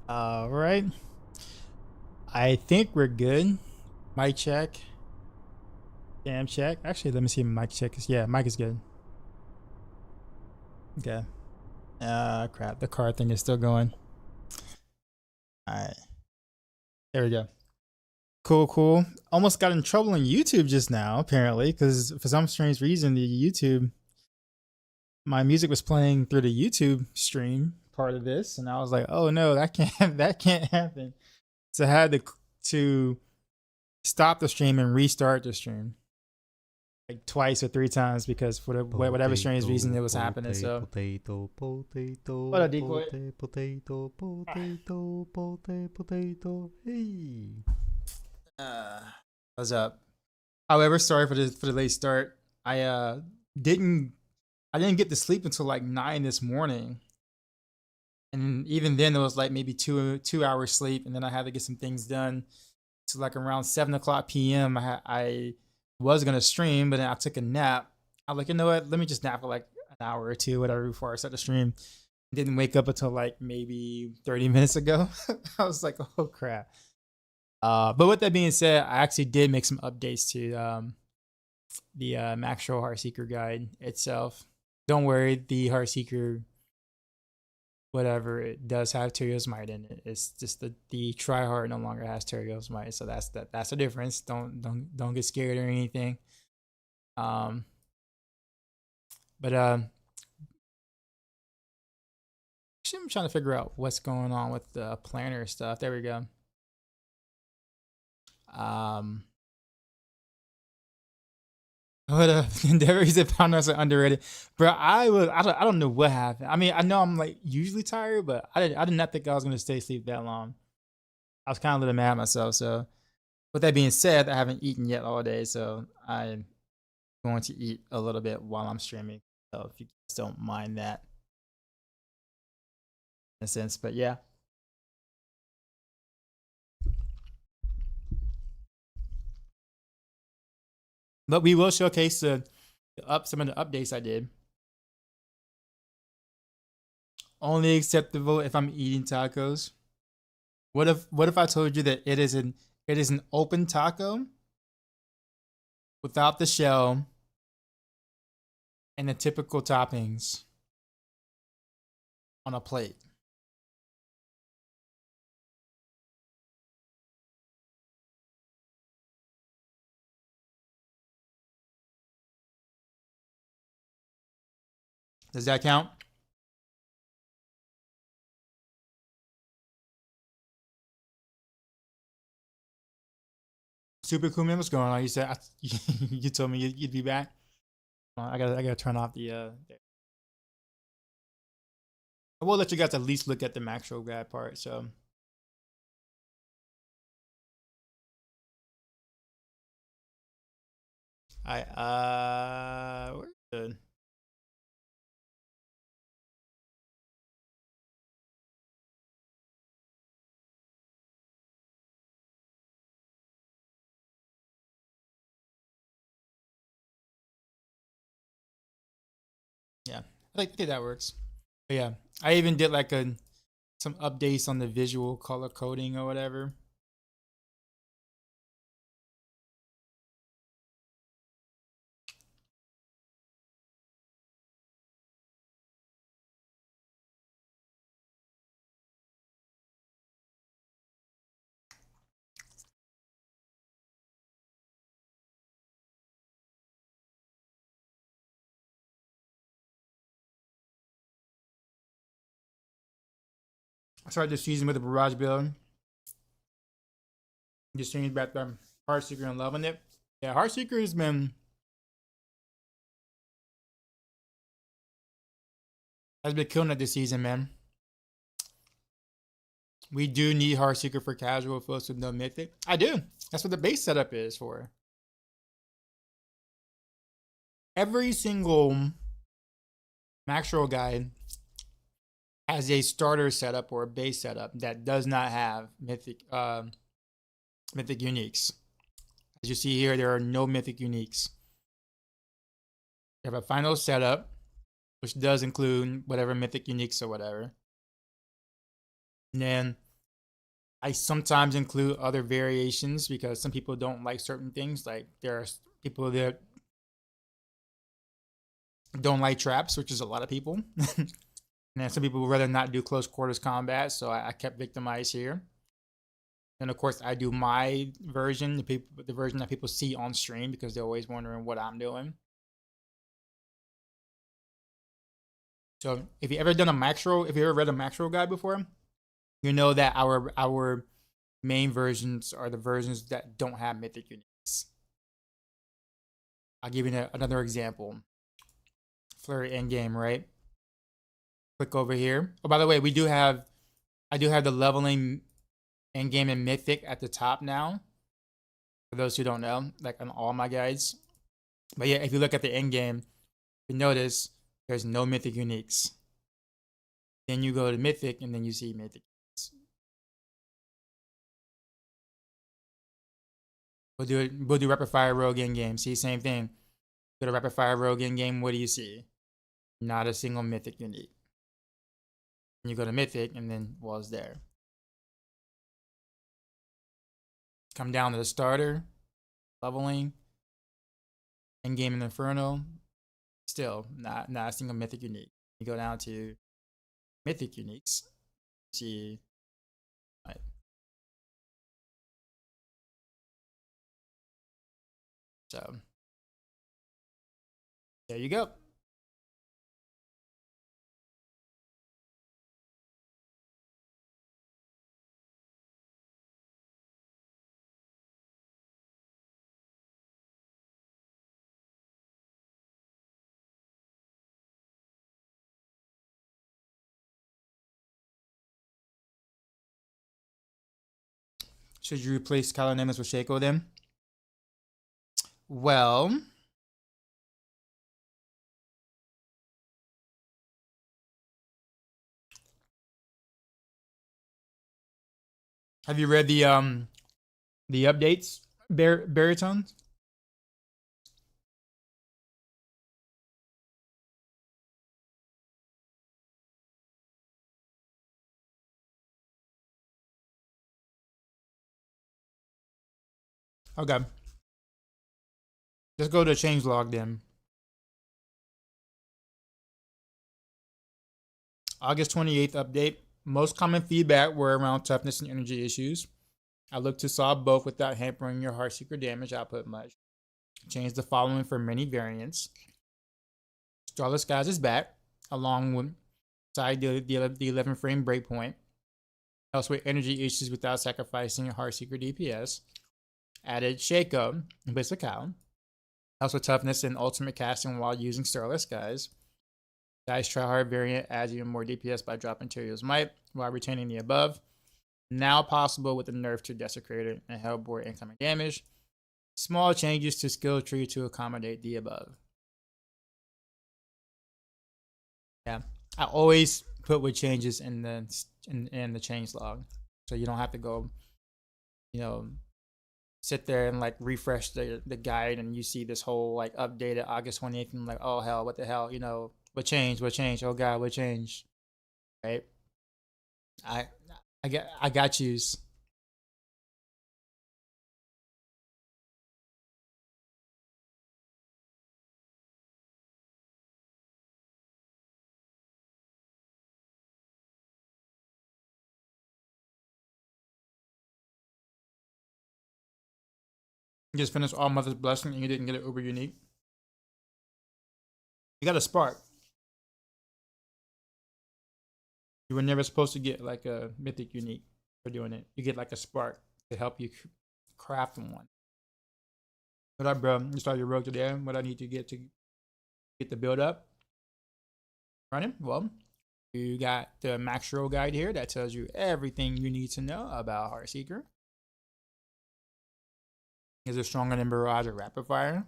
All right. I think we're good. Mic check. Cam check. Actually, let me see if mic check is. Yeah, mic is good. Okay. Crap. The card thing is still going. All right. There we go. Cool. Almost got in trouble on YouTube just now, apparently, because for some strange reason, my music was playing through the YouTube stream part of this, and I was like, oh no, that can't happen. So I had to stop the stream and restart the stream like twice or three times because for whatever strange reason it was happening. So potato, what a decoy. Potato. Hey. What's up? However, sorry for the late start. I didn't get to sleep until like 9 this morning, and even then it was like maybe 2 hours sleep, and then I had to get some things done. So like around 7 o'clock p.m. I was gonna stream, but then I took a nap. I was like, you know what? Let me just nap for like an hour or two, whatever, before I start the stream. Didn't wake up until like maybe 30 minutes ago. I was like, oh crap. But with that being said, I actually did make some updates to the Maxroll Heartseeker guide itself. Don't worry, the Heartseeker, whatever, it does have Tyraels Might in it. It's just the tryhard no longer has Tyraels Might, so that's the difference. Don't get scared or anything. But actually, I'm trying to figure out what's going on with the planner stuff. There we go. What Endeavors and Pounders are underrated, bro. I don't know what happened. I mean, I know I'm like usually tired, but I did not think I was gonna stay asleep that long. I was kind of a little mad at myself. So, with that being said, I haven't eaten yet all day, so I'm going to eat a little bit while I'm streaming. So if you guys don't mind that, in a sense, but yeah. But we will showcase some of the updates I did. Only acceptable if I'm eating tacos. What if I told you that it is an open taco without the shell and the typical toppings on a plate? Does that count? Super cool, man. What's going on? You said you told me you'd be back. I gotta turn off the. I will let you guys at least look at the Maxroll guide part. So. We're good. Yeah, I think that works. But yeah, I even did like some updates on the visual color coding or whatever. I started this season with the Barrage build. Just changed back to Heartseeker and loving it. Yeah, Heartseeker has been killing it this season, man. We do need Heartseeker for casual folks with no Mythic. I do. That's what the base setup is for. Every single Maxroll guide has a starter setup or a base setup that does not have Mythic uniques. As you see here, there are no Mythic uniques. You have a final setup, which does include whatever Mythic uniques or whatever. And then I sometimes include other variations because some people don't like certain things. Like there are people that don't like traps, which is a lot of people. And then some people would rather not do close quarters combat, so I kept Victimize here. And of course, I do my version, the version that people see on stream because they're always wondering what I'm doing. So if you ever done a Maxroll, if you ever read a Maxroll guide before, you know that our main versions are the versions that don't have mythic uniques. I'll give you another example. Flurry endgame, right? Click over here. Oh, by the way, I do have the leveling endgame and mythic at the top now. For those who don't know, like on all my guides. But yeah, if you look at the endgame, you notice there's no mythic uniques. Then you go to mythic, and then you see mythic. We'll do rapid fire rogue in game. See, same thing. Go to rapid fire rogue in game. What do you see? Not a single mythic unique. And you go to mythic, and then it's there. Come down to the starter, leveling, in game and inferno. Still not a single mythic unique. You go down to mythic uniques. See, right. So there you go. Should you replace Kalanamis with Shaco then? Well, have you read the updates, Baritones? Okay. Let's go to changelog then. August 28th update. Most common feedback were around toughness and energy issues. I looked to solve both without hampering your Heartseeker damage output much. Change the following for many variants. Starless Skies is back, along with the 11 frame breakpoint. Helps with energy issues without sacrificing Heartseeker DPS. Added Shaco and Blizzcon. Helps with toughness and ultimate casting while using Starless Skies. Dice Tryhard variant adds even more DPS by dropping Tyraels Might while retaining the above. Now possible with the nerf to Desecrator and Hellbore incoming damage. Small changes to skill tree to accommodate the above. Yeah, I always put with changes in the change log, so you don't have to go, sit there and like refresh the guide and you see this whole like updated August 28th and like, oh hell, what the hell, what changed, oh god, what changed, right? I got yous. You just finished All Mother's Blessing and you didn't get it uber unique. You got a spark. You were never supposed to get like a mythic unique for doing it. You get like a spark to help you craft one. What up, bro? You start your rogue today. What I need to get the build up running? Well, you got the Maxroll guide here that tells you everything you need to know about Heartseeker. Is it stronger than Barrage or Rapid Fire?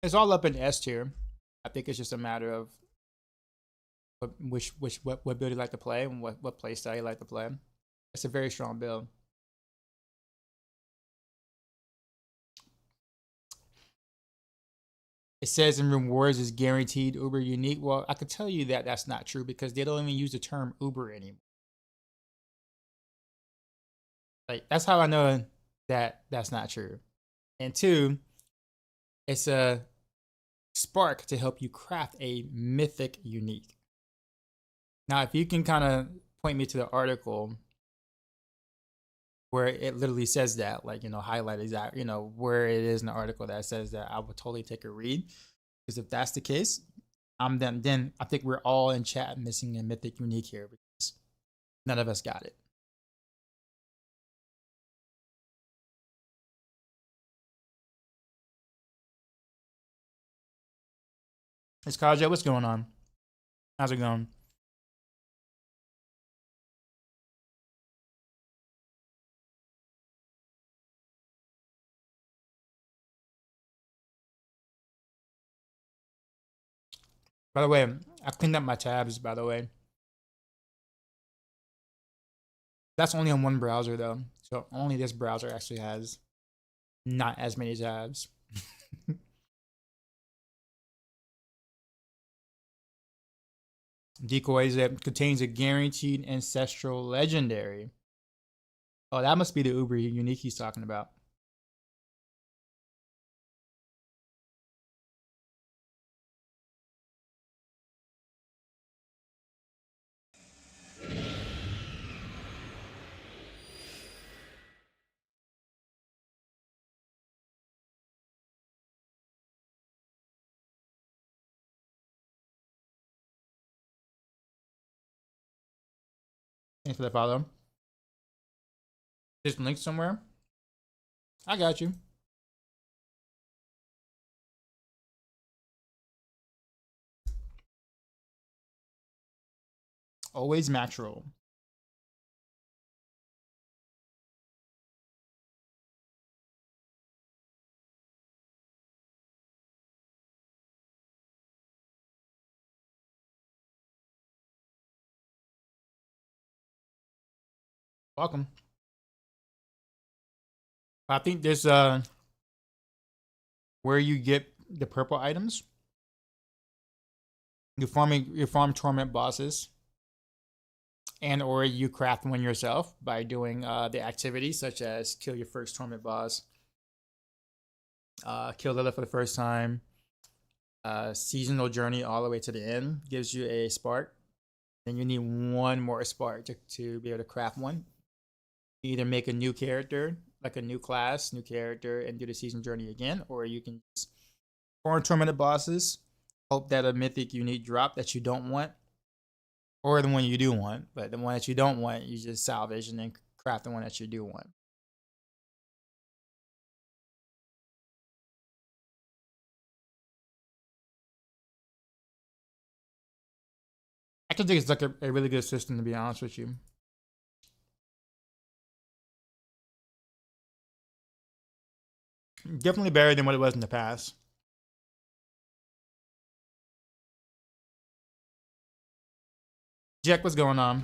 It's all up in S tier. I think it's just a matter of what build you like to play and what play style you like to play. It's a very strong build. It says in rewards is guaranteed uber unique. Well, I could tell you that that's not true because they don't even use the term uber anymore. Like that's how I know that that's not true. And two, it's a spark to help you craft a mythic unique. Now, if you can kind of point me to the article where it literally says that, like, highlight exact, where it is in the article that says that, I would totally take a read. Because if that's the case, then I think we're all in chat missing a mythic unique here because none of us got it. It's Kaja, what's going on? How's it going? By the way, I cleaned up my tabs, by the way. That's only on one browser, though. So only this browser actually has not as many tabs. Decoys that contains a guaranteed ancestral legendary. Oh, that must be the Uber unique he's talking about. Thanks for the follow. Just link somewhere. I got you. Always Maxroll. Welcome. I think there's where you get the purple items. You farm torment bosses, and or you craft one yourself by doing the activities such as kill your first torment boss, kill Lilith for the first time, seasonal journey all the way to the end gives you a spark. Then you need one more spark to be able to craft one. You either make a new character, like a new class, new character, and do the season journey again, or you can just farm tormented bosses, hope that a mythic unique drop that you don't want, or the one you do want, but the one that you don't want, you just salvage and then craft the one that you do want. I can think it's like a really good system, to be honest with you. Definitely better than what it was in the past. Jack, what's going on?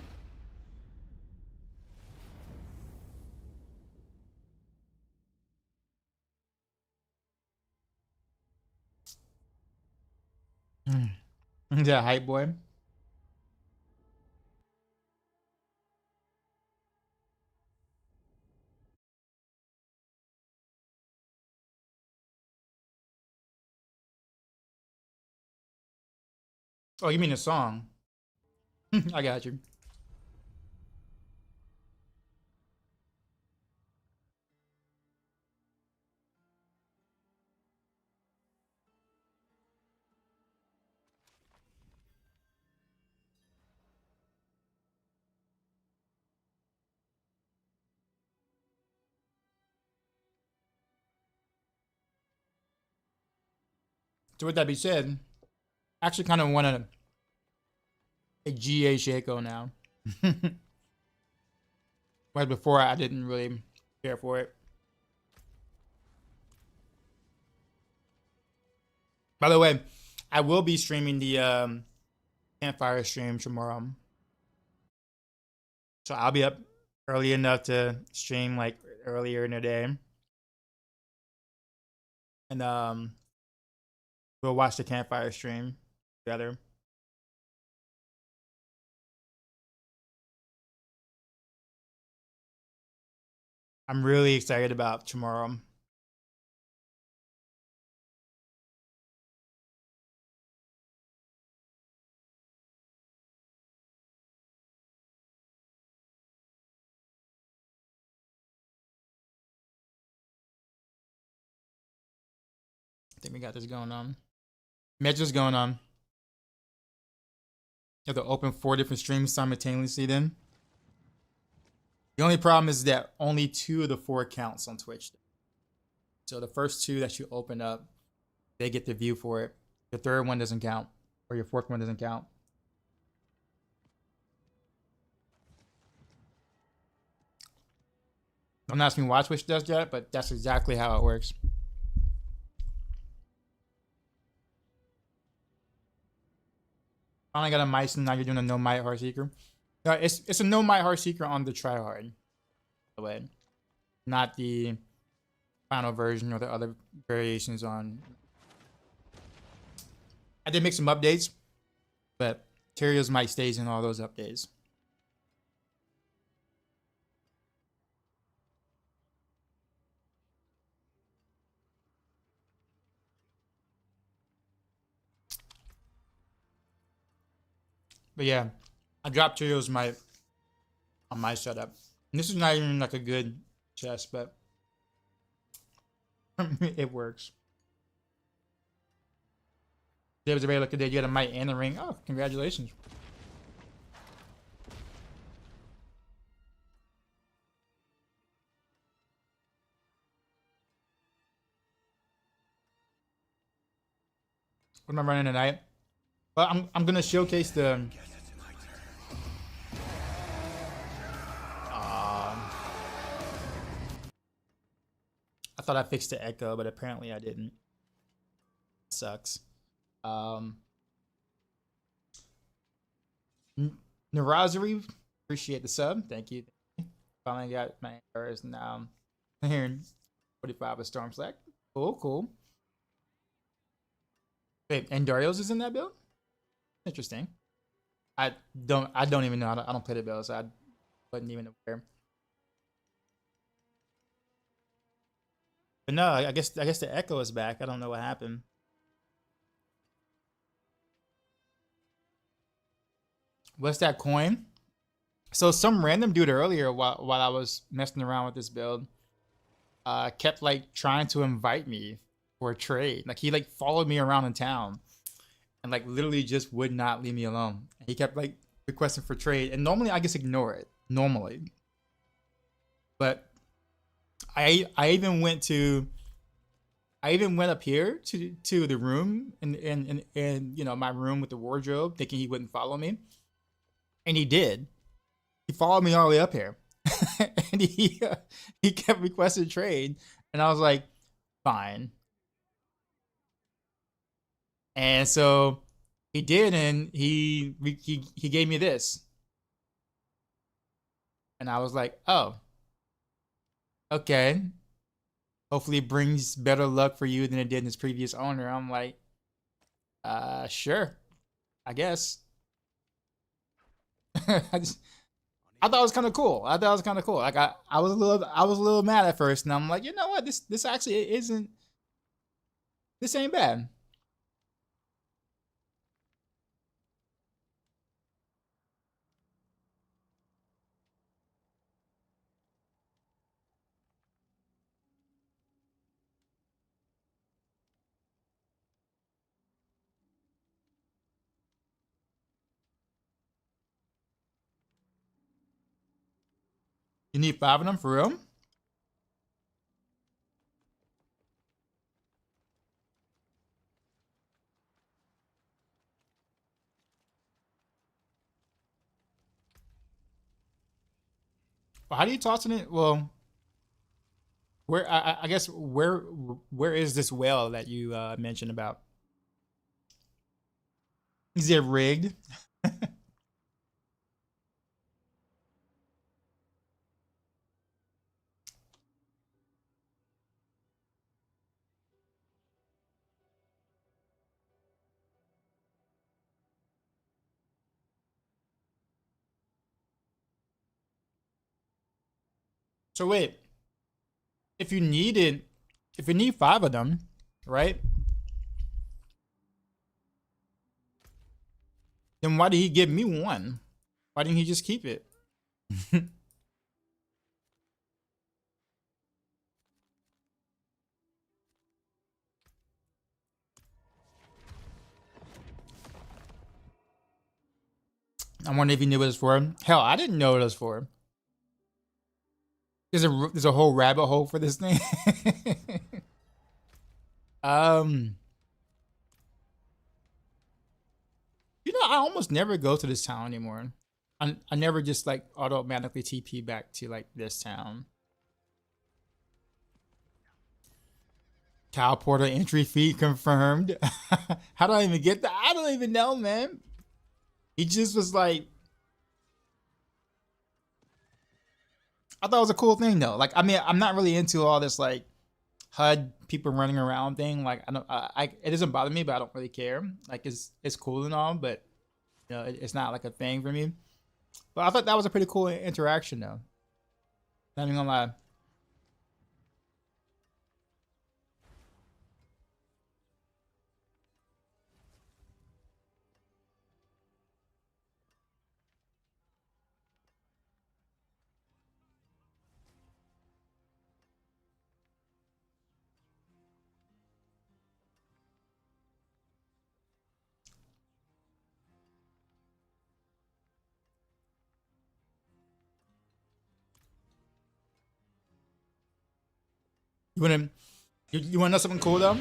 Yeah, hype boy. Oh, you mean a song? I got you. So with that being said, I actually kind of want a GA Shaco now. Whereas before I didn't really care for it. By the way, I will be streaming the Campfire stream tomorrow. So I'll be up early enough to stream like earlier in the day. And we'll watch the Campfire stream together. I'm really excited about tomorrow. I think we got this going on. Metro's going on. You have to open 4 different streams simultaneously then. The only problem is that only 2 of the 4 counts on Twitch. So the first 2 that you open up, they get the view for it. The third one doesn't count, or your fourth one doesn't count. Don't ask me why Twitch does that, but that's exactly how it works. Finally got a mice, and now you're doing a no might Heartseeker. It's a no might Heartseeker on the tryhard, by the way, not the final version or the other variations on. I did make some updates, but Tyraels might stays in all those updates. But yeah, I dropped Tyraels on my setup. And this is not even like a good chest, but it works. David's a very lucky day. You got a might and a ring. Oh, congratulations. What am I running tonight? Well, I'm gonna showcase the. I thought I fixed the echo, but apparently I didn't. Sucks. Narazari, appreciate the sub. Thank you. Finally got my errors now. I'm hearing 45 of Storm Slack. Cool, cool. Wait, and Darius is in that build? Interesting. I don't even know. I don't play the build, so I wasn't even aware. But no, I guess the echo is back. I don't know what happened. What's that coin? So some random dude earlier while I was messing around with this build kept like trying to invite me for a trade. Like he like followed me around in town and like literally just would not leave me alone. He kept like requesting for trade, and normally I just ignore it normally. But I even went up here to the room and you know, my room with the wardrobe, thinking he wouldn't follow me, and he did. He followed me all the way up here, and he kept requesting trade, and I was like, fine. And so he did, and he gave me this, and I was like, oh, okay. Hopefully, it brings better luck for you than it did in his previous owner. I'm like, sure, I guess. I thought it was kind of cool. I thought it was kind of cool. Like I was a little mad at first, and I'm like, you know what? This actually isn't. This ain't bad. You need 5 of them for real? Well, how do you toss it? Well, where I guess where is this whale that you mentioned about? Is it rigged? So wait, if you needed, if you need 5 of them, right? Then why did he give me 1? Why didn't he just keep it? I wonder if he knew what it was for. Hell, I didn't know what it was for. There's a whole rabbit hole for this thing. You know, I almost never go to this town anymore. I never just like automatically TP back to like this town. Cow Porter entry fee confirmed. How do I even get that? I don't even know, man. He just was like, I thought it was a cool thing though. Like, I mean, I'm not really into all this like HUD people running around thing. Like, I don't, it doesn't bother me, but I don't really care. Like, it's cool and all, but you know, it's not like a thing for me. But I thought that was a pretty cool interaction though. Not even gonna lie. You wanna know something cool though?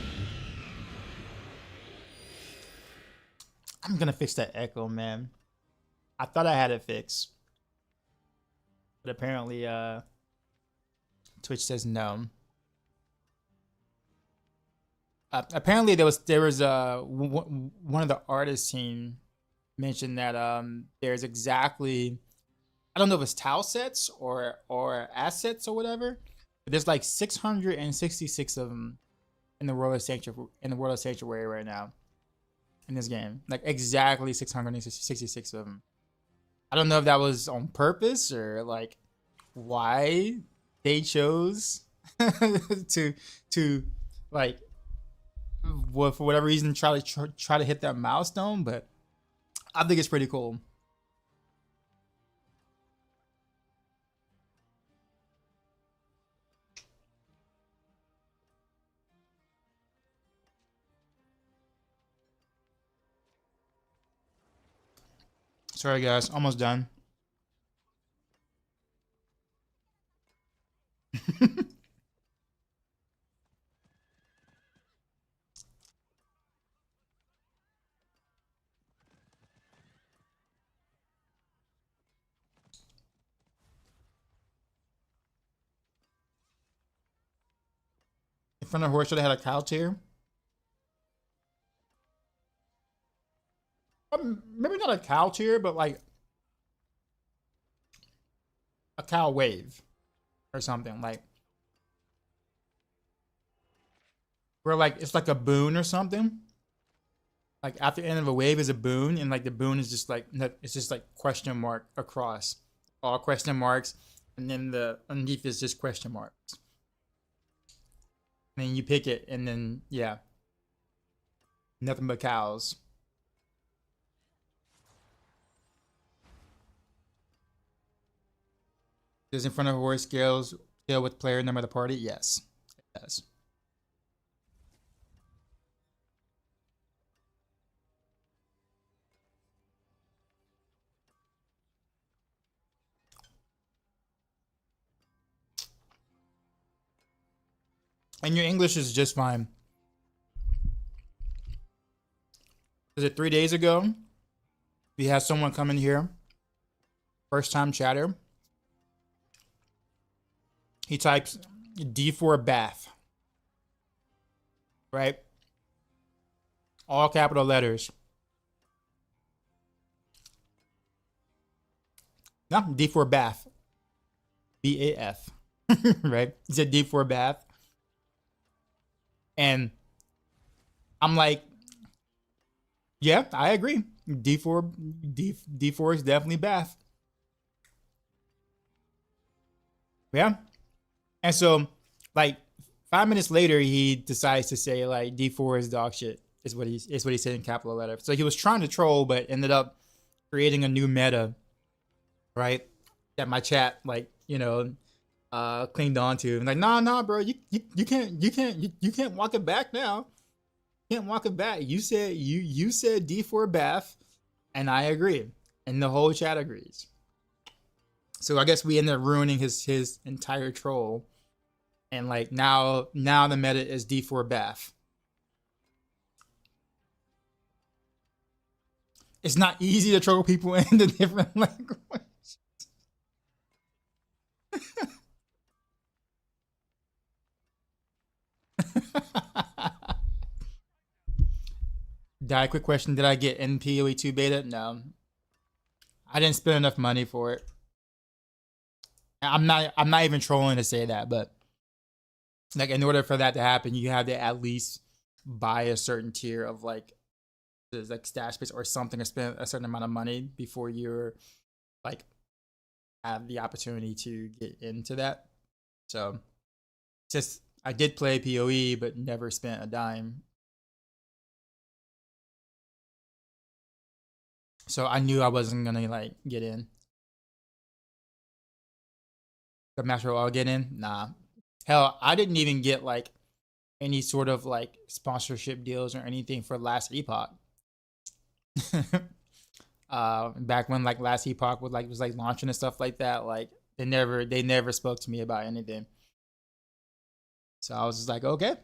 I'm gonna fix that echo, man. I thought I had it fixed, but apparently, Twitch says no. Apparently, there was one of the artists team mentioned that there's exactly, I don't know if it's tile sets or assets or whatever, but there's like 666 of them in the World of Sanctuary right now in this game. Like exactly 666 of them. I don't know if that was on purpose or like why they chose to like for whatever reason try to hit that milestone, but I think it's pretty cool. Sorry guys, almost done. In front of horse should have had a cow tier. Maybe not a cow tier, but like a cow wave or something, like where like it's like a boon or something. Like after the end of a wave is a boon, and like the boon is just like it's just like question mark across all question marks, and then the underneath is just question marks. And then you pick it, and then yeah, nothing but cows. Does in front of horse scale with player number of the party? Yes, it does. And your English is just fine. Was it 3 days ago? We had someone come in here, first time chatter. He types D4 bath, right? All capital letters. No, D4 bath. BAF, right? He said D4 bath. And I'm like, yeah, I agree. D4 is definitely bath. Yeah. And so like 5 minutes later, he decides to say like D4 is dog shit. Is what he said in capital letter. So he was trying to troll, but ended up creating a new meta, right? That my chat like clinged on to. And like, nah, bro, you can't walk it back now. You can't walk it back. You said D4 bath, and I agree, and the whole chat agrees. So I guess we ended up ruining his entire troll, and like now the meta is D4 bath. It's not easy to troll people in the different language. Quick question: did I get NPOE 2 beta? No, I didn't spend enough money for it. I'm not even trolling to say that, but like in order for that to happen, you have to at least buy a certain tier of like stash space or something, or spend a certain amount of money before you're like have the opportunity to get into that. So just I did play PoE, but never spent a dime. So I knew I wasn't gonna like get in. The Maxroll all get in? Nah. Hell, I didn't even get like any sort of like sponsorship deals or anything for Last Epoch. Back when like Last Epoch was like launching and stuff like that, like they never spoke to me about anything. So I was just like, okay.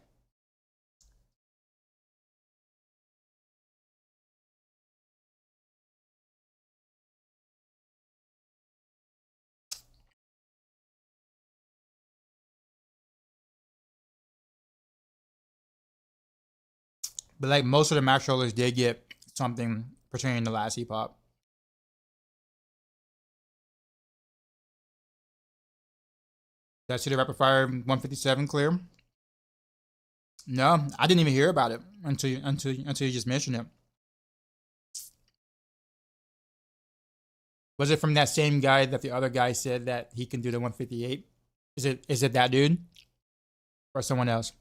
But like most of the max rollers did get something pertaining to Last Epoch. Did I see the rapid fire 157 clear? No, I didn't even hear about it until you just mentioned it. Was it from that same guy that the other guy said that he can do the 158? Is it that dude or someone else?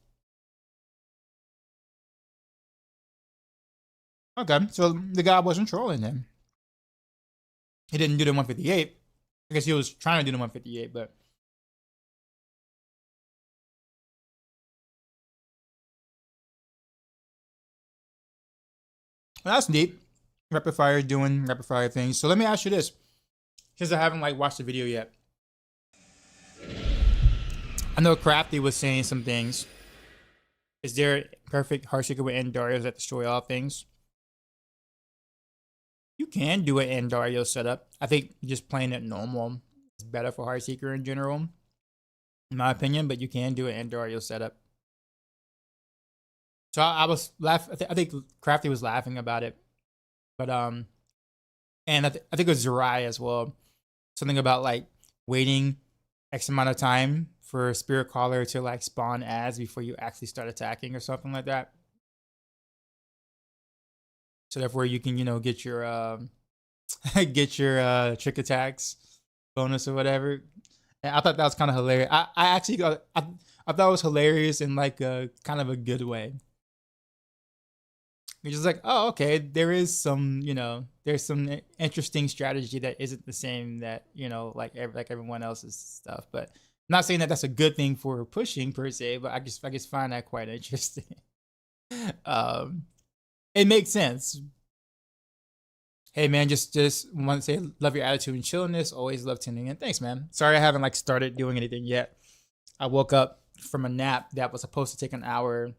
Okay, so the guy wasn't trolling him. He didn't do the 158. I guess he was trying to do the 158, but well, that's neat. Rapid fire doing rapid fire things. So let me ask you this, because I haven't like watched the video yet. I know Crafty was saying some things. Is there a perfect Heartseeker with Endarios that destroy all things? You can do an Endario setup. I think just playing it normal is better for Heartseeker in general, in my opinion, but you can do an Endario setup. So I was laughing. I think Crafty was laughing about it, but and I think it was Zerai as well. Something about like waiting X amount of time for Spirit Caller to like spawn ads before you actually start attacking or something like that. So therefore you can get your get your trick attacks bonus or whatever. And I thought that was kind of hilarious. I actually got I thought it was hilarious in like a kind of a good way. You're just like, oh, okay, there is some, there's some interesting strategy that isn't the same that, like everyone else's stuff. But I'm not saying that that's a good thing for pushing per se, but I just find that quite interesting. It makes sense. Hey man, just want to say love your attitude and chilliness. Always love tuning in. Thanks, man. Sorry I haven't like started doing anything yet. I woke up from a nap that was supposed to take an hour,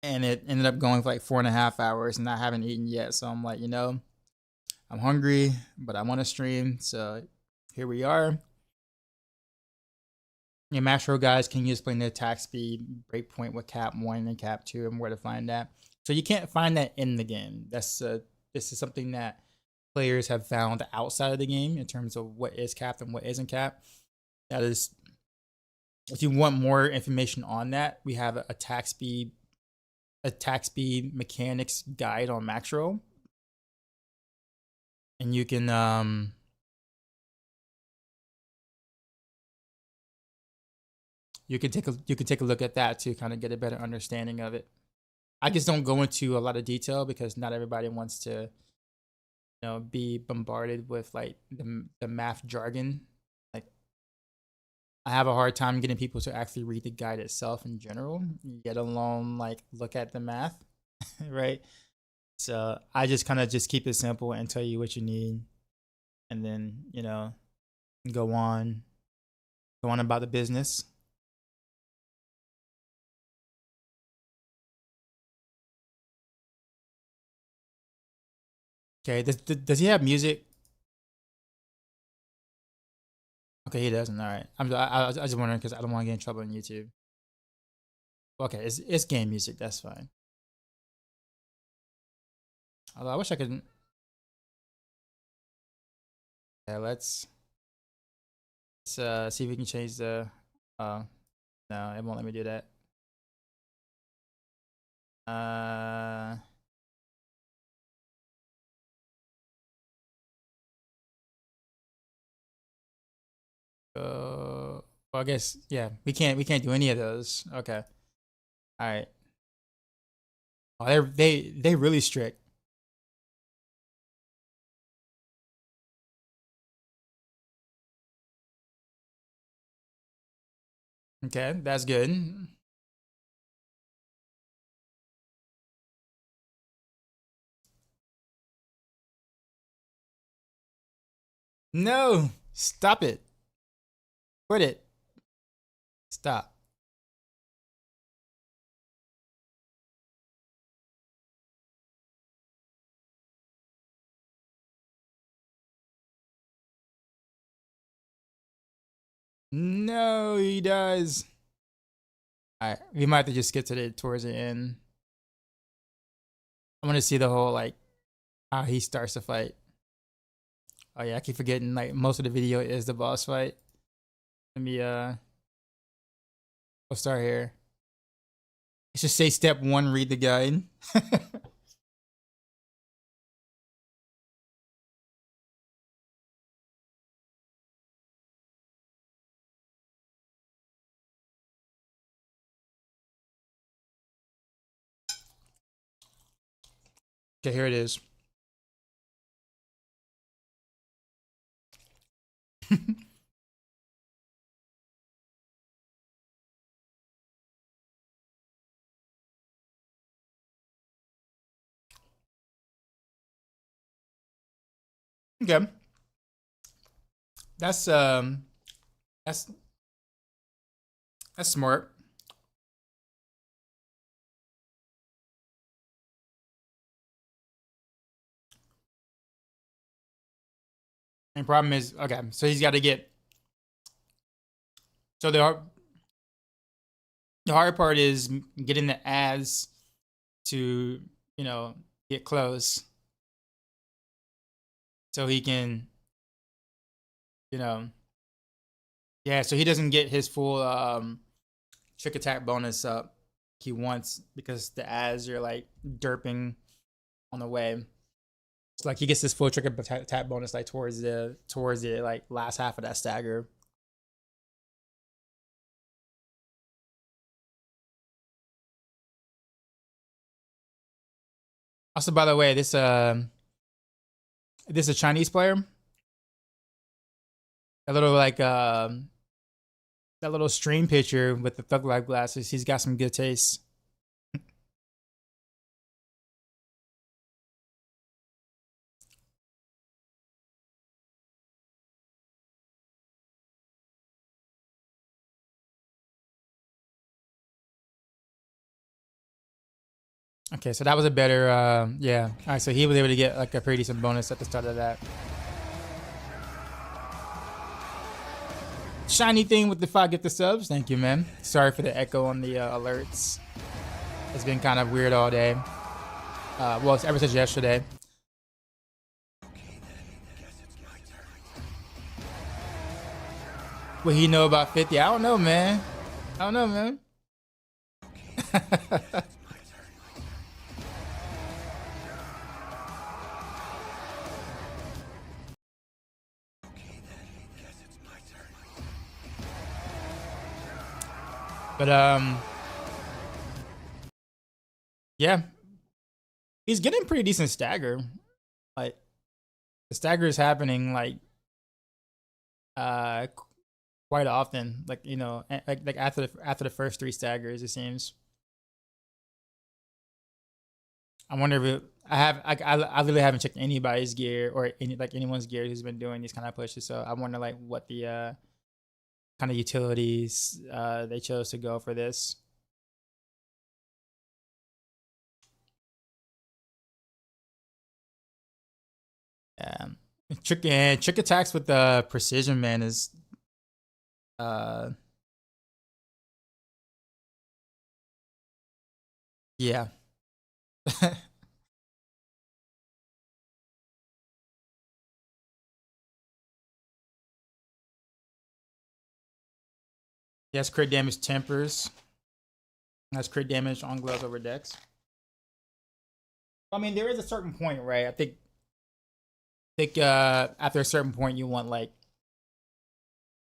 and it ended up going for like 4.5 hours, and I haven't eaten yet. So I'm like, I'm hungry, but I want to stream. So here we are. Yeah, Maxroll guys can you explain the attack speed breakpoint with cap 1 and cap 2 and where to find that? So you can't find that in the game. This is something that players have found outside of the game in terms of what is capped and what isn't capped. That is, if you want more information on that, we have attack speed mechanics guide on Maxroll, and you can you could take a look at that to kind of get a better understanding of it. I just don't go into a lot of detail because not everybody wants to, be bombarded with like the math jargon. Like, I have a hard time getting people to actually read the guide itself in general, let alone like look at the math, right? So I just kind of just keep it simple and tell you what you need, and then go on about the business. Okay, does he have music? Okay, he doesn't. All right, I was just wondering because I don't want to get in trouble on YouTube. Okay, it's game music. That's fine. Although I wish I could. Yeah, let's see if we can change the. No, it won't let me do that. Well, I guess yeah. We can't do any of those. Okay. All right. Oh, they really strict. Okay, that's good. No, stop it. Quit it. Stop. No, he does. All right, we might have to just get to the towards the end. I want to see the whole like how he starts the fight. Oh yeah, I keep forgetting like most of the video is the boss fight. Let me we'll start here. Let's just say step 1, read the guide. Okay, here it is. Okay. That's that's smart. And problem is, okay, so he's got to get. So the hard part is getting the ads to get close, so he can yeah. So he doesn't get his full trick attack bonus up he wants because the ads are like derping on the way. It's like he gets this full trick attack bonus like towards the like last half of that stagger. Also, by the way, this a Chinese player. A little like that little stream picture with the Thug Life glasses. He's got some good taste. Okay, so that was a better, yeah. All right, so he was able to get like a pretty decent bonus at the start of that. Shiny thing with the 5 gifted subs. Thank you, man. Sorry for the echo on the alerts. It's been kind of weird all day. Well, it's ever since yesterday. What he know about 50? I don't know, man. I don't know, man. But yeah, he's getting pretty decent stagger. Like the stagger is happening like uh quite often. Like you know, like after the first 3 staggers, it seems. I wonder if I really haven't checked anybody's gear or anyone's gear who's been doing these kind of pushes. So I wonder like what the kind of utilities they chose to go for this. Yeah, trick attacks with the precision man is uh yeah. Yes, crit damage tempers. That's crit damage on gloves over decks. I mean, there is a certain point, right? I think after a certain point you want like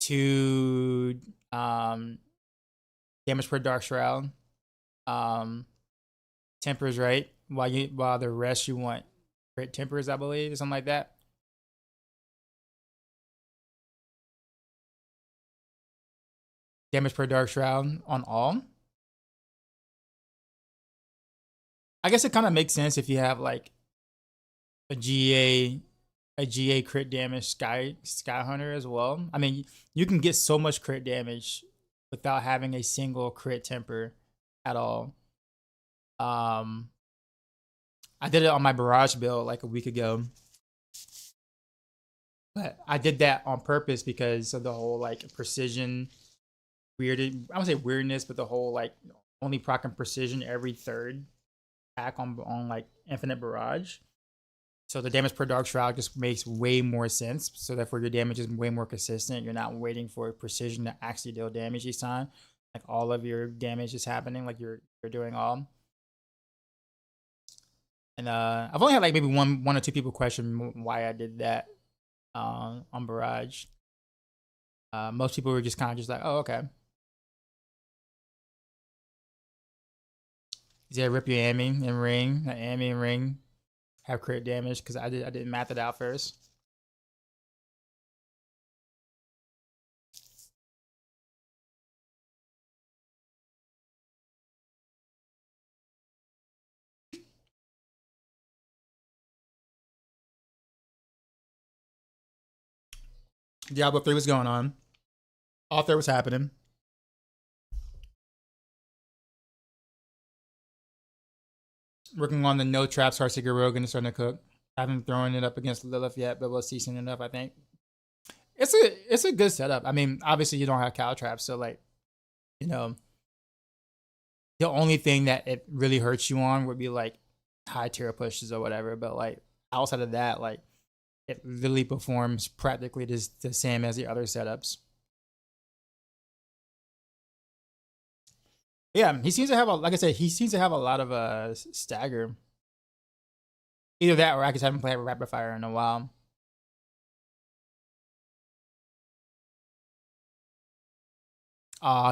2 damage per dark shroud. Tempers, right? While the rest you want crit tempers, I believe, or something like that. Damage per dark shroud on all. I guess it kind of makes sense if you have like a GA crit damage sky hunter as well. I mean, you can get so much crit damage without having a single crit temper at all. I did it on my Barrage build like a week ago, but I did that on purpose because of the whole like precision weird. I don't say weirdness, but the whole like only proccing precision every third attack on like infinite Barrage. So the damage per dark shroud just makes way more sense. So therefore your damage is way more consistent. You're not waiting for precision to actually deal damage each time. Like all of your damage is happening, like you're doing all. And I've only had like maybe one or two people question why I did that on Barrage. Most people were just kind of just like, oh, okay. Yeah, rip your Amy and ring, Amy and ring have crit damage because I didn't math it out first. Diablo 3 was going on. All 3 was happening. Working on the no traps Heartseeker Rogue and starting to cook. I haven't thrown it up against Lilith yet, but we'll see soon enough, I think. It's a good setup. I mean, obviously you don't have cow traps, so like, you know, the only thing that it really hurts you on would be like high tier pushes or whatever. But like outside of that, like it really performs practically the same as the other setups. Yeah, he seems to have like I said, he seems to have a lot of stagger. Either that or I just haven't played rapid fire in a while.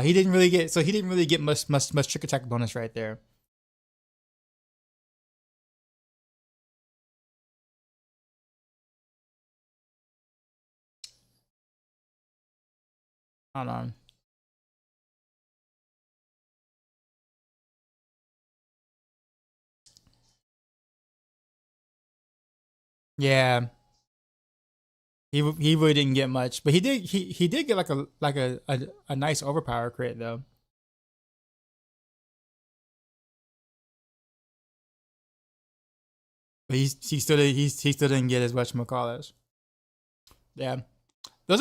He didn't really get much trick attack bonus right there. Hold on. Yeah, he really didn't get much, but he did get like a nice overpower crit though. But he still didn't get as much McCallers. Yeah, those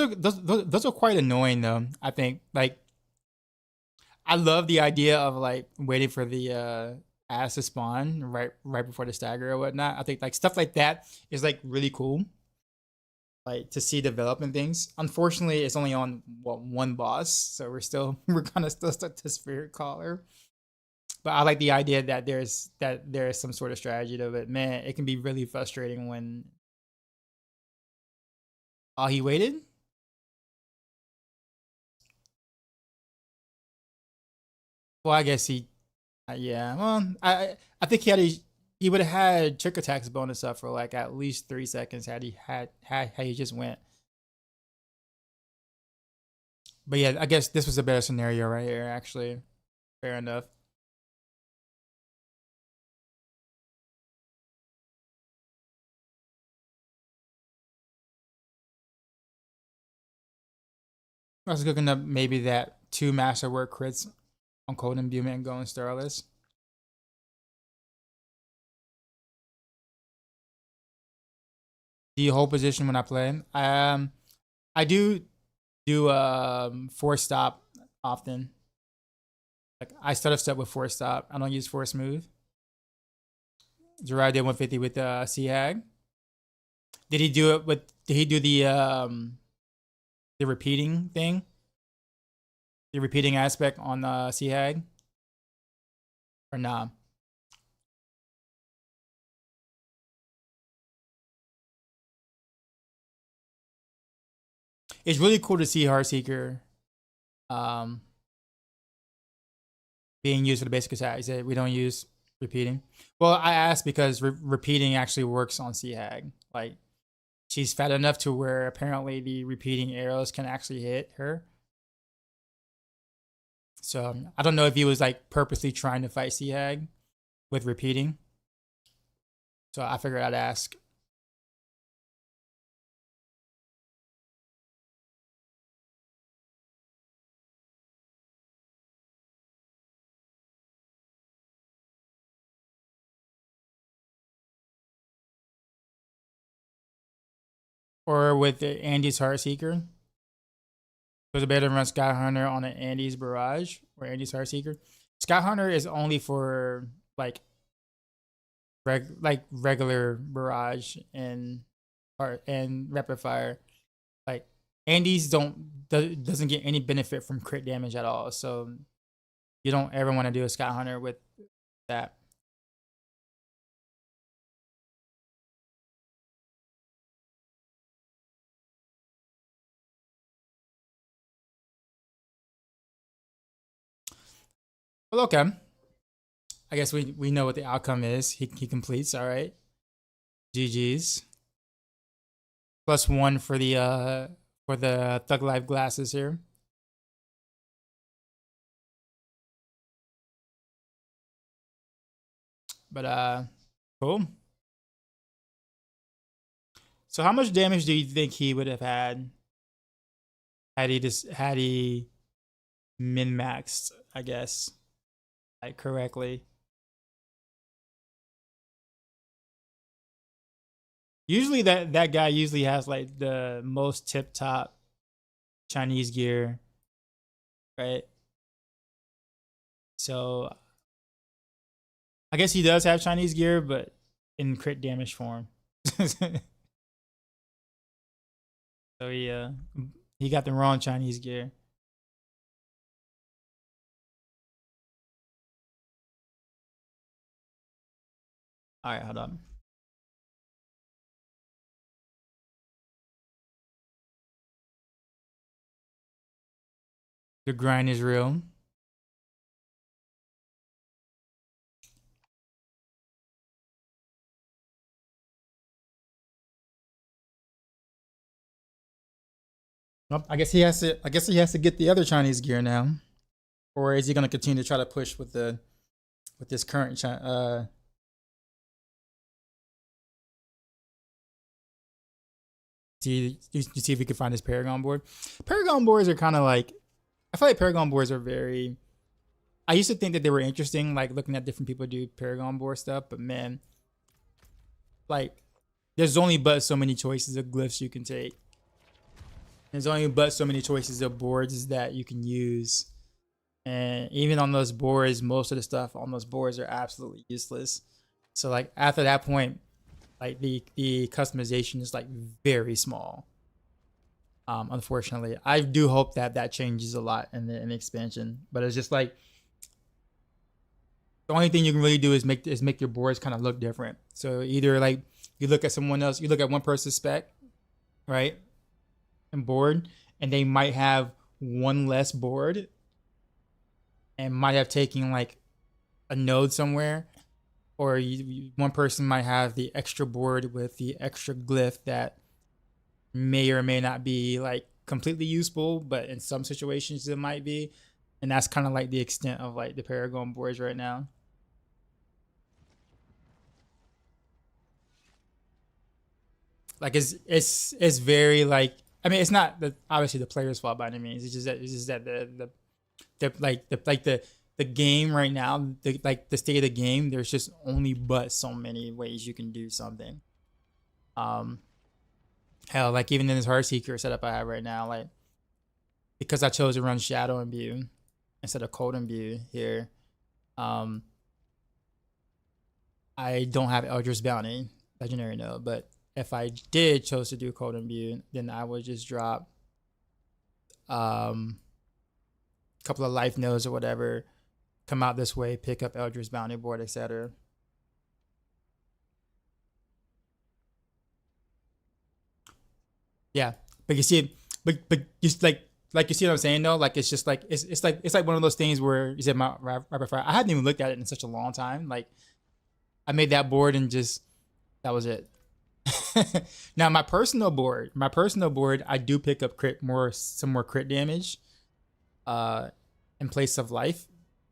are quite annoying though. I think like I love the idea of like waiting for the ass to spawn right before the stagger or whatnot. I think like stuff like that is like really cool. Like to see development things. Unfortunately, it's only on one boss, so we're gonna still stuck to Spirit Caller. But I like the idea that there is some sort of strategy to it. Man, it can be really frustrating when he waited. Well, I guess he, yeah. Well, I think he would have had trick attacks bonus up for like at least 3 seconds had he had he just went. But yeah, I guess this was a better scenario right here. Actually, fair enough. I was cooking up maybe that 2 masterwork crits on Cold Imbuement and going Starless. The whole position when I play. I do force stop often. Like I start a step with force stop. I don't use force move. Gerard did 150 with C Hag. Did he do it with? Did he do the repeating thing? The repeating aspect on C Hag? Or nah? It's really cool to see Heartseeker um, being used for the basic attack. He said we don't use repeating. Well, I asked because repeating actually works on C Hag. Like she's fat enough to where apparently the repeating arrows can actually hit her. So I don't know if he was like purposely trying to fight C Hag with repeating. So I figured I'd ask. Or with the Andy's Heartseeker. Was it better to run Sky Hunter on an Andy's Barrage or Andy's Heartseeker? Sky Hunter is only for like regular Barrage and Rapid Fire. Like Andy's doesn't get any benefit from crit damage at all. So you don't ever want to do a Sky Hunter with that. Well, okay. I guess we know what the outcome is. He completes. All right. GG's. +1 for the Thug Life glasses here. But cool. So how much damage do you think he would have had had he min maxed, I guess, like correctly? Usually that guy usually has like the most tip top Chinese gear, right? So I guess he does have Chinese gear, but in crit damage form. So he got the wrong Chinese gear. All right, hold on. The grind is real. Well, I guess he has to. I guess he has to get the other Chinese gear now, or is he going to continue to try to push with this current see if we can find his Paragon board. Paragon boards are kind of like, I feel like Paragon boards are very. I used to think that they were interesting, like looking at different people do Paragon board stuff, but man, like, there's only but so many choices of glyphs you can take. There's only but so many choices of boards that you can use. And even on those boards, most of the stuff on those boards are absolutely useless. So like after that point, like the customization is like very small. Unfortunately, I do hope that changes a lot in the expansion. But it's just like the only thing you can really do is make your boards kind of look different. So either like you look at someone else, you look at one person's spec, right? And board, and they might have one less board, and might have taken like a node somewhere, or one person might have the extra board with the extra glyph that may or may not be like completely useful, but in some situations it might be. And that's kind of like the extent of like the Paragon boards right now. Like it's very like, I mean, it's not obviously the player's fault by any means. It's just that the game right now, the state of the game, there's just only but so many ways you can do something. Hell, like even in this Heartseeker setup I have right now, like because I chose to run Shadow Imbue instead of Cold Imbue here, I don't have Eldritch Bounty legendary node, but if I did chose to do Cold Imbue, then I would just drop a couple of life nodes or whatever, come out this way, pick up Eldritch Bounty board, etc. Yeah, but you see, but just like you see what I'm saying though, like it's just like it's like one of those things where you said my rapid fire. I hadn't even looked at it in such a long time. Like I made that board and just that was it. Now my personal board, I do pick up some more crit damage, in place of life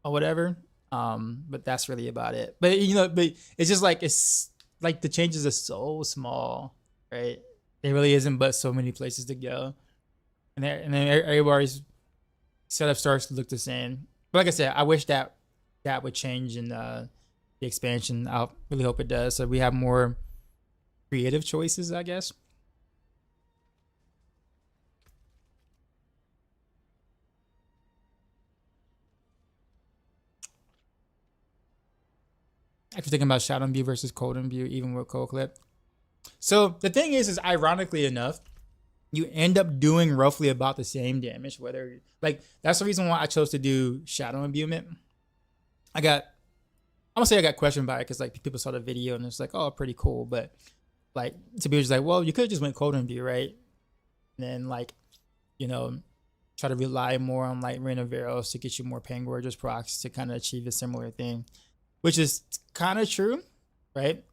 or whatever. But that's really about it. But but it's just like it's like the changes are so small, right? There really isn't but so many places to go, and then everybody's setup starts to look the same. But like I said, I wish that would change in the expansion. I really hope it does, so we have more creative choices, I guess. Actually thinking about Shadow Imbue versus Cold Imbue, even with Cold Clip. So the thing is ironically enough, you end up doing roughly about the same damage, whether like that's the reason why I chose to do Shadow Imbuement. I'm gonna say I got questioned by it because like people saw the video and it's like, oh, pretty cool, but like to be just like, well, you could have just went Cold Imbue, right? And then like, try to rely more on like Rain of Veros to get you more Pain Gorgeous procs to kind of achieve a similar thing, which is kind of true, right?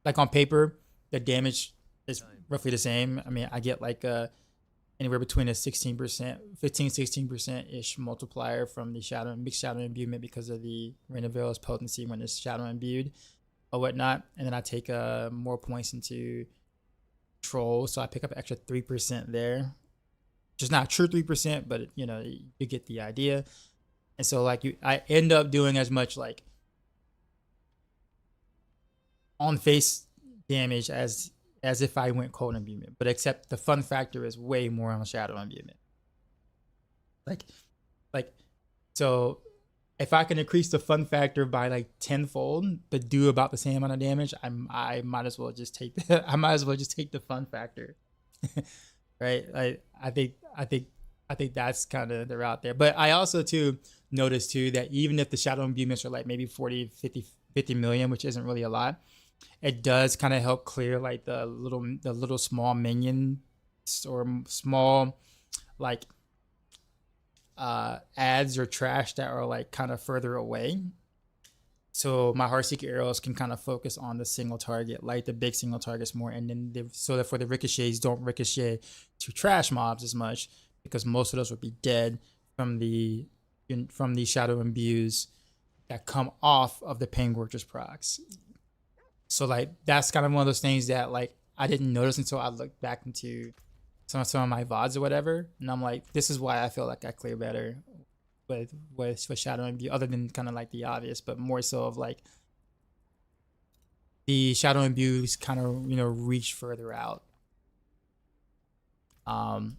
Like on paper, the damage is roughly the same. I mean, I get like anywhere between a 16% ish multiplier from the mixed shadow imbuement because of the Rain of Veil's potency when it's shadow imbued or whatnot. And then I take more points into Troll, so I pick up an extra 3% there. Just not true 3%, but you get the idea. And so like I end up doing as much like on face damage as if I went Cold Imbuement, but except the fun factor is way more on Shadow Imbuement. Like so if I can increase the fun factor by like tenfold but do about the same amount of damage, I might as well just take the fun factor. Right? I think that's kind of the route there. But I also too noticed too that even if the Shadow Imbuments are like maybe 40, 50 million, which isn't really a lot, it does kind of help clear like the little small minions or small like ads or trash that are like kind of further away. So my Heartseeker arrows can kind of focus on the single target, like the big single targets more, and then so that for the ricochets don't ricochet to trash mobs as much because most of those would be dead from the shadow imbues that come off of the Pain Gorgeous procs. So like that's kind of one of those things that like I didn't notice until I looked back into some of my VODs or whatever, and I'm like, this is why I feel like I clear better with Shadow Imbue, other than kind of like the obvious, but more so of like the Shadow Imbues kind of reach further out, and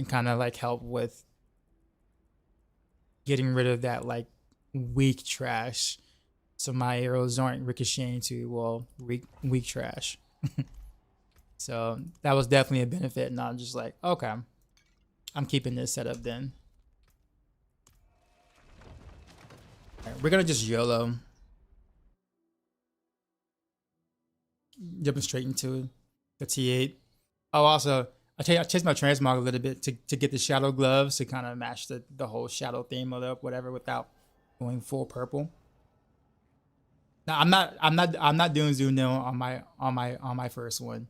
kind of like help with getting rid of that like weak trash. So my arrows aren't ricocheting to weak trash. So that was definitely a benefit, and I'm just like, okay, I'm keeping this setup then. All right, we're gonna just YOLO. Jumping straight into the T8. Oh, also, I changed my transmog a little bit to get the shadow gloves to kind of match the whole shadow theme of the whatever without going full purple. Now I'm not doing zoom in on my first one.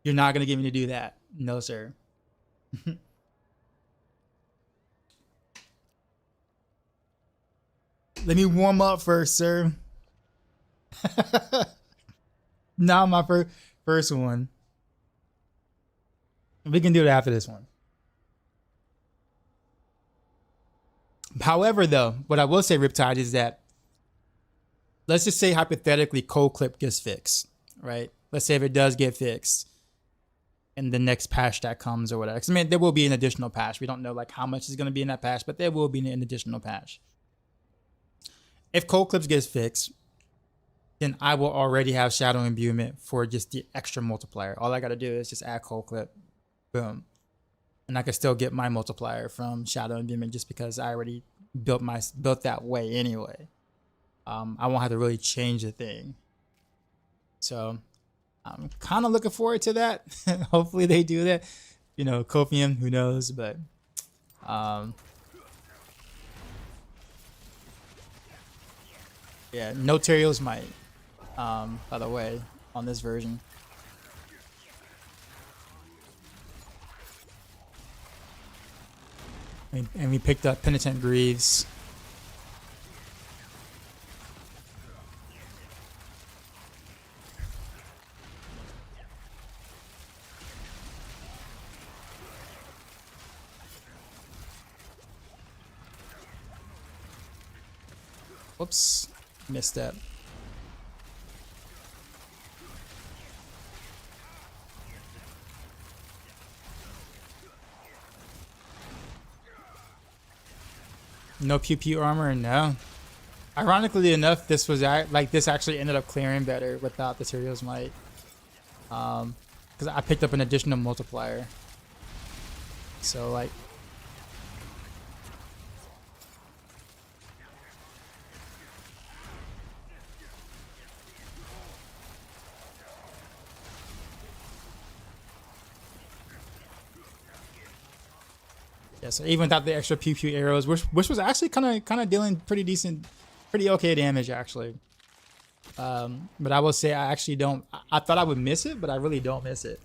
You're not gonna get me to do that, no sir. Let me warm up first, sir. Not my first one. We can do it after this one. However, though, what I will say, Riptide, is that let's just say hypothetically cold clip gets fixed, right? Let's say if it does get fixed in the next patch that comes or whatever. 'Cause, I mean, there will be an additional patch. We don't know like how much is going to be in that patch, but there will be an additional patch. If cold clips gets fixed, then I will already have shadow imbuement for just the extra multiplier. All I got to do is just add cold clip, boom, and I can still get my multiplier from shadow imbuement just because I already built that way anyway. I won't have to really change a thing. So I'm kind of looking forward to that. Hopefully they do that. You know, Copium, who knows, but yeah, no Tyraels might, by the way, on this version. And we picked up Penitent Greaves. Whoops, missed that. No pew pew armor, no. Ironically enough, this was this actually ended up clearing better without the Tyraels might, because I picked up an additional multiplier. So like. Yeah, so even without the extra pew pew arrows, which was actually kind of dealing pretty okay damage actually. But I will say I actually don't. I thought I would miss it, but I really don't miss it.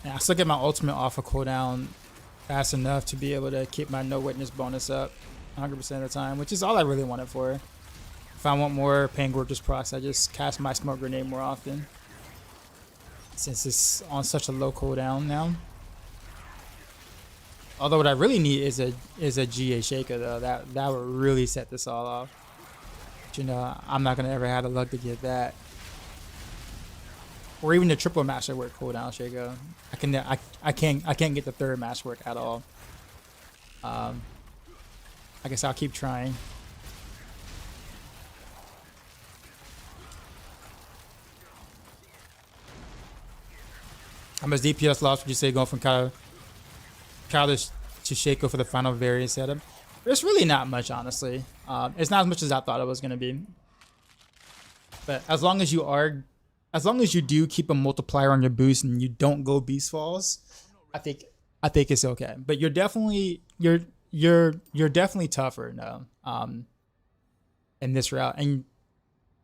I still get my ultimate off of cooldown fast enough to be able to keep my no witness bonus up 100% of the time, which is all I really want it for. If I want more Pain Gorgeous procs, I just cast my smoke grenade more often, since it's on such a low cooldown now. Although what I really need is a GA Shaker though. That would really set this all off. But, you know, I'm not gonna ever have the luck to get that. Or even the triple masterwork cooldown shaker. I can't get the third masterwork at all. I guess I'll keep trying. How much DPS loss would you say going from Kyle to Shaco for the final variant setup? There's really not much, honestly. It's not as much as I thought it was gonna be. But as long as you do keep a multiplier on your boost and you don't go beast falls, I think it's okay. But you're definitely tougher now in this route. And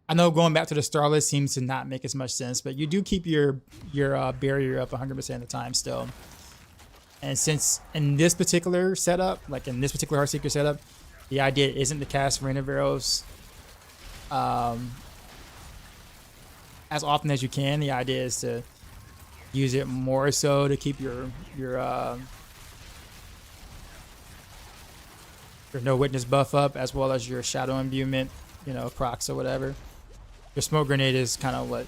I know going back to the Starless seems to not make as much sense, but you do keep your barrier up 100% of the time still. And since in this particular setup, like in this particular Heartseeker setup, the idea isn't to cast Rain of Arrows as often as you can. The idea is to use it more so to keep your no witness buff up, as well as your shadow imbuement, you know, procs or whatever. Your smoke grenade is kind of what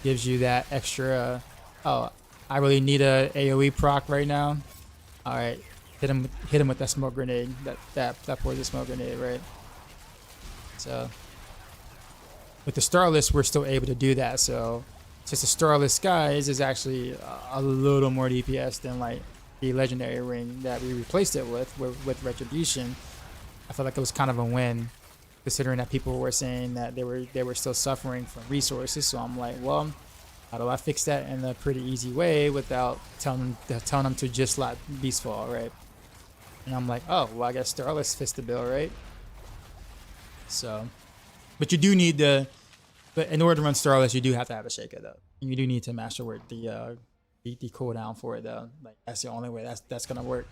gives you that extra. Oh, I really need a AOE proc right now. All right, hit him with that smoke grenade. That poison smoke grenade, right? So. with the Starless, we're still able to do that. So just the Starless Skies is actually a little more DPS than like the Legendary Ring that we replaced it with Retribution. I felt like it was kind of a win, considering that people were saying that they were still suffering from resources. So I'm like, well, how do I fix that in a pretty easy way without telling them to just let Beast fall, right? And I'm like, oh, well, I guess Starless fits the bill, right? So, but you do need but in order to run Starless, you do have to have a Shaker though. And you do need to masterwork the cooldown for it though. Like that's the only way that's gonna work.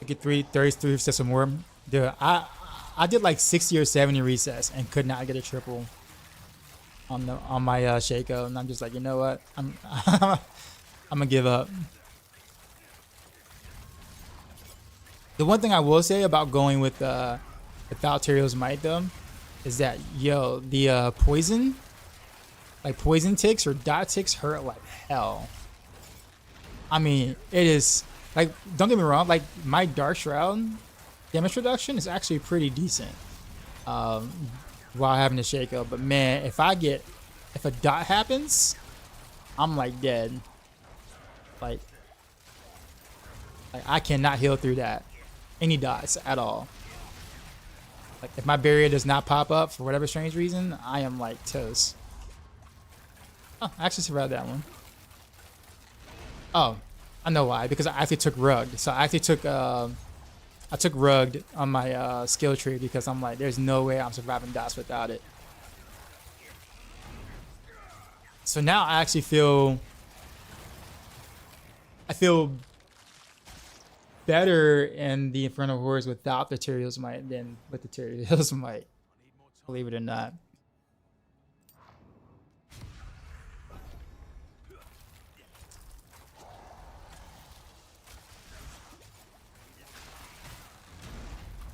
I get 33 resets or more. Dude, I did like 60 or 70 resets and could not get a triple on my Shaco, and I'm just like, you know what? I'm gonna give up. The one thing I will say about going without Tyraels Might though is that the poison ticks or dot ticks hurt like hell. I mean, it is like, don't get me wrong, like my Dark Shroud damage reduction is actually pretty decent while having the Shaco, but man, if a dot happens, I'm like dead. Like I cannot heal through that. Any dots at all. Like if my barrier does not pop up for whatever strange reason, I am like toast. Oh, I actually survived that one. Oh, I know why. Because I actually took rugged. So I actually took rugged on my skill tree because I'm like, there's no way I'm surviving dots without it. So now I actually feel better in the Infernal Horrors without the Tyraels Might than with the Tyraels Might. Believe it or not.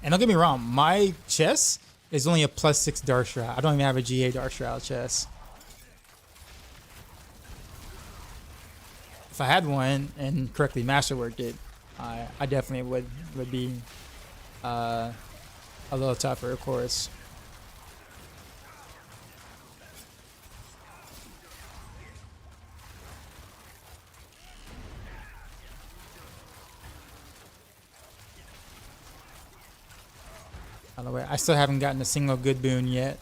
And don't get me wrong, my chest is only a +6 Dark Shroud. I don't even have a GA Dark Shroud chest. If I had one and correctly masterworked it, I definitely would be a little tougher, of course. By the way, I still haven't gotten a single good boon yet.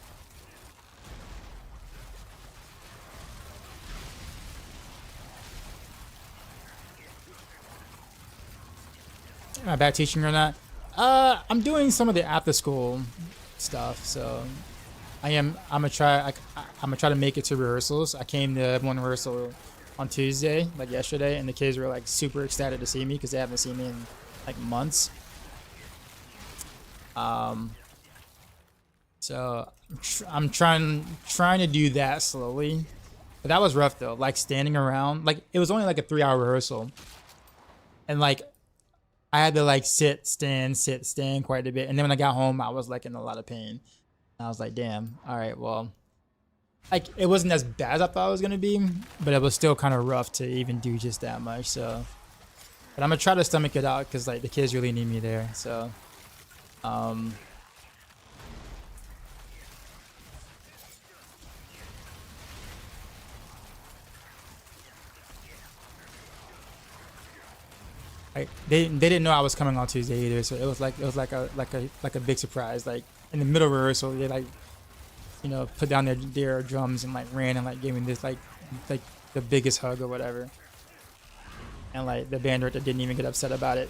Am I bad teaching or not? I'm doing some of the after school stuff, so I'm gonna try to make it to rehearsals. I came to one rehearsal on Tuesday, like yesterday, and the kids were like super ecstatic to see me because they haven't seen me in like months. So I'm trying to do that slowly, but that was rough though. Like standing around, like it was only like a 3-hour rehearsal, and like I had to like sit, stand quite a bit. And then when I got home, I was like in a lot of pain. And I was like, damn, all right, well, like it wasn't as bad as I thought it was gonna be, but it was still kind of rough to even do just that much. So, but I'm gonna try to stomach it out because like the kids really need me there. So, like they didn't know I was coming on Tuesday either, so it was like a big surprise. Like in the middle of rehearsal, they like, you know, put down their drums and like ran and like gave me this like the biggest hug or whatever. And like the band director didn't even get upset about it.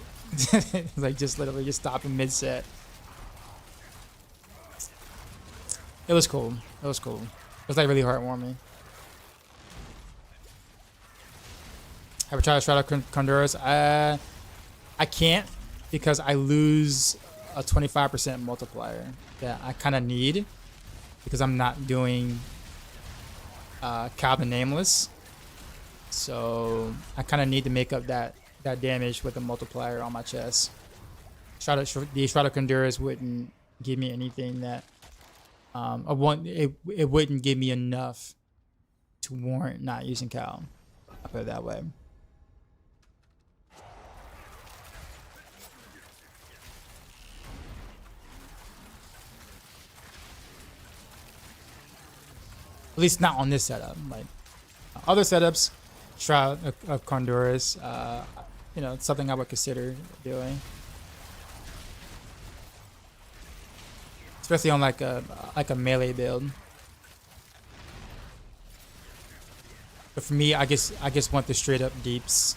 Like just literally just stopping mid set. It was cool. It was cool. It was like really heartwarming. Have I tried to Shadow Conduras? I can't because I lose a 25% multiplier that I kind of need because I'm not doing Calvin Nameless. So I kind of need to make up that damage with a multiplier on my chest. The Shadow Conduras wouldn't give me anything that it wouldn't give me enough to warrant not using Cal. I'll put it that way. At least not on this setup. Like other setups, Shroud of Condorus, you know, it's something I would consider doing. Especially on like a melee build. But for me, I just want the straight up deeps.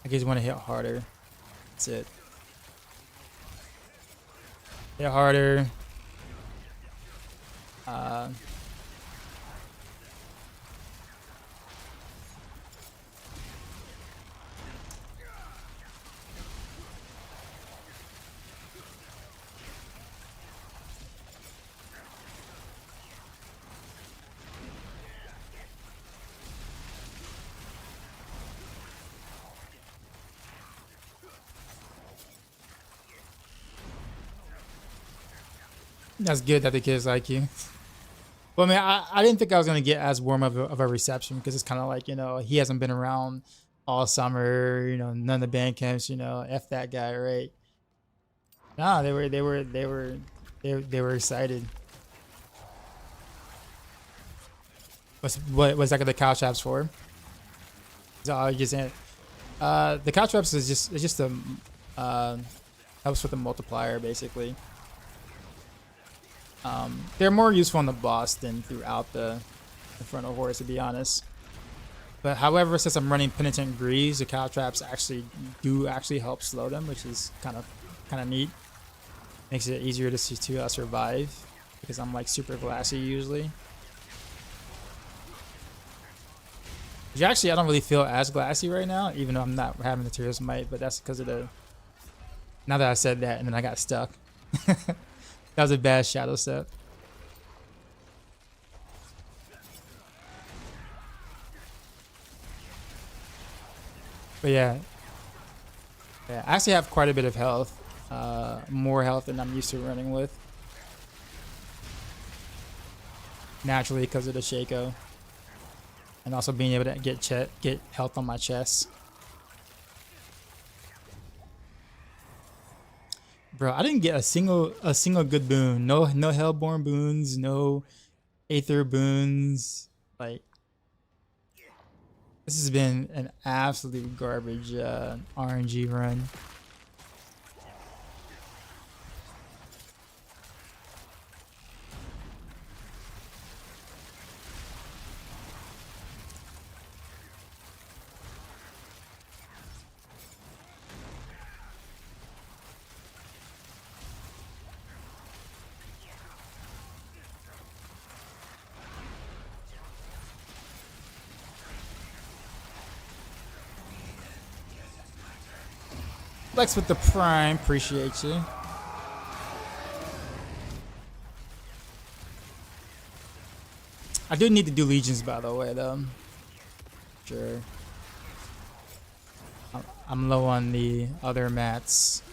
I just want to hit harder. That's it. Hit harder. That's good that the kids like you. Well, I mean, I didn't think I was going to get as warm of a reception because it's kind of like, you know, he hasn't been around all summer, you know, none of the band camps, you know, F that guy, right? Nah, they were excited. What's that the cow traps for? So just the cow traps is just a helps with the multiplier basically. They're more useful on the boss than throughout the Infernal Hordes, to be honest. But however, since I'm running Penitent Greaves, the cow traps actually help slow them, which is kind of neat. Makes it easier to survive because I'm like super glassy usually. Which actually I don't really feel as glassy right now, even though I'm not having the Tyraels Might, but that's because of the. Now that I said that, and then I got stuck. That was a bad shadow step. But yeah. Yeah, I actually have quite a bit of health. More health than I'm used to running with. Naturally because of the Shaco. And also being able to get health on my chest. Bro, I didn't get a single good boon. No Hellborn boons, no Aether boons. Like this has been an absolute garbage RNG run. Flex with the Prime, appreciate you. I do need to do Legions, by the way, though. Sure. I'm low on the other mats.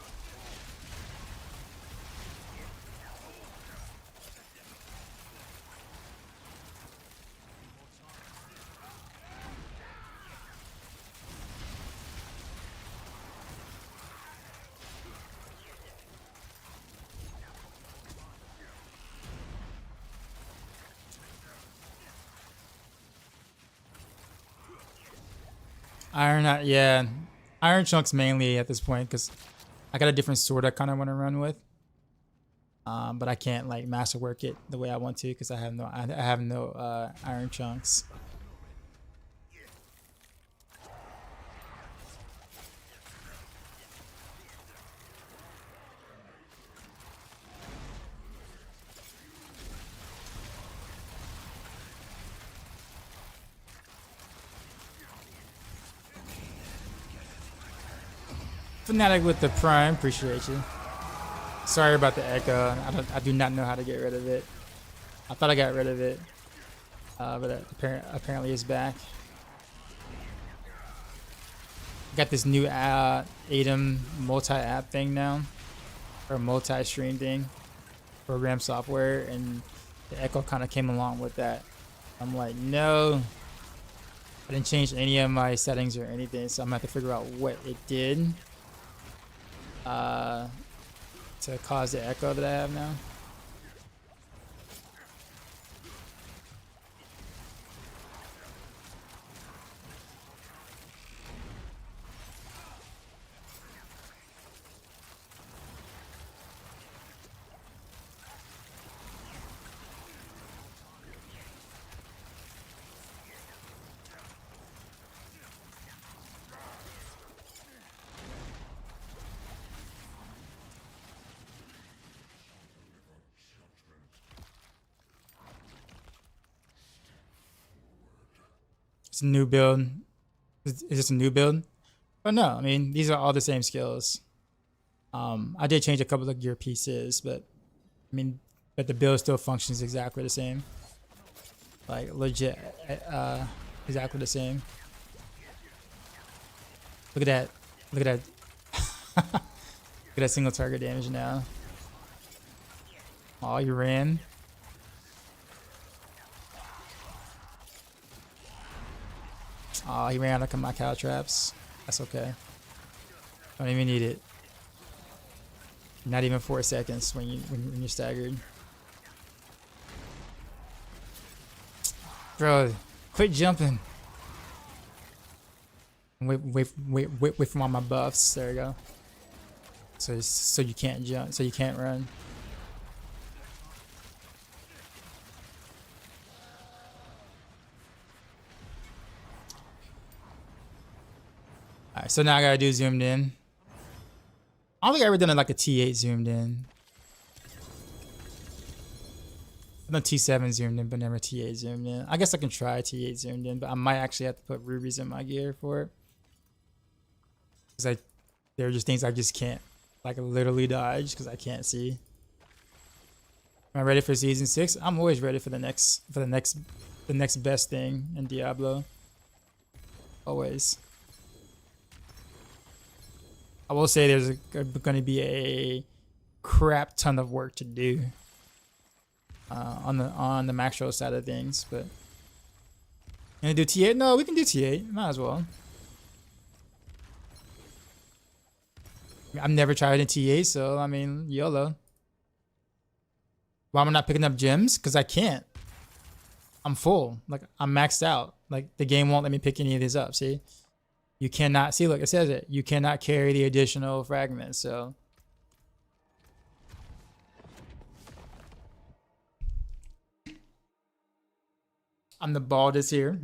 Yeah, Iron Chunks mainly at this point because I got a different sword I kind of want to run with, but I can't like masterwork it the way I want to because I have no Iron Chunks. Fanatic with the Prime, appreciate you. Sorry about the echo. I do not know how to get rid of it. I thought I got rid of it, but apparently it's back. Got this new ADEM multi-app thing now, or multi-stream thing, program software, and the echo kind of came along with that. I'm like, no, I didn't change any of my settings or anything, so I'm gonna have to figure out what it did. To cause the echo that I have now. It's a new build. Is this a new build? But no, I mean these are all the same skills. I did change a couple of gear pieces, but I mean, but the build still functions exactly the same. Like legit, exactly the same. Look at that! Look at that! Look at that single target damage now. Oh, you ran. Oh, he ran out of my cow traps. That's okay. Don't even need it. Not even 4 seconds when you're staggered. Bro, quit jumping. Wait for all my buffs. There we go. So you can't jump. So you can't run. Alright, so now I gotta do zoomed in. I don't think I've ever done it like a T8 zoomed in. I've done T7 zoomed in, but never T8 zoomed in. I guess I can try T8 zoomed in, but I might actually have to put rubies in my gear for it. Because there are just things I just can't, like, literally dodge because I can't see. Am I ready for season 6? I'm always ready for the next best thing in Diablo. Always. I will say there's going to be a crap ton of work to do on the Maxroll side of things, but gonna do T8? No, we can do T8. Might as well. I've never tried in T8, so I mean, YOLO. Why am I not picking up gems? Because I can't. I'm full. Like, I'm maxed out. Like, the game won't let me pick any of these up. See? You cannot, see, look, it says it. You cannot carry the additional fragments, so. I'm the baldest here.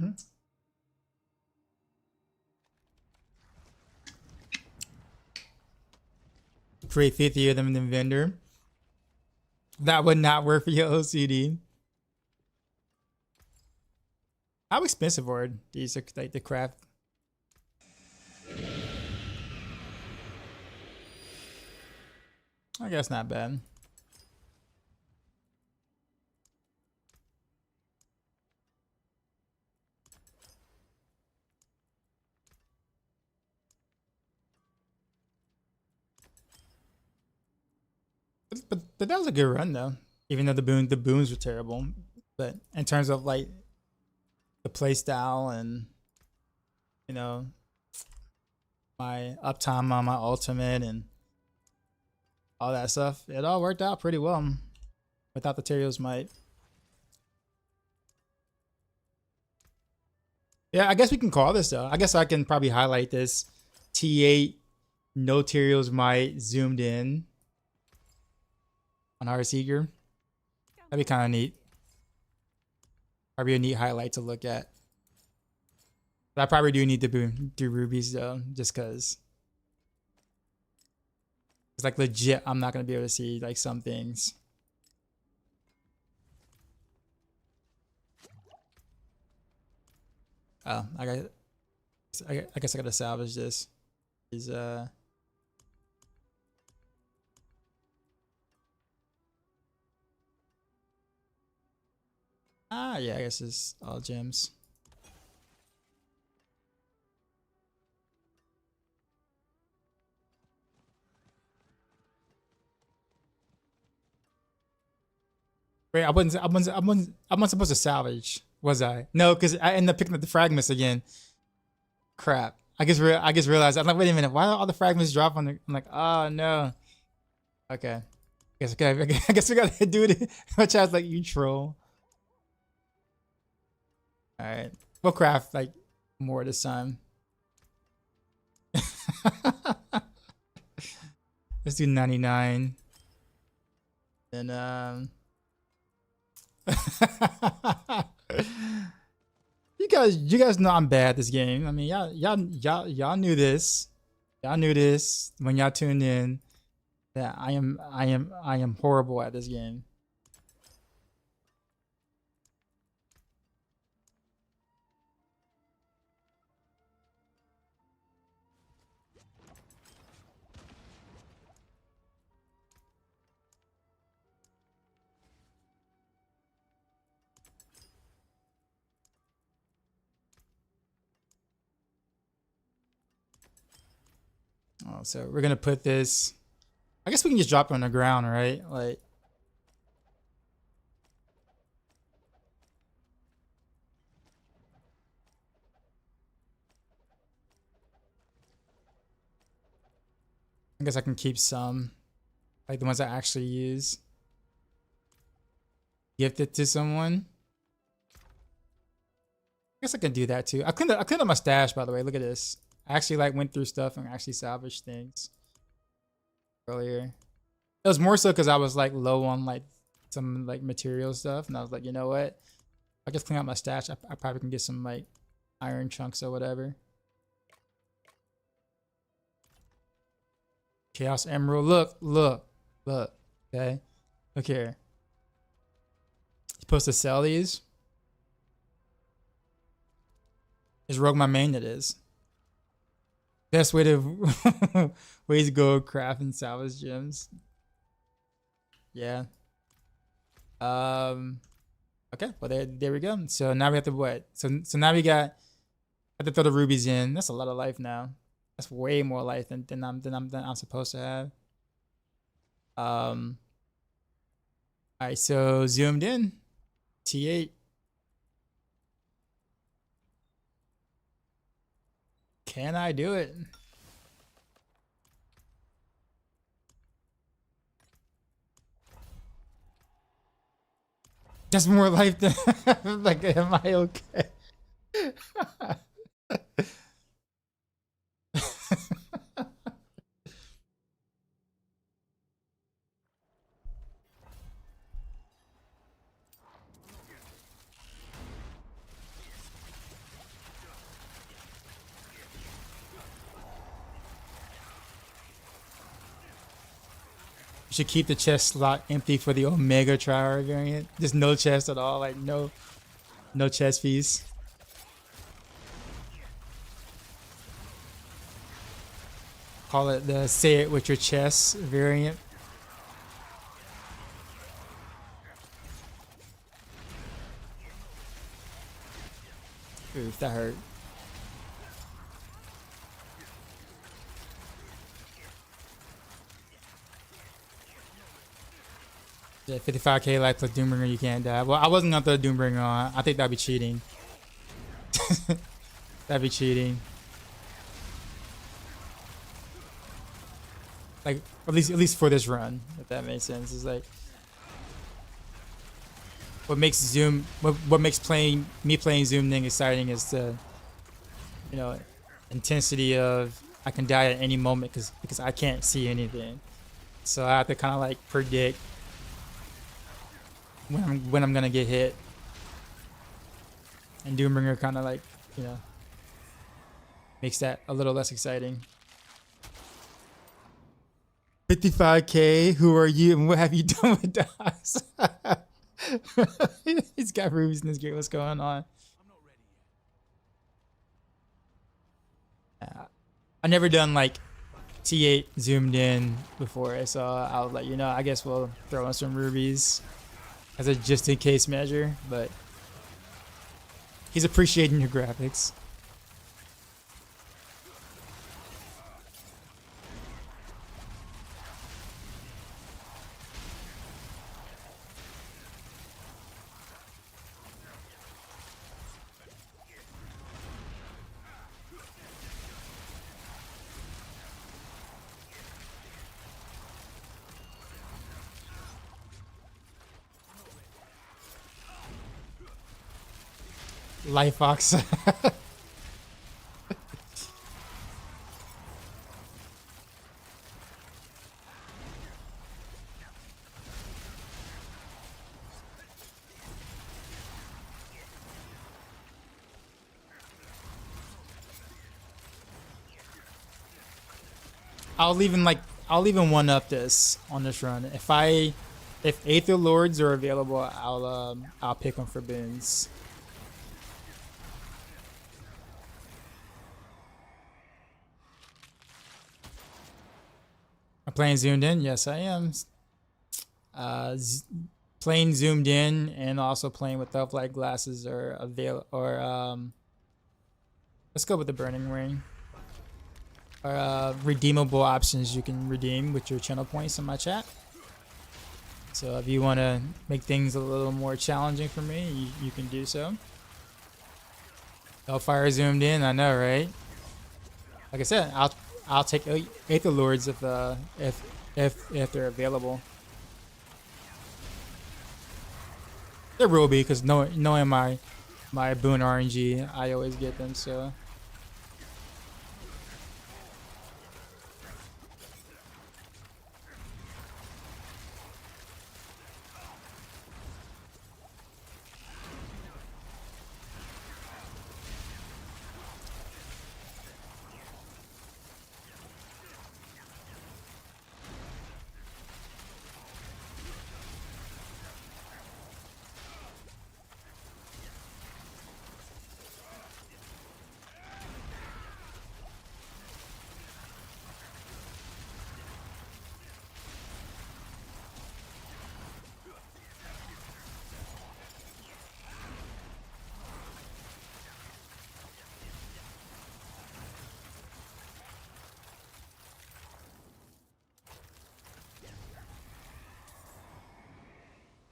Create 50 of them in the vendor. That would not work for your OCD. How expensive are these, like, the craft? I guess not bad. But that was a good run though. Even though the boons were terrible. But in terms of like the play style and, you know, my uptime on my ultimate and all that stuff, it all worked out pretty well without the Tyraels might. Yeah, I guess we can call this though. I guess I can probably highlight this. T8, no Tyraels might, zoomed in on Heartseeker. That'd be kind of neat. Probably a neat highlight to look at. But I probably do need to do rubies though, just because. It's like legit, I'm not gonna be able to see like some things. Oh, I guess I gotta salvage this. Yeah, I guess it's all gems. Wait, I wasn't supposed to salvage, was I? No, because I ended up picking up the fragments again. Crap. I just realized, I'm like, wait a minute, why are all the fragments drop on the, I'm like, oh no. Okay. I guess we gotta do it. My chat's like, you troll. Alright. We'll craft like more this time. Let's do 99. And you guys know I'm bad at this game. I mean, y'all knew this. Y'all knew this when y'all tuned in that I am horrible at this game. Oh, so we're gonna put this. I guess we can just drop it on the ground, right? Like. I guess I can keep some, like the ones I actually use. Gift it to someone. I guess I can do that too. I cleaned up my stash, by the way. Look at this. I actually like went through stuff and actually salvaged things earlier. It was more so because I was like low on like some like material stuff, and I was like, you know what? I just clean out my stash. I probably can get some like iron chunks or whatever. Chaos Emerald. Look. Okay. Look here. You're supposed to sell these. Is Rogue my main? It is. Best way to ways to go craft and salvage gems. Yeah. Okay. Well, there we go. So now we have to what? So now we got. I have to throw the rubies in. That's a lot of life now. That's way more life than I'm supposed to have. All right, so zoomed in. T8. Can I do it? Just more life than like, am I okay? You should keep the chest slot empty for the Omega Trier variant. Just no chest at all, like no chest piece. Call it the say it with your chest variant. Oof, that hurt. Yeah, 55k life plus Doombringer, you can't die. Well, I wasn't gonna throw Doombringer on. I think that'd be cheating. That'd be cheating. Like at least for this run, if that makes sense. It's like what makes Zoom what makes playing Zoom Ning exciting is the intensity of I can die at any moment because I can't see anything. So I have to kind of like predict when I'm gonna get hit. And Doombringer kind of like, makes that a little less exciting. 55k, who are you and what have you done with dogs? He's got rubies in this game. What's going on? I've never done like T8 zoomed in before, so I was like, I guess we'll throw in some rubies as a just in case measure, but he's appreciating your graphics. Lifeox. I'll even one up this on this run. If Aether Lords are available, I'll pick them for boons. I'm playing zoomed in. Yes, I am. Playing zoomed in and also playing with elf-light glasses are available. Or let's go with the Burning Ring. redeemable options you can redeem with your channel points in my chat. So if you want to make things a little more challenging for me, you can do so. Hellfire zoomed in, I know, right? Like I said, I'll take Aether Lords if they're available. There will be, because knowing my boon RNG, I always get them. So.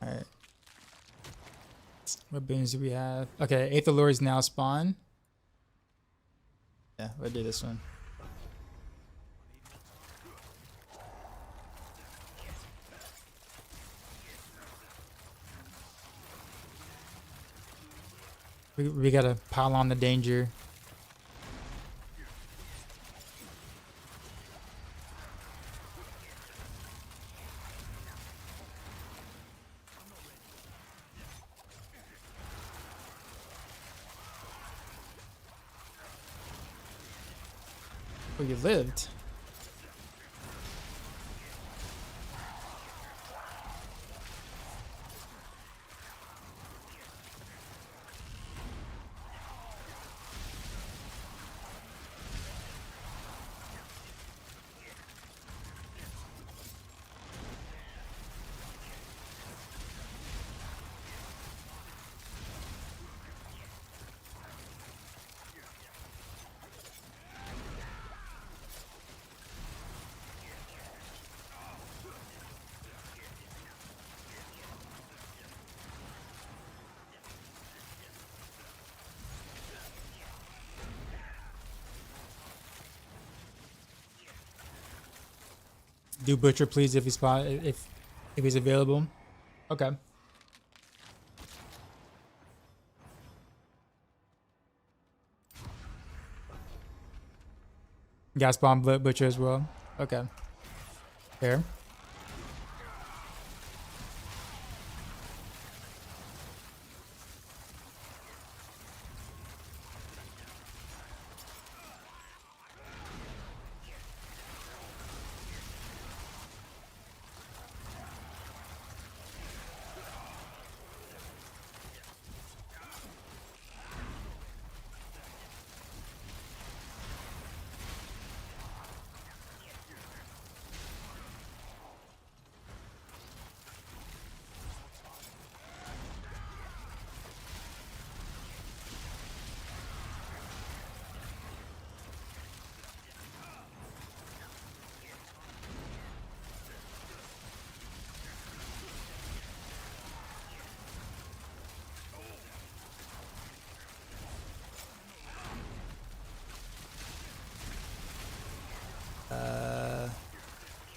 Alright. What boons do we have? Okay, Aether Lords now spawn. Yeah, we'll do this one. We gotta pile on the danger. Oh, you lived. Do Butcher, please, if he's available. Okay. Gas bomb Butcher as well. Okay. Fair.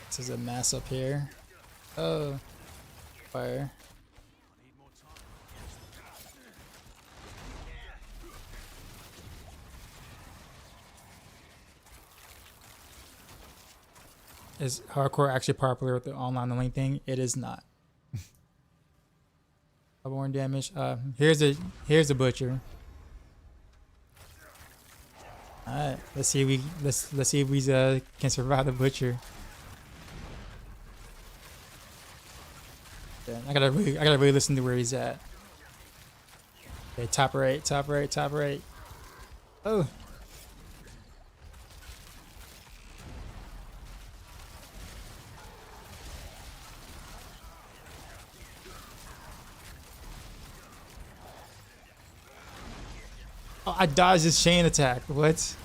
This is a mess up here. Oh, fire. Is hardcore actually popular with the online only thing? It is not. Bloodborne damage. Here's a butcher. All right, let's see if we can survive the butcher. Yeah, I gotta really listen to where he's at. Okay, top right, top right, top right. Oh. Oh, I dodged his chain attack. What?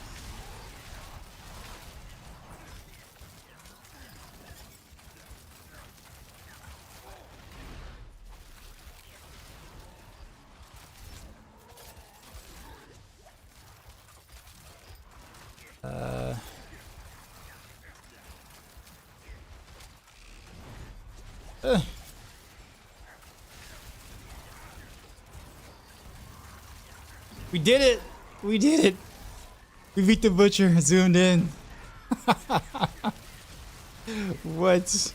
We did it! We did it! We beat the butcher, zoomed in. What?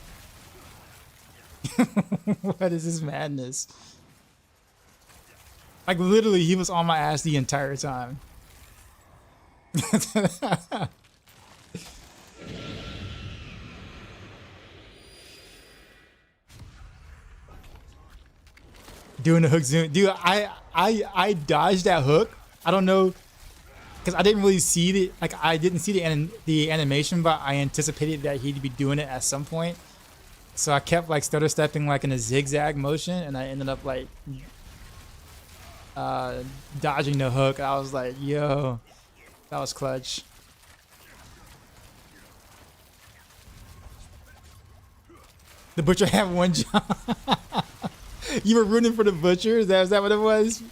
What is this madness? Like literally, he was on my ass the entire time. Doing the hook zoom, dude. I dodged that hook. I don't know, because I didn't really see the I didn't see the animation, but I anticipated that he'd be doing it at some point. So I kept like stutter stepping like in a zigzag motion, and I ended up like dodging the hook. I was like, yo, that was clutch. The butcher had one job. You were rooting for the butcher? Is that what it was?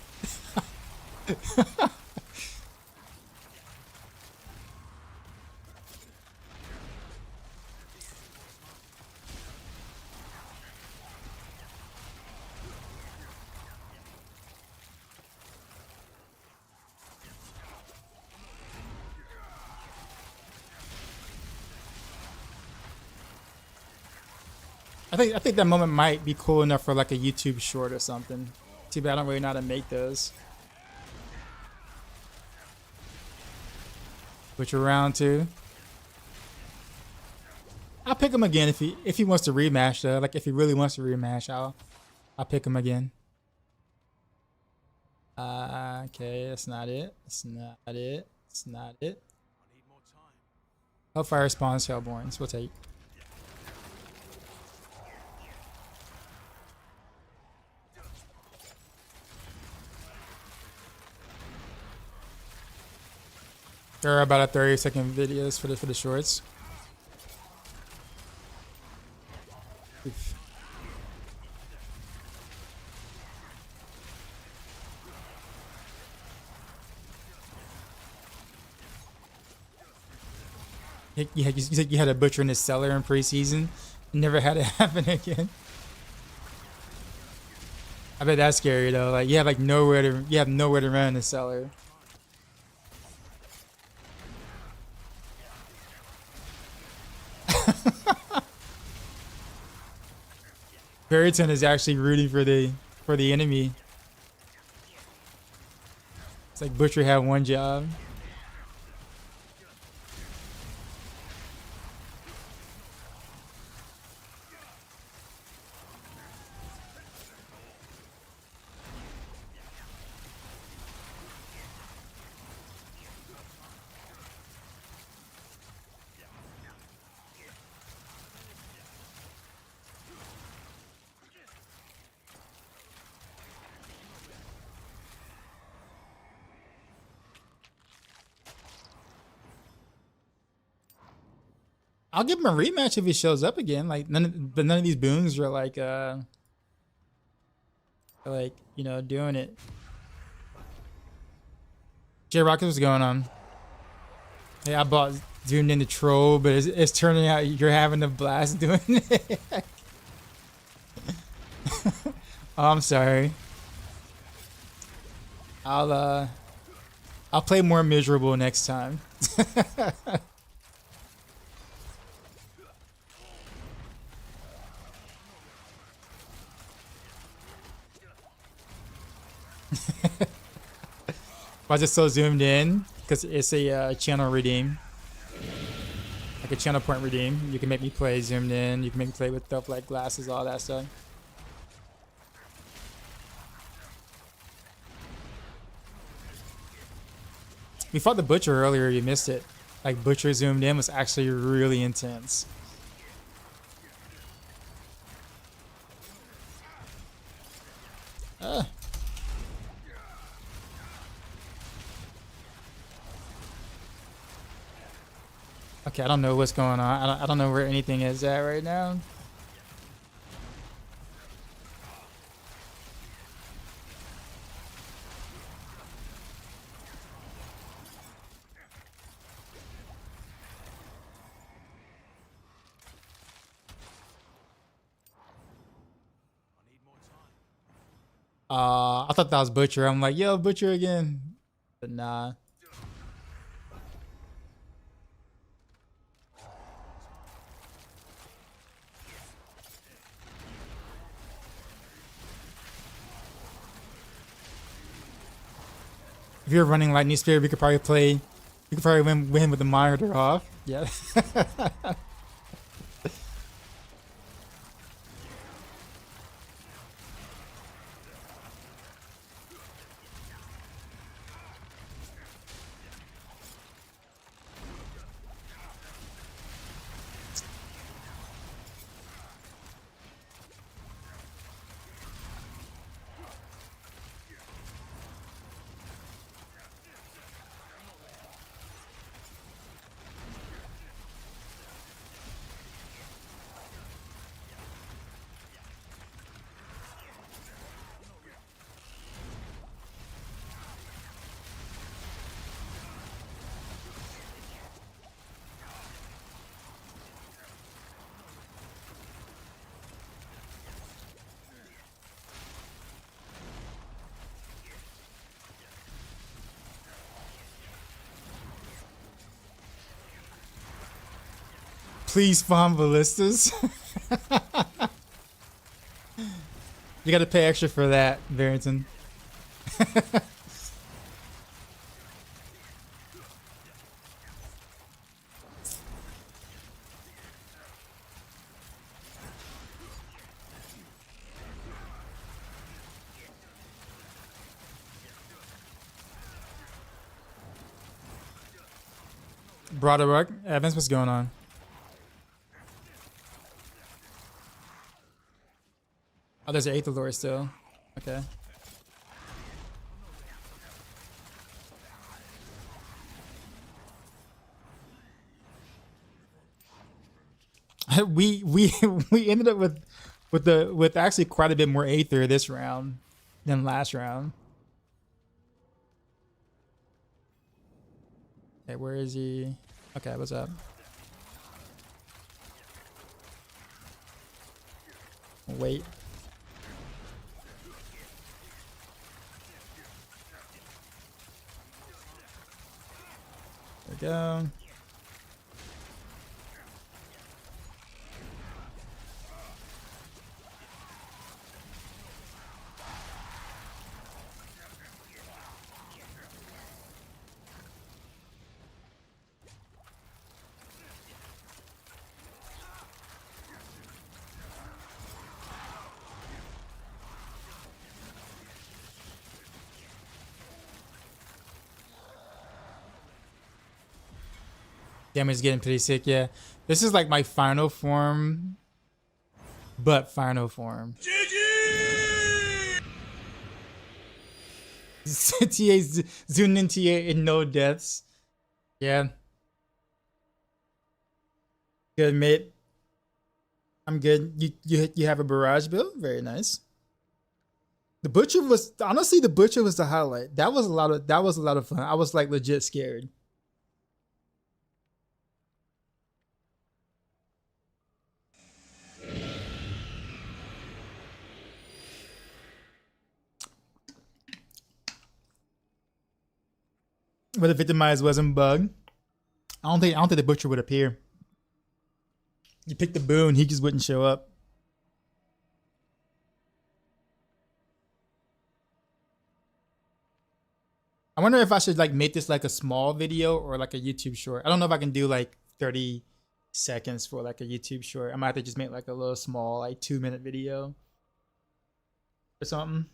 I think that moment might be cool enough for like a YouTube short or something. Too bad I don't really know how to make those. Butcher round 2. I'll pick him again if he wants to rematch though. Like if he really wants to rematch, I'll pick him again. Okay, that's not it. That's not it. That's not it. Hellfire spawns Hellborns. We'll take. There are about a 30-second videos for the shorts. Oof. You said you had a butcher in his cellar in preseason. You never had it happen again. I bet that's scary though. Like you have nowhere to run in the cellar. Barrington is actually rooting for the enemy. It's like Butcher had one job. I'll give him a rematch if he shows up again. Like none of these boons are like you know, doing it. J Rocket, what's going on? Hey, I bought zoomed in the troll, but it's turning out you're having a blast doing it. Oh, I'm sorry. I'll play more miserable next time. Why is it so zoomed in? Because it's a channel redeem. Like a channel point redeem. You can make me play zoomed in. You can make me play with stuff like glasses, all that stuff. We fought the Butcher earlier, you missed it. Like Butcher zoomed in was actually really intense. Okay, I don't know what's going on. I don't know where anything is at right now. I thought that was Butcher. I'm like, yo, Butcher again. But nah. If you're running Lightning Spear, we could probably play. You could probably win with the monitor off. Yeah. Please spawn ballistas. You gotta pay extra for that, Barrington. Broderick, Evans, what's going on? Oh, there's an Aether Lord still. Okay. we we ended up with actually quite a bit more Aether this round than last round. Okay, where is he? Okay, what's up? Wait. There we go. Damage is getting pretty sick, yeah. This is like my final form, but final form. GG! TA zoomed in TA and no deaths. Yeah. Good, mate. I'm good. You have a barrage build? Very nice. The butcher was honestly the highlight. That was a lot of fun. I was like legit scared. But the victimized wasn't bugged. I don't think the butcher would appear. You pick the boon, he just wouldn't show up. I wonder if I should like make this like a small video or like a YouTube short. I don't know if I can do like 30 seconds for like a YouTube short. I might have to just make like a little small like 2-minute video or something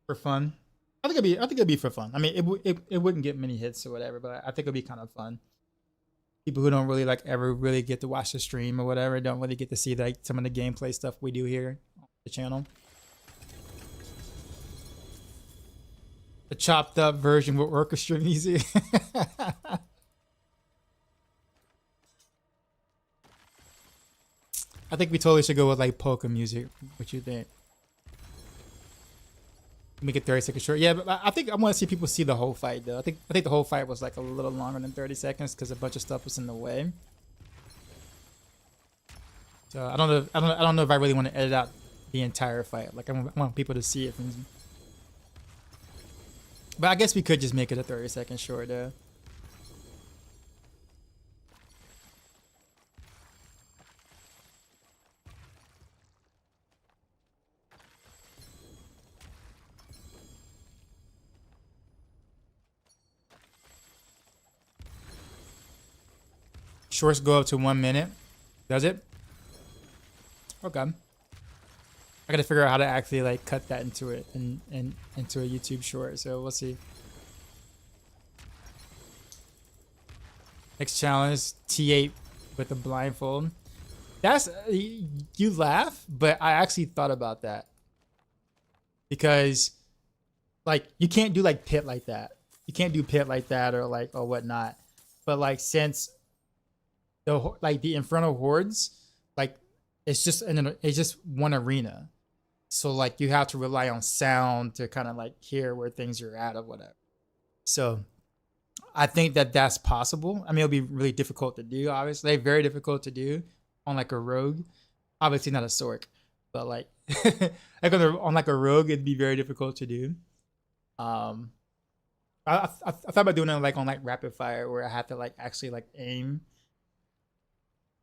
for fun. I think it'd be for fun. I mean, it wouldn't get many hits or whatever, but I think it'd be kind of fun. People who don't really like ever really get to watch the stream or whatever don't really get to see like some of the gameplay stuff we do here on the channel. The chopped up version will orchestra music. I think we totally should go with like polka music. What you think? Make it 30 seconds short. Yeah, but I think I want to see people see the whole fight though. I think the whole fight was like a little longer than 30 seconds because a bunch of stuff was in the way. So I don't know if I really want to edit out the entire fight. Like I want people to see it from. But I guess we could just make it a 30-second short though. Shorts go up to 1 minute. Does it? Okay. I gotta figure out how to actually like cut that into it and into a YouTube short. So we'll see. Next challenge, T8 with the blindfold. That's you laugh, but I actually thought about that because like you can't do like pit like that. You can't do pit like that or like or whatnot. But like since the Infernal Hordes, like it's just one arena, so like you have to rely on sound to kind of like hear where things are at or whatever. So I think that that's possible. I mean, it'll be really difficult to do, obviously, very difficult to do on like a rogue. Obviously not a Sork, but like like on like a rogue, it'd be very difficult to do. I thought about doing it like on like rapid fire where I have to like actually like aim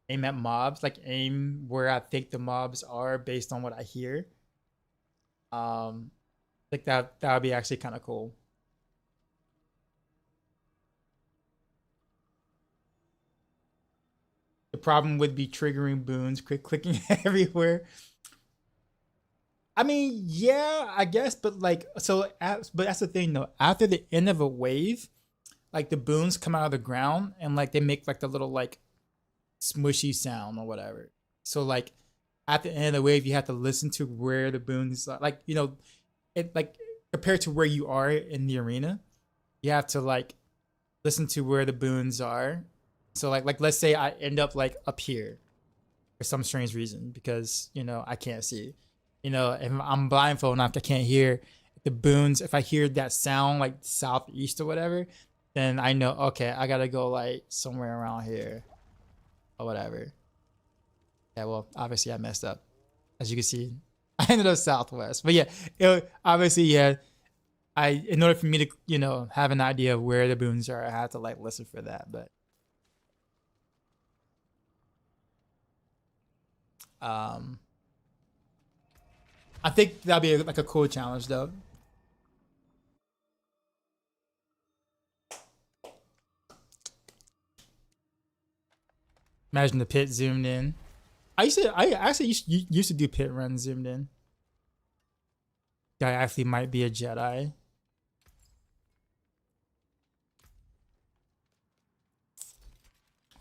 at mobs, like aim where I think the mobs are based on what I hear. Like that would be actually kind of cool. The problem would be triggering boons, clicking everywhere. I mean, yeah, I guess, but like, but that's the thing though. After the end of a wave, like the boons come out of the ground and like they make like the little like smushy sound or whatever. So like at the end of the wave, you have to listen to where the boons are. Like, you know, it like compared to where you are in the arena, you have to like listen to where the boons are. So like let's say I end up like up here for some strange reason because, you know, I can't see. You know, if I'm blindfolded enough, I can't hear the boons. If I hear that sound like southeast or whatever, then I know, okay, I gotta go like somewhere around here or whatever. Yeah, well, obviously I messed up. As you can see, I ended up southwest. But yeah, obviously, yeah, in order for me to, you know, have an idea of where the boons are, I had to like listen for that. But I think that'd be like a cool challenge though. Imagine the pit zoomed in. I actually used to do pit runs zoomed in. Guy actually might be a Jedi.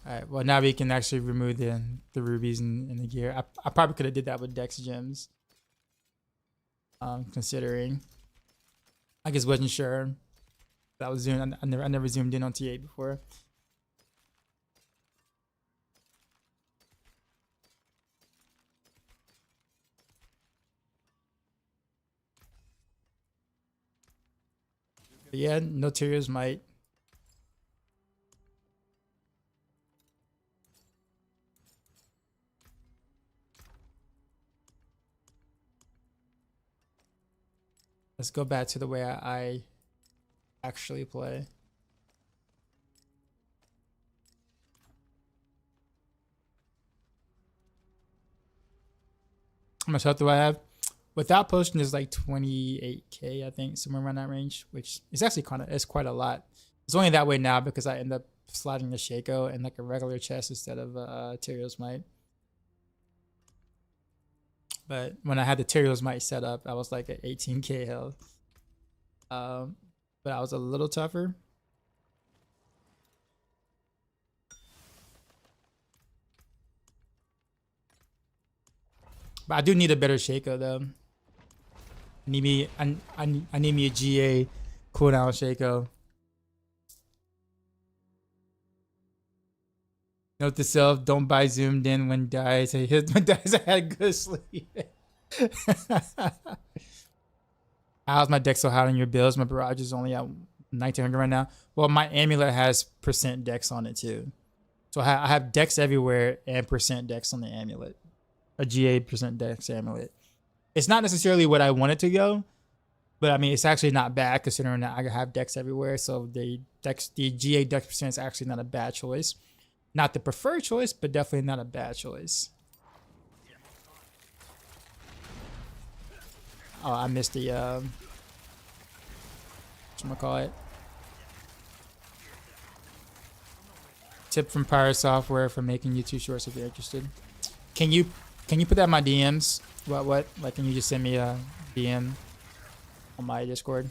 All right. Well, now we can actually remove the rubies and the gear. I probably could have did that with Dex gems. Considering, I just wasn't sure. That was zoomed. I never zoomed in on T8 before. But yeah, no Tyraels might. Let's go back to the way I actually play. How much health do I have? Without potion is like 28k, I think, somewhere around that range, which is actually it's quite a lot. It's only that way now because I end up sliding the Shaco in like a regular chest instead of Tyraels Might. But when I had the Tyraels Might set up, I was like at 18k health. But I was a little tougher. But I do need a better Shaco though. I need me a GA cooldown Shaco. Note to self: don't buy zoomed in when dies. When dies, I had good sleep. How's my dex so high on your bills? My barrage is only at 1900 right now. Well, my amulet has % dex on it too, so I have dex everywhere and % dex on the amulet. A GA % dex amulet. It's not necessarily what I want it to go, but I mean, it's actually not bad considering that I have decks everywhere. So the GA dex percent is actually not a bad choice. Not the preferred choice, but definitely not a bad choice. Oh, I missed the whatchamacallit. Tip from Pirate Software for making YouTube shorts if you're interested. Can you put that in my DMs? What? Like, can you just send me a DM on my Discord?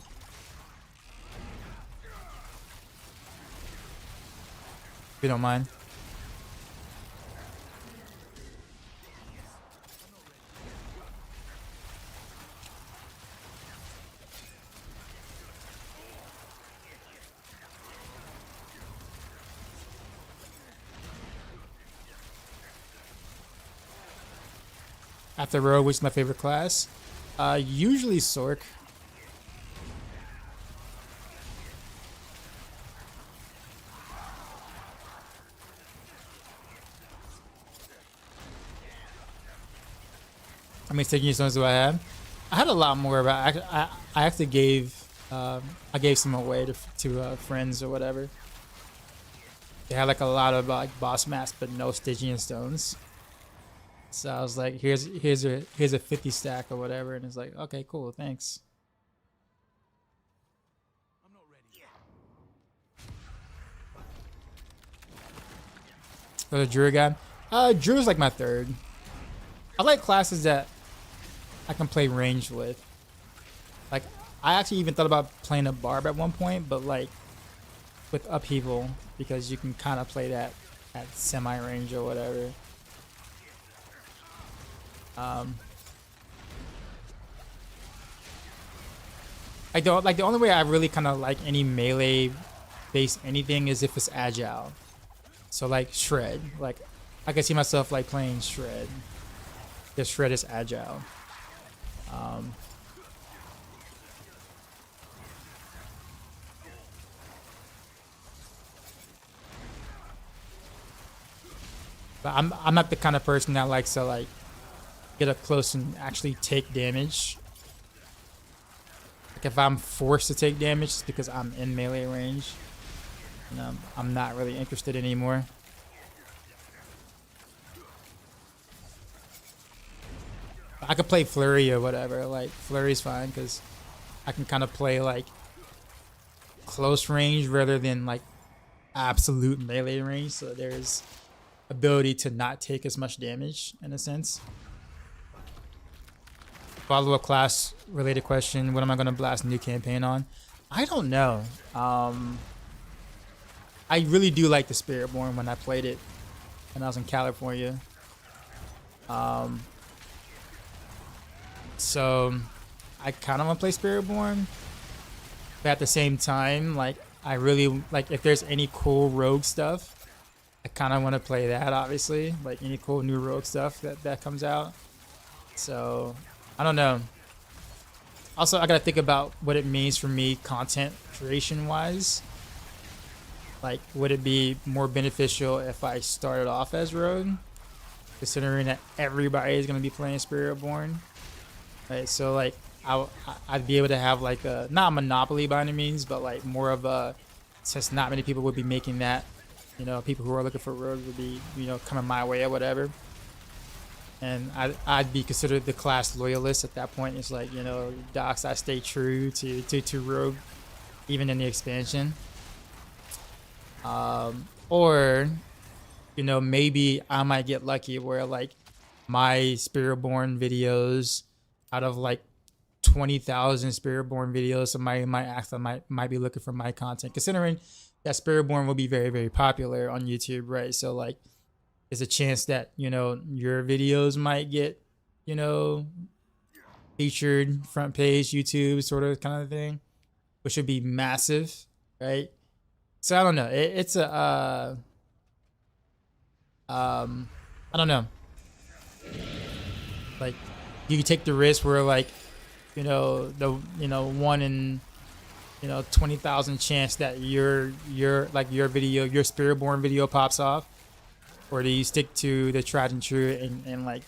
If you don't mind. After Rogue, which is my favorite class? Usually Sork. How many sticky stones do I have? I had a lot more, but I actually gave I gave some away to friends or whatever. They had like a lot of like boss masks, but no Stygian stones. So I was like, here's a 50 stack or whatever, and it's like, okay, cool, thanks. I'm not ready. For the Druid guy, Druid's like my third. I like classes that I can play range with. Like, I actually even thought about playing a Barb at one point, but like with Upheaval, because you can kind of play that at semi-range or whatever. Like the only way I really kind of like any melee based anything is if it's agile. So like Shred, like I can see myself like playing Shred. Because Shred is agile. But I'm not the kind of person that likes to like get up close and actually take damage. Like if I'm forced to take damage, it's because I'm in melee range. And I'm not really interested anymore. I could play Flurry or whatever. Like Flurry's fine because I can kind of play like close range rather than like absolute melee range. So there's ability to not take as much damage in a sense. Follow-up class related question. What am I going to blast a new campaign on? I don't know. I really do like the Spiritborn when I played it when I was in California. So I kind of want to play Spiritborn. But at the same time, like I really like if there's any cool rogue stuff, I kind of want to play that obviously. Like any cool new rogue stuff that comes out. So I don't know. Also, I gotta think about what it means for me content creation wise. Like, would it be more beneficial if I started off as Rogue? Considering that everybody is gonna be playing Spiritborn. Right, so like, I'd be able to have like a, not a monopoly by any means, but like more of a, since not many people would be making that, you know, people who are looking for Rogue would be, you know, coming my way or whatever. And I'd be considered the class loyalist at that point. It's like, you know, Docs, I stay true to Rogue, even in the expansion. Or, you know, maybe I might get lucky where like my Spiritborn videos, out of like 20,000 Spiritborn videos, somebody might be looking for my content. Considering that Spiritborn will be very, very popular on YouTube, right? So like, there's a chance that, you know, your videos might get, you know, featured front page YouTube sort of kind of thing, which would be massive, right? So I don't know. It's a I don't know. Like you can take the risk where like, you know, the 1 in 20,000 chance that your video, your Spiritborn video pops off. Or do you stick to the tried and true and like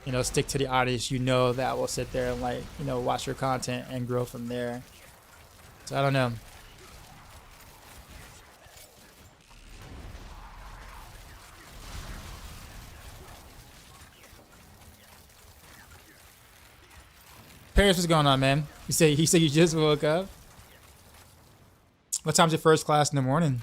you know, stick to the audience you know that will sit there and like, you know, watch your content and grow from there. So I don't know. Paris, what's going on, man? He said you just woke up. What time's your first class in the morning?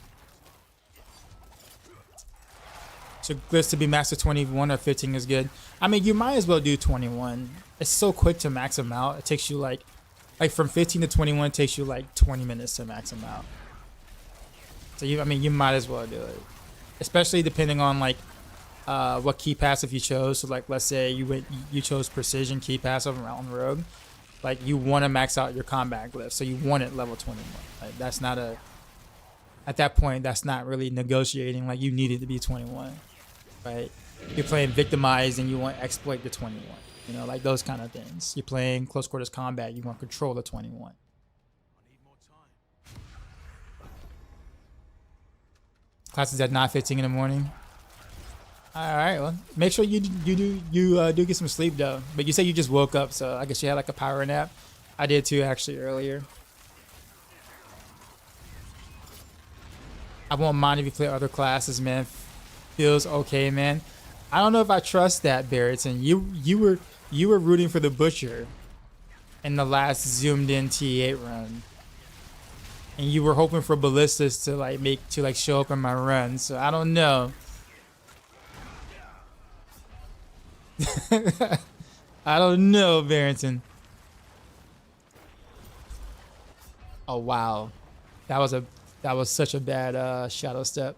So glitz to be max to 21 or 15 is good. I mean, you might as well do 21. It's so quick to max them out. It takes you like from 15 to 21 it takes you like 20 minutes to max them out. So I mean, you might as well do it. Especially depending on like what key passive you chose. So like, let's say you chose precision key passive on rogue. Like you want to max out your combat glyph, so you want it level 21. Like that's not at that point that's not really negotiating. Like you need it to be 21, right? You're playing victimized and you want exploit the 21. You know, like those kind of things. You're playing close quarters combat, you want control the 21. Classes at 9:15 in the morning. All right, well, make sure you do get some sleep though. But you said you just woke up, so I guess you had like a power nap. I did too, actually, earlier. I won't mind if you play other classes, man. Feels okay, man. I don't know if I trust that, Barretton. You were rooting for the Butcher in the last zoomed in T8 run, and you were hoping for Ballistas to show up in my run. So I don't know. I don't know, Barrington. Oh wow, that was such a bad shadow step.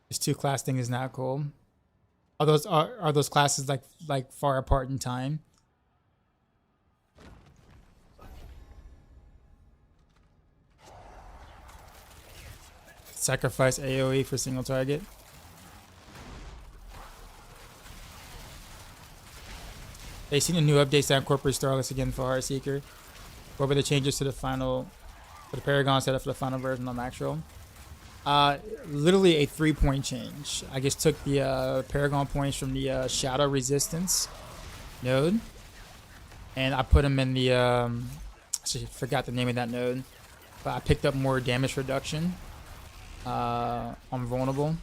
This two class thing is not cool. Are those classes like far apart in time? Sacrifice AoE for single target. They seen a new updates that incorporate Starless again for Heartseeker. What were the changes to the Paragon setup for the final version on Maxroll? Literally a 3-point change. I just took the Paragon points from the Shadow Resistance node, and I put them in the I forgot the name of that node, but I picked up more damage reduction on vulnerable.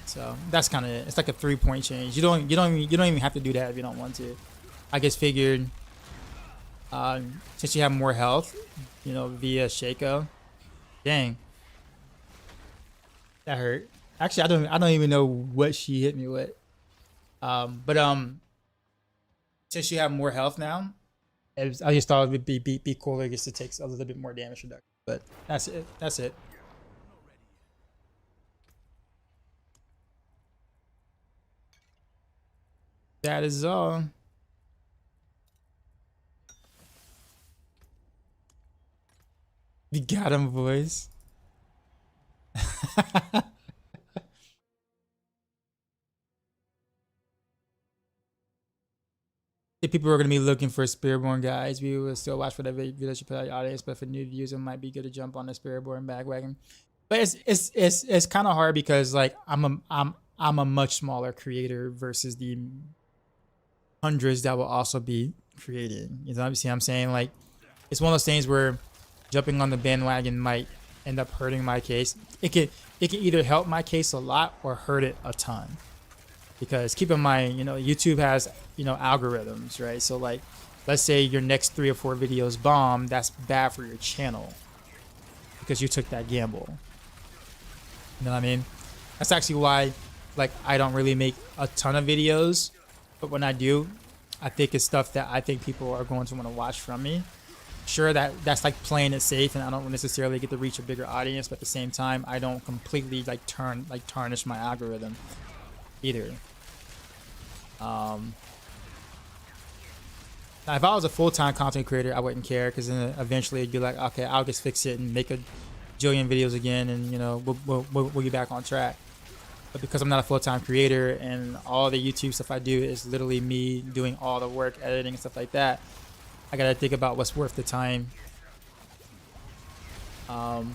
So that's kind of it. It's like a 3-point change. You don't even have to do that if you don't want to. I just figured. Since you have more health, you know, via Shaco. Dang. That hurt. Actually, I don't even know what she hit me with. Since you have more health now, I just thought it would be cooler just to take a little bit more damage reduction. But that's it. That's it. That is all. You got him, boys. If people are going to be looking for Spearborn guys, we will still watch for the videos you put out your audience, but for new viewers, it might be good to jump on the Spearborn bandwagon. But it's kind of hard because like I'm a much smaller creator versus the hundreds that will also be creating. You know, obviously I'm saying like it's one of those things where jumping on the bandwagon might end up hurting my case. It can either help my case a lot or hurt it a ton. Because keep in mind, you know, YouTube has, you know, algorithms, right? So like, let's say your next 3 or 4 videos bomb, that's bad for your channel because you took that gamble. You know what I mean? That's actually why, like, I don't really make a ton of videos, but when I do, I think it's stuff that I think people are going to want to watch from me. sure that's like playing it safe, and I don't necessarily get to reach a bigger audience, but at the same time, I don't completely like tarnish my algorithm either. Now, if I was a full-time content creator, I wouldn't care, because then eventually it'd be like, okay, I'll just fix it and make a jillion videos again, and you know, we'll get back on track. But because I'm not a full-time creator and all the YouTube stuff I do is literally me doing all the work, editing and stuff like that, I gotta think about what's worth the time. But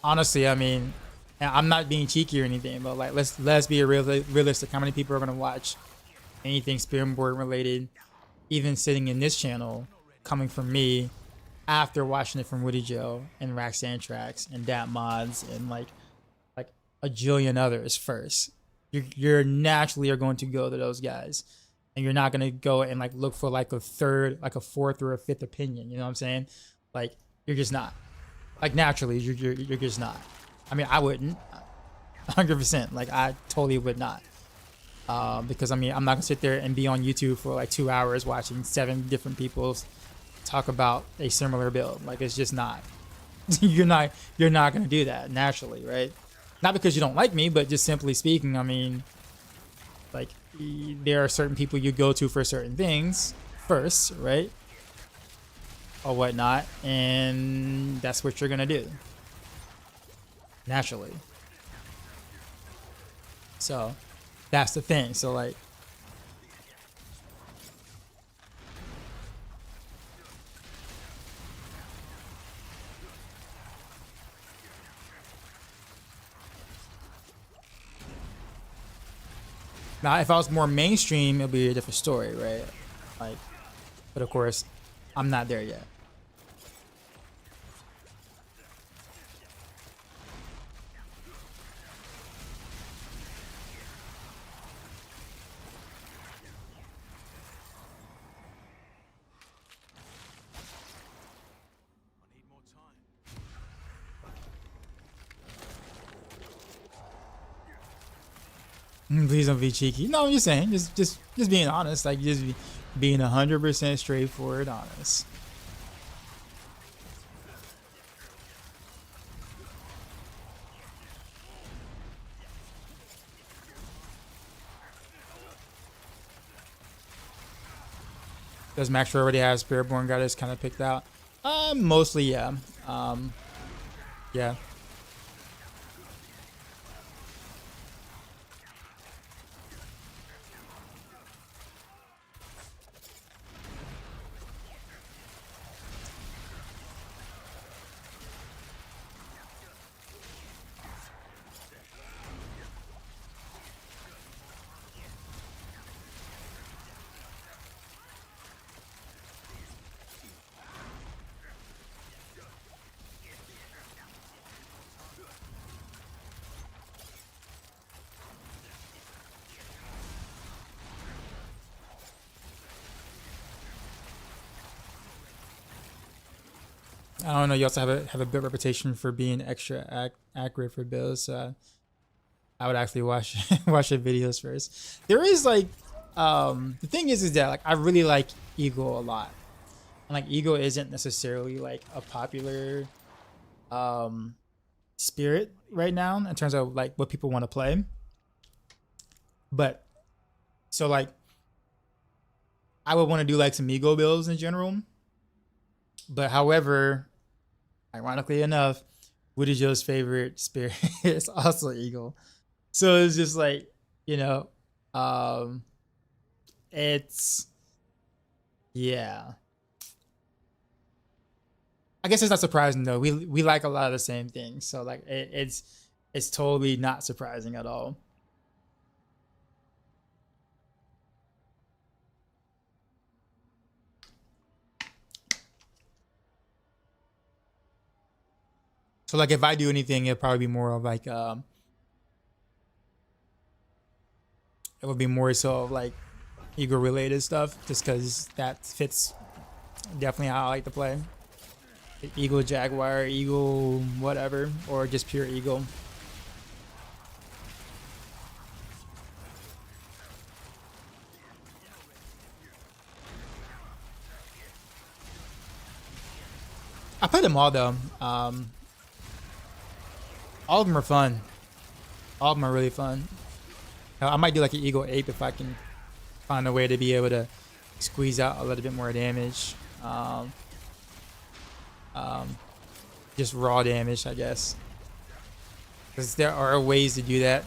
honestly, I mean, I'm not being cheeky or anything, but like let's be realistic. How many people are gonna watch anything Spearboard related, even sitting in this channel, coming from me, after watching it from Woody Joe and Rax Antrax and Dat Mods and like a jillion others first? You're naturally are going to go to those guys, and you're not gonna go and like look for like a third, like a fourth or a fifth opinion. You know what I'm saying? Like you're just not. Like naturally, you're just not. I mean, I wouldn't, 100%. Like I totally would not. Because I mean, I'm not gonna sit there and be on YouTube for like 2 hours watching 7 different people talk about a similar build. Like it's just not. You're not gonna do that naturally, right? Not because you don't like me, but just simply speaking, I mean, like there are certain people you go to for certain things first, right? Or whatnot, and that's what you're gonna do naturally. So that's the thing. So like, now if I was more mainstream, it'd be a different story, right? Like, but of course, I'm not there yet. Please don't be cheeky. No, I'm just saying, just being honest. Like just being 100% straightforward, honest. Does Maxroll already have Spiritborn Goddess kind of picked out? Mostly, yeah. Yeah. I don't know. You also have a good reputation for being extra accurate for builds. So I would actually watch watch your videos first. There is like, the thing is that like I really like Eagle a lot, and like Eagle isn't necessarily like a popular spirit right now in terms of like what people want to play. But so like I would want to do like some Eagle builds in general. But however, ironically enough, Woody Joe's favorite spirit is also Eagle. So it's just like, you know, it's, yeah. I guess it's not surprising though. We like a lot of the same things. So like it's totally not surprising at all. So like if I do anything, it'd probably be more of like it would be more so of like Eagle related stuff, just because that fits definitely how I like to play. Eagle Jaguar, Eagle whatever, or just pure Eagle. I played them all though. All of them are fun. All of them are really fun. I might do like an Eagle Ape if I can find a way to be able to squeeze out a little bit more damage. Just raw damage, I guess. Because there are ways to do that.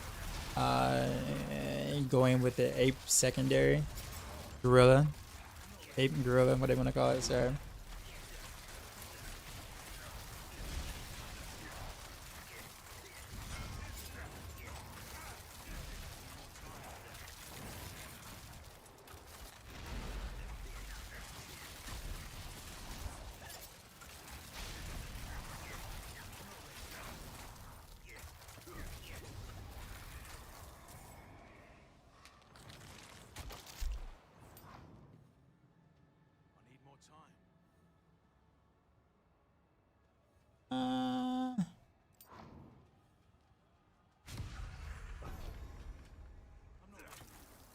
Going with the Ape secondary. Gorilla. Ape and Gorilla, what they want to call it, sorry.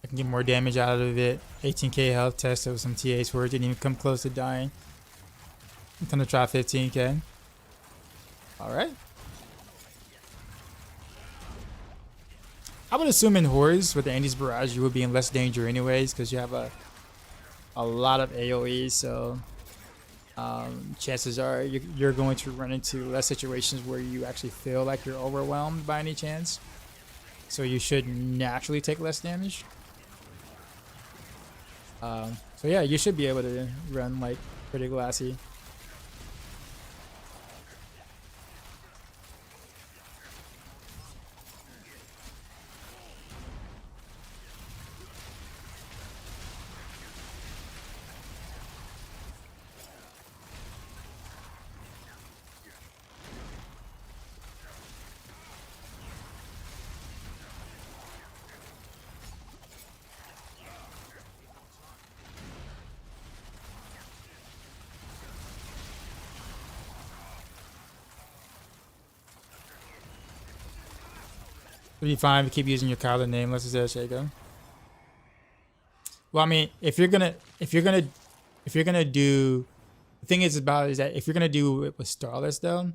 I can get more damage out of it. 18k health test with some TAs where it didn't even come close to dying. I'm gonna try 15k. Alright. I would assume in Hordes with the Andy's Barrage you would be in less danger anyways because you have a lot of AoE, so chances are you're going to run into less situations where you actually feel like you're overwhelmed by any chance. So you should naturally take less damage. So yeah, you should be able to run like pretty glassy. It'd be fine to keep using your Kyler name, let's say Shaco. Well, I mean, if you're gonna do, the thing is that if you're gonna do it with Starless though,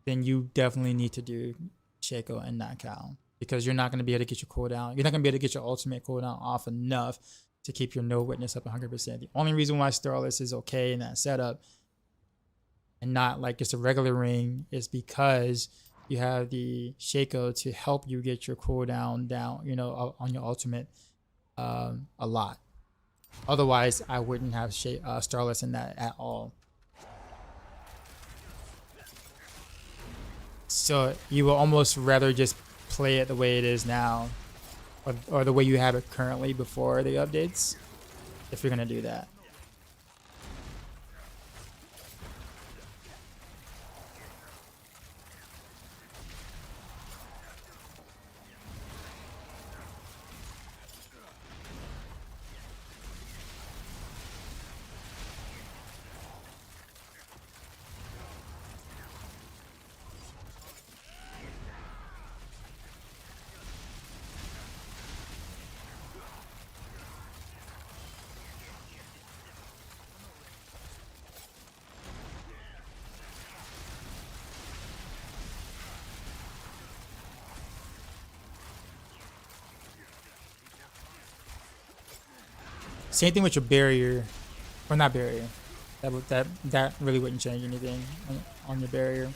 then you definitely need to do Shaco and not Kyle, because you're not gonna be able to get your cooldown. You're not gonna be able to get your ultimate cooldown off enough to keep your no witness up 100%. The only reason why Starless is okay in that setup and not like just a regular ring is because you have the Shaco to help you get your cooldown down, you know, on your ultimate a lot. Otherwise, I wouldn't have Starless in that at all. So you will almost rather just play it the way it is now, or the way you have it currently before the updates, if you're gonna do that. Same thing with your barrier, or not barrier. That really wouldn't change anything on your barrier.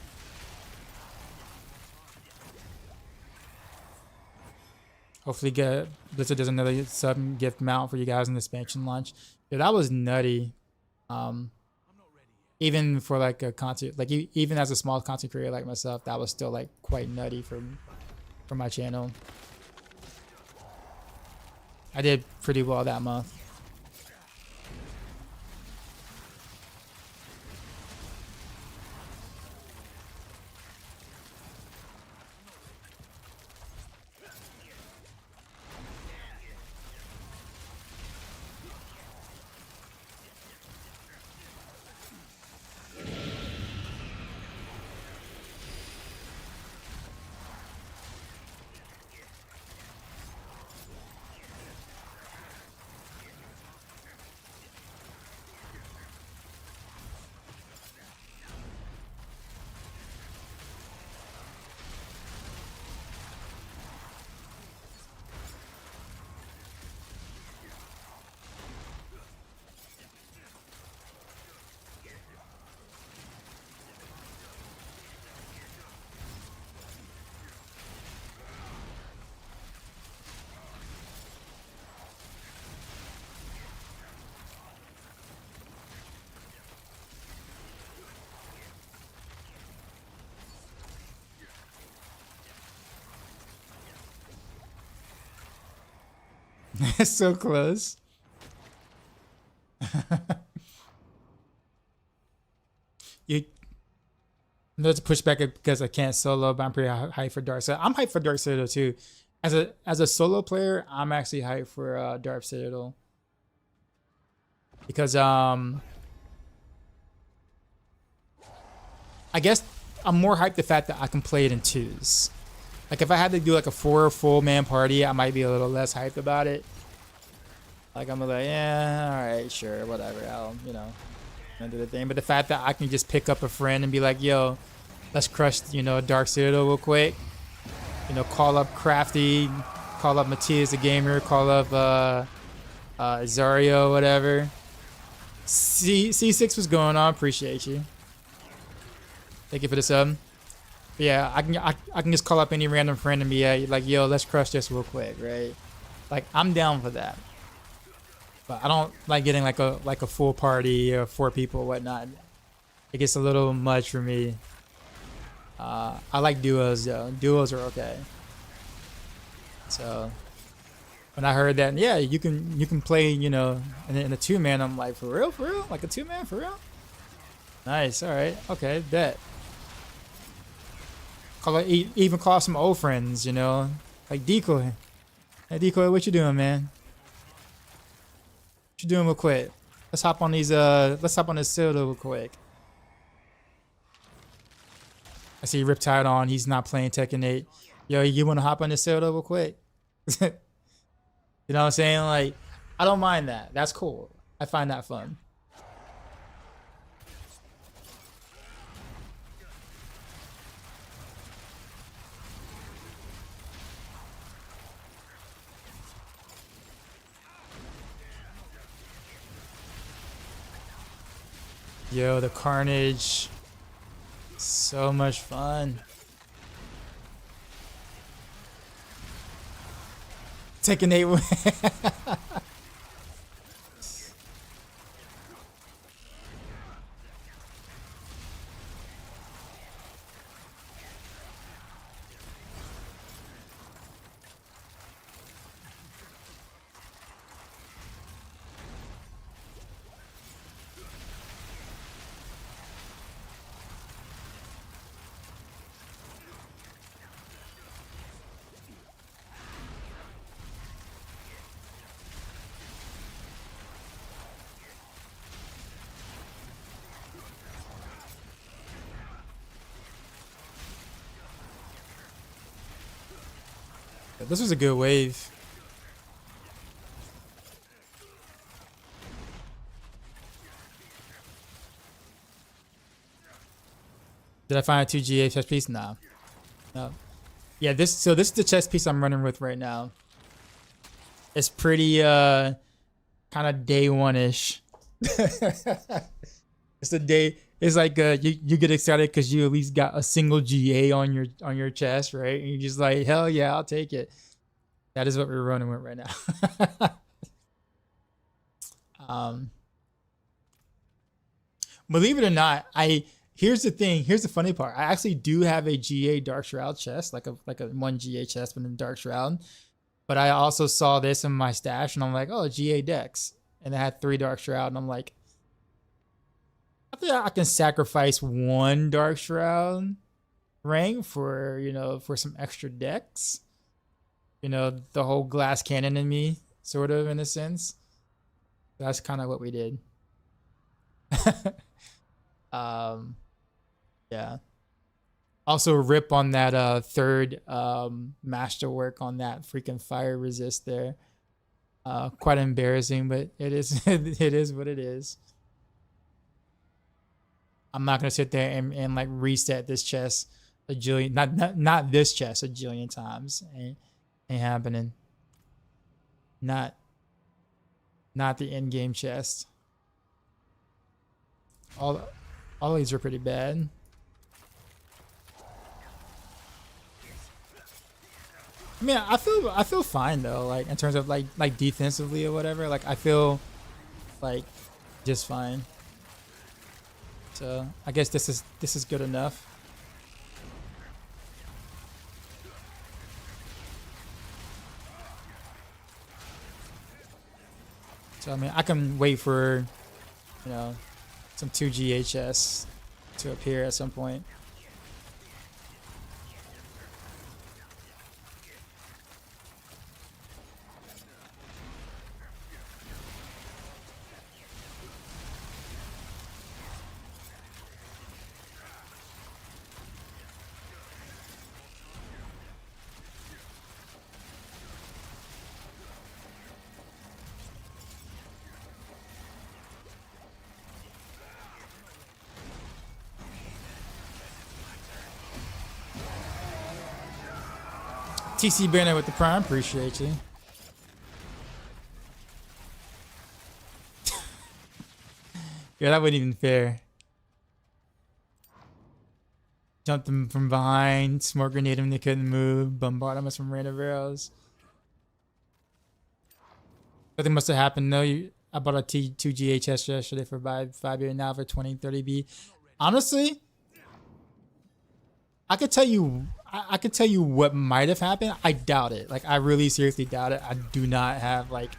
Hopefully, Blizzard does another sub gift mount for you guys in the expansion launch. Yeah, that was nutty. Even for like a content, like even as a small content creator like myself, that was still like quite nutty for my channel. I did pretty well that month. It's so close. You know to push back because I can't solo, but I'm pretty hyped for Dark Citadel. I'm hyped for Dark Citadel too. As a solo player, I'm actually hyped for Dark Citadel because I guess I'm more hyped the fact that I can play it in twos. Like if I had to do like a 4 full man party, I might be a little less hyped about it. Like I'm like, yeah, all right, sure, whatever. I'll do the thing. But the fact that I can just pick up a friend and be like, yo, let's crush, Dark Citadel real quick. Call up Crafty, call up Matthias the Gamer, call up Zario, whatever. C6 was going on. Appreciate you. Thank you for the sub. But yeah, I can just call up any random friend and be like, yo, let's crush this real quick, right? Like I'm down for that. But I don't like getting like a full party of 4 people or whatnot. It gets a little much for me. I like duos though. Duos are okay. So when I heard that, yeah, you can play, in a 2-man, I'm like, for real? Like a 2-man, for real? Nice. All right. Okay. Bet. Even call some old friends, like Decoy. Hey Decoy, what you doing, man? What you doing real quick? Let's hop on these. Let's hop on this Citadel real quick. I see Riptide on. He's not playing Tekken 8. Yo, you want to hop on this Citadel real quick? You know what I'm saying? Like, I don't mind that. That's cool. I find that fun. Yo, the carnage. So much fun. Taking 8. This was a good wave. Did I find a 2 GA chess piece? No. No. Yeah, this is the chess piece I'm running with right now. It's pretty kind of day one-ish. It's the day. It's like you get excited because you at least got a single GA on your chest, right? And you're just like, hell yeah, I'll take it. That is what we're running with right now. Believe it or not, here's the thing. Here's the funny part. I actually do have a GA Dark Shroud chest, like a 1 GA chest, but in Dark Shroud. But I also saw this in my stash, and I'm like, oh, GA Dex, and it had 3 Dark Shroud, and I'm like, I think I can sacrifice 1 Dark Shroud rank for some extra decks. The whole glass cannon in me, sort of, in a sense. That's kind of what we did. Yeah. Also rip on that 3rd masterwork on that freaking fire resist there. Quite embarrassing, but it is it is what it is. I'm not gonna sit there and like reset this chest a jillion, not this chest a jillion times. Ain't happening. Not the end game chest. All these are pretty bad. I mean, I feel fine though, like in terms of like defensively or whatever. Like I feel like just fine. So I guess this is good enough. So I mean, I can wait for, you know, some 2 GHS to appear at some point. TC Banner with the Prime, appreciate you. Yeah, that wasn't even fair. Jumped him from behind, smoke grenade him, they couldn't move, bombarded us from random arrows. Something must have happened though. I bought a 2 GHS yesterday for 5 now for 20, 30B. Honestly, I could tell you what might have happened. I doubt it. Like I really seriously doubt it. I do not have like,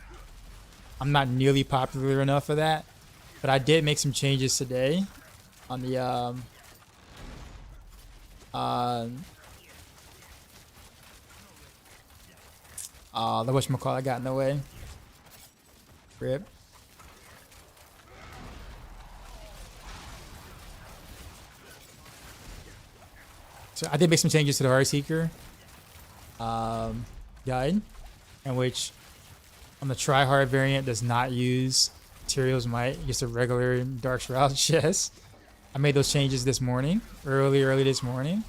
I'm not nearly popular enough for that. But I did make some changes today on the whatchamacallit I got in the way. Rip. So I did make some changes to the Heartseeker guide, in which on the tryhard variant does not use Tyraels Might, just a regular Dark Shroud chest. I made those changes this morning, early this morning.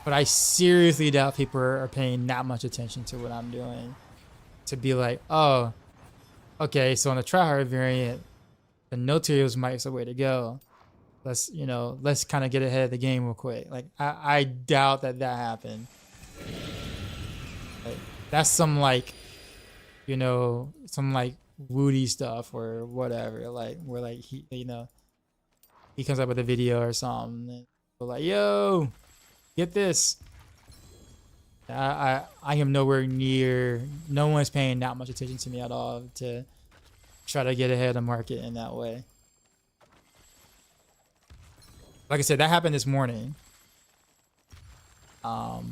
But I seriously doubt people are paying that much attention to what I'm doing. To be like, oh, okay, so on the tryhard variant, the no Tyraels Might is the way to go. Let's kind of get ahead of the game real quick. Like, I doubt that happened. Like, that's some like, some like Woody stuff or whatever. Like, where like he comes up with a video or something. And we're like, yo, get this. I am nowhere near. No one's paying that much attention to me at all to try to get ahead of the market in that way. Like I said, that happened this morning. But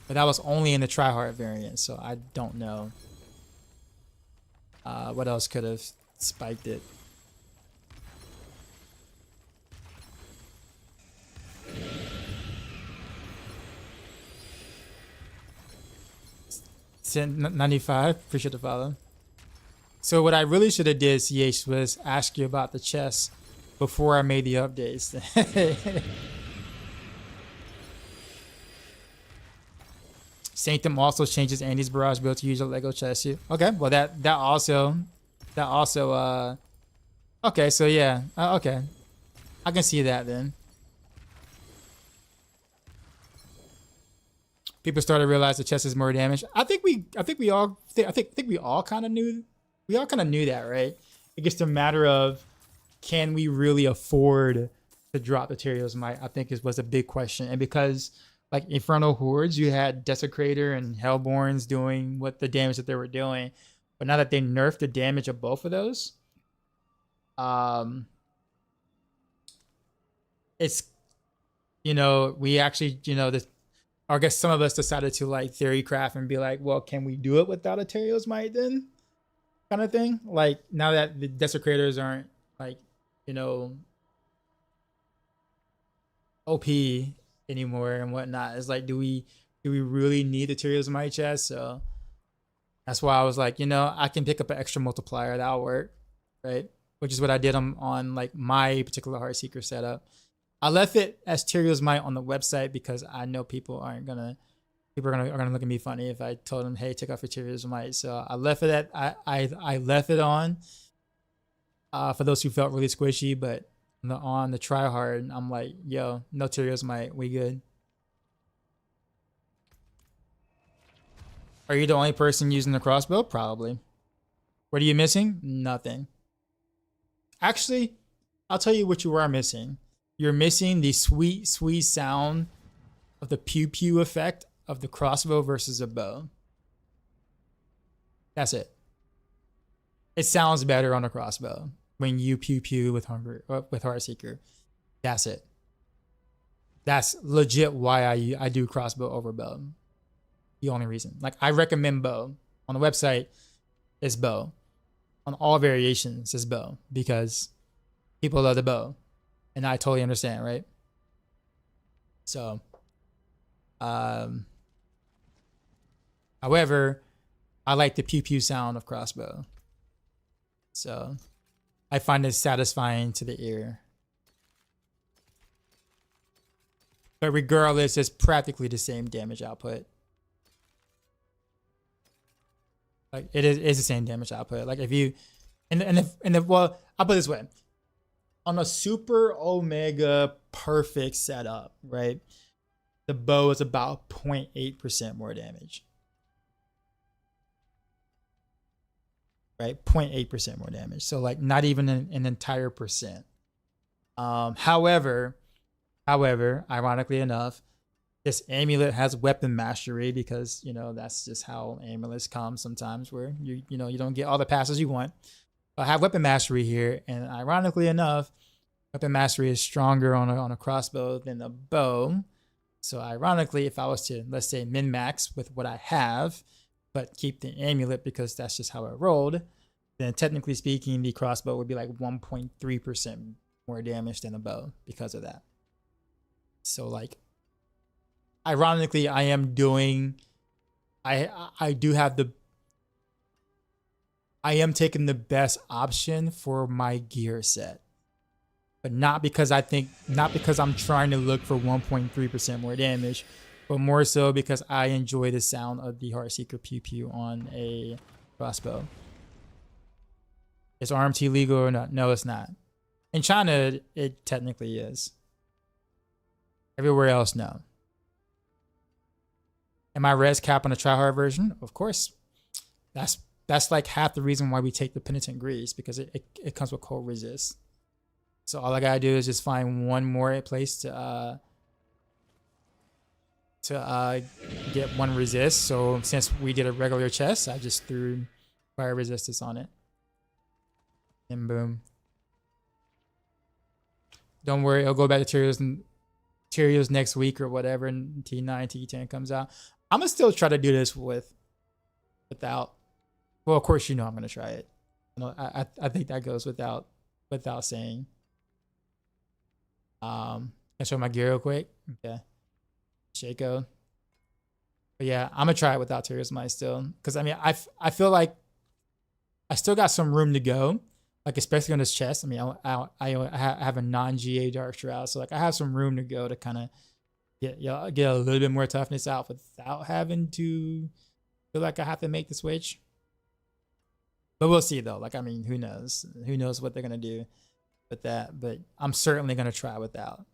that was only in the tryhard variant, so I don't know what else could have spiked it. Send 95, appreciate the follow. So what I really should have did, CH, was ask you about the chess before I made the updates. Sanctum also changes Andy's Barrage build to use a Lego chest. Okay, well that also okay, so yeah, okay, I can see that then. People started to realize the chest is more damage. I think we all kind of knew that, right? It's just a matter of, can we really afford to drop the Tyraels Might? I think was a big question. And because like Infernal Hordes, you had Desecrator and Hellborns doing what the damage that they were doing. But now that they nerfed the damage of both of those, it's, we actually, I guess some of us decided to like theory craft and be like, well, can we do it without a Tyraels Might then? Kind of thing. Like now that the Desecrators aren't like, OP anymore and whatnot. It's like, do we really need the Tyraels Might chest? So that's why I was like, I can pick up an extra multiplier, that'll work, right? Which is what I did on like my particular Heartseeker setup. I left it as Tyraels Might on the website because I know people are gonna look at me funny if I told them, hey, take off your Tyraels Might. So I left it at I left it on for those who felt really squishy, but on the tryhard, I'm like, yo, no Tyraels Might, we good. Are you the only person using the crossbow? Probably. What are you missing? Nothing. Actually, I'll tell you what you are missing. You're missing the sweet, sweet sound of the pew pew effect of the crossbow versus a bow. That's it. It sounds better on a crossbow when you pew pew with Heartseeker. That's it. That's legit why I do crossbow over bow. The only reason. Like, I recommend bow. On the website, it's bow. On all variations, it's bow. Because people love the bow. And I totally understand, right? So, however, I like the pew pew sound of crossbow. So, I find it satisfying to the ear. But regardless, it's practically the same damage output. Like, it's the same damage output. Like, if you, well, I'll put it this way. On a super omega perfect setup, right? The bow is about 0.8% more damage. Right? 0.8% more damage. So, like, not even an entire percent. However, ironically enough, this amulet has weapon mastery because, you know, that's just how amulets come sometimes, where you don't get all the passes you want. But I have weapon mastery here, and ironically enough, weapon mastery is stronger on a crossbow than a bow. So ironically, if I was to, let's say, min-max with what I have, but keep the amulet because that's just how I rolled, then technically speaking, the crossbow would be like 1.3% more damage than a bow because of that. So, like, ironically, I am taking the best option for my gear set. But not because I'm trying to look for 1.3% more damage, but more so because I enjoy the sound of the Heartseeker pew pew on a crossbow. Is RMT legal or not? No, it's not. In China, it technically is. Everywhere else, no. Am I res cap on the tryhard version? Of course. That's like half the reason why we take the penitent grease, because it comes with cold resist. So all I gotta do is just find one more place to get one resist. So since we did a regular chest, I just threw fire resistance on it. And boom. Don't worry, it'll go back to Tyraels next week or whatever, and T9, T10 comes out. I'm gonna still try to do this without. Well, of course, you know I'm gonna try it. I think that goes without saying. Can I show my gear real quick? Okay. Shaco. But yeah, I'm gonna try it without Tyraels Might still, because I mean, I feel like I still got some room to go. Like, especially on this chest. I mean, I have a non-GA Dark Shroud, so like I have some room to go to kind of get a little bit more toughness out without having to feel like I have to make the switch. But we'll see though. Like, I mean, who knows? Who knows what they're gonna do with that? But I'm certainly gonna try without.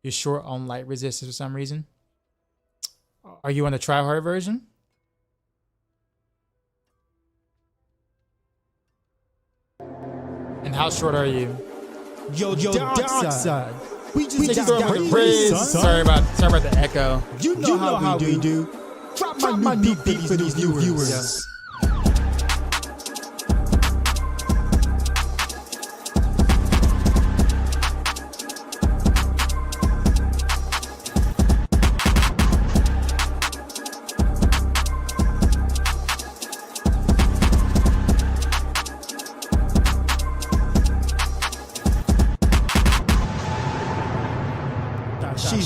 You're short on light resistance for some reason. Are you on the tryhard version? And how short are you? Yo, dark side. We just Throw him with the praise. Sorry about the echo. You know how we do. Drop my new beat for these new viewers. Yes.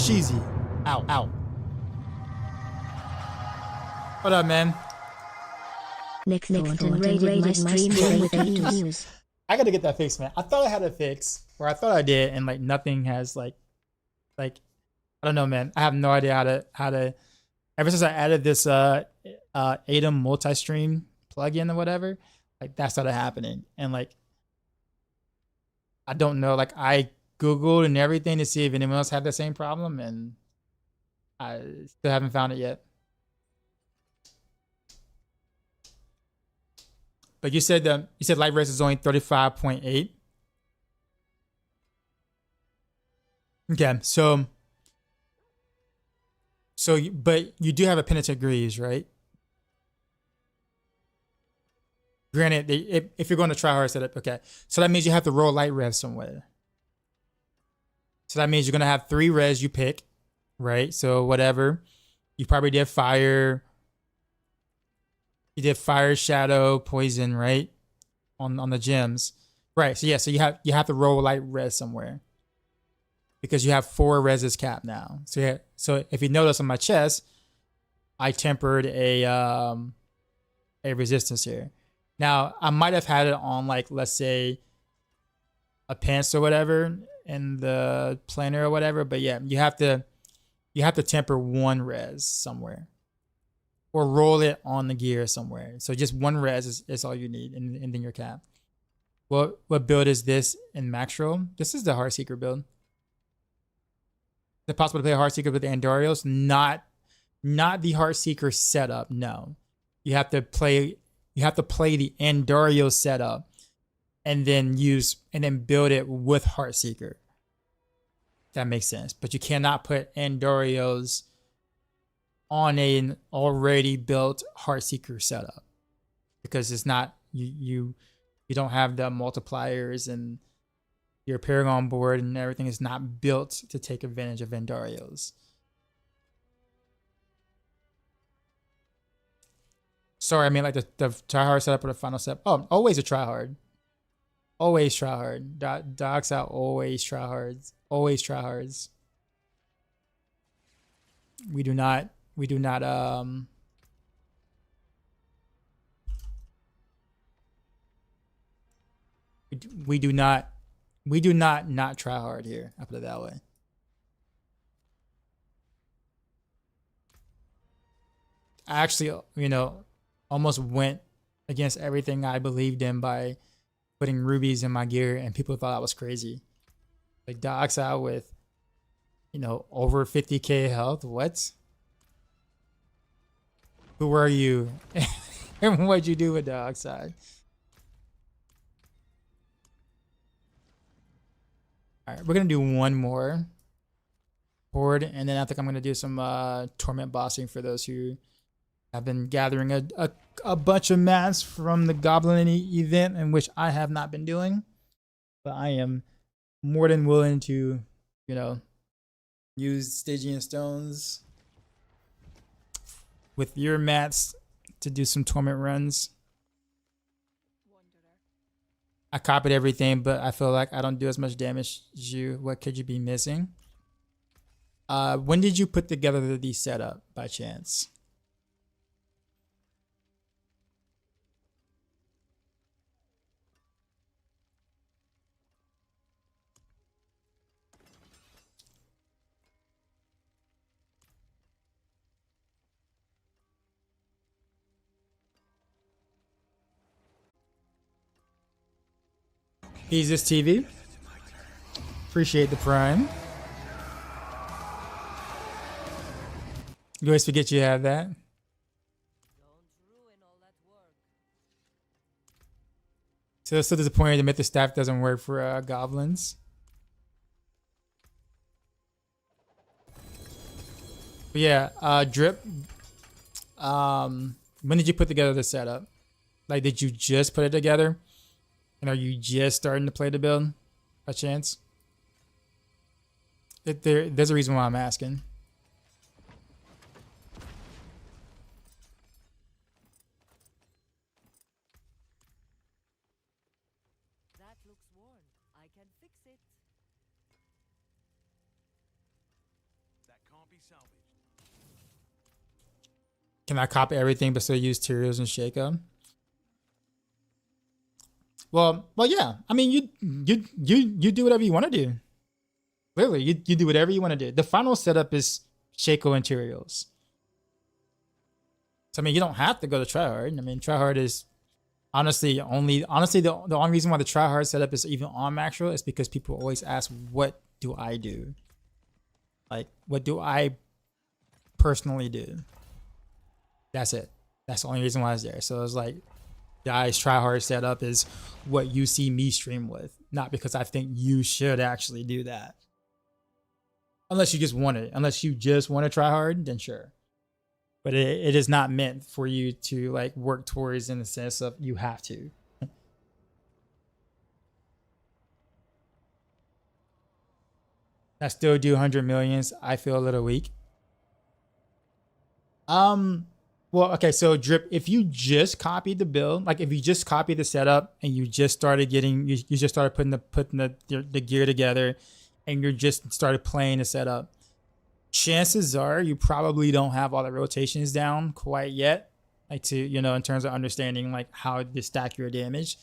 Sheezy. Ow. What up, man? Nick Thornton raided my stream with news. I gotta get that fixed, man. I thought I had it fixed, or I thought I did, and like nothing has like I don't know, man. I have no idea how to. Ever since I added this Atom multi-stream plugin or whatever, like that started happening, and like I don't know. Like, I Googled and everything to see if anyone else had the same problem, and I still haven't found it yet. But you said light race is only 35.8. Okay, but you do have a penitent greaves, right? Granted, if you're going to try hard setup, okay. So that means you have to roll light res somewhere. So that means you're going to have 3 res you pick, right? So whatever. You probably did fire. You did fire, shadow, poison, right? On the gems. Right. So yeah, so you have to roll light res somewhere. Because you have 4 reses capped now. So yeah, so if you notice on my chest, I tempered a resistance here. Now, I might have had it on, like, let's say a pants or whatever in the planner or whatever, but yeah, you have to temper 1 res somewhere. Or roll it on the gear somewhere. So just 1 res is all you need, and then you're capped. What build is this in Maxroll? This is the Heartseeker build. Is it possible to play a Heartseeker with the Andariels? Not the Heartseeker setup, no. You have to play the Andariel setup and then build it with Heartseeker. That makes sense. But you cannot put Andariels on an already built Heartseeker setup. Because it's not you don't have the multipliers, and your Paragon board and everything is not built to take advantage of Andariels. Sorry, I mean like the tryhard setup or the final step. Oh, always a tryhard. Always tryhard. Docs out, always tryhards. Always tryhards. We do not we do not try hard here. I'll put it that way. I actually, almost went against everything I believed in by putting rubies in my gear, and people thought I was crazy. Like docs out with, over 50k health. What? Who were you? And what'd you do with the oxide? All right, we're gonna do one more board, and then I think I'm gonna do some torment bossing for those who have been gathering a bunch of mats from the Goblin event, in which I have not been doing, but I am more than willing to, use Stygian stones with your mats to do some torment runs. I copied everything, but I feel like I don't do as much damage as you. What could you be missing? When did you put together the setup by chance? He's this TV. Appreciate the prime. You always forget you have that. So disappointed the Mythic staff doesn't work for goblins. But yeah, Drip. When did you put together the setup? Like, did you just put it together? And are you just starting to play the build by chance? There's a reason why I'm asking. That looks worn. I can fix it. That can't be salvaged. Can I copy everything but still use Tyraels and Shake Up? Well, yeah. I mean, you do whatever you want to do. Literally, you do whatever you want to do. The final setup is Shaco and Tyraels. So I mean, you don't have to go to tryhard. I mean, tryhard is honestly the only reason why the tryhard setup is even on Maxroll is because people always ask, "What do I do? Like, what do I personally do?" That's it. That's the only reason why it's there. So it's like, guys, tryhard setup is what you see me stream with, not because I think you should actually do that. Unless you just want it. Unless you just want to try hard, then sure. but it is not meant for you to like work towards in the sense of you have to. I still do 100 millions. I feel a little weak. Well, okay, so Drip, if you just copied the build, like if you just copied the setup and you just started getting, you just started putting the gear together and you just started playing the setup, chances are you probably don't have all the rotations down quite yet, like to, you know, in terms of understanding like how to stack your damage,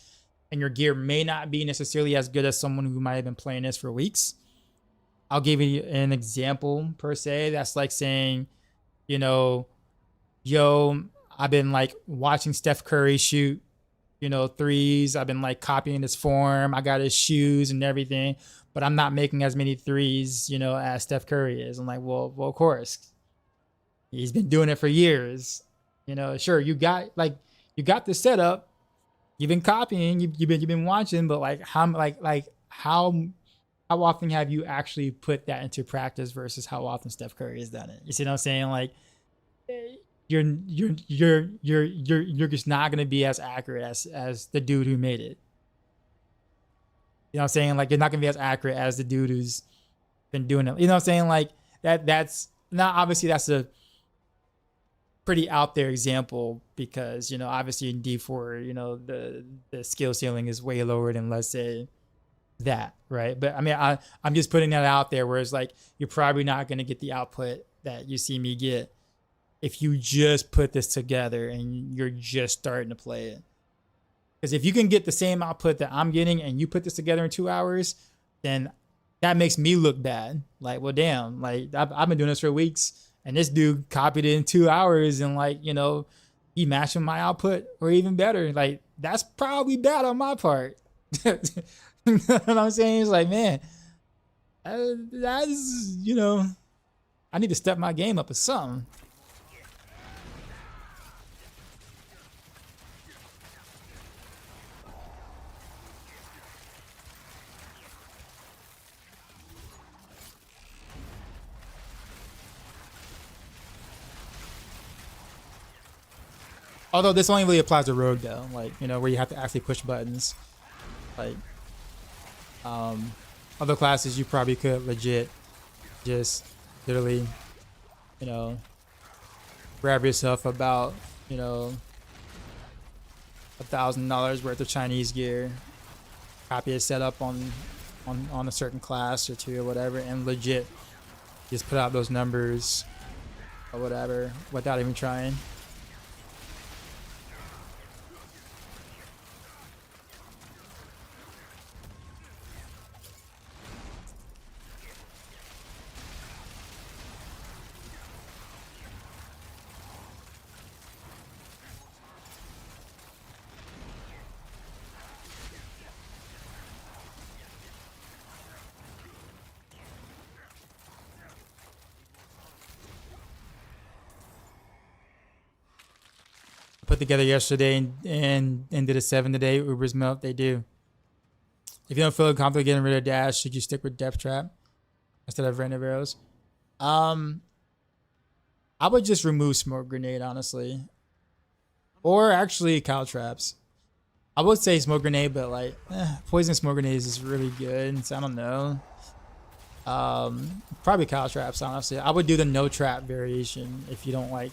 and your gear may not be necessarily as good as someone who might have been playing this for weeks. I'll give you an example per se. That's like saying, you know, yo, I've been like watching Steph Curry shoot, you know, threes. I've been like copying his form. I got his shoes and everything, but I'm not making as many threes, you know, as Steph Curry is. I'm like, well, of course. He's been doing it for years. You know, sure, you got the setup. You've been copying, you've been watching, but like how often have you actually put that into practice versus how often Steph Curry has done it? You see what I'm saying? Like, you're just not gonna be as accurate as the dude who made it. You know what I'm saying? Like, you're not gonna be as accurate as the dude who's been doing it. You know what I'm saying? Like that's not, obviously that's a pretty out there example because, you know, obviously in D4, you know, the skill ceiling is way lower than, let's say, that, right? But I mean, I'm just putting that out there where it's like you're probably not going to get the output that you see me get if you just put this together and you're just starting to play it. Because if you can get the same output that I'm getting and you put this together in 2 hours, then that makes me look bad. Like, well, damn, like I've been doing this for weeks and this dude copied it in 2 hours and, like, you know, he matching my output or even better. Like, that's probably bad on my part. You know what I'm saying? It's like, man, that's, you know, I need to step my game up or something. Although this only really applies to Rogue though, like, you know, where you have to actually push buttons. Like, other classes you probably could legit just literally, you know, grab yourself about, you know, $1,000 worth of Chinese gear, copy a setup on a certain class or two or whatever, and legit just put out those numbers or whatever without even trying. Put together yesterday and did a 7 today. Uber's melt, they do. If you don't feel comfortable getting rid of dash, should you stick with Death Trap instead of random arrows? I would just remove Smoke Grenade, honestly, or actually Cow Traps. I would say Smoke Grenade, but like Poison Smoke Grenades is really good, so I don't know. Probably Cow Traps, honestly. I would do the no trap variation if you don't like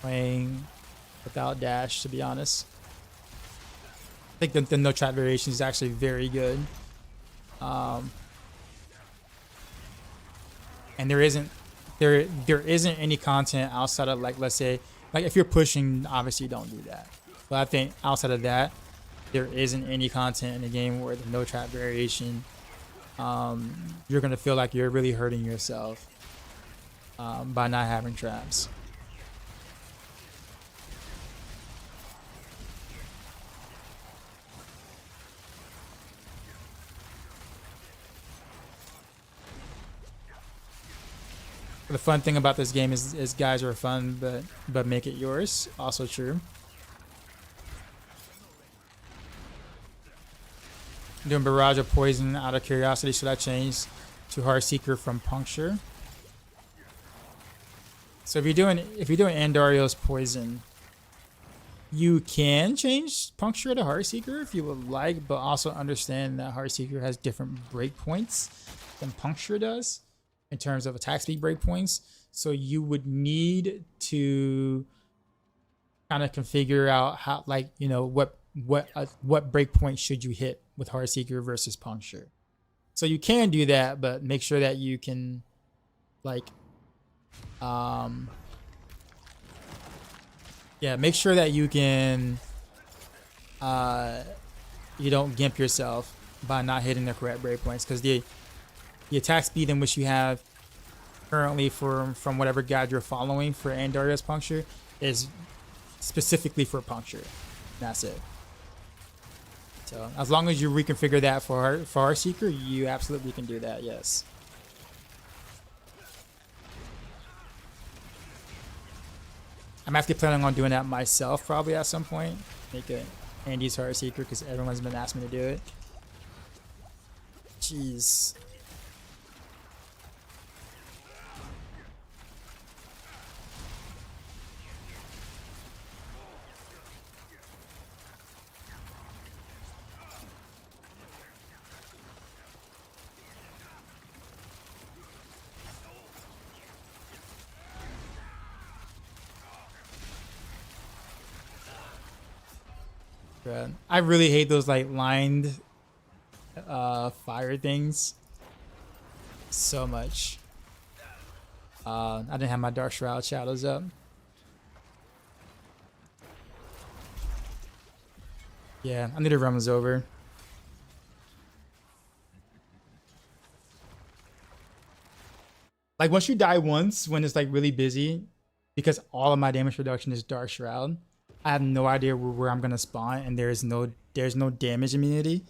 playing without dash, to be honest. I think the no trap variation is actually very good. And there isn't any content outside of, like, let's say, like if you're pushing, obviously don't do that. But I think outside of that, there isn't any content in the game where the no trap variation, you're gonna feel like you're really hurting yourself by not having traps. The fun thing about this game is guys are fun, but make it yours. Also true. Doing Barrage of Poison out of curiosity. Should I change to Heartseeker from Puncture? So if you're doing Andariel's poison, you can change Puncture to Heartseeker if you would like, but also understand that Heartseeker has different breakpoints than Puncture does in terms of attack speed breakpoints. So you would need to kind of configure out how, like, you know, what breakpoint should you hit with Heartseeker versus Puncture. So you can do that, but make sure that you can, like, yeah, make sure that you can, you don't gimp yourself by not hitting the correct breakpoints, because the attack speed in which you have currently from whatever guide you're following for Andariel's Puncture is specifically for Puncture. That's it. So as long as you reconfigure that for Heartseeker, you absolutely can do that. Yes. I'm actually planning on doing that myself probably at some point. Make it Andy's Heartseeker because everyone's been asking me to do it. Jeez. I really hate those like lined fire things so much. I didn't have my Dark Shroud shadows up. Yeah, I need to run this over. Like once you die once, when it's like really busy, because all of my damage reduction is Dark Shroud, I have no idea where I'm gonna spawn, and there's no damage immunity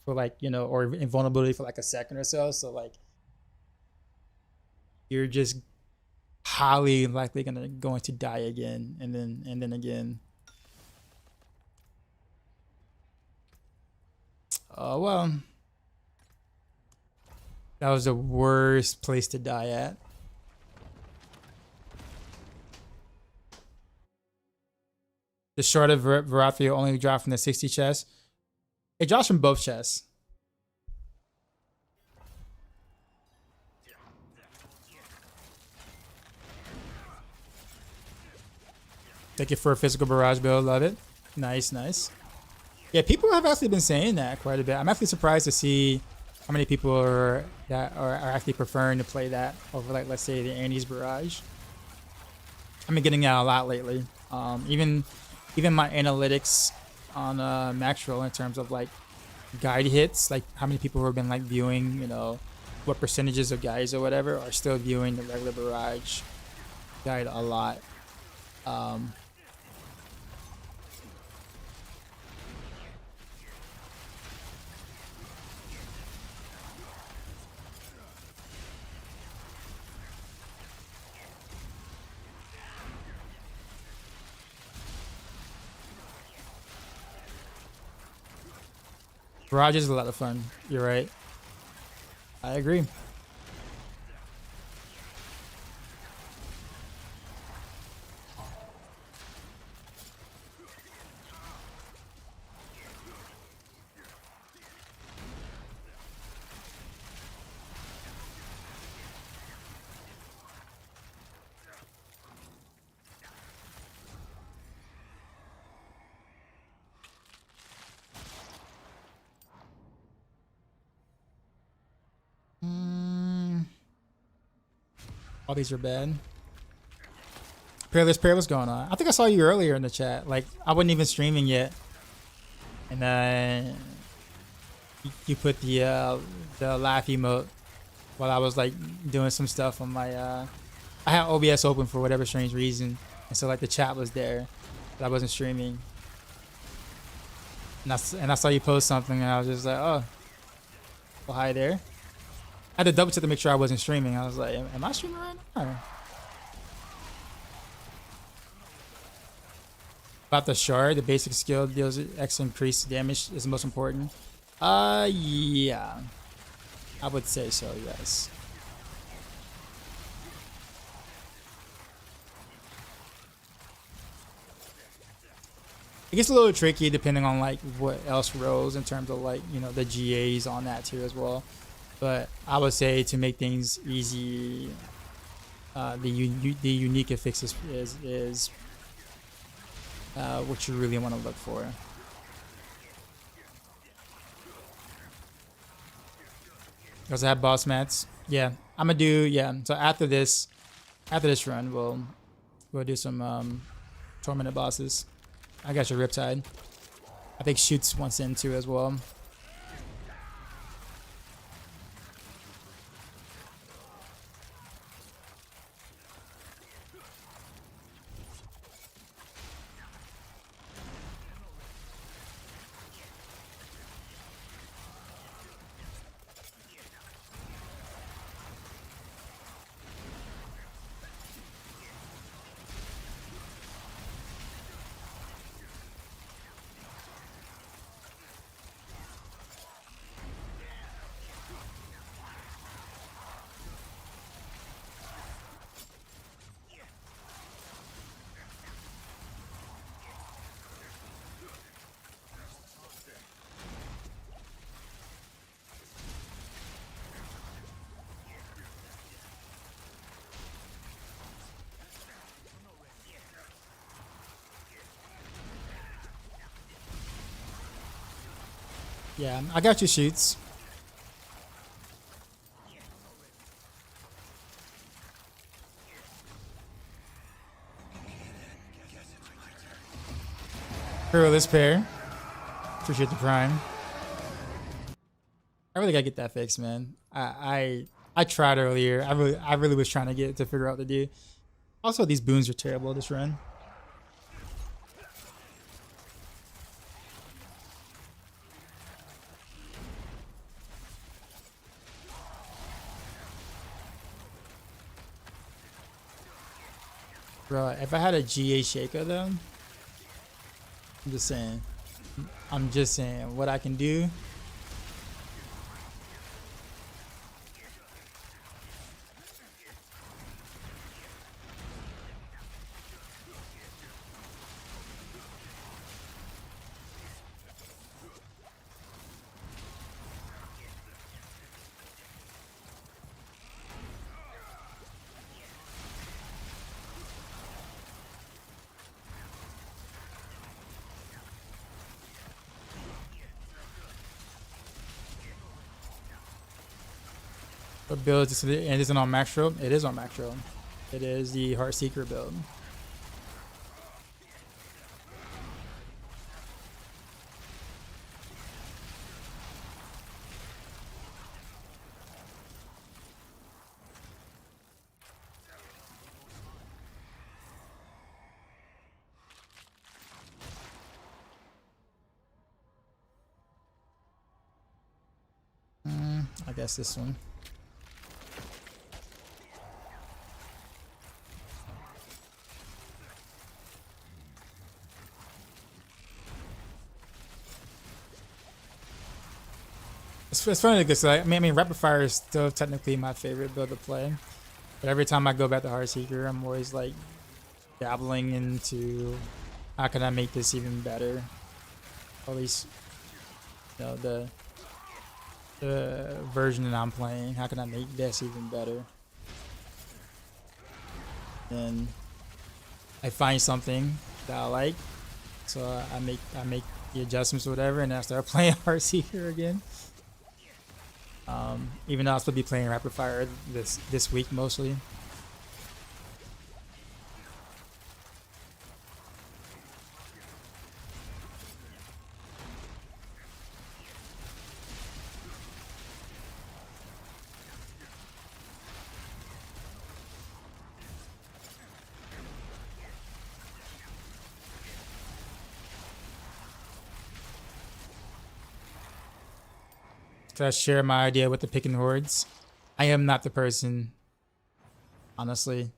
for like, you know, or invulnerability for like a second or so. So like you're just highly likely going to die again, and then again. Oh well, that was the worst place to die at. The Shard of Varathia only dropped from the 60 chest. It drops from both chests. Take it for a physical barrage build. Love it. Nice, nice. Yeah, people have actually been saying that quite a bit. I'm actually surprised to see how many people are actually preferring to play that over, like, let's say the Andy's Barrage. I've been getting that a lot lately. Even my analytics on Maxroll in terms of like guide hits, like how many people who have been like viewing, you know, what percentages of guys or whatever are still viewing the regular Barrage guide a lot. Barrage is a lot of fun. You're right. I agree. All these are bad. Peerless, what's going on? I think I saw you earlier in the chat. Like, I wasn't even streaming yet, and then you put the laugh emote while I was like doing some stuff on my. I had OBS open for whatever strange reason, and so like the chat was there, but I wasn't streaming. And I saw you post something, and I was just like, oh, well, hi there. I had to double check to make sure I wasn't streaming. I was like, am I streaming right now? About the shard, the basic skill deals X increased damage is the most important. Yeah. I would say so, yes. It gets a little tricky depending on like what else rolls in terms of like, you know, the GAs on that tier as well. But I would say to make things easy, the unique affix is what you really want to look for. Because I have boss mats. Yeah, I'm gonna do, yeah. So after this run, we'll do some tormented bosses. I got your Riptide. I think Shoots wants in too as well. Yeah, I got your Shoots. Perilous pair. Appreciate the prime. I really gotta get that fixed, man. I tried earlier. I really was trying to get it to figure out what to do. Also, these boons are terrible this run. Bro, if I had a GA Shaker though, I'm just saying. I'm just saying what I can do. What build is this? And is it on Maxroll? It is on Maxroll. It is the Heartseeker build. I guess this one. It's funny because I mean, Rapid Fire is still technically my favorite build to play, but every time I go back to Heartseeker, I'm always like dabbling into how can I make this even better. At least, you know, the version that I'm playing. How can I make this even better? And I find something that I like, so I make the adjustments or whatever, and then I start playing Heartseeker again. Even though I'll still be playing Rapid Fire this week mostly. Can I share my idea with the picking hordes? I am not the person, honestly.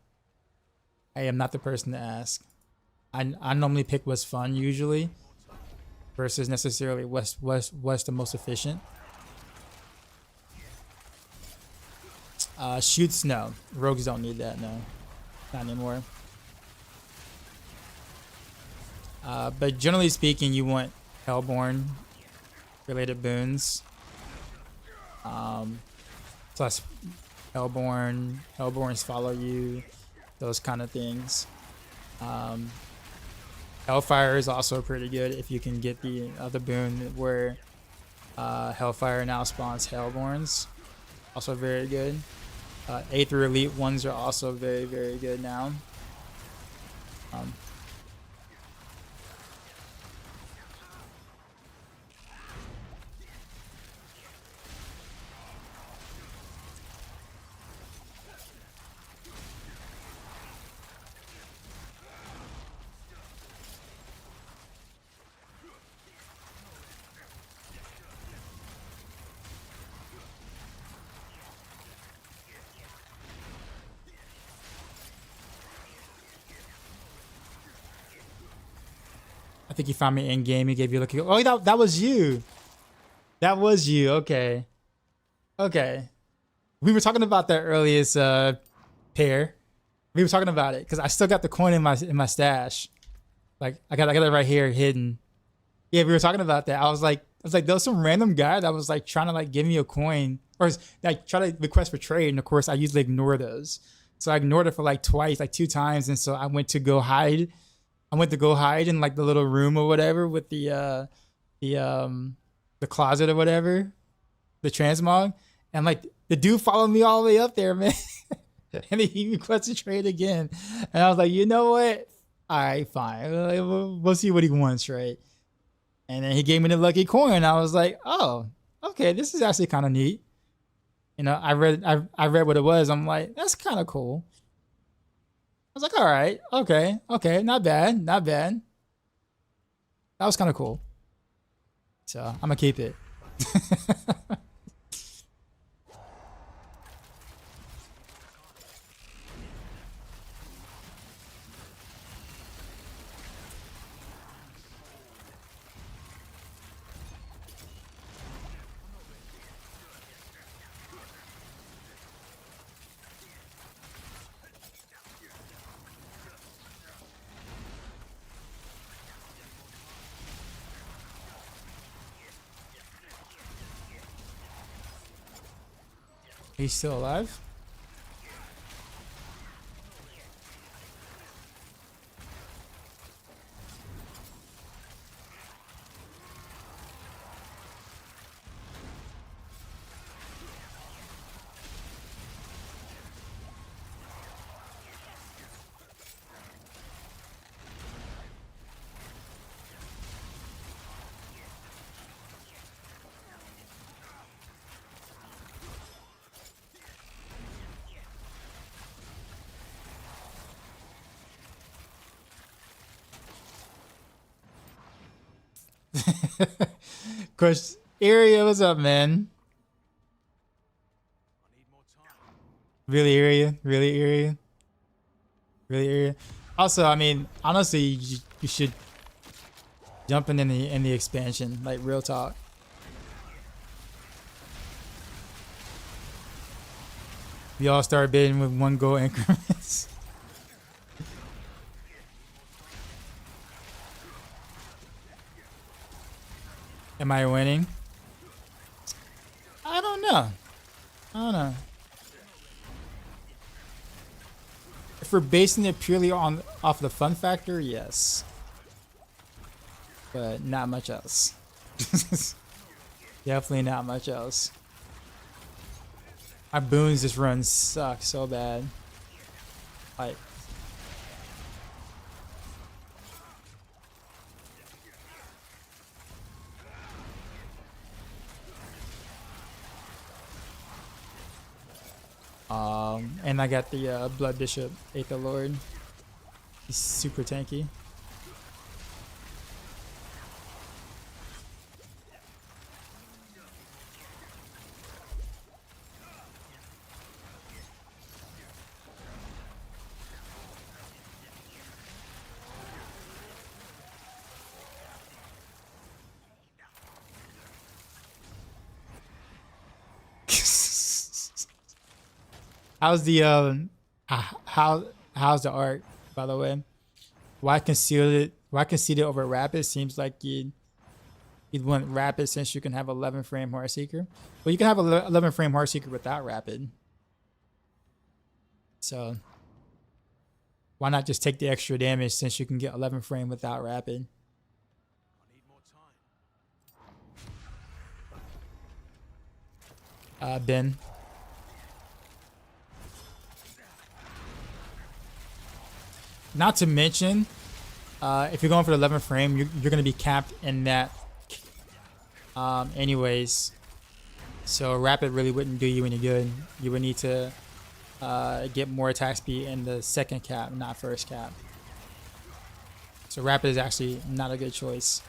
I am not the person to ask. I normally pick what's fun usually, versus necessarily what's the most efficient. Shoots, no. Rogues don't need that, no. Not anymore. But generally speaking, you want Hellborn related boons. Plus Hellborns follow you, those kind of things. Hellfire is also pretty good if you can get the other boon where Hellfire now spawns Hellborns. Also very good. A through Elite ones are also very, very good now. I think you found me in game. He gave you a look. Oh, that was you. That was you. Okay. Okay. We were talking about that earliest pair. We were talking about it because I still got the coin in my stash. Like I got it right here hidden. Yeah, we were talking about that. I was like there was some random guy that was like trying to like give me a coin or like try to request for trade, and of course I usually ignore those. So I ignored it for like twice, like 2 times, and so I went to go hide. I went to go hide in like the little room or whatever with the closet or whatever, the transmog, and like the dude followed me all the way up there, man. And he requested trade again, and I was like, you know what? All right, fine. We'll see what he wants, right? And then he gave me the lucky coin. I was like, oh, okay, this is actually kind of neat. You know, I read what it was. I'm like, that's kind of cool. I was like, all right, okay, not bad. That was kind of cool. So I'm gonna keep it. He's still alive? Of course, area, what's up, man? Really area. Also, I mean, honestly, you should jump in the expansion, like real talk. We all start bidding with 1 goal increments. Am I winning? I don't know. If we're basing it purely off the fun factor, yes. But not much else. Definitely not much else. My boons this run suck so bad. Like, and I got the Blood Bishop, Aether Lord. He's super tanky. How's the how's the art, by the way? Why conceal it Why concede it over Rapid? Seems like you'd want Rapid since you can have 11 frame Heartseeker. Well, you can have 11 frame Heartseeker without Rapid. So why not just take the extra damage since you can get 11 frame without Rapid? Ben. Not to mention, if you're going for the 11 frame, you're going to be capped in that anyways. So Rapid really wouldn't do you any good. You would need to get more attack speed in the second cap, not first cap. So Rapid is actually not a good choice.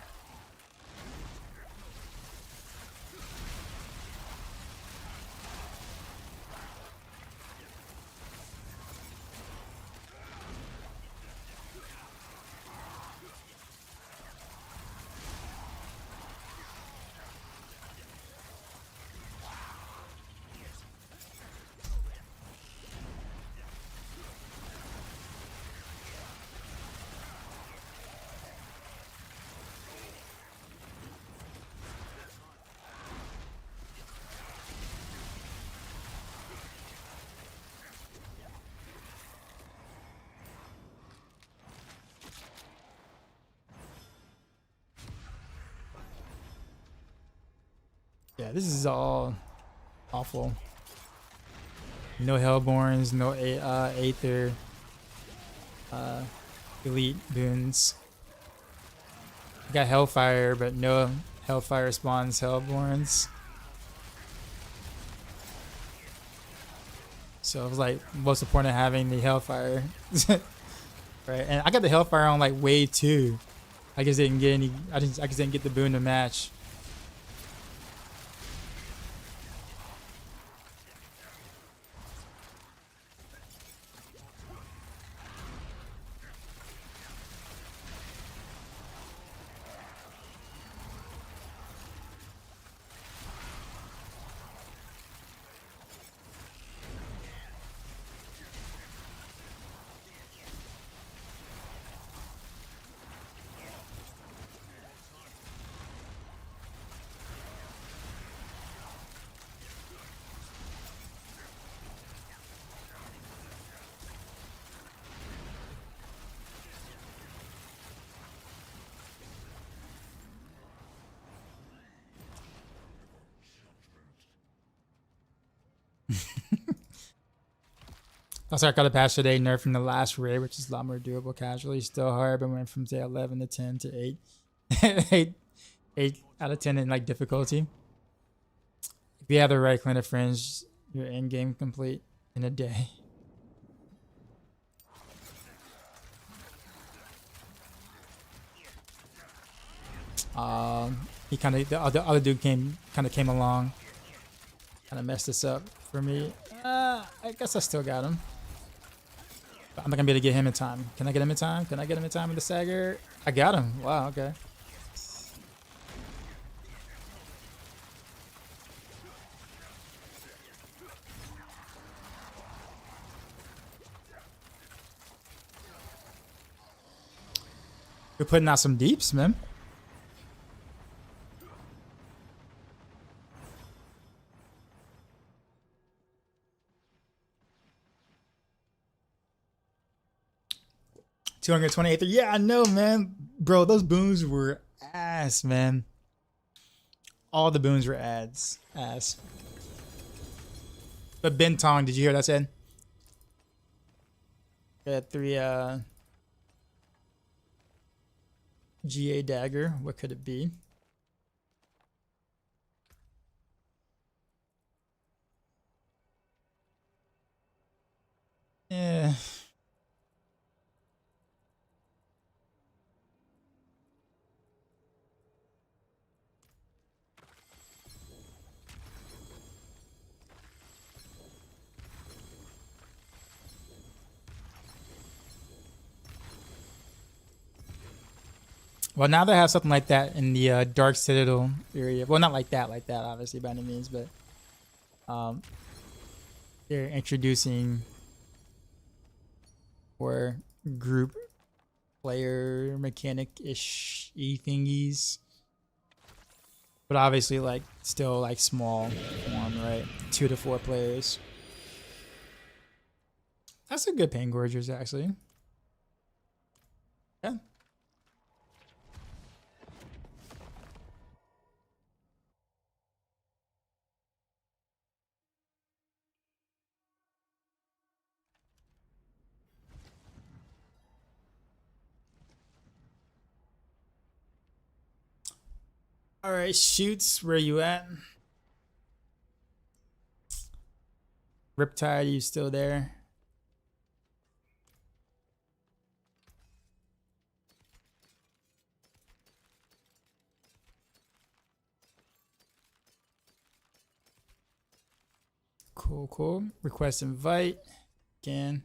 Yeah, this is all awful. No Hellborns, no Aether, elite boons. Got Hellfire, but no Hellfire spawns Hellborns. So it was like, what's the point of having the Hellfire? Right, and I got the Hellfire on like wave 2. I just didn't get any. I just didn't get the boon to match. Also, I got a patch today nerfing the last raid, which is a lot more doable casually. Still hard, but went from say 11 to 10 to 8. 8 out of 10 in like difficulty. If you have the right kind of friends, your end game complete in a day. He kind of the other dude came along, kind of messed this up for me. I guess I still got him. But I'm not gonna be able to get him in time. Can I get him in time? Can I get him in time with the Sagger? I got him. Wow, okay. We're putting out some deeps, man. $228. Yeah, I know, man. Bro, those boons were ass, man. All the boons were ass. But Ben Tong, did you hear what I said? Got 3 GA dagger. What could it be? Yeah. Well, now they have something like that in the Dark Citadel area. Well, not like that, obviously, by any means, but they're introducing for group player mechanic-ish thingies. But obviously, like, still, like, small form, right? 2 to 4 players. That's a good Pain Gorgers, actually. Yeah. All right, Shoots, where you at? Riptide, you still there? Cool, cool. Request invite again.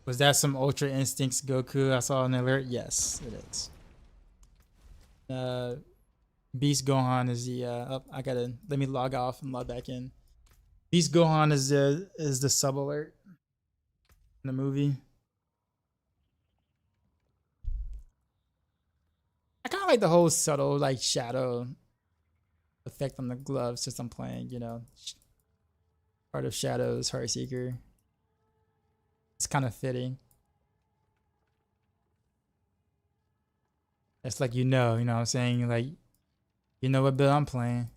Was that some Ultra Instincts Goku I saw an alert? Yes, it is. Beast Gohan is the I gotta let me log off and log back in. Beast Gohan is the sub alert in the movie. I kinda like the whole subtle like shadow effect on the gloves since I'm playing, you know. Part of Shadows, Heartseeker. It's kind of fitting. It's like you know what I'm saying? Like, you know what build I'm playing.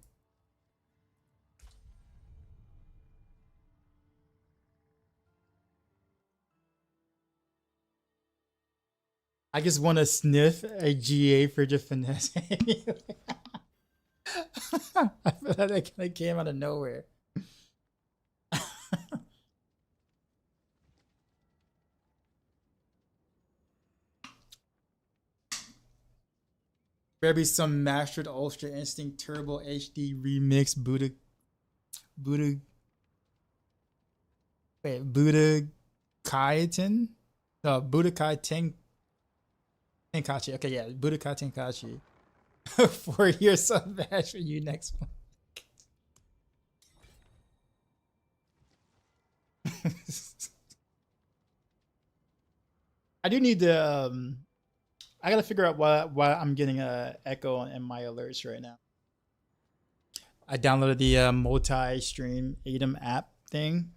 I just want to sniff a GA for just finesse. I feel like that kind of came out of nowhere. Maybe some Mastered Ultra Instinct Turbo HD Remix Buddha Kaiten? No, Budokai Tenkachi. Okay, yeah, Budokai Tenkachi. 4 years sub badge for you next one. I do need to I gotta figure out why I'm getting a echo in my alerts right now. I downloaded the multi-stream ADEM app thing,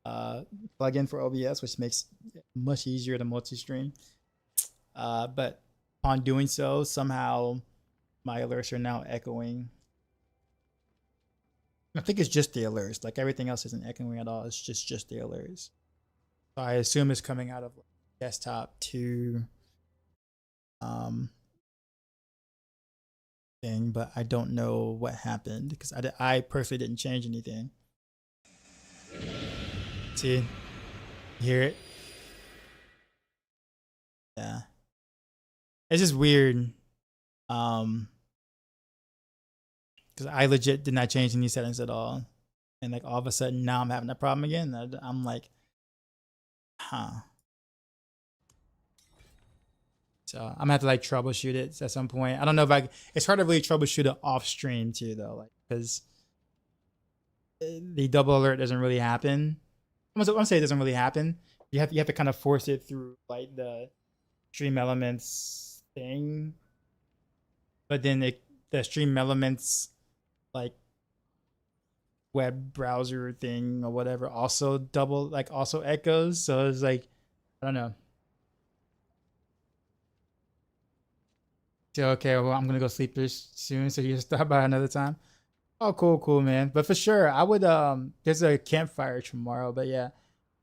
plugin for OBS, which makes it much easier to multi-stream. But upon doing so, somehow my alerts are now echoing. I think it's just the alerts. Like everything else isn't echoing at all. It's just the alerts. So I assume it's coming out of desktop to thing, but I don't know what happened because I personally didn't change anything. See, hear it? Yeah, it's just weird. Because I legit did not change any settings at all, and like all of a sudden now I'm having that problem again. I'm like, huh. So I'm gonna have to like troubleshoot it at some point. I don't know if it's hard to really troubleshoot it off stream too though, like because the double alert doesn't really happen. I'm gonna say it doesn't really happen. You have to kind of force it through like the stream elements thing, but then the stream elements like web browser thing or whatever also also echoes. So it's like I don't know. Okay, well, I'm gonna go sleep this soon, so you can stop by another time. Oh, cool, man. But for sure, I would. There's a campfire tomorrow, but yeah,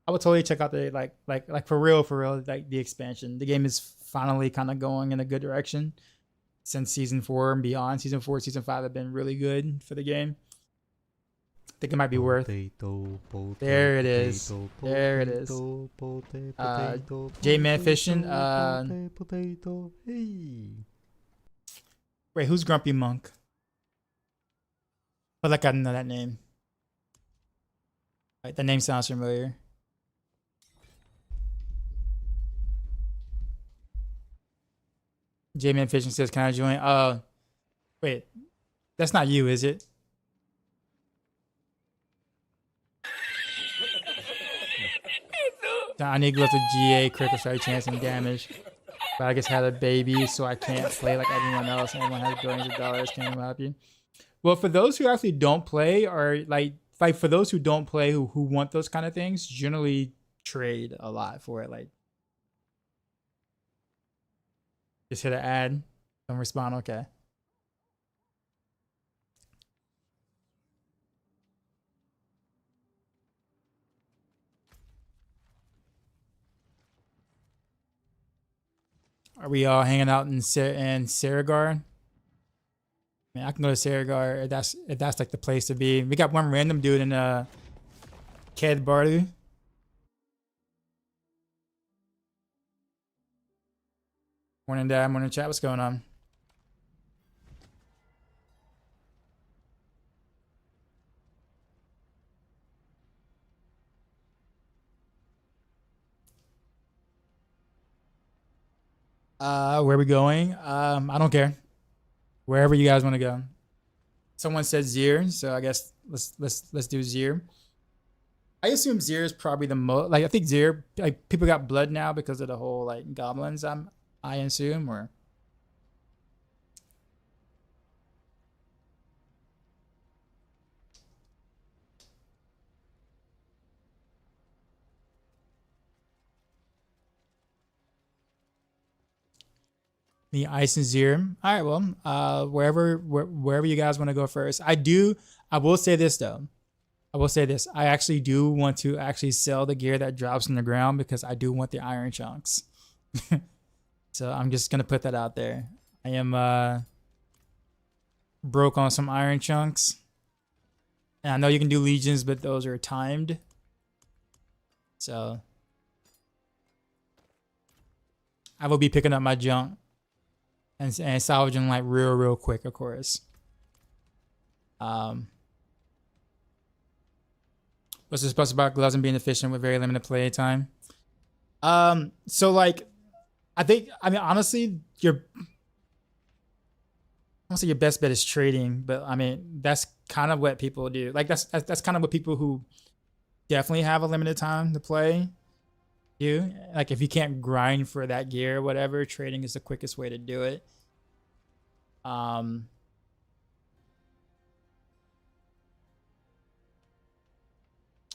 I would totally check out the like for real, like the expansion. The game is finally kind of going in a good direction since season 4 and beyond. Season 4, season 5 have been really good for the game. I think it might be worth. There it is. There it is. J-Man Fishing. Wait, who's Grumpy Monk? I feel like I know that name. Like, that name sounds familiar. J-Man Fishing says, can I join? Wait. That's not you, is it? I need gloves with GA, critical strike chance, and damage. But I just had a baby, so I can't play like everyone else. Everyone has billions of dollars. Can you help you? Well, for those who actually don't play, or like for those who don't play, who want those kind of things, generally trade a lot for it. Like, just hit an ad, don't respond. Okay. Are we all hanging out in Saragar? I mean, I can go to Saragar if that's like the place to be. We got one random dude in Ked Bardu. Morning dad, morning chat. What's going on? Where are we going? I don't care. Wherever you guys want to go. Someone said Zir, so I guess let's do Zir. I assume Zir is probably the most, like, I think Zir, like, people got blood now because of the whole like goblins. I assume, or the Ice and Zir. All right, well, wherever you guys want to go first. I will say this though. I actually do want to actually sell the gear that drops in the ground because I do want the iron chunks. So I'm just gonna put that out there. I am broke on some iron chunks. And I know you can do legions, but those are timed. So I will be picking up my junk and salvaging like real quick, of course. What's this supposed about gloves and being efficient with very limited play time? So like, I mean, honestly, I don't say your best bet is trading, but I mean, that's kind of what people do. Like that's kind of what people who definitely have a limited time to play do. Like if you can't grind for that gear or whatever, trading is the quickest way to do it.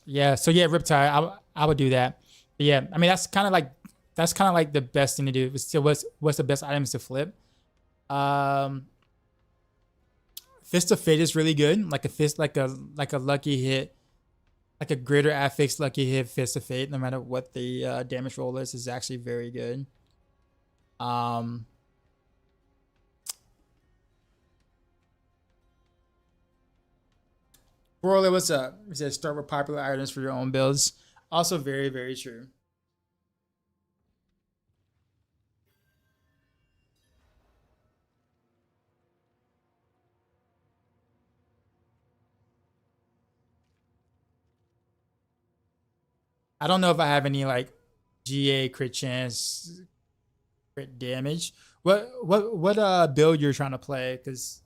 Yeah, so yeah, Riptide, I would do that. But yeah, I mean that's kind of like the best thing to do. So what's the best items to flip? Fist of Fate is really good. Like a fist, like a lucky hit, like a greater affix lucky hit. Fist of Fate, no matter what the damage roll is actually very good. Broly, what's up? He says start with popular items for your own builds. Also very true. I don't know if I have any like GA crit chance, crit damage. What build you're trying to play? Because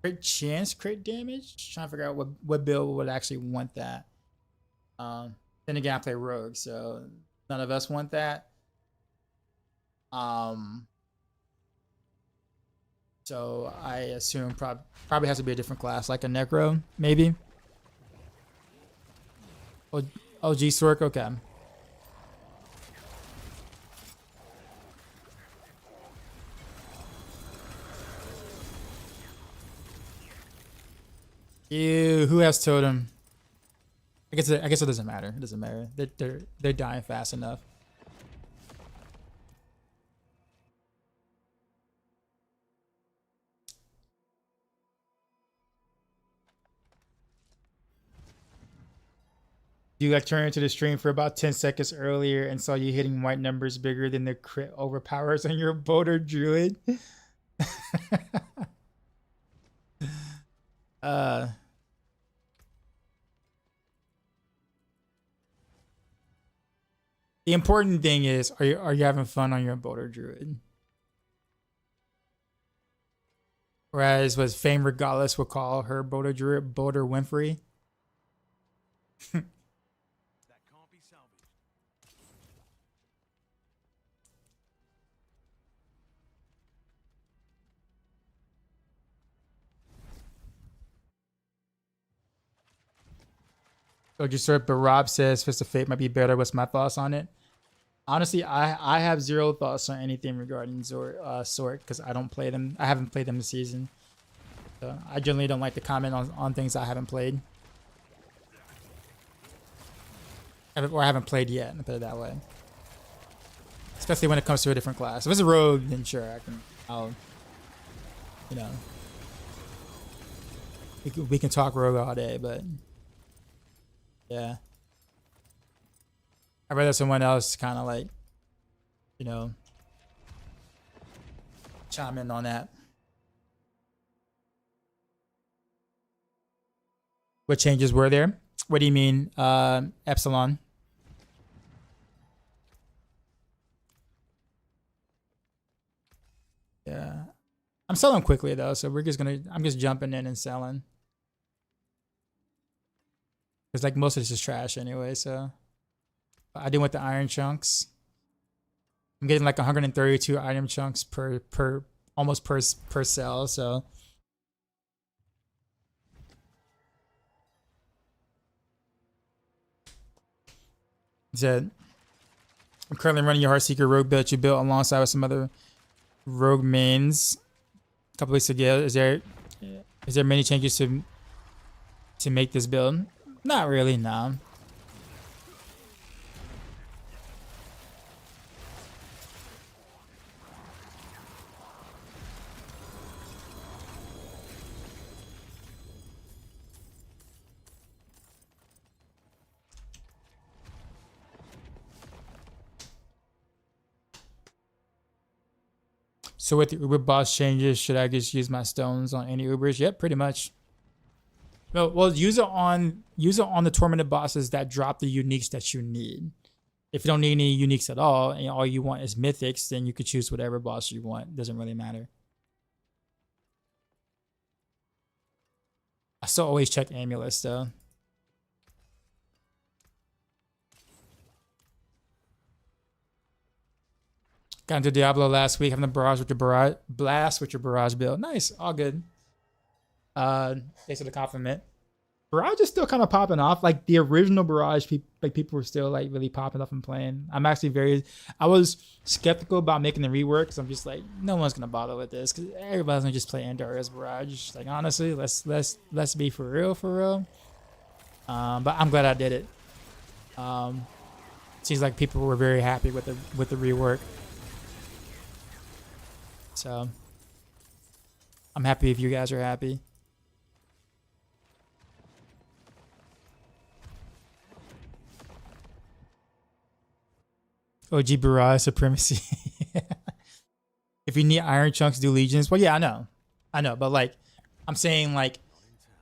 crit chance, crit damage. Just trying to figure out what build would actually want that. Then again, I play rogue, so none of us want that. So I assume probably has to be a different class, like a necro, maybe. Oh, G-Stork, okay. Ew, who has totem? I guess it doesn't matter. It doesn't matter. They're dying fast enough. You like turned into the stream for about 10 seconds earlier and saw you hitting white numbers bigger than the crit overpowers on your boulder druid. The important thing is, are you having fun on your boulder druid? Whereas what Fame Regardless would call her boulder druid, Boulder Winfrey. just sort, but Rob says Fist of Fate might be better. What's my thoughts on it? Honestly, I have zero thoughts on anything regarding Sort because I don't play them. I haven't played them this season. So I generally don't like to comment on things I haven't played. Or I haven't played yet, put it that way. Especially when it comes to a different class. If it's a rogue, then sure, I'll, you know, we can talk rogue all day, but yeah. I'd rather someone else kind of like, you know, chime in on that. What changes were there? What do you mean, Epsilon? Yeah. I'm selling quickly though, so I'm just jumping in and selling. Cause like most of this is trash anyway, so I do with the iron chunks. I'm getting like 132 item chunks per sell, so I'm currently running your Heartseeker rogue build you built alongside with some other rogue mains a couple weeks ago. Is there many changes to make this build? Not really, no. So with the Uber boss changes, should I just use my stones on any Ubers? Yep, pretty much. No, well, use it on the tormented bosses that drop the uniques that you need. If you don't need any uniques at all, and all you want is mythics, then you could choose whatever boss you want. Doesn't really matter. I still always check amulets though. Got into Diablo last week, having the barrage with your blast with your barrage build. Nice, all good. Thanks for the compliment. Barrage is still kind of popping off. Like the original Barrage, people were still like really popping off and playing. I was skeptical about making the rework because I'm just like, no one's gonna bother with this because everybody's gonna just play Andorra's Barrage. Like honestly, let's be for real. But I'm glad I did it. Seems like people were very happy with the rework. So I'm happy if you guys are happy. OG Barrage supremacy. If you need iron chunks, do legions. Well, yeah, I know. But like, I'm saying like,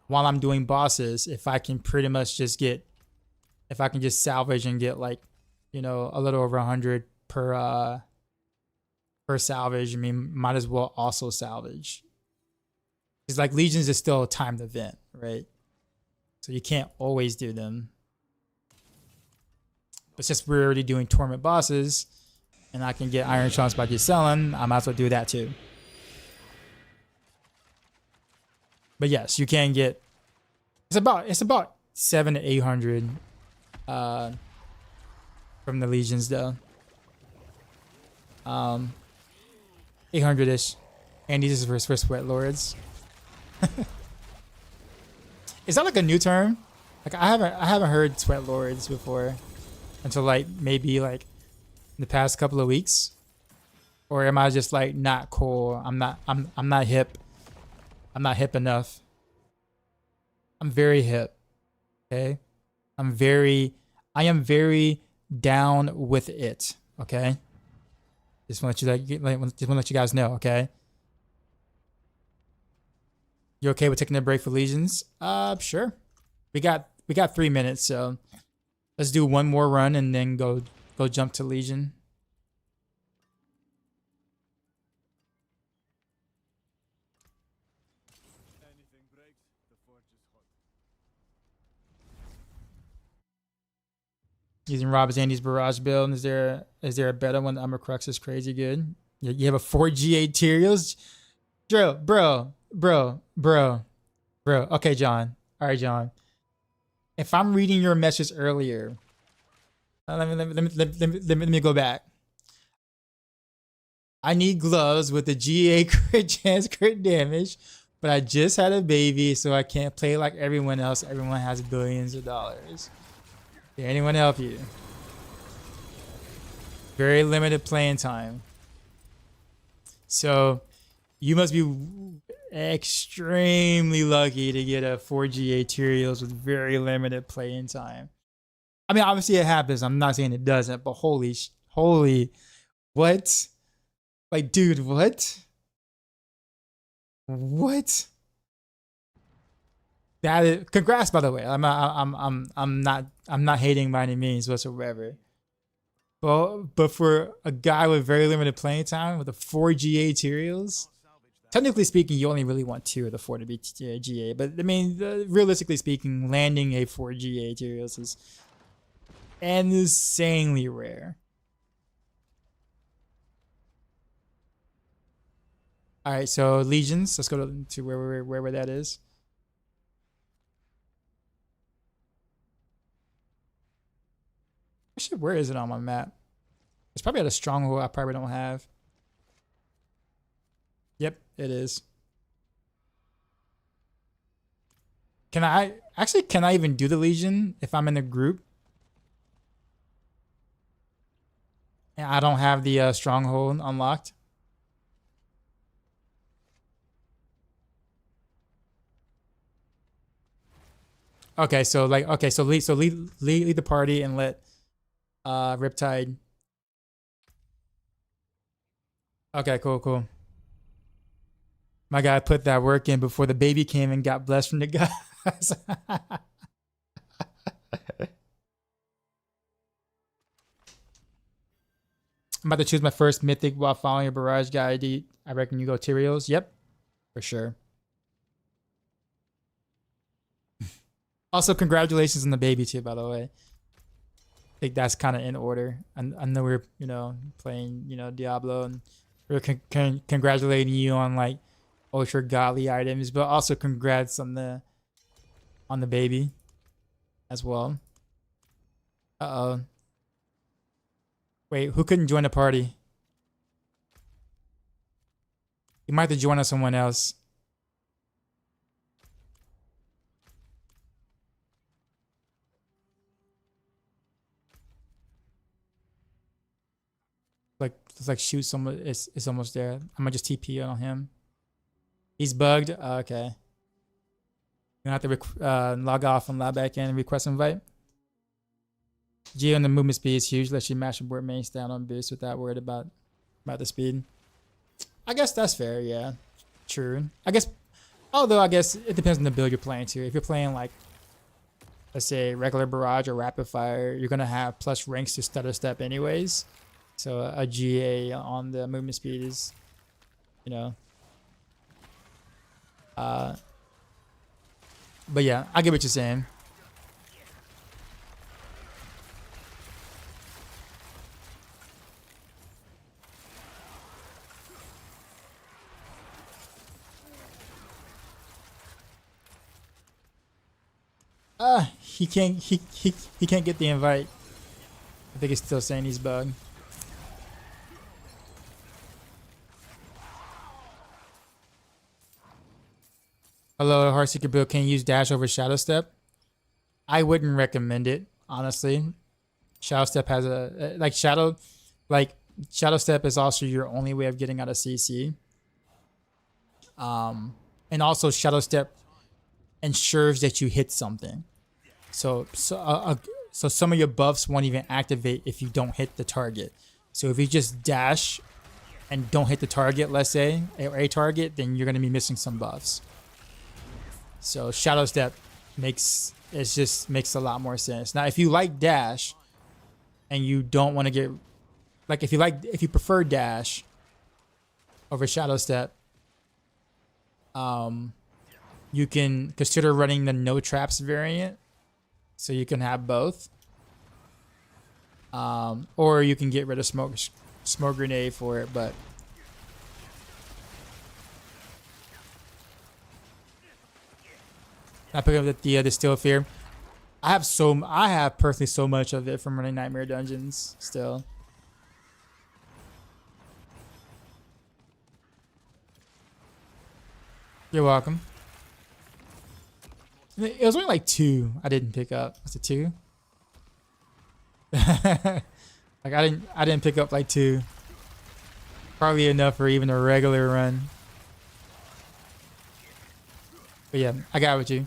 while I'm doing bosses, if I can pretty much just salvage and get like, you know, a little over 100 per salvage, I mean, might as well also salvage. It's like legions is still a timed event, right? So you can't always do them. But since we're already doing torment bosses and I can get iron chunks by just selling, I might as well do that too. But yes, you can get, it's about 700 to 800 from the legions though. 800-ish. And these is for sweat lords. Is that like a new term? Like I haven't heard sweat lords before until like maybe like the past couple of weeks. Or am I just like not cool? I'm not hip. I'm not hip enough. I'm very hip. Okay? I am very down with it. Okay? Just want to let you guys know, okay? You okay with taking a break for legions? Sure. We got 3 minutes, so let's do one more run and then go jump to legion. Anything breaks, the forge is hot. Using Rob Zandy's Barrage build. Is there a better one? The Umber Crux is crazy good. You have a 4G8 Tyraels? Bro. Okay, John. All right, John. if I'm reading your message earlier, let me go back. I need gloves with the GA crit chance crit damage, but I just had a baby, so I can't play like everyone else. Everyone has billions of dollars. Did anyone help you? Very limited playing time. So you must be extremely lucky to get a 4GA Tyraels with very limited playing time. I mean, obviously it happens. I'm not saying it doesn't, but holy, what? Like, dude, what? What? That is, congrats, by the way. I'm not hating by any means whatsoever. But for a guy with very limited playing time with a 4GA Tyraels, technically speaking, you only really want 2 of the 4 to be GA. But I mean, realistically speaking, landing a 4GA Tyraels is insanely rare. All right, so legions. Let's go to where that is. Actually, where is it on my map? It's probably at a stronghold I probably don't have. Yep, it is. Can I even do the legion if I'm in the group? And I don't have the stronghold unlocked. Okay, so like, okay, so lead the party and let Riptide. Okay, cool. My guy put that work in before the baby came and got blessed from the guys. I'm about to choose my first mythic while following a barrage guide. I reckon you go Tyraels. Yep, for sure. Also, congratulations on the baby too, by the way. I think that's kind of in order. I know we're, playing, Diablo, and we're congratulating you on like ultra godly items, but also congrats on the baby as well. Uh-oh. Wait, who couldn't join the party? You might have to join us someone else. Let's like shoot someone. It's almost there. I'm gonna just TP on him. He's bugged. Okay. You're gonna have to log off and log back in and request invite. Geo and the movement speed is huge. Lets you mash your board mains down on boost without worried about the speed. I guess that's fair. Yeah, true. I guess it depends on the build you're playing too. If you're playing like, let's say regular barrage or rapid fire, you're gonna have plus ranks to stutter step anyways. So a GA on the movement speed is, but yeah, I get what you're saying. He can't get the invite. I think it's still saying he's bugged. Hello, Heartseeker build. Can you use dash over Shadow Step? I wouldn't recommend it, honestly. Shadow Step has Shadow Step is also your only way of getting out of CC. And also Shadow Step ensures that you hit something. So some of your buffs won't even activate if you don't hit the target. So if you just dash and don't hit the target, let's say, or a target, then you're gonna be missing some buffs. So Shadow Step makes a lot more sense. Now, if you like dash and you don't want to get if you prefer dash over Shadow Step, you can consider running the no traps variant, so you can have both. Or you can get rid of smoke grenade for it, but I pick up the Still Fear. I have personally so much of it from running Nightmare Dungeons still. You're welcome. It was only like 2 I didn't pick up. Was it 2? Like I didn't pick up like 2. Probably enough for even a regular run. But yeah, I got with you.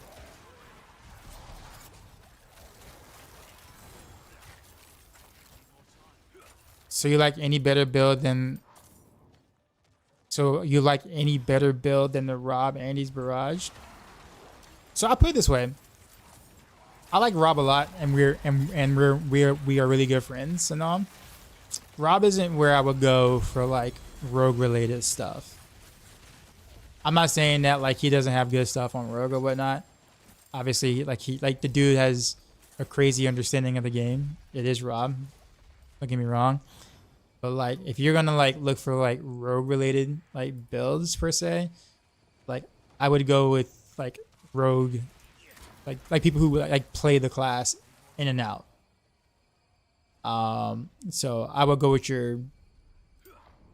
So you like any better build than the Rob Andy's Barrage? So I'll put it this way. I like Rob a lot, and we are really good friends and all. Rob isn't where I would go for like rogue related stuff. I'm not saying that like he doesn't have good stuff on rogue or whatnot. Obviously, like the dude has a crazy understanding of the game. It is Rob. Don't get me wrong. But like if you're gonna like look for like rogue related like builds per se, like I would go with like rogue, like people who like play the class in and out. So I would go with your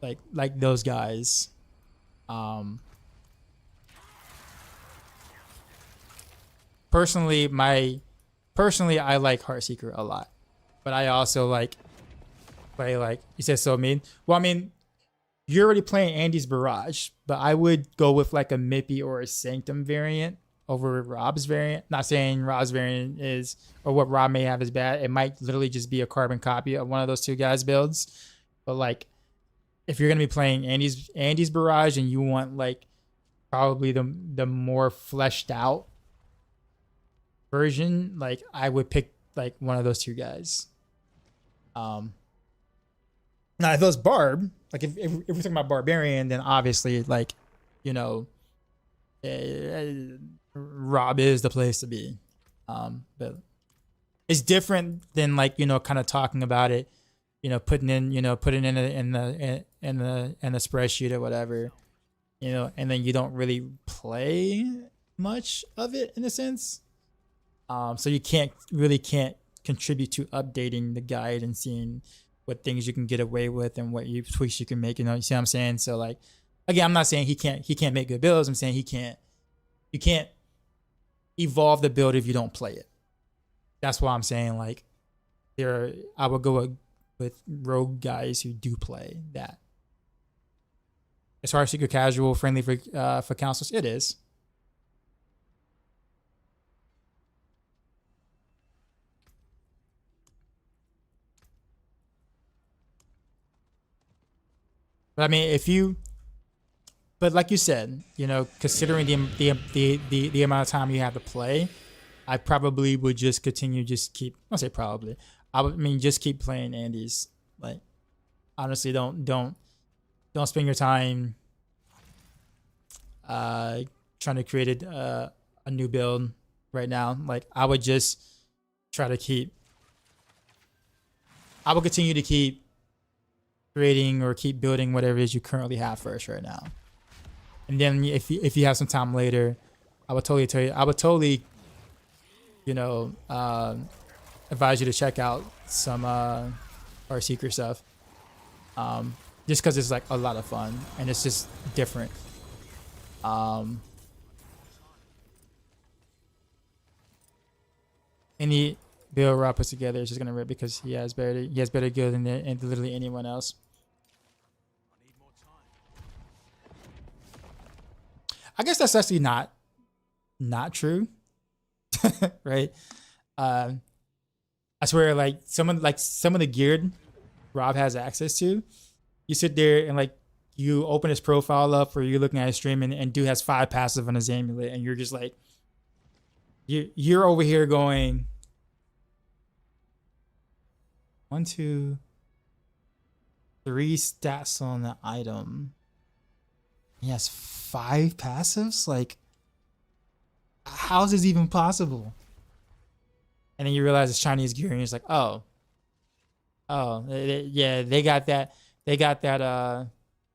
like those guys. Personally, I like Heartseeker a lot, but I also like play like you said so mean. Well, I mean, you're already playing Andy's Barrage, but I would go with like a Mippy or a Sanctum variant over Rob's variant. Not saying Rob's variant is or what Rob may have is bad. It might literally just be a carbon copy of one of those two guys' builds. But like, if you're gonna be playing Andy's Barrage and you want like probably the more fleshed out version, like I would pick like one of those two guys. Now if it was Barb, like if we're talking about Barbarian, then obviously like, you know, Rob is the place to be. But it's different than like, you know, kind of talking about it, you know, putting in the spreadsheet or whatever, you know, and then you don't really play much of it in a sense. So you can't contribute to updating the guide and seeing what things you can get away with and what tweaks you can make. You know, you see what I'm saying? So like, again, I'm not saying he can't make good builds. I'm saying you can't evolve the build if you don't play it. That's why I'm saying like I would go with rogue guys who do play that. As far as Heartseeker casual friendly for councils, it is. But I mean, but like you said, you know, considering the amount of time you have to play, I probably would just continue, just keep playing Andy's. Like, honestly, don't spend your time trying to create a new build right now. Like, I would continue to keep creating or keep building whatever it is you currently have first right now. And then if you have some time later, I would totally you know, advise you to check out some Heartseeker stuff. Just because it's like a lot of fun and it's just different. Any build Rob puts together is just gonna rip because he has better gear than literally anyone else. I guess that's actually not true. Right? I swear, like some of the gear Rob has access to, you sit there and like you open his profile up or you're looking at his stream and dude has 5 passive on his amulet and you're just like you're over here going 1, 2, 3 stats on the item. He has 5 passives? Like, how is this even possible? And then you realize it's Chinese gear, and you're just like, oh, yeah, they got that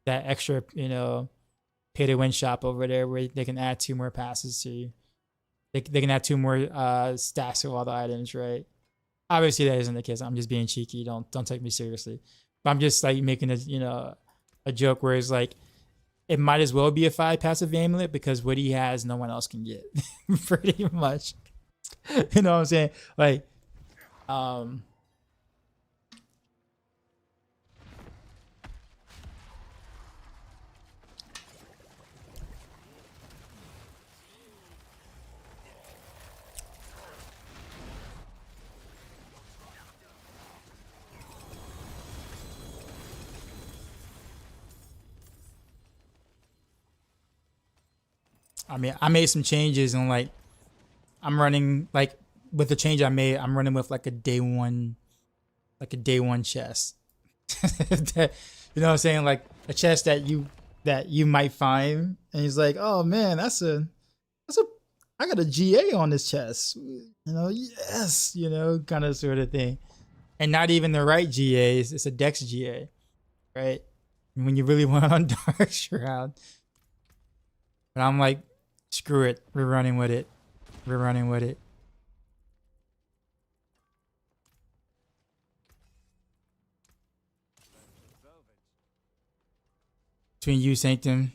extra, you know, pay to win shop over there where they can add 2 more passes to you. they can have 2 more stacks of all the items, right? Obviously that isn't the case. I'm just being cheeky. Don't take me seriously. But I'm just like making a joke where it's like it might as well be a 5 passive amulet because what he has no one else can get. Pretty much. You know what I'm saying? Like I mean, I made some changes and like I'm running like with the change I made, I'm running with like a day one chest. That, you know what I'm saying? Like a chest that you might find and he's like, oh man, that's a I got a GA on this chest. You know, yes, you know, kind of sort of thing. And not even the right GAs, it's a Dex GA, right? And when you really want on Dark Shroud. But I'm like, screw it. We're running with it. We're running with it. Between you, Sanctum.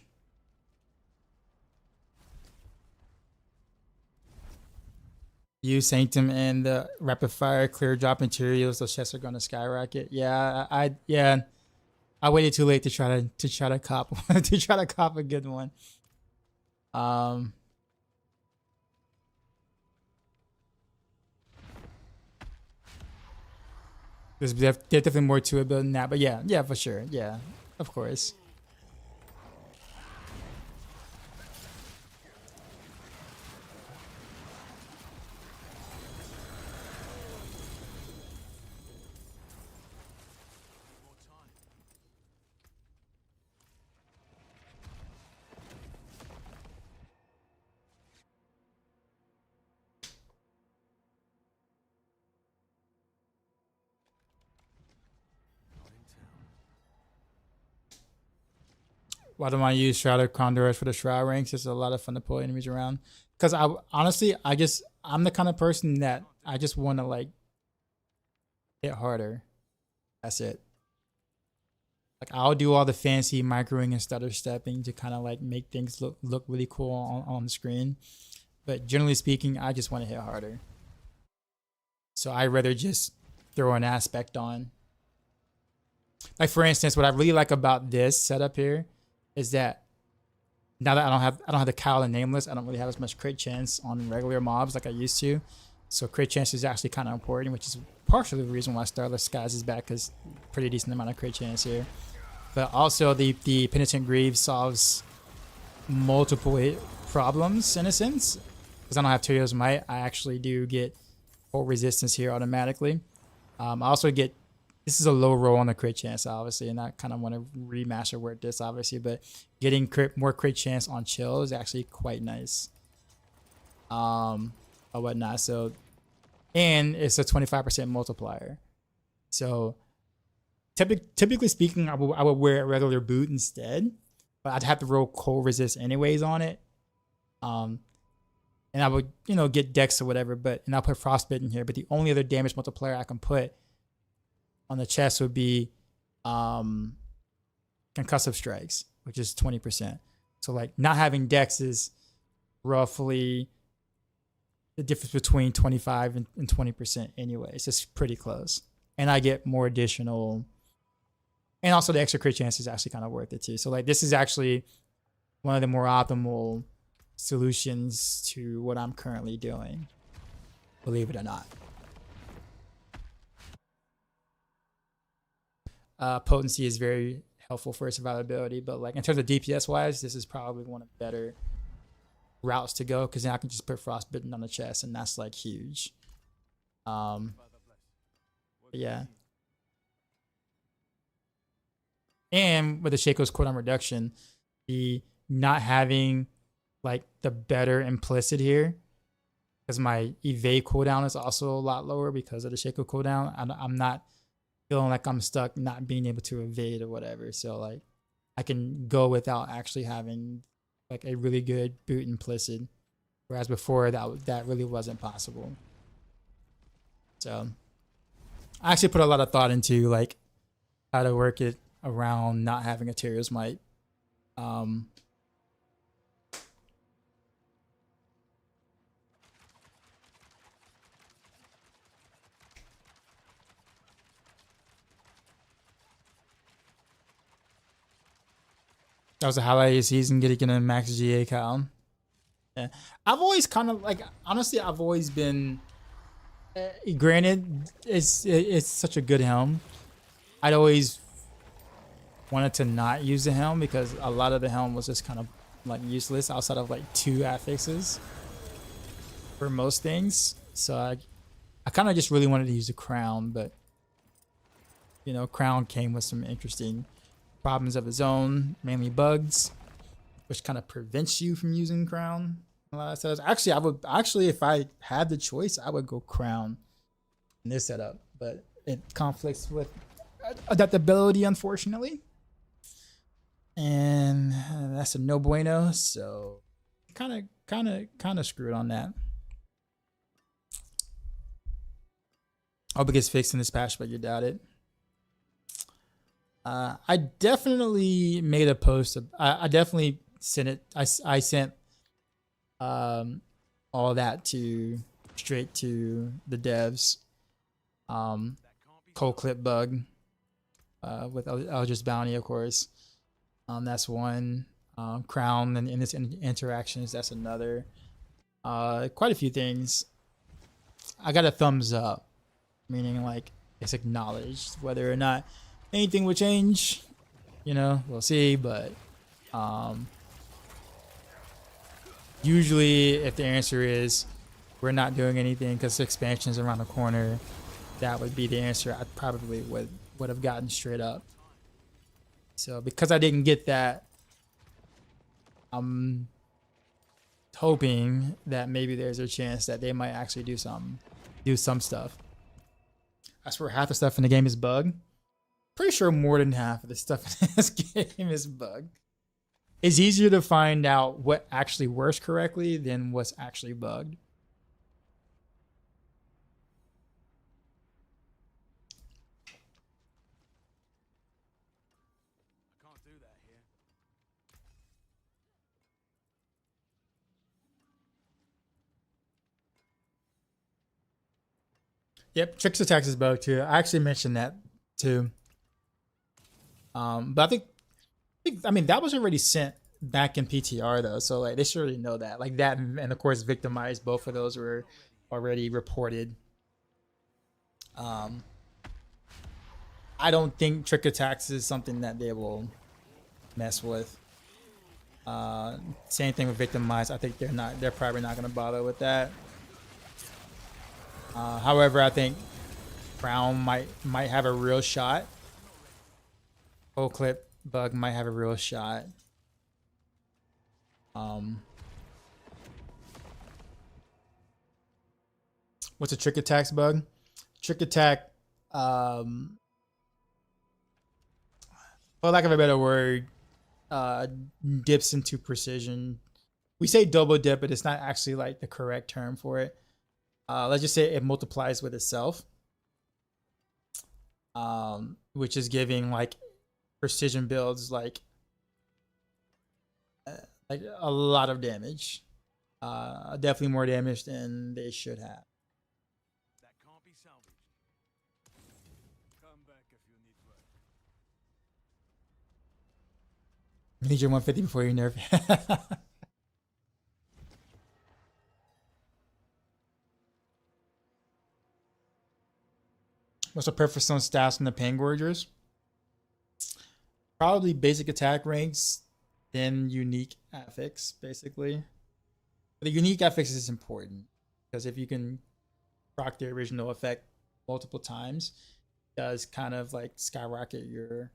You, Sanctum, and the rapid fire clear drop materials, those chests are gonna skyrocket. Yeah, I waited too late to try to cop to try to cop a good one. There's definitely more to it than that, but yeah, for sure, yeah, of course. Why don't I use Shroud of Condors for the Shroud ranks? It's a lot of fun to pull enemies around. Because I honestly, I'm the kind of person that I just want to like hit harder. That's it. Like I'll do all the fancy microing and stutter stepping to kind of like make things look really cool on the screen. But generally speaking, I just want to hit harder. So I'd rather just throw an aspect on. Like for instance, what I really like about this setup here is that now that I don't have the Kyle and Nameless, I don't really have as much crit chance on regular mobs like I used to. So crit chance is actually kind of important, which is partially the reason why Starless Skies is back, because pretty decent amount of crit chance here. But also the Penitent Greaves solves multiple problems in a sense. Because I don't have Tyraels Might, I actually do get full resistance here automatically. I also get, this is a low roll on the crit chance, obviously, and I kind of want to remaster work this, obviously, but getting more crit chance on chill is actually quite nice. Or whatnot. So, and it's a 25% multiplier. So, typically speaking, I would wear a regular boot instead, but I'd have to roll cold resist anyways on it. And I would, get Dex or whatever, and I'll put Frostbite in here. But the only other damage multiplier I can put on the chest would be concussive strikes, which is 20%. So like not having Dex is roughly the difference between 25 and 20% anyway. It's just pretty close. And I get more additional, and also the extra crit chance is actually kind of worth it too. So like this is actually one of the more optimal solutions to what I'm currently doing, believe it or not. Potency is very helpful for survivability, but like in terms of DPS wise, this is probably one of the better routes to go, because now I can just put Frostbitten on the chest, and that's like huge. Yeah. And with the Shaco's cooldown reduction, the not having like the better implicit here, because my evade cooldown is also a lot lower because of the Shaco cooldown. I'm not feeling like I'm stuck not being able to evade or whatever. So like I can go without actually having like a really good boot implicit. whereas before that really wasn't possible. So I actually put a lot of thought into like how to work it around not having a Tyraels Might. That was a highlight of the season, getting a max GA count. Yeah. I've always kind of like, honestly, I've always been, granted, it's such a good helm. I'd always wanted to not use the helm because a lot of the helm was just kind of like useless outside of like 2 affixes for most things. So I kind of just really wanted to use the crown, but you know, crown came with some interesting problems of its own, mainly bugs, which kind of prevents you from using crown. A lot of setups. Actually, if I had the choice, I would go crown in this setup, but it conflicts with adaptability, unfortunately, and that's a no bueno. So, kind of screwed on that. Hope it gets fixed in this patch, but you doubt it. I definitely made a post. I definitely sent it. I sent all that straight to the devs. Cold clip bug with Eldritch Bounty, of course. That's one. Crown and in its interactions, that's another. Quite a few things. I got a thumbs up, meaning like it's acknowledged. Whether or not anything will change, you know, we'll see. But usually, if the answer is we're not doing anything because expansion is around the corner, that would be the answer I probably would have gotten straight up. So because I didn't get that, I'm hoping that maybe there's a chance that they might actually do some stuff. I swear half the stuff in the game is bugged. Pretty sure more than half of the stuff in this game is bugged. It's easier to find out what actually works correctly than what's actually bugged. I can't do that here. Yep, tricks attacks is bugged too. I actually mentioned that too. But I mean that was already sent back in PTR though, so like they should already know that. Like that and of course victimized, both of those were already reported. I don't think trick attacks is something that they will mess with. Same thing with victimized. I think they're probably not gonna bother with that. However, I think Crown might have a real shot. Cold clip bug might have a real shot. What's a trick attacks bug? Trick attack, for lack of a better word, dips into precision. We say double dip, but it's not actually like the correct term for it. Let's just say it multiplies with itself, which is giving like precision builds like a lot of damage. Definitely more damage than they should have. That can't be salvaged. Come back if you need work. You need your 150 before you nerf it. What's the perfect stone stats on the Pain Gorgers? Probably basic attack ranks, then unique affix, basically. But the unique affix is important because if you can proc the original effect multiple times, it does kind of like skyrocket your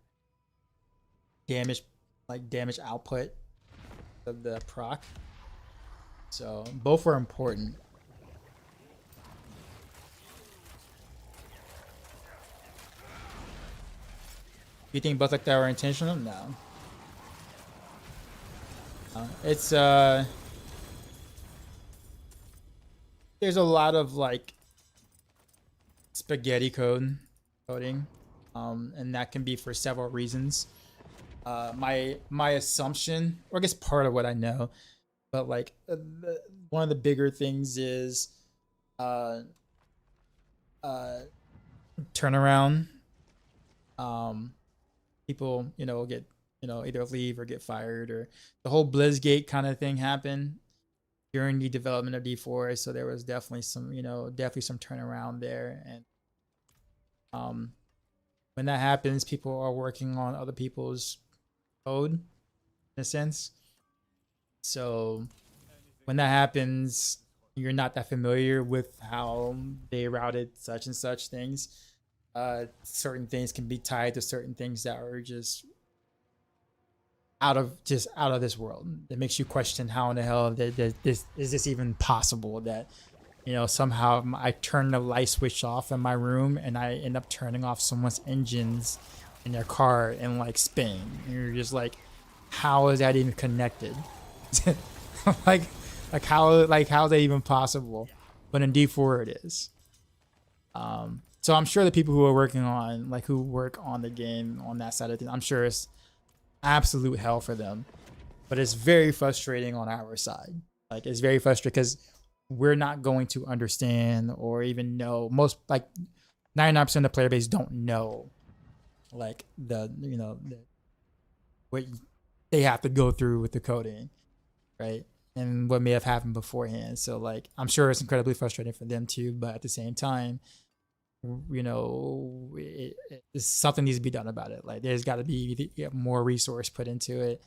damage output of the proc. So both are important. You think both like that were intentional? No. It's there's a lot of like spaghetti coding, and that can be for several reasons. My assumption, or I guess part of what I know, but like one of the bigger things is uh, uh, turnaround. People, get either leave or get fired, or the whole Blizzgate kind of thing happened during the development of D4. So there was definitely some turnaround there, and when that happens, people are working on other people's code in a sense. So when that happens, you're not that familiar with how they routed such and such things. Certain things can be tied to certain things that are just out of this world. It makes you question how in the hell this is this even possible, that somehow I turn the light switch off in my room and I end up turning off someone's engines in their car in like Spain. And you're just like, how is that even connected? like how is that even possible? But in D4 it is. So I'm sure the people who are working on who work on the game on that side of things, I'm sure it's absolute hell for them. But it's very frustrating on our side. Like, it's very frustrating because we're not going to understand or even know. Most, 99% of the player base don't know what they have to go through with the coding, right? And what may have happened beforehand. So I'm sure it's incredibly frustrating for them too, but at the same time, something needs to be done about it. Like, there's got to be more resource put into it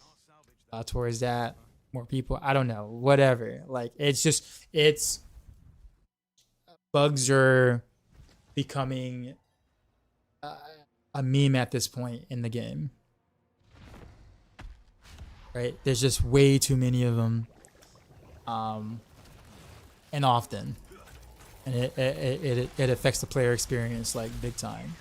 towards that, more people. I don't know, whatever. It's bugs are becoming a meme at this point in the game, right? There's just way too many of them, and often. And it affects the player experience big time.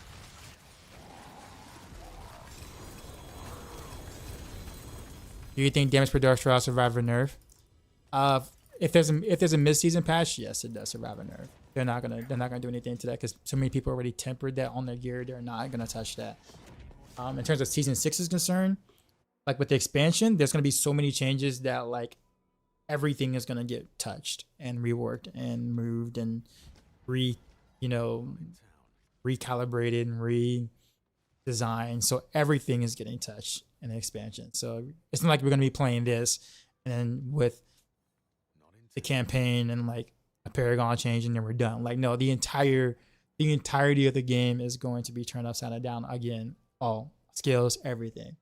Do you think damage per dark straw survive a nerf? If there's a mid-season patch, yes, it does survive a nerf. They're not gonna do anything to that because so many people already tempered that on their gear. They're not gonna touch that. In terms of season 6 is concerned, with the expansion, there's gonna be so many changes that everything is gonna get touched and reworked and moved and recalibrated and redesigned. So everything is getting touched in the expansion. So it's not like we're gonna be playing this and then with the campaign and a Paragon change and then we're done. No, the entirety of the game is going to be turned upside down again. All skills, everything.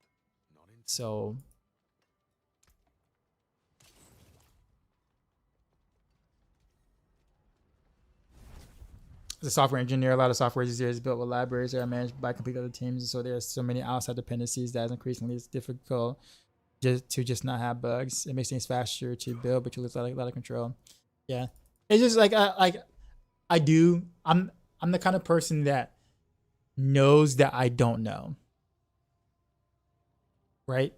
So as a software engineer, a lot of software engineers built with libraries that are managed by complete other teams. So there's so many outside dependencies that increasingly it's difficult to not have bugs. It makes things faster to build, but you lose a lot of control. Yeah, it's just I'm the kind of person that knows that I don't know. Right?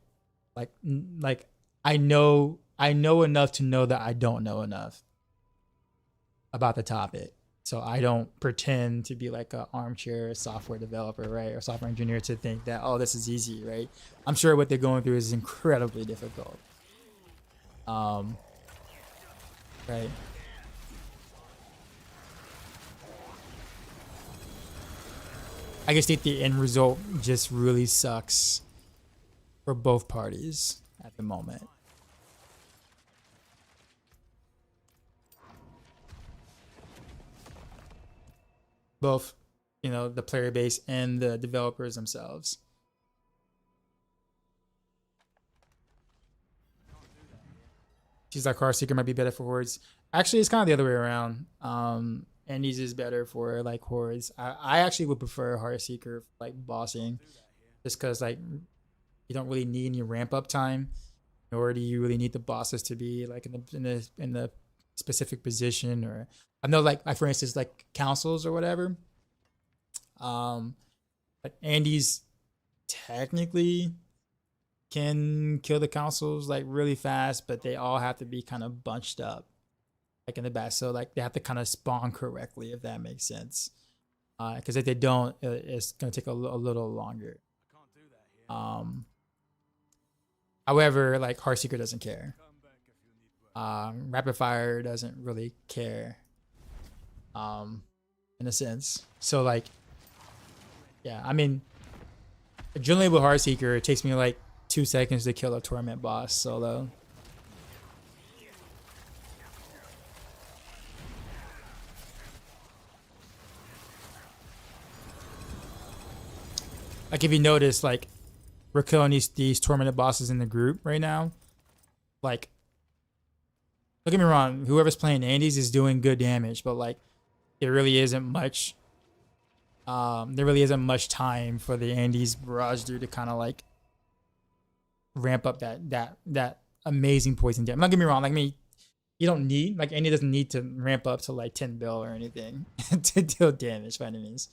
I know enough to know that I don't know enough about the topic. So I don't pretend to be an armchair software developer, right, or software engineer to think that, oh, this is easy, right? I'm sure what they're going through is incredibly difficult. Right. I just think the end result just really sucks for both parties at the moment. Both, the player base and the developers themselves. She's like, Heartseeker might be better for hordes. Actually, it's kind of the other way around. Andes is better for hordes. I actually would prefer Heartseeker bossing, just because you don't really need any ramp up time, nor do you really need the bosses to be in the specific position. Or I know for instance councils or whatever. Andes technically can kill the councils really fast, but they all have to be kind of bunched up. like in the back. So like they have to kind of spawn correctly, if that makes sense. Because if they don't, it's gonna take a little longer. I can't do that here. However, like Heartseeker doesn't care. Come back if you need work. Rapid Fire doesn't really care. In a sense. So like, yeah, I mean, generally with Heartseeker, it takes me like 2 seconds to kill a tournament boss solo. Like if you notice, like we're killing these tournament bosses in the group right now. Like, don't get me wrong, whoever's playing Andes is doing good damage, but like there really isn't much. There really isn't much time for the Andes Barrage dude to kind of like ramp up that amazing poison damage. Don't get me wrong, like me, you don't need, like Andy doesn't need to ramp up to like 10 bill or anything to deal damage by any means.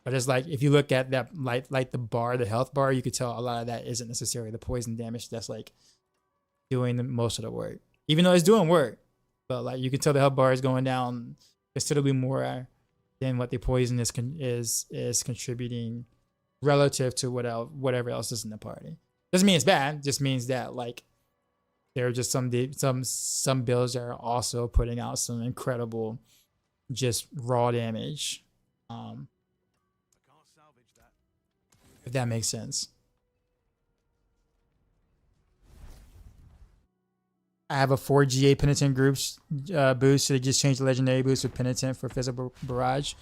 But it's like if you look at that like the bar, the health bar, you could tell a lot of that isn't necessarily the poison damage that's like doing most of the work. Even though it's doing work, but like you can tell the health bar is going down considerably more than what the poison is contributing relative to whatever else is in the party. Doesn't mean it's bad. Just means that like there are just some builds that are also putting out some incredible just raw damage. I can't salvage that. If that makes sense. I have a 4 GA Penitent groups boost, so they just changed the legendary boost with Penitent for Physical Barrage.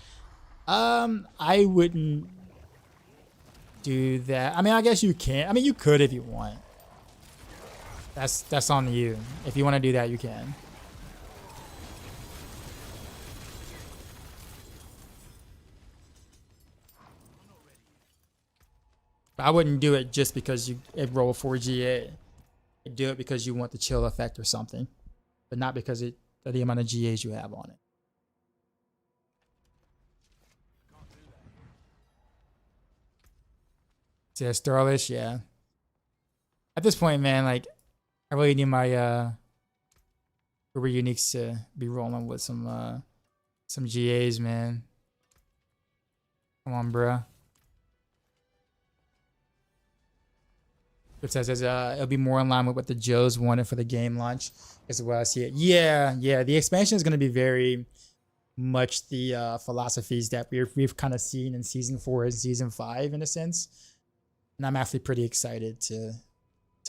I wouldn't do that. I mean, I guess you can. I mean, you could if you want. That's on you. If you want to do that, you can. But I wouldn't do it just because it roll 4 GA. You do it because you want the chill effect or something, but not because of the amount of GAs you have on it. Yeah, Starlish, yeah. At this point, man, like I really need my Uber Uniques to be rolling with some GAs, man. Come on, bruh. It says it'll be more in line with what the Joes wanted for the game launch, is the way I see it. Yeah. The expansion is going to be very much the philosophies that we've kind of seen in season 4 and season 5 in a sense, and I'm actually pretty excited to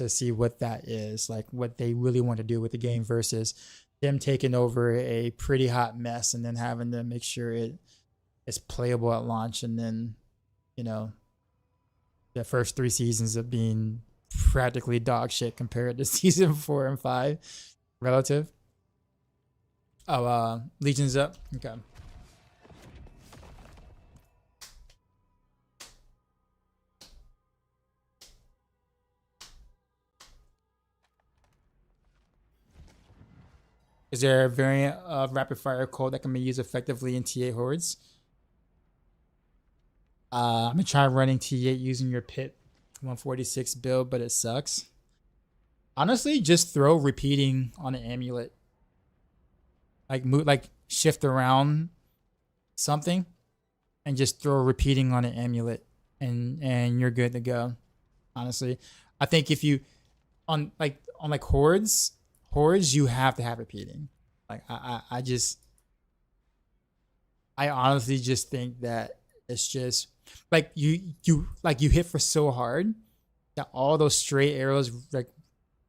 see what that is, like what they really want to do with the game versus them taking over a pretty hot mess and then having to make sure it's playable at launch, and then the first 3 seasons of being practically dog shit compared to season 4 and 5 relative. Oh, Legion's up. Okay. Is there a variant of rapid fire code that can be used effectively in T8 hordes? I'm gonna try running T8 using your pit 146 build, but it sucks. Honestly, just throw repeating on an amulet. Like shift around something and just throw repeating on an amulet and you're good to go. Honestly, I think if you on hordes you have to have repeating. Like I honestly just think that it's just like you hit for so hard that all those stray arrows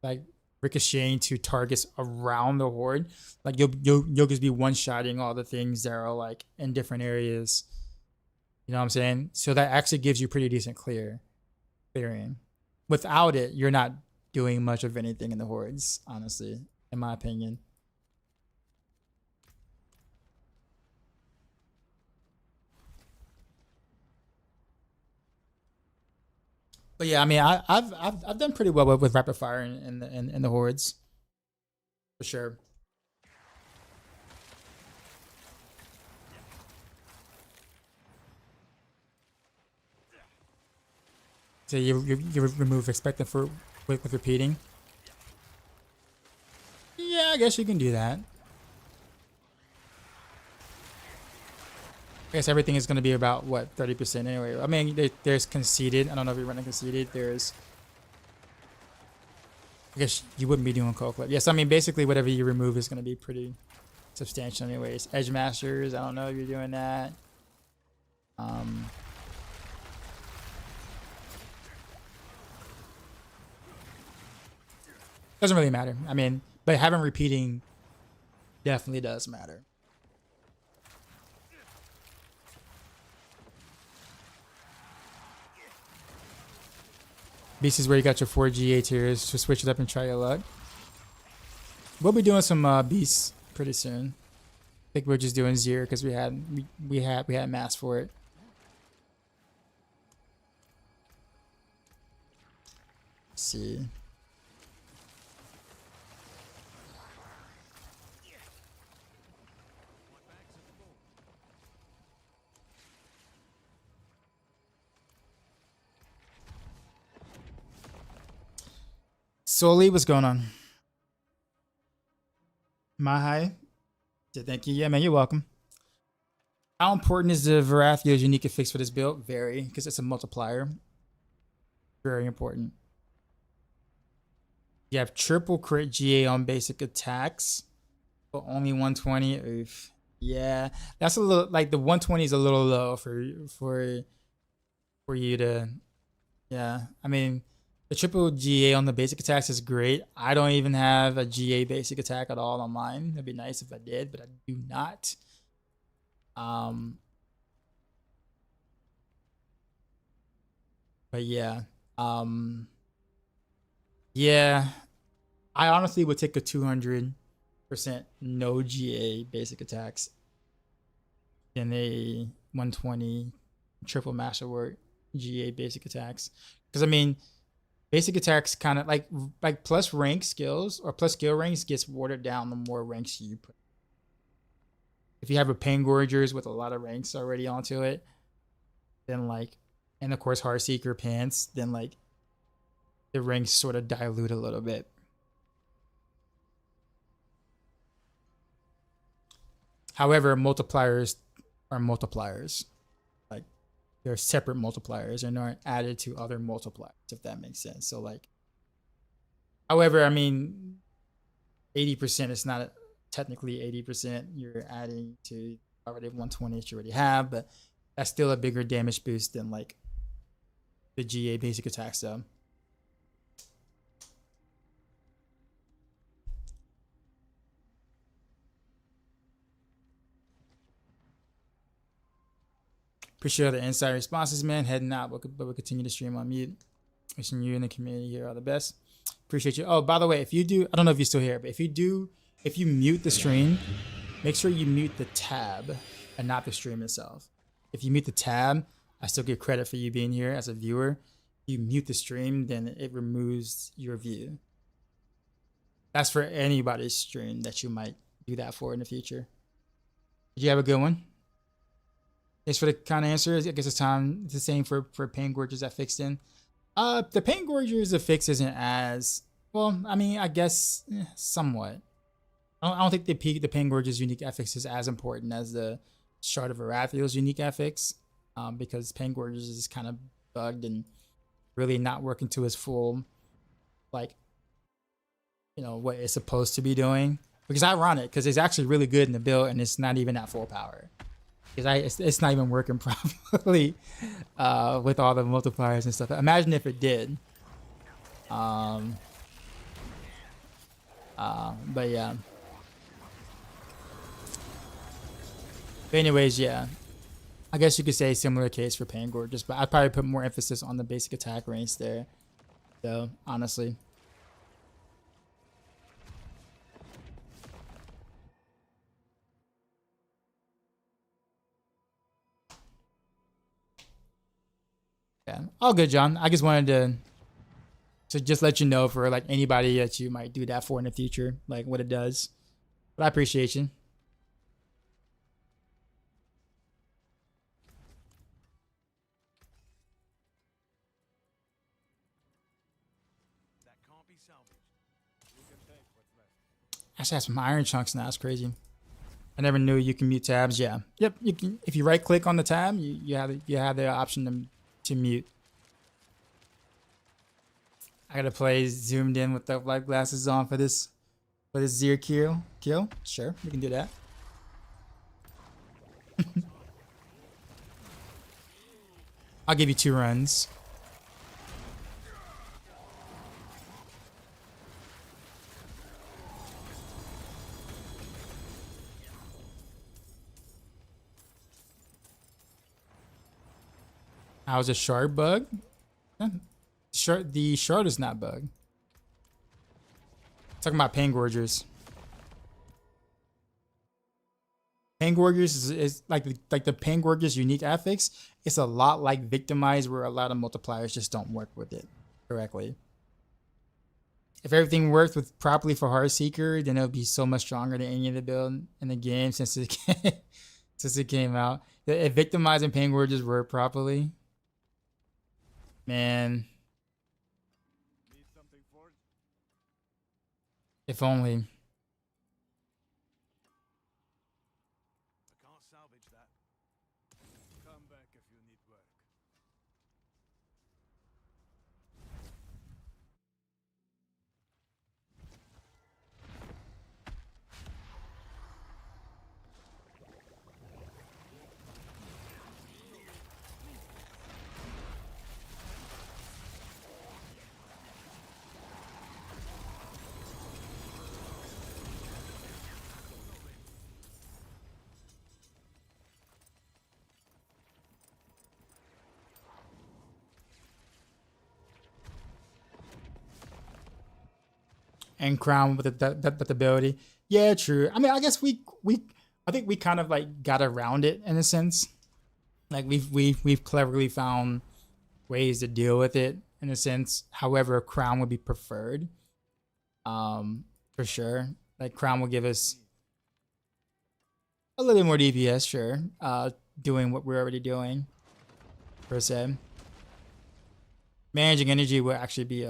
like ricocheting to targets around the horde, like you'll just be one-shotting all the things that are like in different areas. You know what I'm saying? So that actually gives you pretty decent clearing. Without it, you're not doing much of anything in the hordes, honestly, in my opinion. But yeah, I mean, I've done pretty well with rapid fire in the hordes, for sure. So you remove expectant for with repeating. Yeah, I guess you can do that. I guess everything is going to be about what 30% anyway. I mean, there's conceded. I don't know if you're running conceded. There's. I guess you wouldn't be doing cold clip. Yes, I mean basically whatever you remove is going to be pretty substantial anyways. Edge masters. I don't know if you're doing that. Doesn't really matter. I mean, but having repeating definitely does matter. Beast is where you got your 4 GA tiers. So switch it up and try your luck. We'll be doing some beasts pretty soon. I think we're just doing 0 because we had mass for it. Let's see. Soli, what's going on? Mahai, thank you. Yeah, man, you're welcome. How important is the Varathio's unique affix for this build? Very, because it's a multiplier. Very important. You have triple crit GA on basic attacks, but only 120. Oof. Yeah, that's a little like the 120 is a little low for you to. Yeah, I mean. The triple GA on the basic attacks is great. I don't even have a GA basic attack at all on mine. It'd be nice if I did, but I do not. But yeah. Yeah. I honestly would take a 200% no GA basic attacks in a 120 triple masterwork GA basic attacks. Because I mean, basic attacks kind of like plus rank skills or plus skill ranks gets watered down the more ranks you put. If you have a Pain Gorgers with a lot of ranks already onto it, then like, and of course Heartseeker pants, then like the ranks sort of dilute a little bit. However, multipliers are multipliers. They're separate multipliers and aren't added to other multipliers, if that makes sense. So like, however, I mean, 80% is not technically 80%. You're adding to already 120 that you already have, but that's still a bigger damage boost than like the GA basic attacks though. Appreciate the inside responses, man. Heading out, but we'll continue to stream on mute. Wishing you and the community here all the best. Appreciate you. Oh, by the way, if you do, I don't know if you're still here, but if you mute the stream, make sure you mute the tab and not the stream itself. If you mute the tab, I still get credit for you being here as a viewer. If you mute the stream, then it removes your view. That's for anybody's stream that you might do that for in the future. Did you have a good one? Thanks for the kind of answers. I guess it's time. It's the same for Pain Gorgers that fixed in. The Pain Gorgers affix isn't as well. I mean, I guess somewhat. I don't think the Pain Gorgers unique affix is as important as the Shard of Varathio's unique affix, because Pain Gorgers is kind of bugged and really not working to its full, like, you know, what it's supposed to be doing. Which is ironic because it's actually really good in the build and it's not even at full power. Because it's not even working properly with all the multipliers and stuff. Imagine if it did. But yeah. But anyways, yeah. I guess you could say similar case for Pain Gorgers, but I'd probably put more emphasis on the basic attack range there. So, honestly. Yeah, all good, John. I just wanted to just let you know for like anybody that you might do that for in the future, like what it does. But I appreciate you. That can't be salvaged. You can take what's left. I actually have some iron chunks now. That's crazy. I never knew you can mute tabs. Yeah. Yep. You can if you right click on the tab, you have the option to mute. I gotta play zoomed in with the light glasses on for this Zir kill. Sure, we can do that. I'll give you 2 runs. How's a shard bug? The shard is not bug. Talking about pain gorgers. Pain gorgers is like the pain gorgers unique affix. It's a lot like victimize, where a lot of multipliers just don't work with it correctly. If everything worked with properly for Heartseeker, then it would be so much stronger than any other build in the game since it came out. If victimize and pain gorgers work properly, man. Need something forged? If only. I can't salvage that. Come back if you need work. And crown with the ability. Yeah, true. I mean, I guess I think we kind of like got around it in a sense. Like we've cleverly found ways to deal with it in a sense. However, crown would be preferred. For sure. Like crown will give us a little bit more DPS, sure. Doing what we're already doing, per se. Managing energy will actually be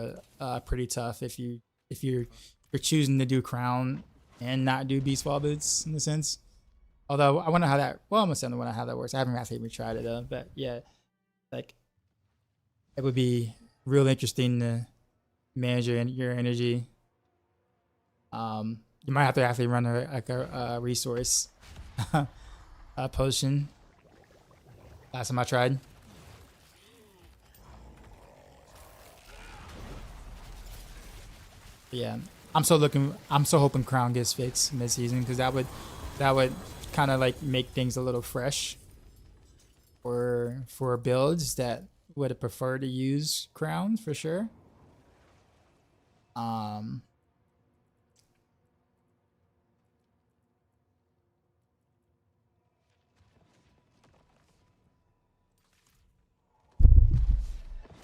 pretty tough if you're choosing to do crown and not do beast wall boots in a sense. Although I wonder how that. Well, I'm gonna say I wonder how that works. I haven't actually even tried it though. But yeah, like it would be real interesting to manage your energy. You might have to actually run a resource potion. Last time I tried. But yeah, I'm so hoping crown gets fixed mid season because that would kind of like make things a little fresh for builds that would have preferred to use crowns for sure.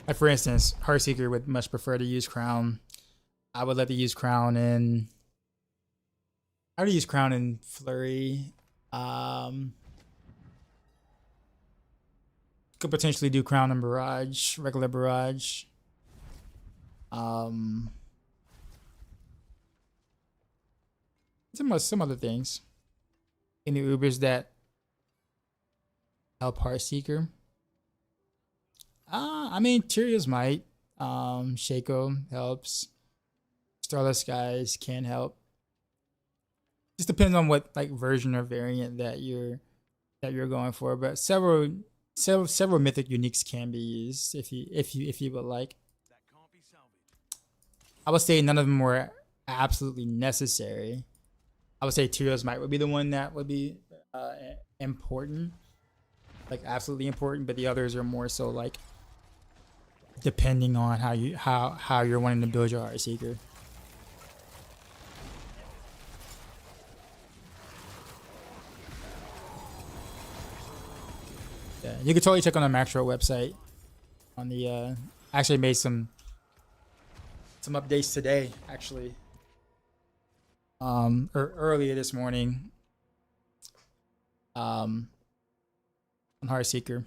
Like for instance, Heartseeker would much prefer to use crown. I would let to use crown in. I would use crown in Flurry. Could potentially do crown in Barrage, regular Barrage. Some other things. Any Ubers that help Heartseeker. I mean, Tyraels might. Shaco helps. Starless Skies can help. Just depends on what like version or variant that you're going for. But several mythic uniques can be used if you would like. That can't be salvaged. I would say none of them were absolutely necessary. I would say Tyraels might would be the one that would be important, like absolutely important. But the others are more so like depending on how you're wanting to build your Heartseeker. Yeah, you could totally check on the Maxroll website. On the actually made some updates today actually. Or earlier this morning. On Heartseeker.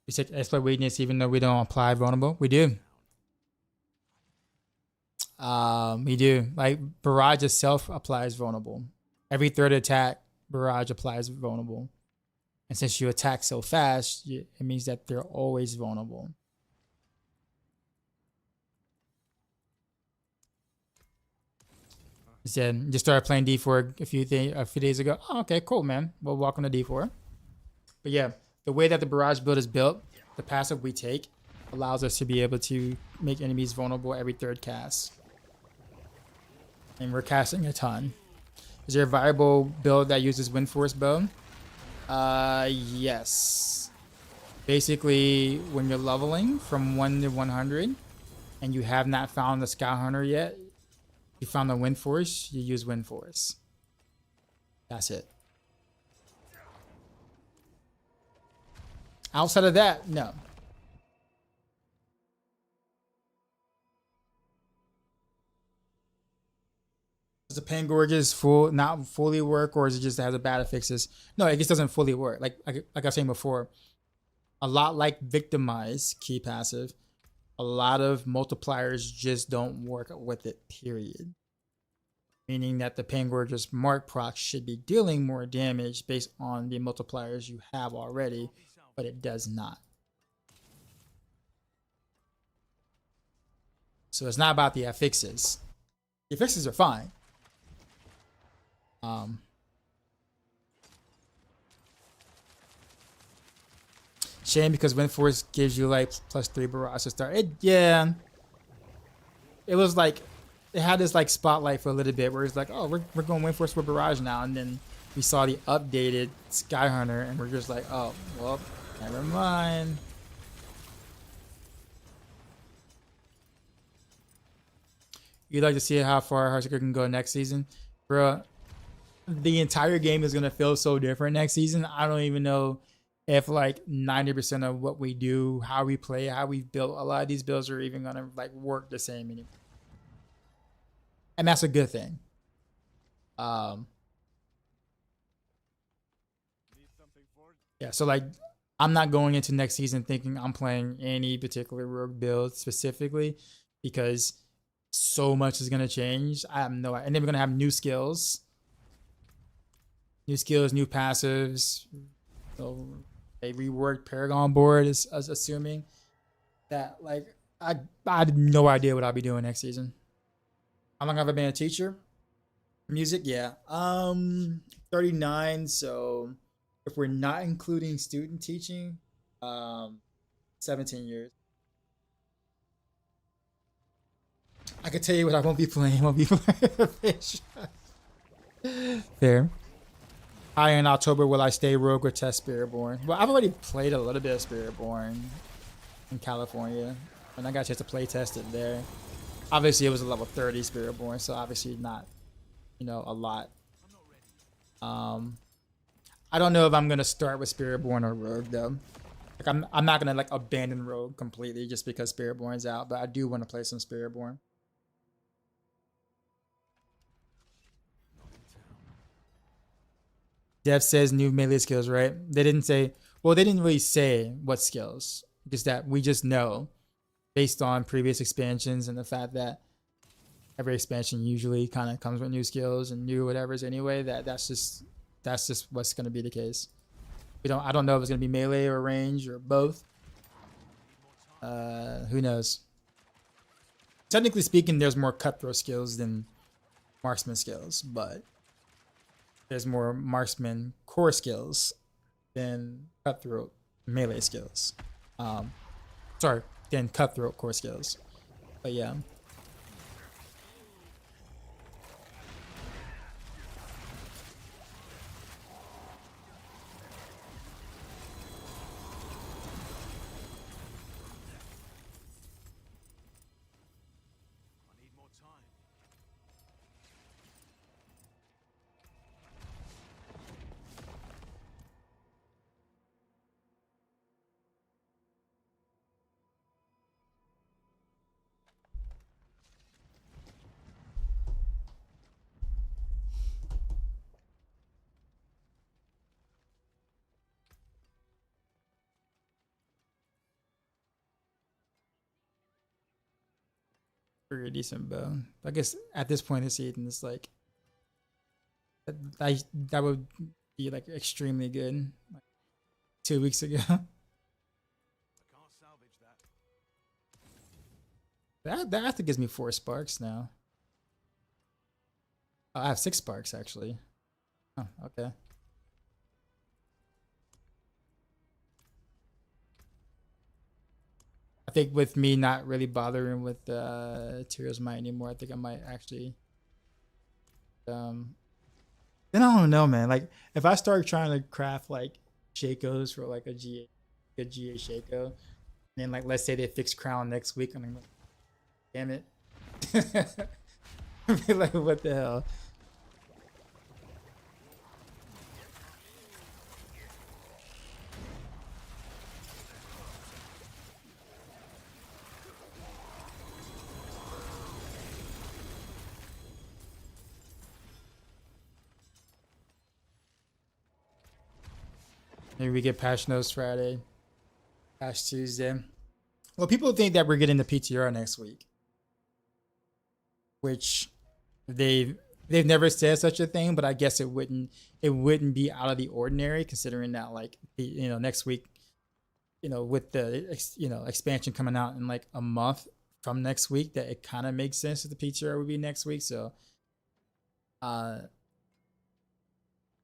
We take exploit weakness even though we don't apply vulnerable. We do. We do. Like Barrage itself applies vulnerable. Every third attack, Barrage applies vulnerable. And since you attack so fast, it means that they're always vulnerable. Said just started playing D4 a few days ago. Oh, okay, cool, man. Well, welcome to D4. But yeah, the way that the Barrage build is built, the passive we take allows us to be able to make enemies vulnerable every third cast. And we're casting a ton. Is there a viable build that uses Wind Force bow? Yes. Basically, when you're leveling from 1 to 100 and you have not found the Scout Hunter yet, you found the Wind Force, you use Wind Force. That's it. Outside of that, no. Does the Pain Gorges not fully work, or is it just has a bad affixes? No, it just doesn't fully work. Like I was saying before, a lot like Victimize key passive, a lot of multipliers just don't work with it, period. Meaning that the Pain Gorges Mark proc should be dealing more damage based on the multipliers you have already, but it does not. So it's not about the affixes. The affixes are fine. Shame because Wind Force gives you like +3 Barrage to start. Yeah. It was like, it had this like spotlight for a little bit where it's like, oh, we're going Wind Force with Barrage now. And then we saw the updated Sky Hunter and we're just like, oh, well, never mind. You'd like to see how far Heartseeker can go next season? Bro, the entire game is going to feel so different next season. I don't even know if like 90% of what we do, how we play, how we build, a lot of these builds are even going to like work the same anymore. And that's a good thing. Yeah, so like I'm not going into next season thinking I'm playing any particular rogue build specifically because so much is going to change. I have no idea. And then we're going to have new skills. New skills, new passives. So a reworked Paragon board is assuming that like I had no idea what I'll be doing next season. How long have I been a teacher? Music, yeah. 39, so if we're not including student teaching, 17 years. I could tell you what I won't be playing. I won't be playing Fish. Fair. Hi, in October, will I stay rogue or test Spiritborn? Well, I've already played a little bit of Spiritborn in California, and I got a chance to play test it there. Obviously, it was a level 30 Spiritborn, so obviously not, you know, a lot. I don't know if I'm gonna start with Spiritborn or Rogue though. Like I'm not gonna like abandon Rogue completely just because Spiritborn's out, but I do want to play some Spiritborn. Dev says new melee skills, right? They didn't say, well, they didn't really say what skills, just that we just know based on previous expansions and the fact that every expansion usually kind of comes with new skills and new whatever's anyway, that's just what's going to be the case. I don't know if it's going to be melee or range or both. Who knows? Technically speaking, there's more cutthroat skills than marksman skills, but there's more marksman core skills than cutthroat melee skills. Than cutthroat core skills. But yeah. Pretty decent bow. I guess at this point this season, it's like that would be like extremely good. Like 2 weeks ago. I can't salvage that. That actually gives me 4 sparks now. Oh, I have 6 sparks actually. Oh, okay. I think with me not really bothering with Tyraels Might anymore, I think I might actually then I don't know, man. Like if I start trying to craft like Shakos for like a GA Shako, and then like let's say they fix Crown next week, I'm like, damn it. I'd be like, what the hell? Maybe we get Patch Notes Friday, Patch Tuesday. Well, people think that we're getting the PTR next week, which they've never said such a thing, but I guess it wouldn't be out of the ordinary considering that like next week, with the expansion coming out in like a month from next week, that it kind of makes sense that the PTR would be next week. So,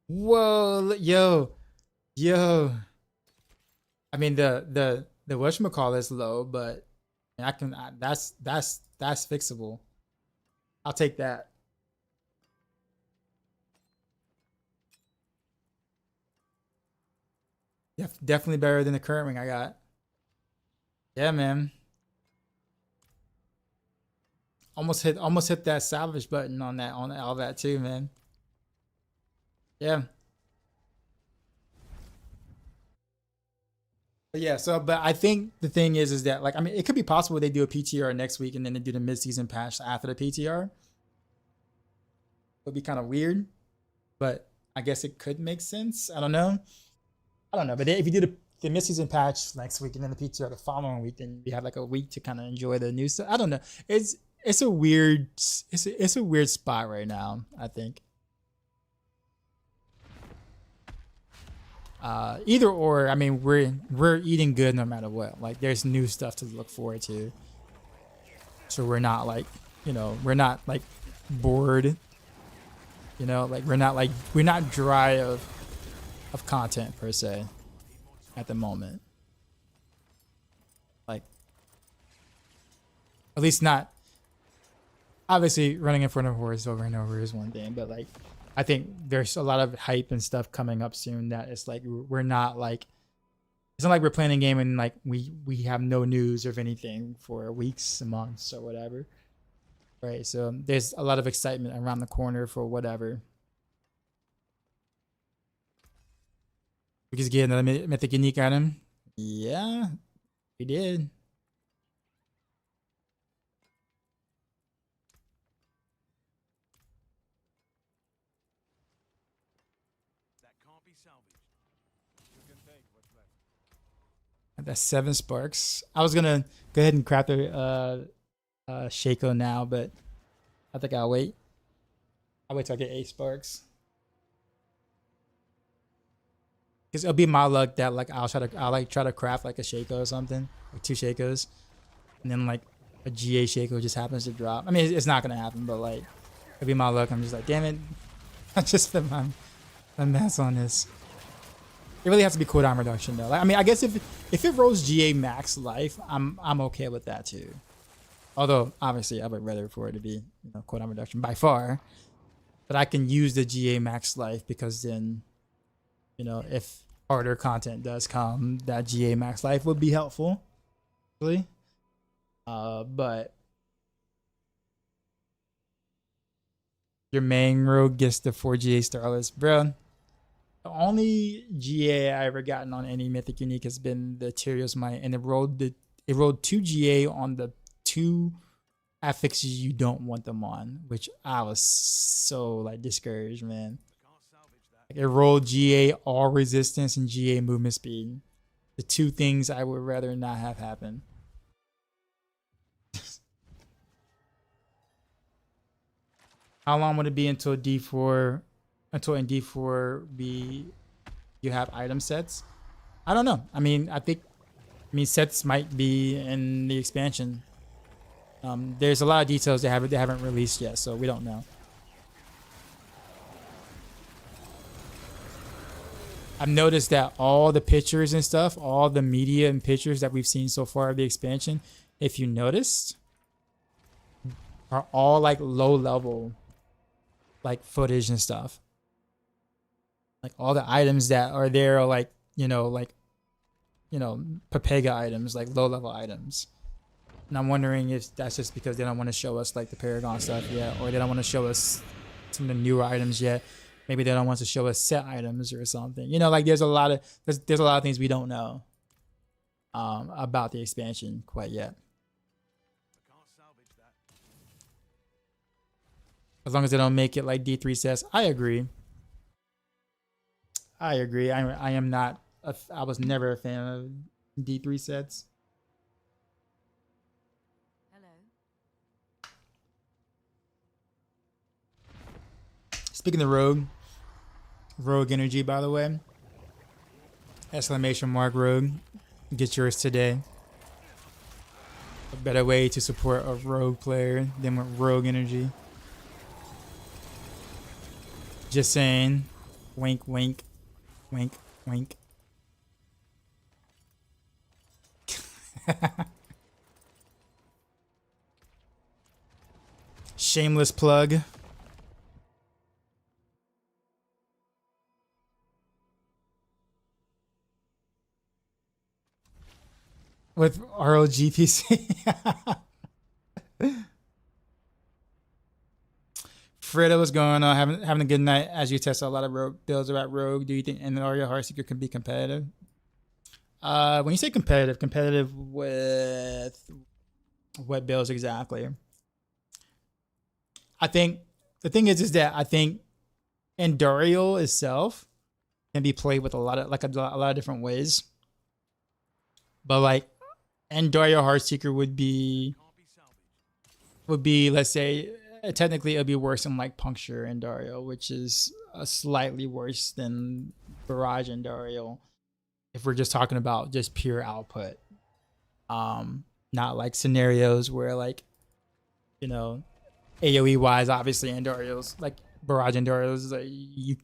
whoa, yo, I mean the whatchamacallit is low, but that's fixable. I'll take that. Definitely better than the current ring I got. Yeah, man. Almost hit that salvage button on all that too, man. Yeah. But yeah, but I think the thing is that like, I mean, it could be possible they do a PTR next week and then they do the mid-season patch after the PTR. It would be kind of weird, but I guess it could make sense. I don't know. But if you do the mid-season patch next week and then the PTR the following week, then you have like a week to kind of enjoy the new stuff. I don't know. It's a weird spot right now, I think. Either or, I mean, we're eating good no matter what. Like there's new stuff to look forward to. So we're not like, we're not like bored. Like we're not dry of content per se at the moment. Like at least not, obviously running in front of horse over and over is one thing, but like I think there's a lot of hype and stuff coming up soon that it's like we're not like, it's not like we're playing a game and like we have no news of anything for weeks, months, or whatever. Right, so there's a lot of excitement around the corner for whatever. We just get another mythic unique item. Yeah, we did. That can't be salvaged. You can take what's left. That's 7 sparks. I was gonna go ahead and craft a Shako now, but I think I'll wait. I'll wait till I get 8 sparks. Because it'll be my luck that like I'll try to craft like a Shako or something, like 2 Shakos, and then like a GA Shako just happens to drop. I mean, it's not gonna happen, but like it'll be my luck. I'm just like, damn it, I just spent my mess on this. It really has to be cooldown reduction though. Like, I mean, I guess if it rolls GA max life, I'm okay with that too. Although obviously I would rather for it to be cooldown reduction by far, but I can use the GA max life because then, if harder content does come, that GA max life would be helpful. Really, but your main rogue gets the 4 GA Starless, bro. The only GA I ever gotten on any mythic unique has been the Tyraels Might, and it rolled 2 GA on the 2 affixes you don't want them on, which I was so like discouraged, man. Like, it rolled GA all resistance and GA movement speed, the 2 things I would rather not have happen. How long would it be until D4, until in D4 you have item sets? I don't know. I mean, I mean sets might be in the expansion. There's a lot of details they haven't released yet, so we don't know. I've noticed that all the pictures and stuff, all the media and pictures that we've seen so far of the expansion, if you noticed, are all like low level, like footage and stuff. Like all the items that are there are like, Papega items, like low level items. And I'm wondering if that's just because they don't want to show us like the Paragon stuff yet, or they don't want to show us some of the newer items yet. Maybe they don't want to show us set items or something. Like there's a lot of things we don't know about the expansion quite yet. I can't salvage that. As long as they don't make it like D3 sets. I agree. I am not. I was never a fan of D3 sets. Hello. Speaking of Rogue energy, by the way. ! Rogue. Get yours today. A better way to support a rogue player than with Rogue energy. Just saying. Wink, wink. Wink, wink. Shameless plug. With ROGPC. Frida, what's going on? Having a good night as you test a lot of rogue builds about Rogue. Do you think Endaria Heartseeker can be competitive? When you say competitive with what builds exactly? I think the thing is that I think Endaria itself can be played with a lot of different ways. But like Endaria Heartseeker would be, let's say, technically it'll be worse than like Puncture Endaria, which is slightly worse than Barrage Endaria. If we're just talking about just pure output, not like scenarios where like, AOE wise, obviously Endariel's like Barrage Endariel's like you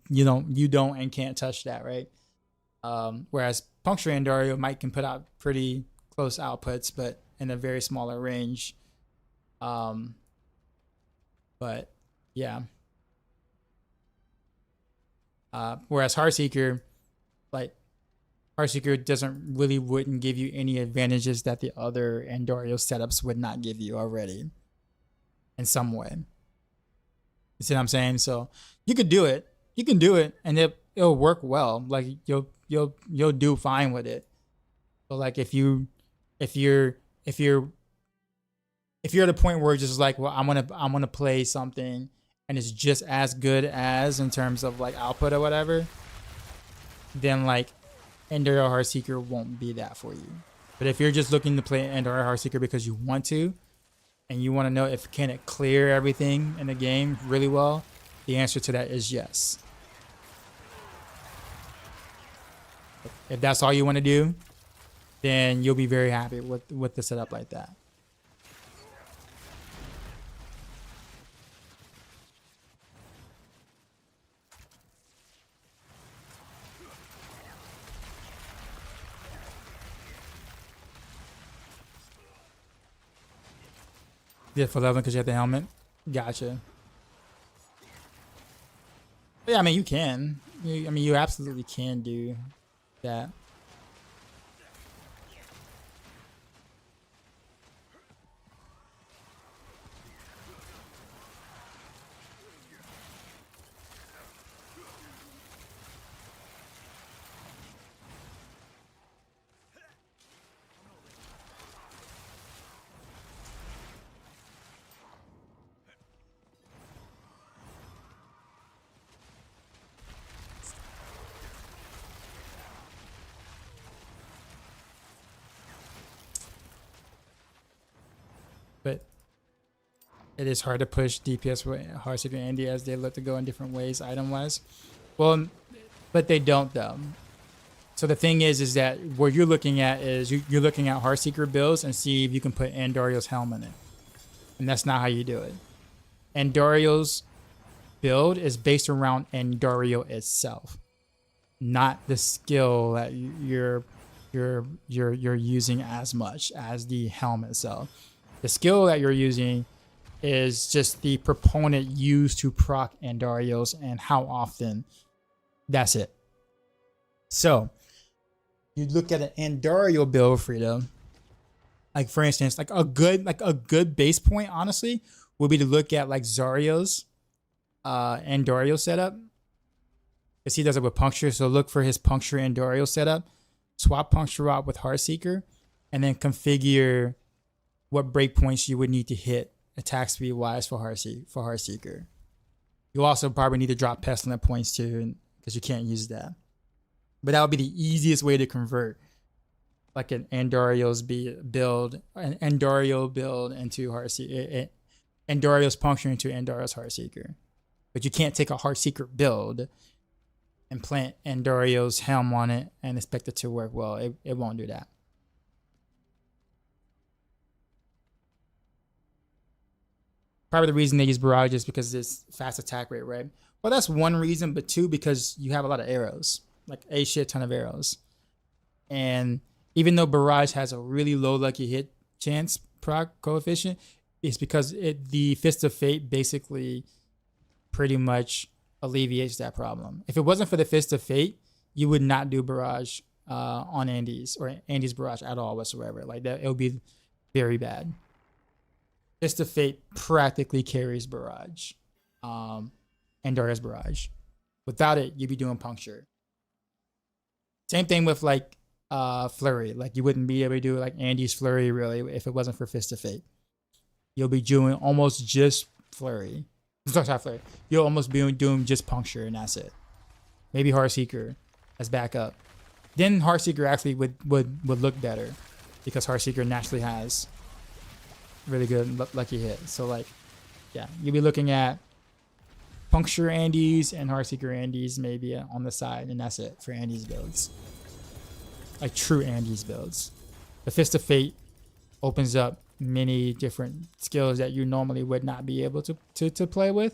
don't and can't touch that, right? Whereas Puncture Endaria can put out pretty close outputs, but in a very smaller range. But yeah. Whereas Heartseeker, wouldn't give you any advantages that the other Endario setups would not give you already in some way. You see what I'm saying? So you could do it. You can do it and it'll work well. Like you'll do fine with it. But like if you're at the point where it's just like, well, I'm gonna play something and it's just as good as in terms of like output or whatever, then like Endaria Heartseeker won't be that for you. But if you're just looking to play Endaria Heartseeker because you want to, and you want to know if can it clear everything in the game really well, the answer to that is yes. If that's all you want to do, then you'll be very happy with the setup like that. Yeah, for 11 because you have the helmet. Gotcha. But yeah, I mean, you can. You absolutely can do that. But it is hard to push DPS with Heartseeker and Andy as they look to go in different ways item wise. Well, but they don't though. So the thing is that what you're looking at is you're looking at Heartseeker builds and see if you can put Andariel's helm in it, and that's not how you do it. Andariel's build is based around Andariel itself, not the skill that you're using as much as the helm itself. The skill that you're using is just the proponent used to proc Andariel's and how often. That's it. So you look at an Andariel build, Frida. Like for instance, like a good base point, honestly, would be to look at like Zarya's Andariel setup. Because he does it with puncture. So look for his puncture Andariel setup. Swap puncture out with Heartseeker, and then configure what breakpoints you would need to hit attack speed wise for Heartseeker. You also probably need to drop pestilent points too, because you can't use that. But that would be the easiest way to convert like an Andariel's build, an Andariel build into Heartseeker, Andariel's puncture into Andariel's Heartseeker. But you can't take a Heartseeker build and plant Andariel's helm on it and expect it to work well. It won't do that. Probably the reason they use Barrage is because it's fast attack rate, right? Well, that's one reason, but two, because you have a lot of arrows, like a shit ton of arrows. And even though Barrage has a really low lucky hit chance proc coefficient, it's because the Fist of Fate basically pretty much alleviates that problem. If it wasn't for the Fist of Fate, you would not do Barrage on Andy's or Andy's Barrage at all whatsoever. Like that, it would be very bad. Fist of Fate practically carries Barrage, and Darius Barrage. Without it, you'd be doing puncture. Same thing with like Flurry. Like you wouldn't be able to do like Andy's Flurry really if it wasn't for Fist of Fate. You'll be doing almost just Flurry. Sorry, Flurry. You'll almost be doing just puncture and that's it. Maybe Heartseeker as backup. Then Heartseeker actually would look better because Heartseeker naturally has really good lucky hit. So like, yeah, you'll be looking at puncture Andes and Heartseeker Andes maybe on the side, and that's it for Andes builds. Like true Andes builds. The Fist of Fate opens up many different skills that you normally would not be able to play with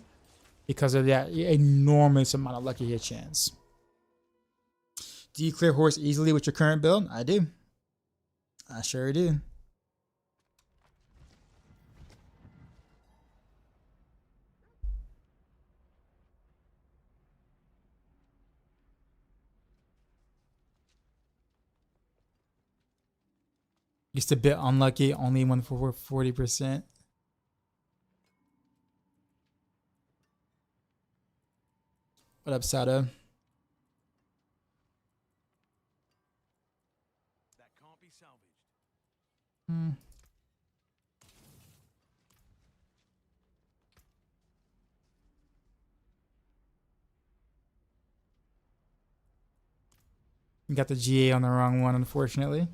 because of that enormous amount of lucky hit chance. Do you clear horse easily with your current build? I do. I sure do. Just a bit unlucky, only one for 40%. What up, Sato? That can't be salvaged. You got the GA on the wrong one, unfortunately.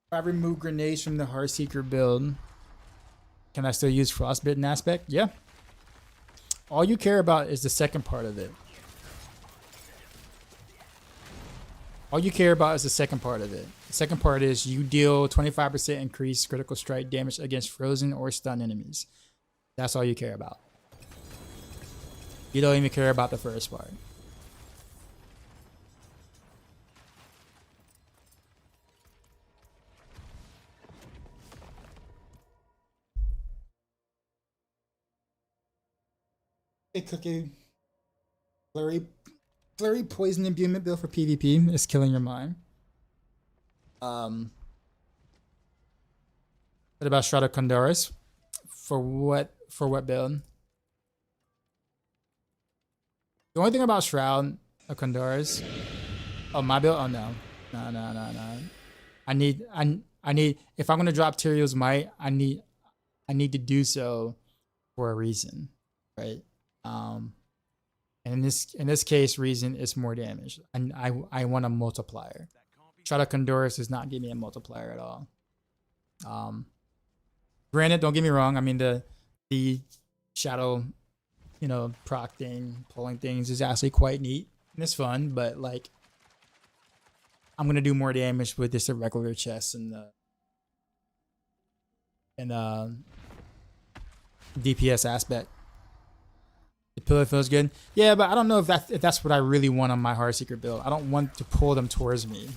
If I remove grenades from the Heartseeker build, can I still use Frostbitten aspect? Yeah. All you care about is the second part of it. All you care about is the second part of it. The second part is you deal 25% increased critical strike damage against frozen or stunned enemies. That's all you care about. You don't even care about the first part. Hey, Cookie. Flurry poison imbuement build for PvP is killing your mind. What about Shroud of Condoris? For what build? The only thing about Shroud of Condoris. Oh, my build? Oh no. No. I need if I'm gonna drop Tyraels Might, I need to do so for a reason. Right? And in this case, reason is more damage, and I want a multiplier. That can't be Shadow Condorus does not give me a multiplier at all. Granted, don't get me wrong. I mean the shadow, you know, proc thing, pulling things is actually quite neat and it's fun. But like, I'm gonna do more damage with just a regular chest and the DPS aspect. The pillar feels good. Yeah, but I don't know if that's what I really want on my Heartseeker build. I don't want to pull them towards me.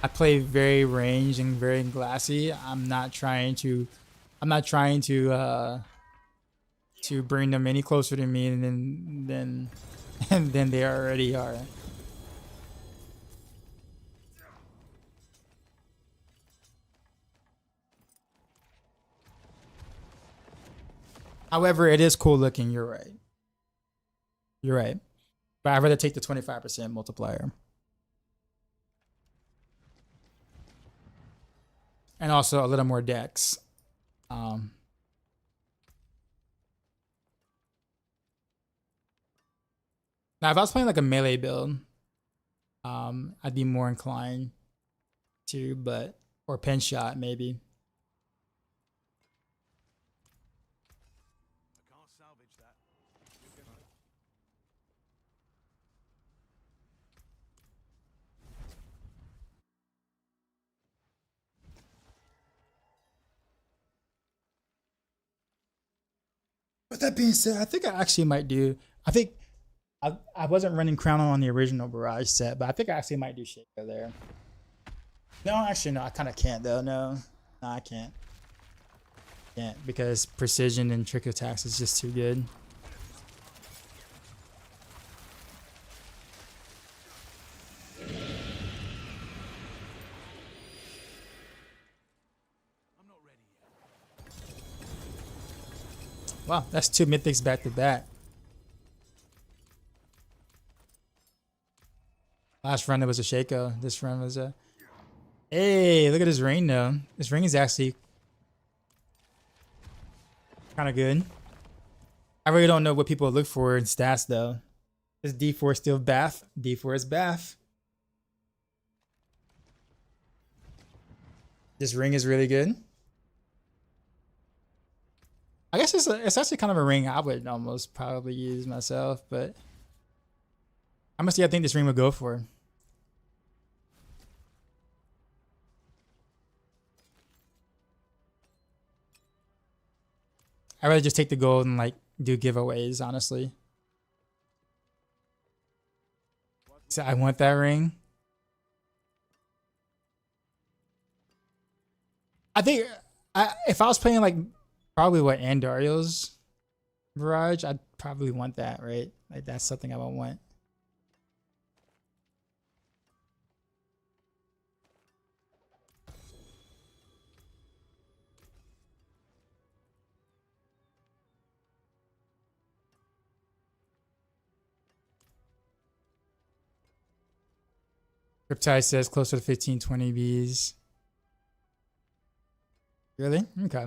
I play very ranged and very glassy. I'm not trying to bring them any closer to me than than they already are. However, it is cool looking. You're right. You're right. But I'd rather take the 25% multiplier. And also a little more dex. Now, if I was playing like a melee build, I'd be more inclined to, or pen shot maybe. I can't salvage that. You can- With that being said, I think I actually might do. I wasn't running Crown on the original Barrage set, but I think I actually might do Shaker there. No, actually, no. I kind of can't though. No, I can't. Can't because precision and trick attacks is just too good. I'm not ready yet. Wow, that's 2 mythics back to back. Last run it was a Shaco. This run was a. Hey, look at his ring though. This ring is actually kind of good. I really don't know what people look for in stats though. Is D4 still Bath? D4 is Bath. This ring is really good. I guess it's actually kind of a ring I would almost probably use myself, but how much do I think this ring would go for? I'd rather just take the gold and like do giveaways, honestly. So I want that ring. I think if I was playing like probably what Andario's Barrage, I'd probably want that, right? Like that's something I would want. Riptide says closer to 15, 20 Bs. Really? Okay.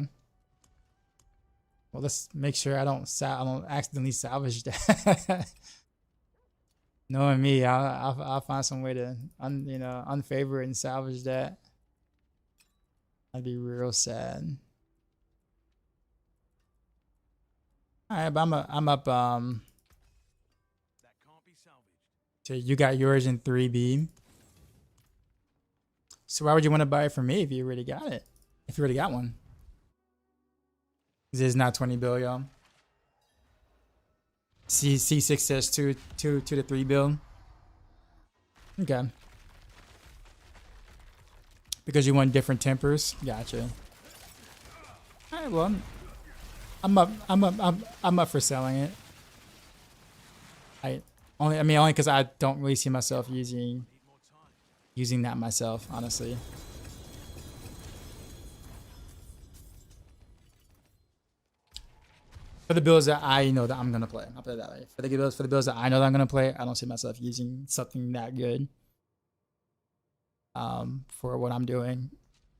Well, let's make sure I don't accidentally salvage that. Knowing me, I'll find some way to unfavor it and salvage that. I'd be real sad. All right, but I'm up. That can't be salvaged. So you got yours in 3B. So why would you want to buy it from me if you already got it? If you already got one. This is not 20 bill, y'all. C6 says 2 to 3 bill. Okay. Because you want different tempers? Gotcha. Alright, well. I'm up for selling it. Only because I don't really see myself using that myself, honestly. For the builds that I know that I'm gonna play, I'll put it that way. For the builds that I know that I'm gonna play, I don't see myself using something that good. For what I'm doing,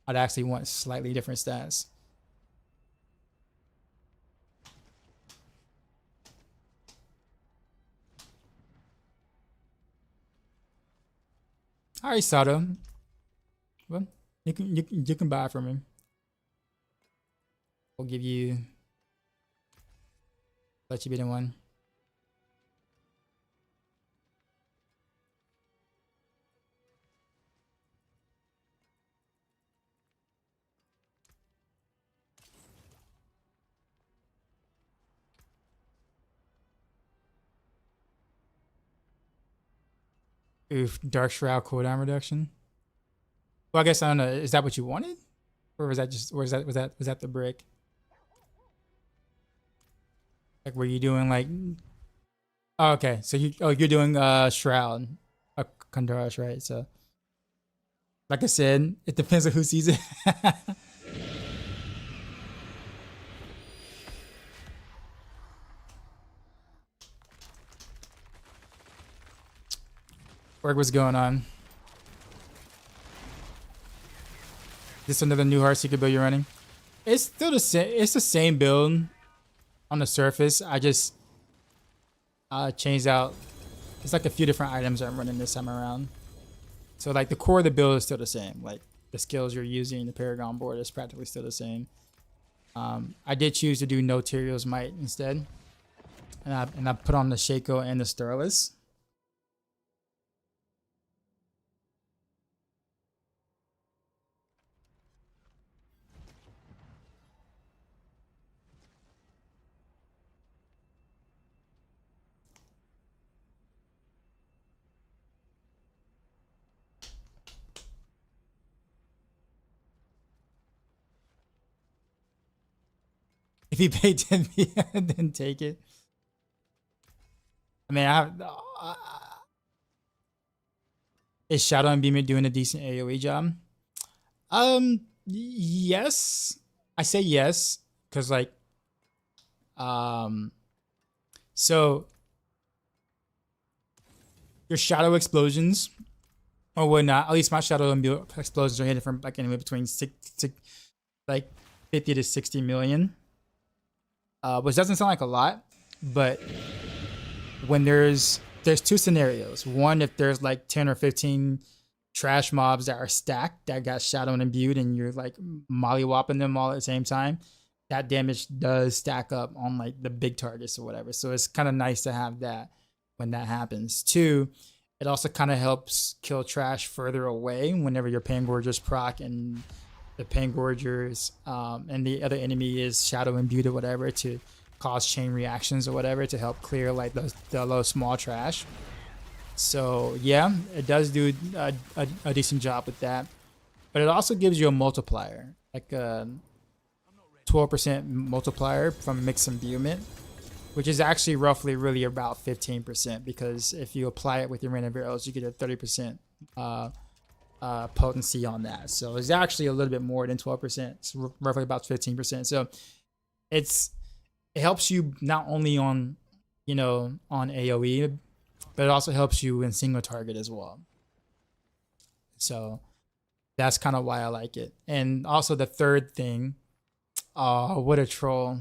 I'd actually want slightly different stats. All right, Sato. Well, you can buy from him. We'll give you. Let you be the one. Oof, Dark Shroud cooldown reduction. Well, I guess I don't know. Is that what you wanted, or was that just, or was that the brick? Like, were you doing like? Oh, okay, so you're doing Shroud, Kandarash, right? So, like I said, it depends on who sees it. What's going on? This another new Heartseeker build you're running? It's still the same. It's the same build on the surface. I just changed out. It's like a few different items I'm running this time around. So like the core of the build is still the same. Like the skills you're using, the Paragon board is practically still the same. I did choose to do no Tyraels Might instead, and I put on the Shaco and the Tyraels. If you pay 10 million, then take it. I mean, is Shadow and Beamer doing a decent AoE job? Yes. I say yes because like, so your shadow explosions or whatnot. At least my shadow and explosions are hitting from like anywhere between like 50 to 60 million. Which doesn't sound like a lot, but when there's two scenarios. One, if there's like 10 or 15 trash mobs that are stacked that got shadow and imbued and you're like mollywhopping them all at the same time, that damage does stack up on like the big targets or whatever. So it's kind of nice to have that when that happens. Two, it also kind of helps kill trash further away whenever your Pangorgers proc and the Pangorgers and the other enemy is shadow imbued or whatever to cause chain reactions or whatever to help clear like the low small trash. So yeah, it does do a decent job with that, but it also gives you a multiplier, like a 12% multiplier from mix imbuement, which is actually roughly really about 15%, because if you apply it with your random barrels, you get a 30% potency on that. So it's actually a little bit more than 12%. It's roughly about 15%. So it helps you not only on, on AoE, but it also helps you in single target as well. So that's kind of why I like it. And also the third thing, oh, what a troll.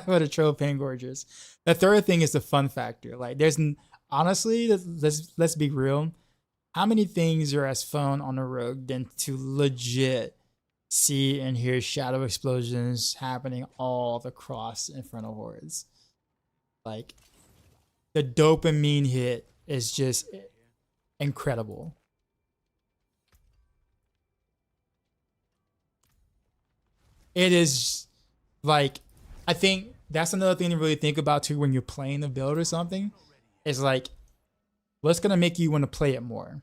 What a troll, Pangorgers. The third thing is the fun factor. Like honestly, let's be real. How many things are as fun on a rogue than to legit see and hear shadow explosions happening all across in front of hordes? Like, the dopamine hit is just incredible. It is like, I think that's another thing to really think about too when you're playing the build or something. Is like, what's gonna make you want to play it more?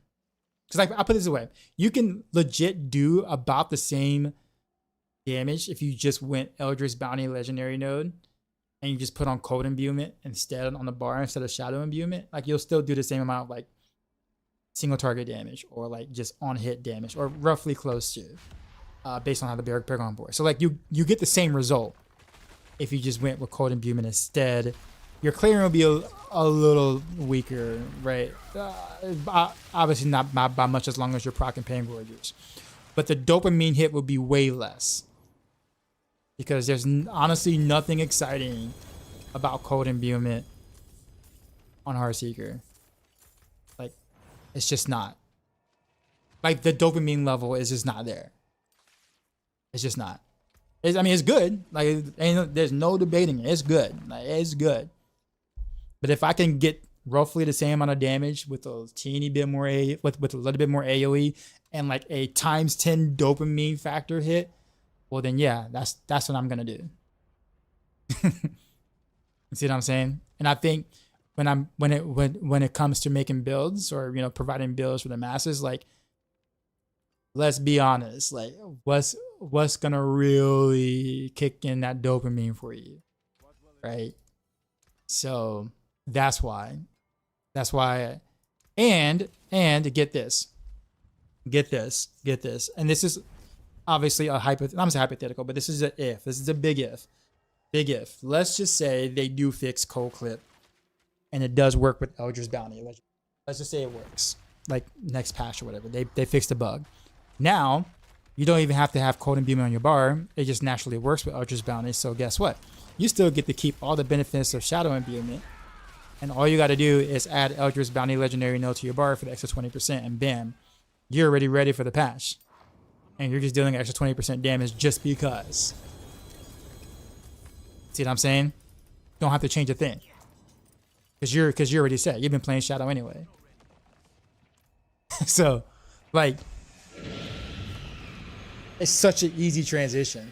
Because I put it this way, you can legit do about the same damage if you just went Eldritch Bounty Legendary node and you just put on Cold Imbuement instead on the bar instead of Shadow Imbuement. Like, you'll still do the same amount of like single target damage or like just on hit damage, or roughly close to, based on how the Paragon board. So like you get the same result if you just went with Cold Imbuement instead. Your clearing will be a little weaker, right? Obviously not by much, as long as you're proccing Pangorgers. But the dopamine hit will be way less, because there's honestly nothing exciting about Cold Imbuement on Heartseeker. Like, it's just not. Like the dopamine level is just not there. It's just not. I mean, it's good. Like there's no debating it. It's good. Like, it's good. But if I can get roughly the same amount of damage with a teeny bit more with a little bit more AoE and like a times 10 dopamine factor hit, well then yeah, that's what I'm gonna do. See what I'm saying? And I think when it comes to making builds or providing builds for the masses, like let's be honest, like what's gonna really kick in that dopamine for you, right? So that's why, and get this, and this is obviously I'm hypothetical, but this is a big if. Let's just say they do fix cold clip, and it does work with Eldritch Bounty. Let's just say it works, like next patch or whatever. They fixed the bug. Now, you don't even have to have Cold Imbuement on your bar. It just naturally works with Eldritch Bounty. So guess what? You still get to keep all the benefits of Shadow Imbuement. And all you got to do is add Eldritch Bounty Legendary Node to your bar for the extra 20%. And bam, you're already ready for the patch. And you're just dealing extra 20% damage just because. See what I'm saying? Don't have to change a thing. Because you're already set. You've been playing Shadow anyway. So, like, it's such an easy transition.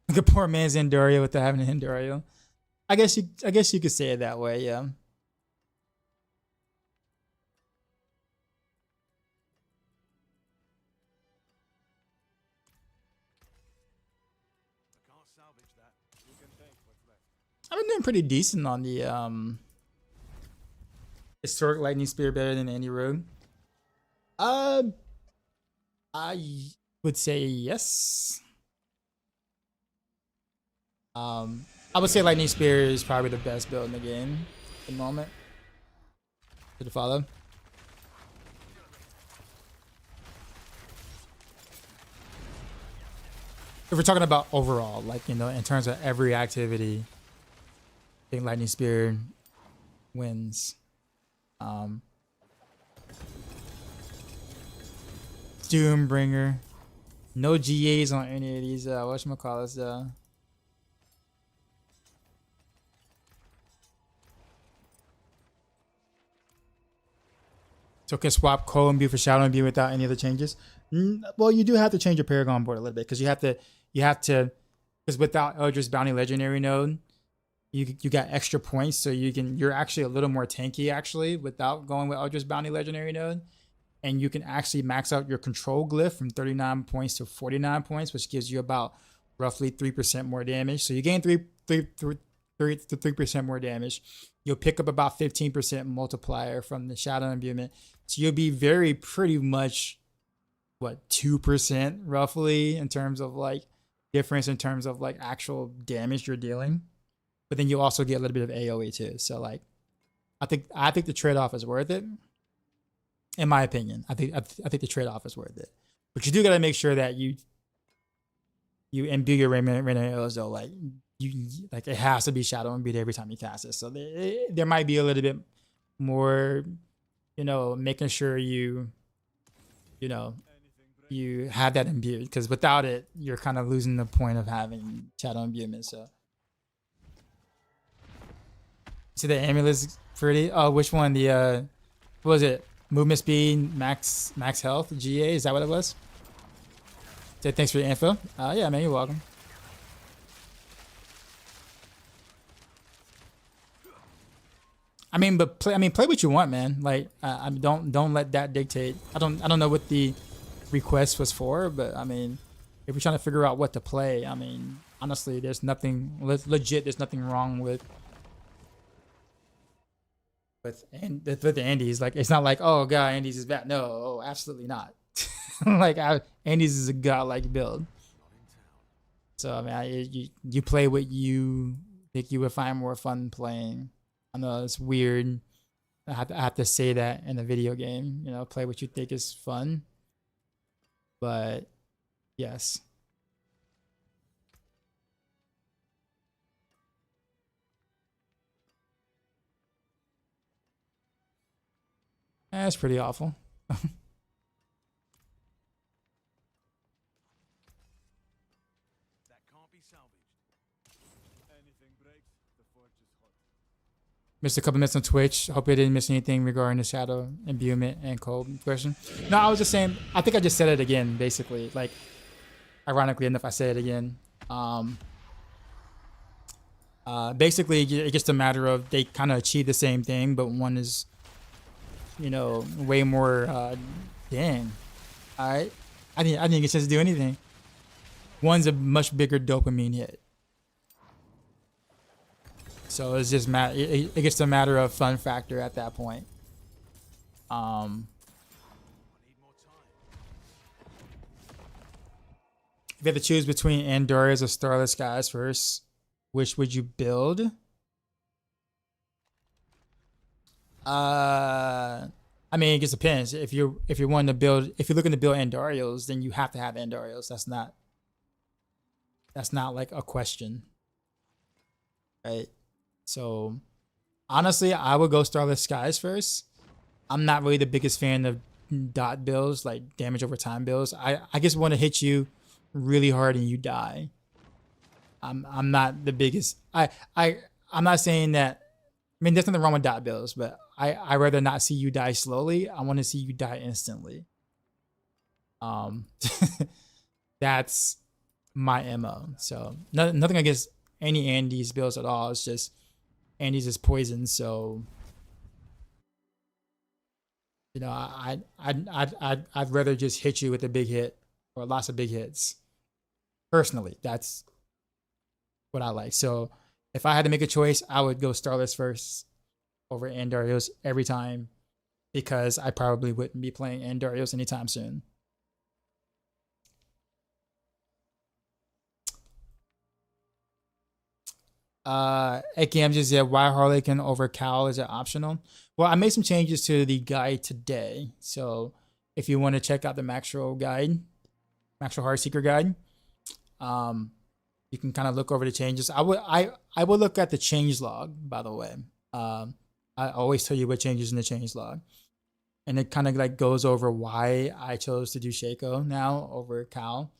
The poor man's Endurio without having an Endurio. I guess you could say it that way, yeah. I've been doing pretty decent on the historic lightning spear, better than any rogue. I would say yes. I would say lightning spear is probably the best build in the game at the moment. Did it follow? If we're talking about overall, like, in terms of every activity, I think lightning spear wins. Doombringer. No GAs on any of these whatchamacallits. So can swap Cold Imbue for Shadow Imbue without any other changes? Well, you do have to change your Paragon board a little bit because you have to because without Eldritch Bounty Legendary Node, you got extra points, so you're actually a little more tanky actually without going with Eldritch Bounty Legendary Node, and you can actually max out your control glyph from 39 points to 49 points, which gives you about roughly 3% more damage. So you gain 3% more damage. You'll pick up about 15% multiplier from the Shadow Imbuement. So you'll be very pretty much 2% roughly in terms of like difference in terms of like actual damage you're dealing. But then you also get a little bit of AoE too. So like I think the trade-off is worth it. In my opinion. I think the trade-off is worth it. But you do gotta make sure that you imbue your Raymond arrows though, like it has to be Shadow Imbued every time you cast it. So there might be a little bit more, making sure you have that imbued, because without it, you're kind of losing the point of having Shadow Imbuement. So, see the amulet's pretty. Oh, which one? The what was it? Movement speed, max health, GA. Is that what it was? Say thanks for the info. Yeah, man, you're welcome. I mean, but play what you want, man. Like, don't let that dictate. I don't know what the request was for, but I mean, if you're trying to figure out what to play, I mean, honestly, there's nothing legit. There's nothing wrong with the Andes. Like, it's not like, oh god, Andes is bad. No, absolutely not. Like, Andes is a godlike build. So I mean, you play what you think you would find more fun playing. I know it's weird. I have to say that in a video game. Play what you think is fun. But Yes. That's pretty awful. That can't be salvaged. Anything breaks, the forge is hot. Missed a couple minutes on Twitch. Hope I didn't miss anything regarding the shadow imbuement and cold question. No, I was just saying. I think I just said it again. Basically, like, ironically enough, I said it again. Basically, it's just a matter of they kind of achieve the same thing, but one is, you know, way more. Dang. All right. I didn't get a chance to do anything. One's a much bigger dopamine hit. So it's just it gets a matter of fun factor at that point. I need more time. If you had to choose between Andorias or Starless Skies first, which would you build? I mean, it just depends. If you're wanting to build, if you're looking to build Andorials, then you have to have Andorials. That's not like a question, right? So honestly, I would go Starless Skies first. I'm not really the biggest fan of dot builds, like damage over time builds. I just want to hit you really hard and you die. I'm not the biggest. I'm not saying that. I mean, there's nothing wrong with dot builds, but I rather not see you die slowly. I want to see you die instantly. That's my MO. So nothing against any Andes builds at all. It's just Andes is poison, so you know I'd rather just hit you with a big hit or lots of big hits. Personally, that's what I like. So if I had to make a choice, I would go Starless first over Andarios every time, because I probably wouldn't be playing Andarios anytime soon. AKM just said, why Harlequin over Cal? Is it optional? Well, I made some changes to the guide today. So if you want to check out the Maxroll guide, Maxroll Heartseeker guide, you can kind of look over the changes. I would look at the change log, by the way. I always tell you what changes in the change log. And it kind of like goes over why I chose to do Shaco now over Cal.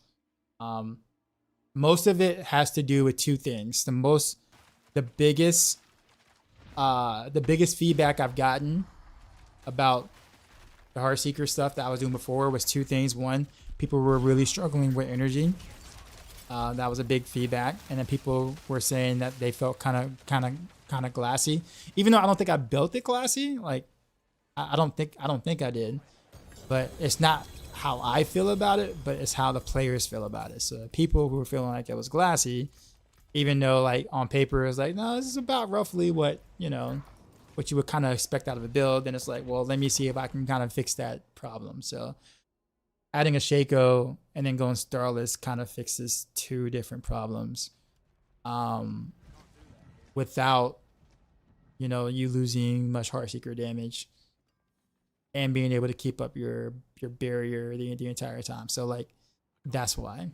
Most of it has to do with two things. The biggest feedback I've gotten about the Heartseeker stuff that I was doing before was two things. One, people were really struggling with energy. That was a big feedback. And then people were saying that they felt kind of glassy, even though I don't think I built it glassy. Like, I don't think I did, but it's not how I feel about it, but it's how the players feel about it. So people who were feeling like it was glassy, even though like on paper it's like, no, this is about roughly what you would kind of expect out of a build. Then it's like, well, let me see if I can kind of fix that problem. So adding a Shaco and then going Starless kind of fixes two different problems, without you losing much Heartseeker damage and being able to keep up your barrier the entire time. So like that's why I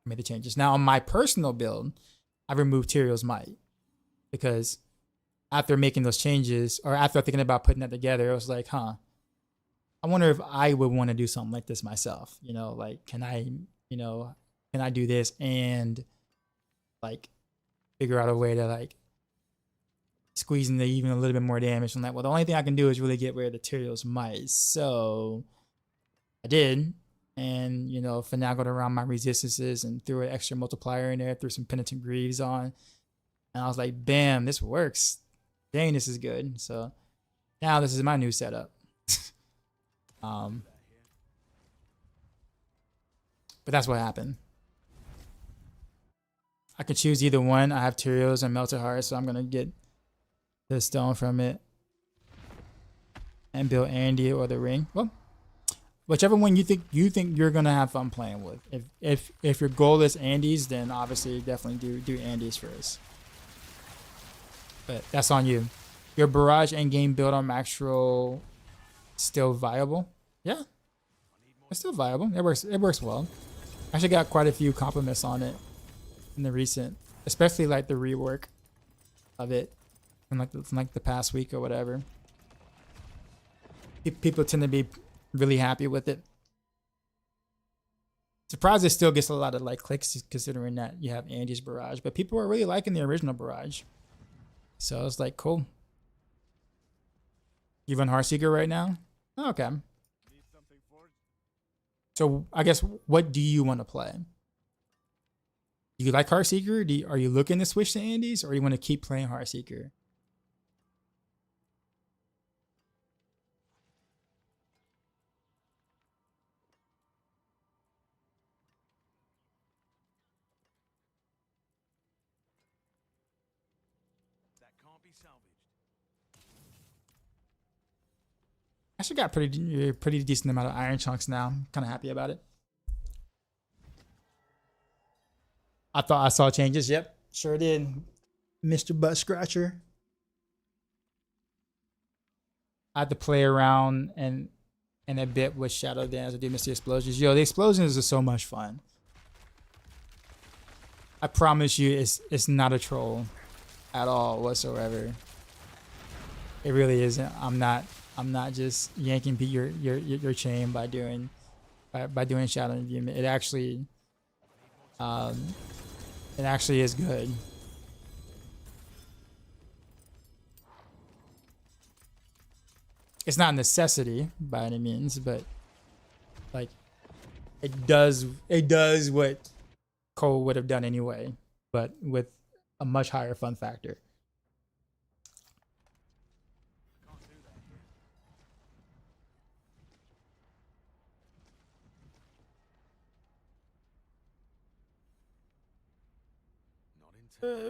made the changes. Now on my personal build, I removed Tyraels Might, because after making those changes, or after thinking about putting that together, I was like, I wonder if I would want to do something like this myself. Like can I do this and like figure out a way to like squeeze in even a little bit more damage. I'm like, well, the only thing I can do is really get rid of the Tyraels Might. So I did, and finagled around my resistances and threw an extra multiplier in there, threw some Penitent Greaves on, and I was like, bam, this works. Dang, this is good. So now this is my new setup. But that's what happened. I could choose either one. I have Tyraels and Melted Heart, so I'm gonna get the stone from it and build Andy or the ring. Well, whichever one you think you're gonna have fun playing with. If your goal is Andy's, then obviously definitely do Andy's first. But that's on you. Your Barrage endgame build on Maxroll still viable? Yeah. I need more It's still viable. It works. It works well. I actually got quite a few compliments on it in the recent, especially like the rework of it in like the past week or whatever. People tend to be really happy with it. Surprised it still gets a lot of like clicks considering that you have Andy's Barrage, but people are really liking the original Barrage. So it's like cool. You run Heartseeker right now? Oh, okay. Need something forged? So I guess what do you want to play? Do you like Heartseeker? Are you looking to switch to Andy's, or you want to keep playing Heartseeker? That can't be salvaged. Actually got pretty decent amount of iron chunks now. I'm kind of happy about it. I thought I saw changes. Yep, sure did, Mr. Butt Scratcher. I had to play around and a bit with Shadow Dance to do Mr. Explosions. Yo, the explosions are so much fun. I promise you, it's not a troll at all whatsoever. It really isn't. I'm not just yanking your chain by doing Shadow Enviewment. It actually is good. It's not a necessity by any means, but like it does what Cole would have done anyway, but with a much higher fun factor.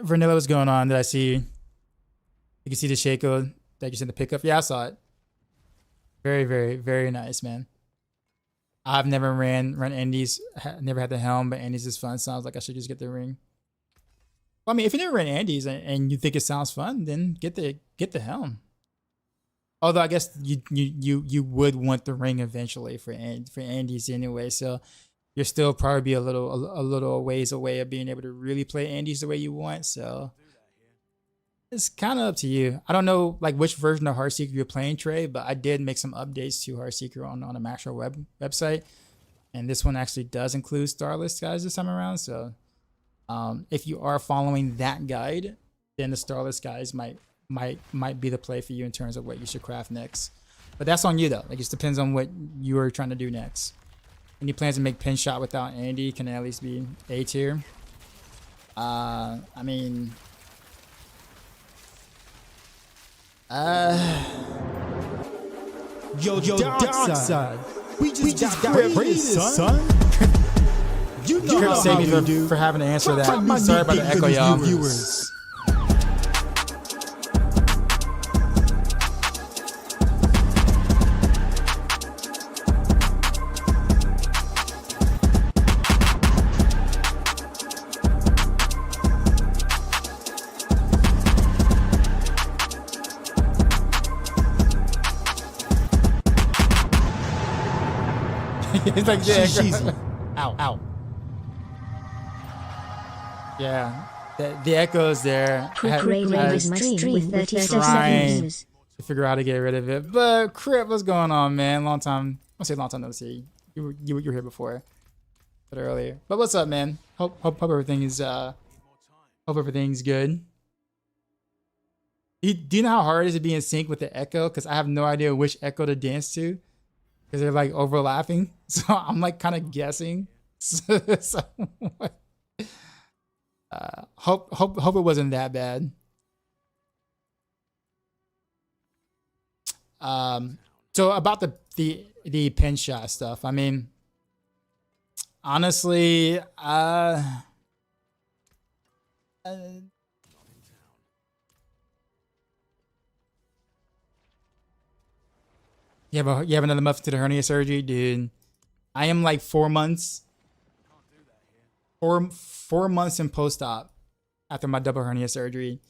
Vanilla, what's going on? Did I see? You can see the Shaco that you sent the pickup. Yeah, I saw it. Very, very, very nice, man. I've never run Andy's, never had the helm, but Andy's is fun. Sounds like I should just get the ring. Well, I mean, if you never ran Andy's and you think it sounds fun, then get the helm. Although I guess you would want the ring eventually for Andy's anyway, so you'll still probably be a little ways away of being able to really play Andy's the way you want. So it's kind of up to you. I don't know like which version of Heartseeker you're playing, Trey, but I did make some updates to Heartseeker on a Maxroll website, and this one actually does include Starless guys this time around. So if you are following that guide, then the Starless guys might be the play for you in terms of what you should craft next. But that's on you though. Like it just depends on what you are trying to do next. Any plans to make pin shot without Andy can at least be A tier. I mean, Yo, dark side. We just got raided, son. You know Crip, how save we me do. for having to answer that. Drop my Sorry about the Mythic echo, for these y'all. new viewers. It's like the She's echo. easy. Ow. Yeah, the echo is there. I had Raided my stream with 37 trying views. to figure out how to get rid of it. But Crip, what's going on, man? Long time. I'll say long time no see. You were here before, but earlier. But what's up, man? Hope everything is hope everything's good. Do you know how hard it is to be in sync with the echo? Because I have no idea which echo to dance to, because they're like overlapping. So I'm like kind of guessing. So, hope it wasn't that bad. So about the pin shot stuff. I mean, honestly, you have another month to the hernia surgery, dude. I am like 4 months. 4 months in post-op after my double hernia surgery,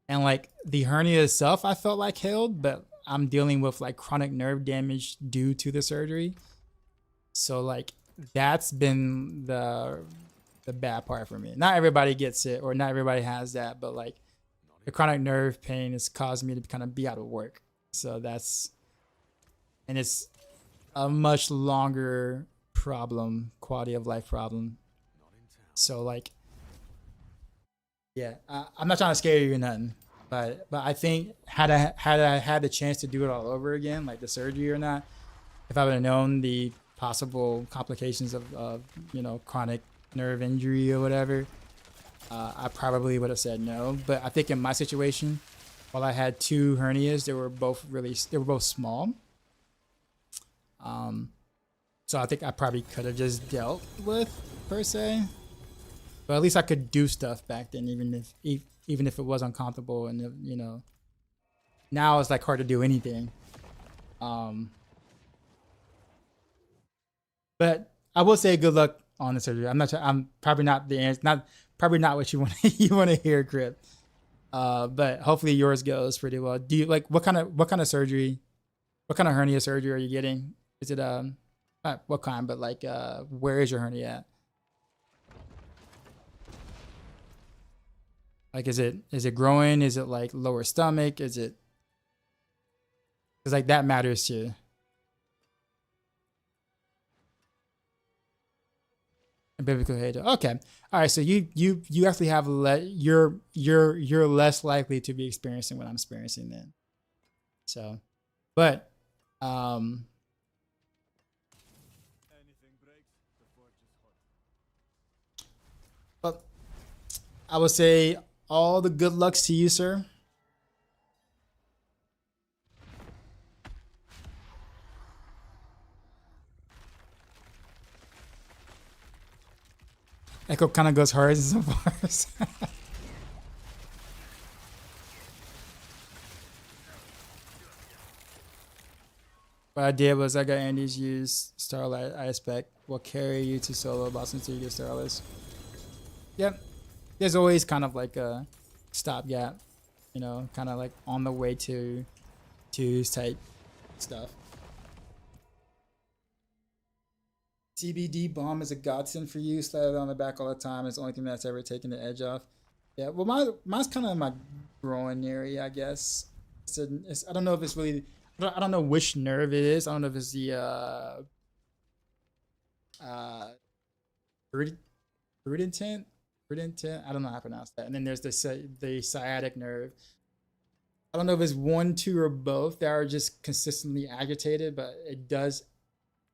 and like the hernia itself, I felt like healed, but I'm dealing with like chronic nerve damage due to the surgery. So like that's been the bad part for me. Not everybody gets it, or not everybody has that, but like the chronic nerve pain has caused me to kind of be out of work. So that's, and it's a much longer problem, quality of life problem. So like, yeah, I'm not trying to scare you or nothing, but I think had I had the chance to do it all over again, like the surgery or not, if I would have known the possible complications of you know, chronic nerve injury or whatever, I probably would have said no. But I think in my situation, while I had 2 hernias, they were both small. So I think I probably could have just dealt with, per se. But at least I could do stuff back then, even if it was uncomfortable, and you know, now it's like hard to do anything. But I will say good luck on the surgery. I'm probably not the answer, probably not what you want to hear, Crip. But hopefully yours goes pretty well. Do you like what kind of surgery? What kind of hernia surgery are you getting? Is it not what kind, but like where is your hernia at? Like is it growing? Is it like lower stomach? Is it? Because like that matters too. Biblical hate. Okay. All right. So you actually have you're less likely to be experiencing what I'm experiencing then. So, but Anything breaks, the forge is hot. but I would say all the good lucks to you, sir. Echo kind of goes hard so far. What I did was I got Andy's use Starlight. I expect will carry you to solo boss until you get Starless. Yep. There's always kind of like a stopgap, you know, kind of like on the way to type stuff. CBD bomb is a godsend for you. Slap it on the back all the time. It's the only thing that's ever taken the edge off. Yeah, well, mine's kind of in my groin area, I guess. I don't know if it's really. I don't know which nerve it is. I don't know if it's the prudent. I don't know how to pronounce that. And then there's the sciatic nerve. I don't know if it's 1, 2, or both that are just consistently agitated, but it does,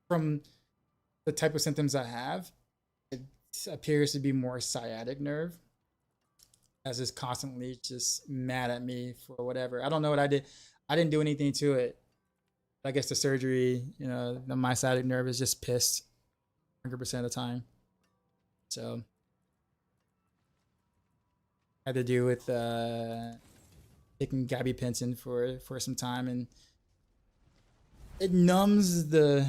from the type of symptoms I have, it appears to be more sciatic nerve, as is constantly just mad at me for whatever. I don't know what I did. I didn't do anything to it. I guess the surgery, you know, my sciatic nerve is just pissed 100% of the time. So had to do with taking gabapentin for some time, and it numbs the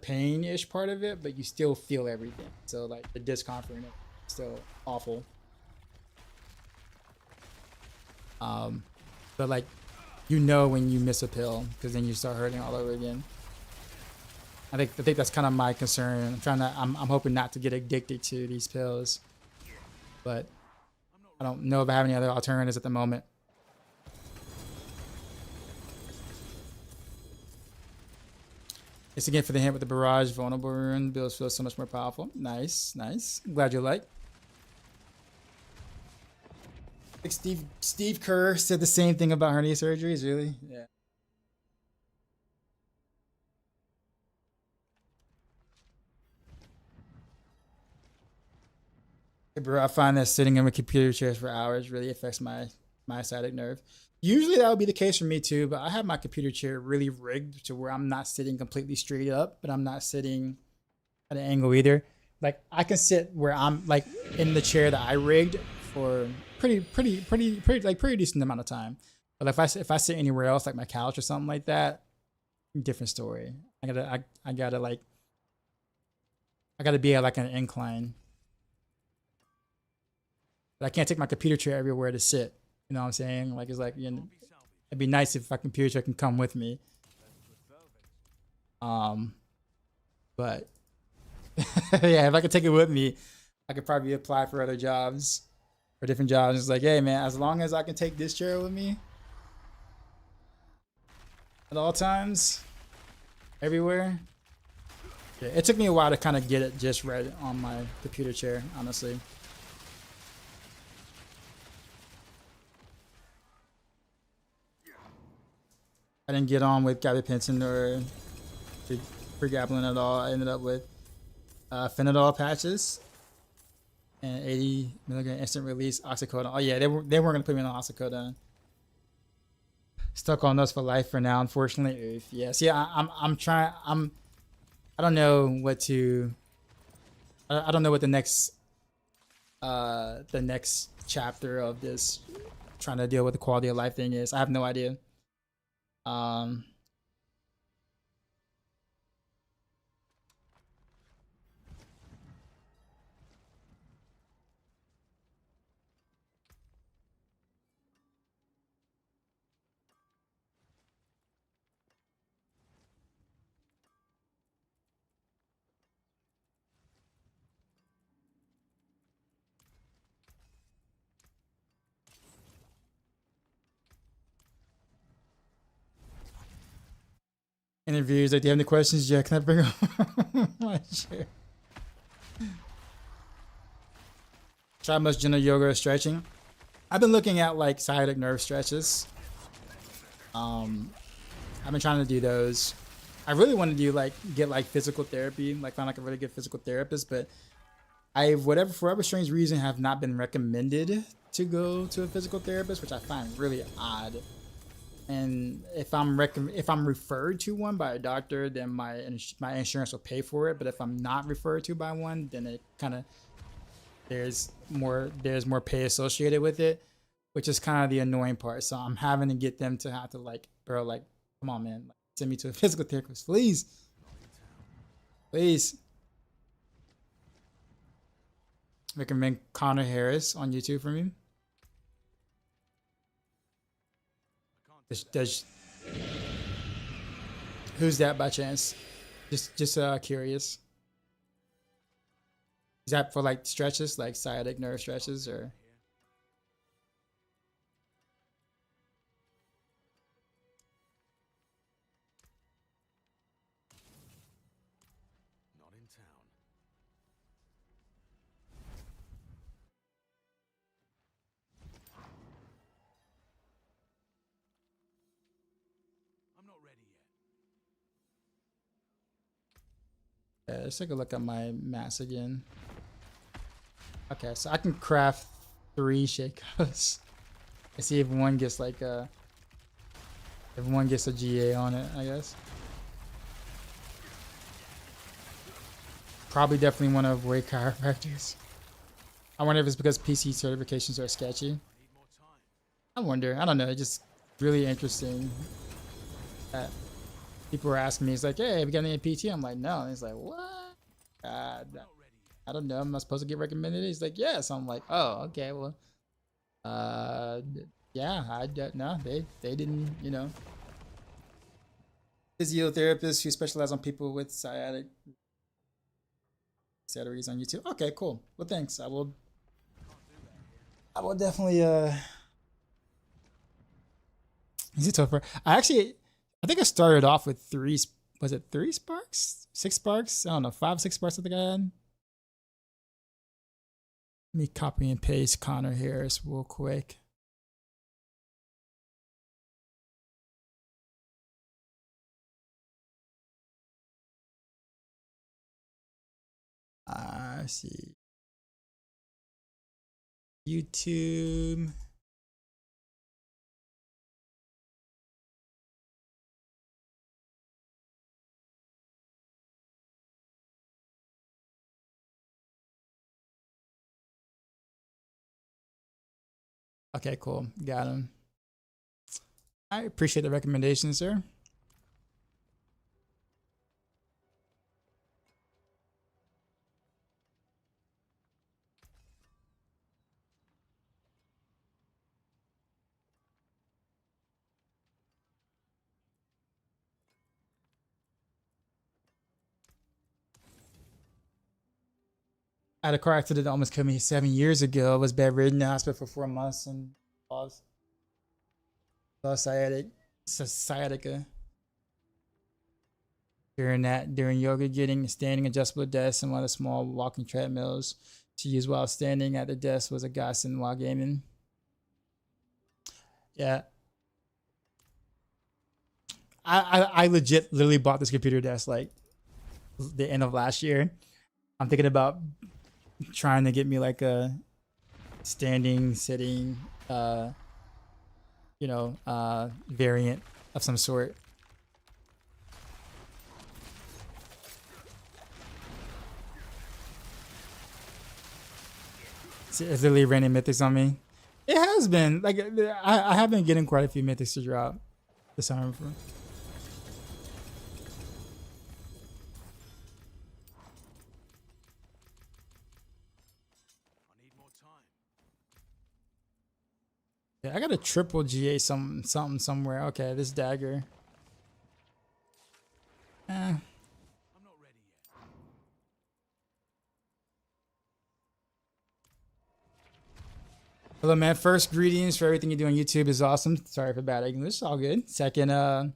pain-ish part of it, but you still feel everything. So like the discomfort is still awful. But like, you know, when you miss a pill, because then you start hurting all over again. I think that's kind of my concern. I'm hoping not to get addicted to these pills, but I don't know if I have any other alternatives at the moment. It's again for the hint with the Barrage vulnerable rune. Builds feel so much more powerful. Nice, nice. Glad you like. I think Steve Kerr said the same thing about hernia surgeries. Really? Yeah. Hey, bro, I find that sitting in a computer chairs for hours really affects my sciatic nerve. Usually that would be the case for me too, but I have my computer chair really rigged to where I'm not sitting completely straight up, but I'm not sitting at an angle either. Like I can sit where I'm like in the chair that I rigged for pretty decent amount of time. But if I sit anywhere else, like my couch or something like that, different story. I gotta be at like an incline. But I can't take my computer chair everywhere to sit. You know what I'm saying? Like it's like, you know, it'd be nice if my computer chair can come with me. But Yeah, if I could take it with me, I could probably apply for other jobs, for different jobs. It's like, hey man, as long as I can take this chair with me at all times, everywhere. Yeah, it took me a while to kind of get it just right on my computer chair, honestly. I didn't get on with gabapentin or pregabalin at all. I ended up with phenadol patches and 80 milligram instant release oxycodone. Oh yeah, they weren't gonna put me on oxycodone. Stuck on those for life for now, unfortunately. Oof. Yeah, see, I'm trying. I don't know what to. I don't know what the next chapter of this trying to deal with the quality of life thing is. I have no idea. Interviews, like, do you have any questions? Yeah, can I bring up my chair? Try much gentle yoga or stretching. I've been looking at like sciatic nerve stretches. I've been trying to do those. I really want to do like get like physical therapy, like find like a really good physical therapist, but for whatever strange reason have not been recommended to go to a physical therapist, which I find really odd. And if I'm referred to one by a doctor, then my insurance will pay for it. But if I'm not referred to by one, then it kind of there's more pay associated with it, which is kind of the annoying part. So I'm having to get them to have to like, bro, like, come on, man, like, send me to a physical therapist, please, please. Recommend Connor Harris on YouTube for me. Who's that by chance? Just curious. Is that for like stretches, like sciatic nerve stretches, or? Not in town. I'm not ready yet. Yeah, let's take a look at my mass again. Okay, so I can craft 3 shakeups. And see if one gets like a GA on it, I guess. Probably definitely want to avoid chiropractors. I wonder if it's because PC certifications are sketchy. I wonder. I don't know. It's just really interesting that people were asking me. It's like, hey, have you got any PT? I'm like, no. And he's like, what? I don't know. Am I supposed to get recommended? He's like, yes. I'm like, oh, okay. Well, yeah. No, they didn't. You know, physiotherapists who specialize on people with sciatic arteries on YouTube. Okay, cool. Well, thanks. I will definitely Is it tougher? I think I started off with 3. Was it 3 sparks? 6 sparks? I don't know. 5, 6 sparks I think I had. Let me copy and paste Connor Harris real quick. Let's see. YouTube. Okay, cool. Got him. I appreciate the recommendation, sir. I had a car accident that almost killed me 7 years ago. I was bedridden in the hospital for 4 months and lost sciatica. During yoga, getting standing adjustable desks and one of the small walking treadmills to use while standing at the desk was a godsend while gaming. Yeah. I legit literally bought this computer desk like the end of last year. I'm thinking about trying to get me like a standing, sitting, variant of some sort. It's literally raining mythics on me. It has been like I have been getting quite a few mythics to drop this summer. Yeah, I got a triple GA something somewhere. Okay, this dagger. I'm not ready yet. Hello, man. First, greetings for everything you do on YouTube is awesome. Sorry for bad English. All good. Second, I'm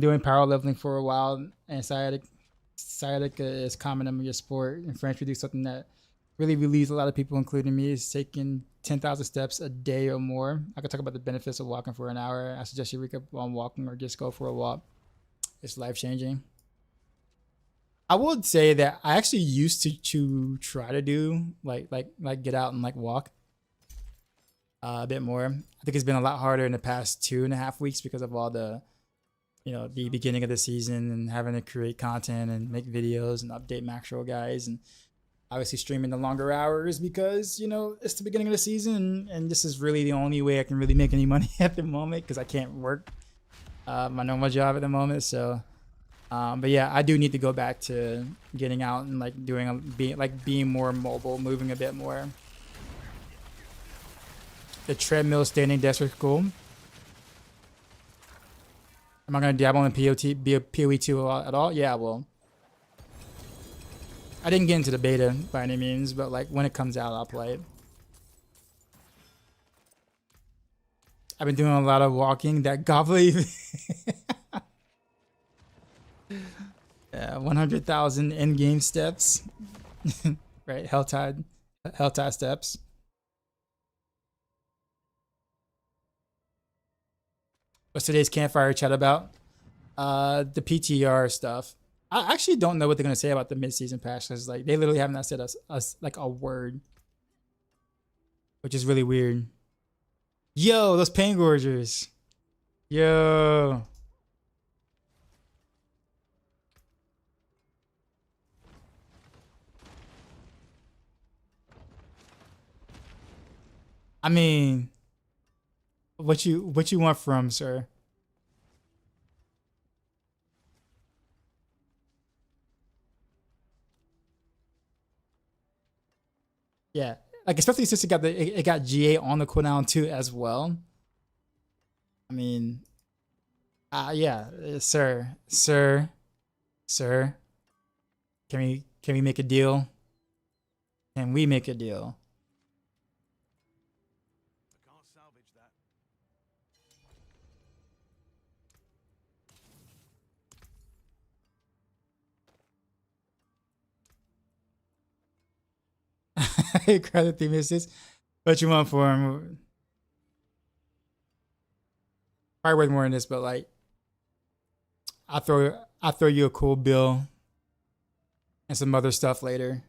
doing power leveling for a while, and sciatica is common in your sport. In French, we do something that really relieves a lot of people, including me, is taking 10,000 steps a day or more. I could talk about the benefits of walking for an hour. I suggest you recap on walking or just go for a walk. It's life-changing. I would say that I actually used to try to do like get out and like walk a bit more. I think it's been a lot harder in the past 2.5 weeks because of all the the beginning of the season and having to create content and make videos and update Maxroll guys, and obviously streaming the longer hours because it's the beginning of the season and this is really the only way I can really make any money at the moment because I can't work my normal job at the moment. So but yeah, I do need to go back to getting out and like being more mobile, moving a bit more. The treadmill standing desk was cool. Am I gonna dabble in PoE 2 at all? Yeah, well, I didn't get into the beta by any means, but like when it comes out, I'll play it. I've been doing a lot of walking. That goblin. Yeah, 100,000 in-game steps. Right, Helltide steps. What's today's campfire chat about? The PTR stuff. I actually don't know what they're gonna say about the mid-season patch because like they literally haven't said us like a word, which is really weird. Yo, those pain gorgers. Yo. I mean, what you want from, sir? Yeah, like especially since it got GA on the cooldown too as well. I mean, yeah, sir. Can we make a deal? Can we make a deal? I can't salvage that. Credit the misses. What you want for him? Probably worth more than this, but like, I'll throw you a cool bill and some other stuff later.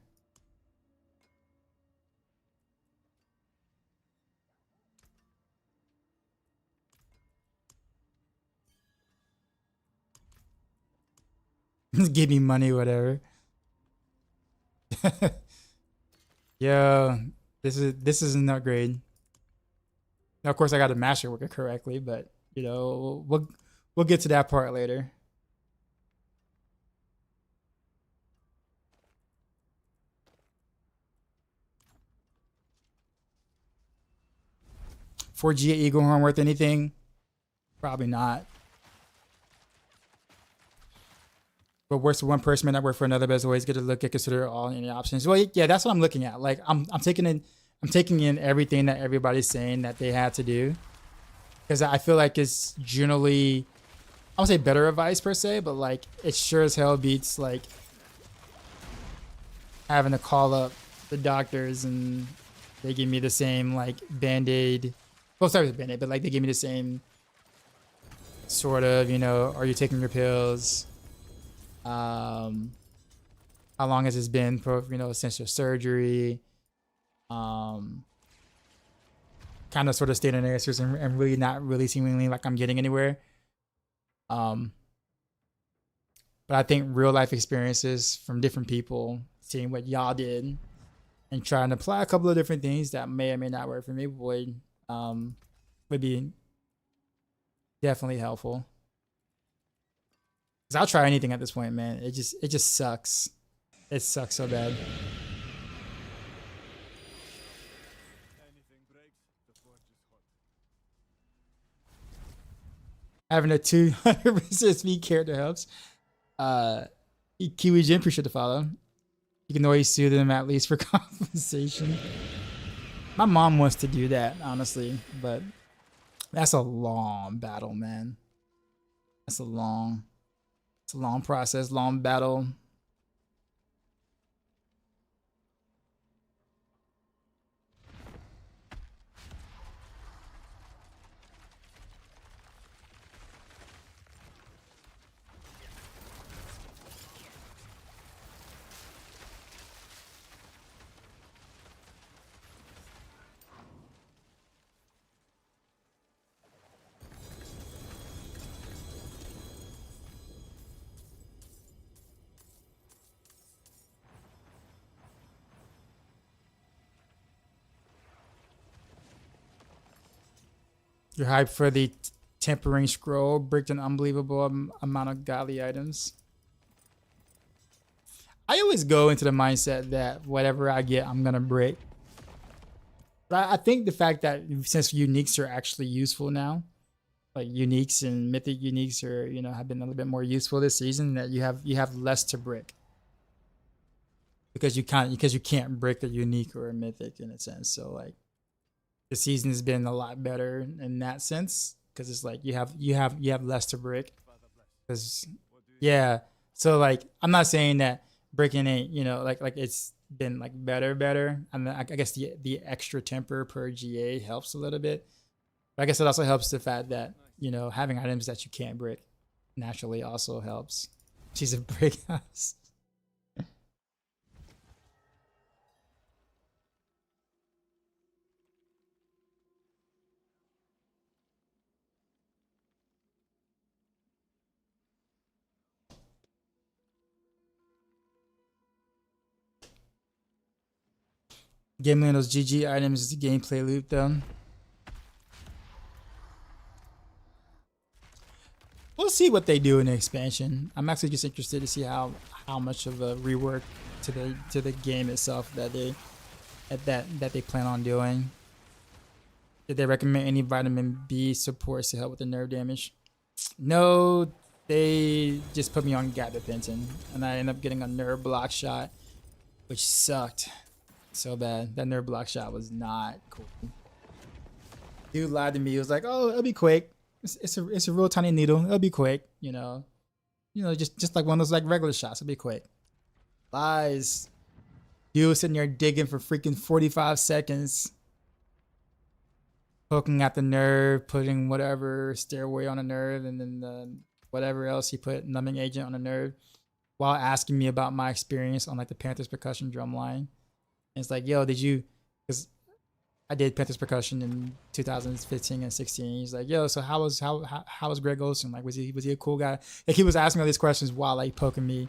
Give me money, whatever. Yo, this is an upgrade. Now, of course, I got to master working correctly, but we'll get to that part later. For GA Eagle Horn worth anything? Probably not. what works for one person may not work for another, but it's always good to look at, consider all any options. Well, yeah, that's what I'm looking at. Like I'm taking in everything that everybody's saying that they had to do, because I feel like it's generally, I won't say better advice per se, but like it sure as hell beats like having to call up the doctors and they give me the same like Band-Aid. Well, sorry with Band-Aid, but like they give me the same sort of, you know, are you taking your pills? How long has this been for, you know, since your surgery? Kind of sort of state an answers and really not really seemingly like I'm getting anywhere. But I think real life experiences from different people, seeing what y'all did and trying to apply a couple of different things that may or may not work for me would be definitely helpful. Cause I'll try anything at this point, man. It just sucks. It sucks so bad. Anything breaks, the forge is hot. Having a 200% speed character helps. Kiwi Jim, appreciate the follow. You can always sue them at least for compensation. My mom wants to do that, honestly, but that's a long battle, man. It's a long process, long battle. You're hyped for the tempering scroll, bricked an unbelievable amount of godly items. I always go into the mindset that whatever I get, I'm gonna break. But I think the fact that since uniques are actually useful now, like uniques and mythic uniques are, you know, have been a little bit more useful this season, that you have less to brick. Because you can't brick a unique or a mythic in a sense. So like the season has been a lot better in that sense, because it's like you have less to brick. Because yeah, so like I'm not saying that bricking ain't, you know, like it's been like better. I mean, I guess the extra temper per GA helps a little bit, but I guess it also helps the fact that, you know, having items that you can't brick naturally also helps. She's a brick house. Gambling those GG items is a gameplay loop though. We'll see what they do in the expansion. I'm actually just interested to see how much of a rework to the game itself that they plan on doing. Did they recommend any vitamin B supports to help with the nerve damage? No, they just put me on gabapentin, and I ended up getting a nerve block shot, which sucked so bad. That nerve block shot was not cool. Dude lied to me. He was like, "Oh, it'll be quick. It's a real tiny needle. It'll be quick. You know, just like one of those like regular shots. It'll be quick." Lies. Dude was sitting there digging for freaking 45 seconds, poking at the nerve, putting whatever steroid on the nerve, and then whatever else he put, numbing agent on the nerve, while asking me about my experience on like the Panthers percussion drum line. And it's like, yo, did you? Because I did Panthers percussion in 2015 and 16. He's like, yo, so how was Greg Olson? Like, was he a cool guy? Like, he was asking all these questions while like poking me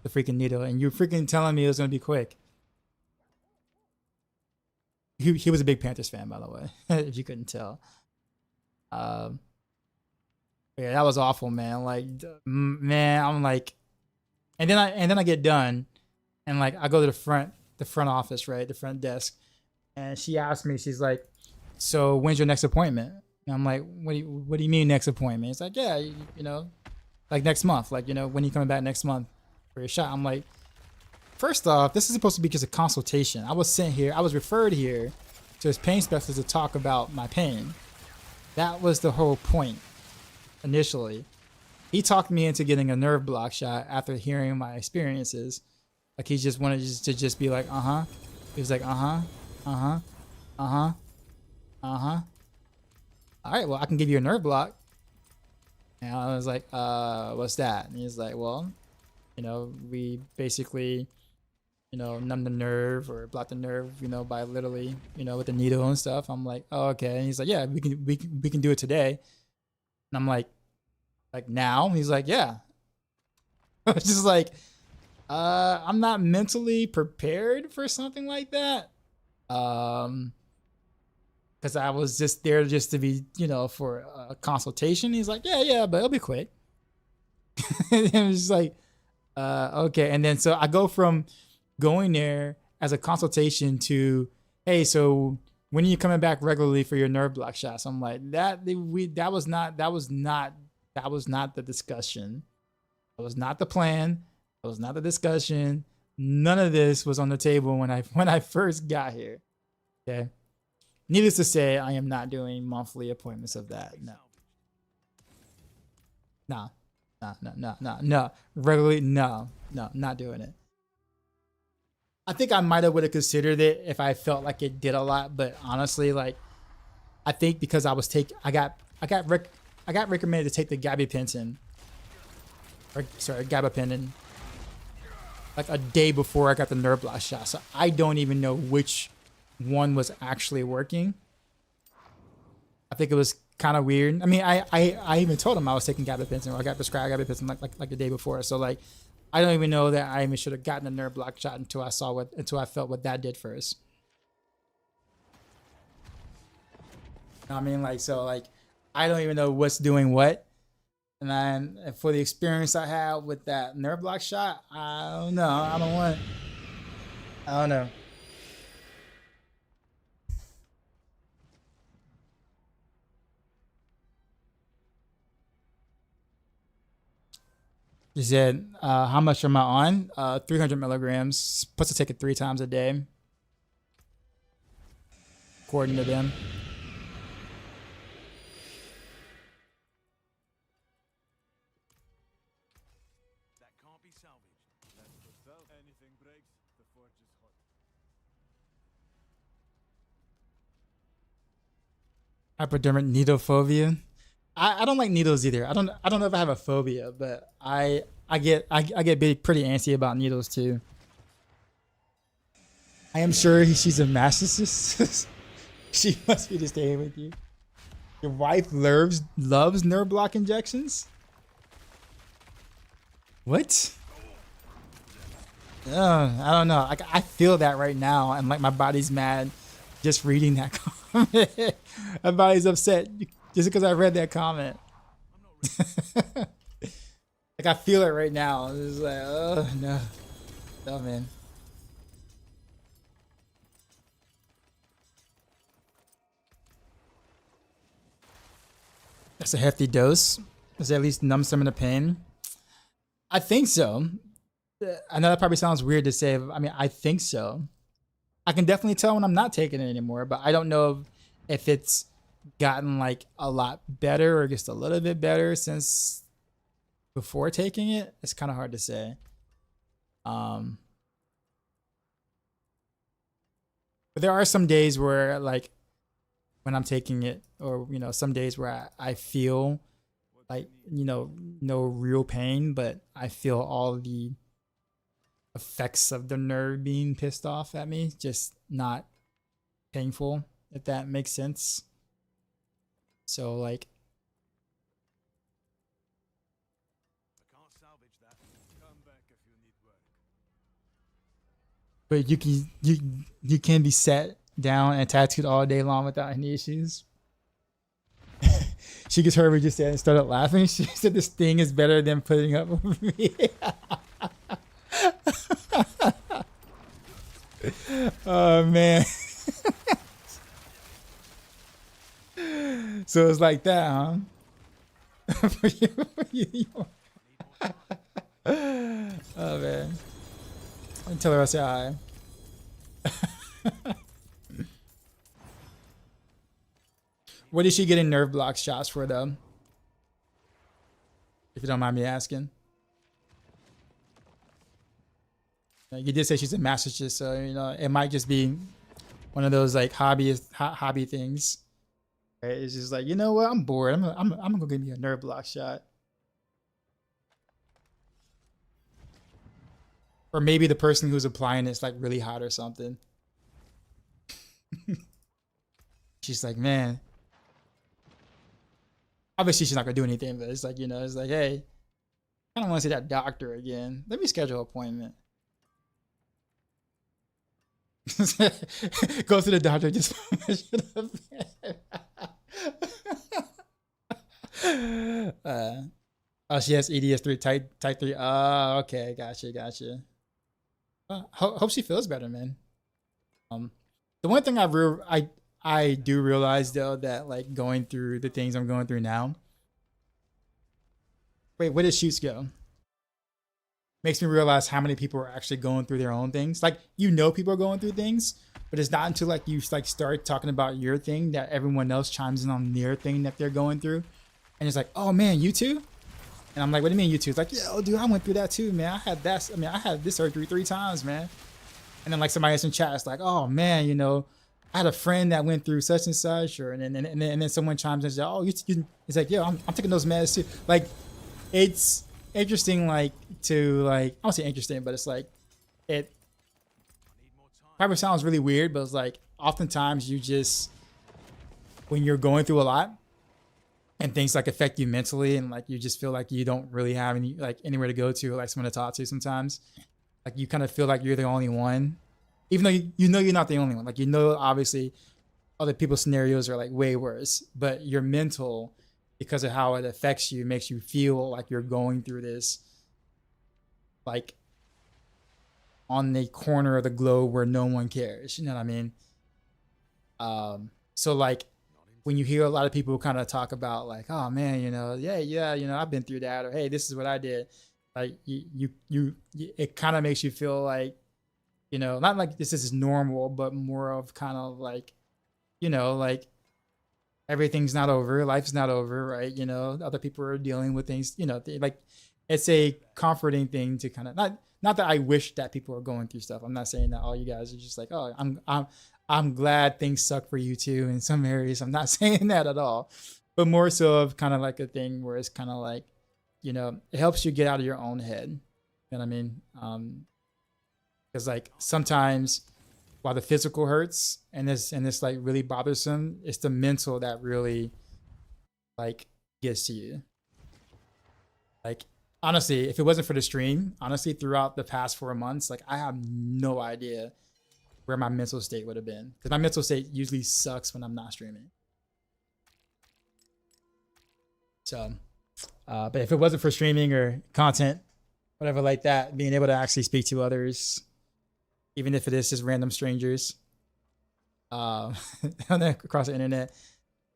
the freaking needle, and you freaking telling me it was gonna be quick. He was a big Panthers fan, by the way, if you couldn't tell. Yeah, that was awful, man. Like, man, I'm like, and then I get done, and like I go to the front office, right, the front desk, and she asked me, she's like, "So when's your next appointment?" And I'm like, "What do you mean next appointment?" It's like, "Yeah, you know, like next month, like, you know, when are you coming back next month?" for a shot. I'm like, first off, this is supposed to be just a consultation. I was sent here, I was referred here to his pain specialist to talk about my pain. That was the whole point initially. He talked me into getting a nerve block shot after hearing my experiences. Like he just wanted to just be like, uh-huh. He was like, uh-huh, uh-huh, uh-huh, uh-huh. All right, well, I can give you a nerve block. And I was like, what's that? And he's like, well, you know, we basically, you know, numb the nerve or block the nerve, you know, by literally, you know, with the needle and stuff. I'm like, oh, okay. And he's like, yeah, we can do it today. And I'm like now? He's like, yeah. I was just like, I'm not mentally prepared for something like that. Because I was just there just to be, you know, for a consultation. He's like, yeah, but it'll be quick. And it was just like, okay. And then so I go from going there as a consultation to, hey, so when are you coming back regularly for your nerve block shots? I'm like, that was not the discussion. That was not the plan. That was not the discussion. None of this was on the table when I first got here. Okay. Needless to say, I am not doing monthly appointments of that. No. No. Regularly, no, not doing it. I think I might have would have considered it if I felt like it did a lot, but honestly, like, I think because I got recommended to take the gabapentin, like a day before I got the nerve block shot. So I don't even know which one was actually working. I think it was kind of weird. I mean, I even told him I was taking gabapentin, or I got prescribed gabapentin like the day before. So like, I don't even know that I even should have gotten a nerve block shot until I felt what that did first. I mean, like, so like, I don't even know what's doing what. And then for the experience I had with that nerve block shot, I don't know. I don't know. He said, how much am I on? 300 milligrams. Supposed to take it 3 times a day, according to them. That can't be salvaged. That's the cell. Anything breaks, the forge is hot. Hypodermic needle phobia. I don't like needles either. I don't know if I have a phobia, but I get pretty antsy about needles too. I am sure she's a masochist. She must be just staying with you. Your wife loves nerve block injections? What? I don't know. Like, I feel that right now, and like my body's mad just reading that comment. My body's upset just because I read that comment. Like, I feel it right now. It's like, oh no, man. That's a hefty dose. Does it at least numb some of the pain? I think so. I know that probably sounds weird to say. I mean, I think so. I can definitely tell when I'm not taking it anymore, but I don't know if it's gotten like a lot better or just a little bit better since before taking it. It's kind of hard to say. But there are some days where, like, when I'm taking it, or, you know, some days where I feel like, you know, no real pain, but I feel all the effects of the nerve being pissed off at me, just not painful, if that makes sense. So like, I can't salvage that. Come back if you need work. but you can be sat down and tattooed all day long without any issues. She gets her, we just said, and started laughing. She said this thing is better than putting up with me. Oh man. So it's like that, huh? For you. Oh man. Tell her I say hi. What is she getting nerve block shots for though? If you don't mind me asking. You did say she's a masochist, so you know it might just be one of those like hobby things. Right? It's just like, you know what? I'm bored. I'm gonna go give me a nerve block shot. Or maybe the person who's applying it's like really hot or something. She's like, man. Obviously she's not gonna do anything, but it's like, you know, it's like, hey, I don't want to see that doctor again. Let me schedule an appointment. Go to the doctor, just oh, she has EDS3 type 3. Oh, okay, gotcha. Hope she feels better, man. The one thing I do realize though that like going through the things I'm going through now. Wait, where did shoots go? Makes me realize how many people are actually going through their own things. Like, you know, people are going through things, but it's not until like you like start talking about your thing that everyone else chimes in on their thing that they're going through, and it's like, oh man, you too? And I'm like, what do you mean you too? It's like, yo, dude, I went through that too, man. I had this surgery 3 times, man. And then like somebody else in chat is like, oh man, you know, I had a friend that went through such and such, or and then someone chimes in and says, oh, it's like, yo, I'm taking those meds too. Like, it's interesting, like to like, I don't say interesting, but it's like it probably sounds really weird, but it's like oftentimes you just, when you're going through a lot and things like affect you mentally and like you just feel like you don't really have any like anywhere to go to, like someone to talk to sometimes, like you kind of feel like you're the only one, even though you know you're not the only one. Like, you know, obviously other people's scenarios are like way worse, but your mental, because of how it affects you, makes you feel like you're going through this like on the corner of the globe where no one cares, you know what I mean? So like when you hear a lot of people kind of talk about like, oh man, you know, yeah, you know, I've been through that, or hey, this is what I did, like you it kind of makes you feel like, you know, not like this is normal, but more of kind of like, you know, like everything's not over, life's not over, right? You know, other people are dealing with things, you know, like it's a comforting thing to kind of not that I wish that people are going through stuff. I'm not saying that all you guys are just like, oh, I'm glad things suck for you too in some areas. I'm not saying that at all, but more so of kind of like a thing where it's kind of like, you know, it helps you get out of your own head. You know what I mean? Because like sometimes while the physical hurts and it's like really bothersome, it's the mental that really like gets to you. Like, honestly, if it wasn't for the stream, honestly, throughout the past 4 months, like I have no idea where my mental state would have been, because my mental state usually sucks when I'm not streaming. So, but if it wasn't for streaming or content, whatever like that, being able to actually speak to others, even if it is just random strangers, across the internet,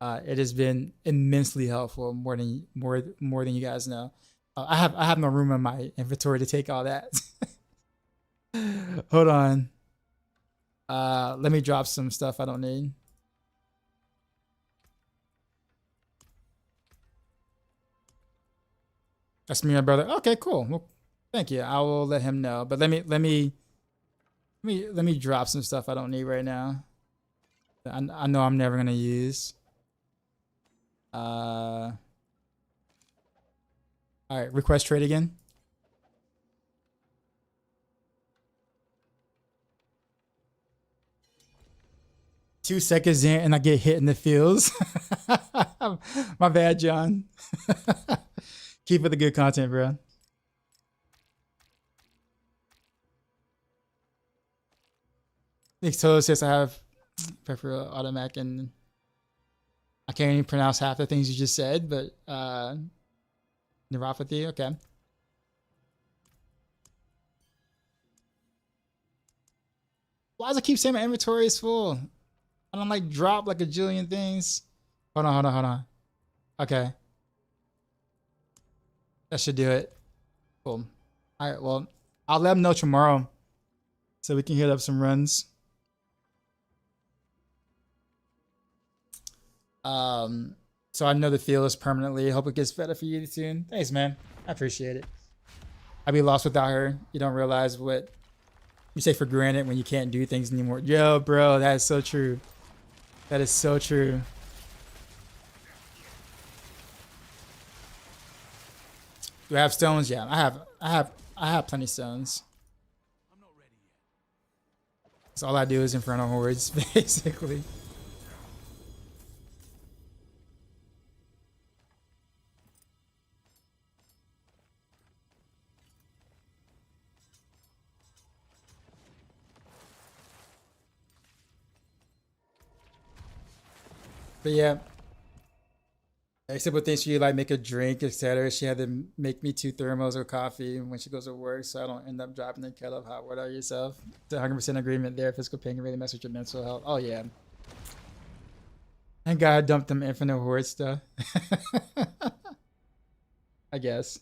it has been immensely helpful, more than you guys know. I have no room in my inventory to take all that. Hold on. Let me drop some stuff I don't need. That's me, my brother. Okay, cool. Well, thank you. I will let him know. But let me drop some stuff I don't need right now. I know I'm never gonna use. All right, request trade again. Two seconds in and I get hit in the feels. My bad, John. Keep it the good content, bro. Nick Toto says I have prefer automatic, and I can't even pronounce half the things you just said, but neuropathy, okay. Why does it keep saying my inventory is full? I don't like drop like a jillion things. Hold on. Okay. That should do it. Cool. All right, well, I'll let him know tomorrow so we can hit up some runs. So I know the feel is permanently. Hope it gets better for you soon. Thanks, man. I appreciate it. I'd be lost without her. You don't realize what you take for granted when you can't do things anymore. Yo, bro, that is so true. That is so true. Do I have stones? Yeah, I have plenty of stones. I'm not ready yet. So all I do is Inferno Hordes, basically. But yeah, except with things she like make a drink, etc. She had to make me 2 thermos of coffee when she goes to work, so I don't end up dropping the kettle of hot water yourself. It's 100% agreement there. Physical pain can really mess with your mental health. Oh yeah. Thank God I dumped them Infinite Horde stuff. I guess.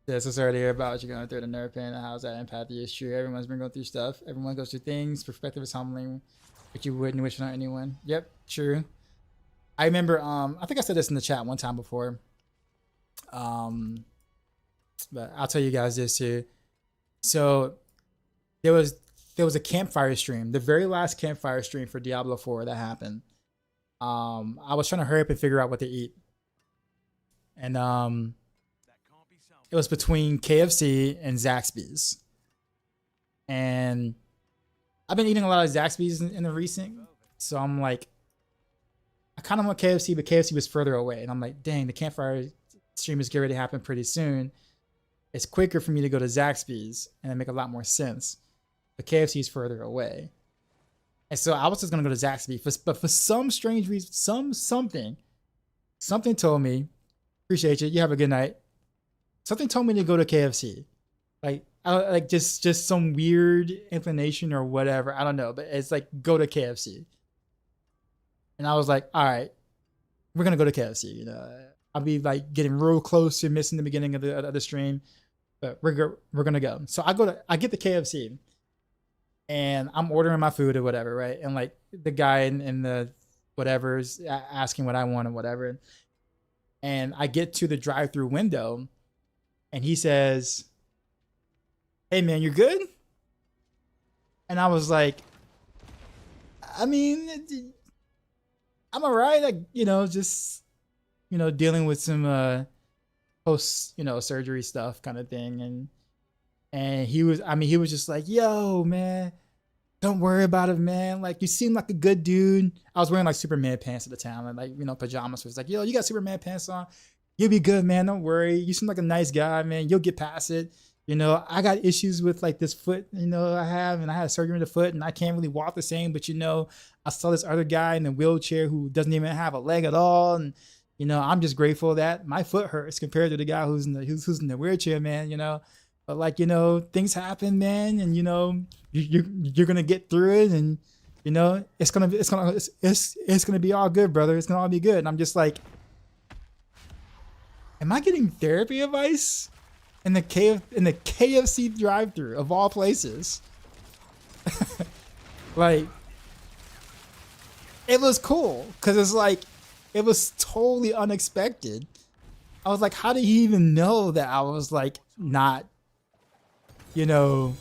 Yeah, so sorry to hear about you going through the nerve pain. How's that empathy is true. Everyone's been going through stuff. Everyone goes through things. Perspective is humbling. But you wouldn't wish it on anyone. Yep, true. I remember, I think I said this in the chat one time before. But I'll tell you guys this too. So there was a Campfire stream, the very last Campfire stream for Diablo 4 that happened. I was trying to hurry up and figure out what to eat. And That can't be salvaged. it was between KFC and Zaxby's. And I've been eating a lot of Zaxby's in the recent, so I'm like, I kind of want KFC, but KFC was further away, and I'm like, dang, the Campfire stream is getting ready to happen pretty soon. It's quicker for me to go to Zaxby's, and it make a lot more sense. But KFC is further away, and so I was just gonna go to Zaxby's, but for some strange reason, something told me, appreciate you, you have a good night. Something told me to go to KFC, like just some weird inclination or whatever. I don't know, but it's like go to KFC. And I was like, all right, we're gonna go to KFC. You know, I'll be like getting real close to missing the beginning of the stream, but we're gonna go. So I get the KFC, and I'm ordering my food or whatever, right? And like the guy in the whatever is asking what I want or whatever, and I get to the drive-through window, and he says, "Hey man, you're good?" And I was like, I mean, I'm all right. Like, just, dealing with some post, surgery stuff kind of thing. And he was just like, yo, man, don't worry about it, man. Like, you seem like a good dude. I was wearing like Superman pants at the time, and like, pajamas. So it's like, yo, you got Superman pants on. You'll be good, man. Don't worry. You seem like a nice guy, man. You'll get past it. I got issues with like this foot, I have, and I had surgery in the foot, and I can't really walk the same, but I saw this other guy in a wheelchair who doesn't even have a leg at all. And, I'm just grateful that my foot hurts compared to the guy who's in the wheelchair, man, but like, things happen, man. And, you're going to get through it, and, it's going to be all good, brother. It's going to all be good. And I'm just like, am I getting therapy advice? In the KFC drive-thru of all places. Like, it was cool because it's like, it was totally unexpected. I was like, how did he even know that I was like not, doing,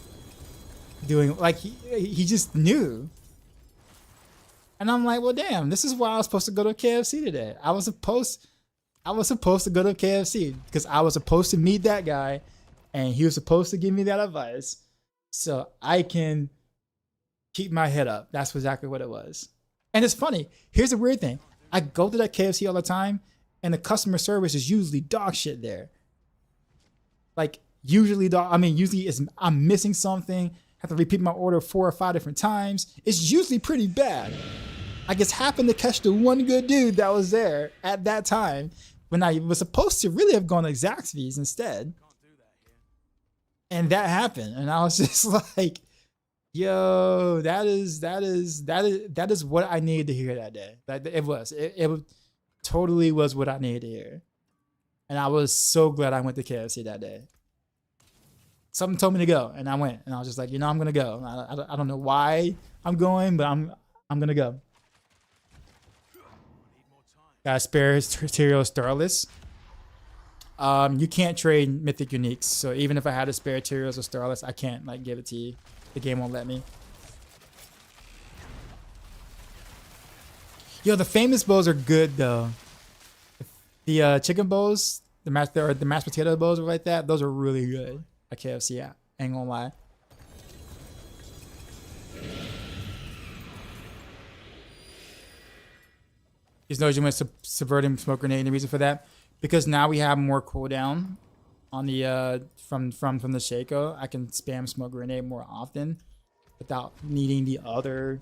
like, he just knew. And I'm like, well, damn, this is why I was supposed to go to KFC today. I was supposed to go to KFC because I was supposed to meet that guy, and he was supposed to give me that advice so I can keep my head up. That's exactly what it was. And it's funny. Here's the weird thing. I go to that KFC all the time, and the customer service is usually dog shit there. Like, usually I'm missing something, have to repeat my order 4 or 5 different times. It's usually pretty bad. I just happened to catch the one good dude that was there at that time when I was supposed to really have gone to Zaxby's instead. And that happened. And I was just like, yo, that is what I needed to hear that day. Like, it totally was what I needed to hear. And I was so glad I went to KFC that day. something told me to go, and I went, and I was just like, I'm gonna go. I don't know why I'm going, but I'm gonna go. Got a spare Tyraels Starless. You can't trade Mythic Uniques, so even if I had a spare Tyraels or Starless, I can't like give it to you. The game won't let me. Yo, the famous bows are good though. The chicken bows, the mashed potato bows like that, those are really good at KFC. Yeah, ain't gonna lie. Just notice you went subverting smoke grenade. And the reason for that, because now we have more cooldown on the from the Shaco. I can spam smoke grenade more often without needing the other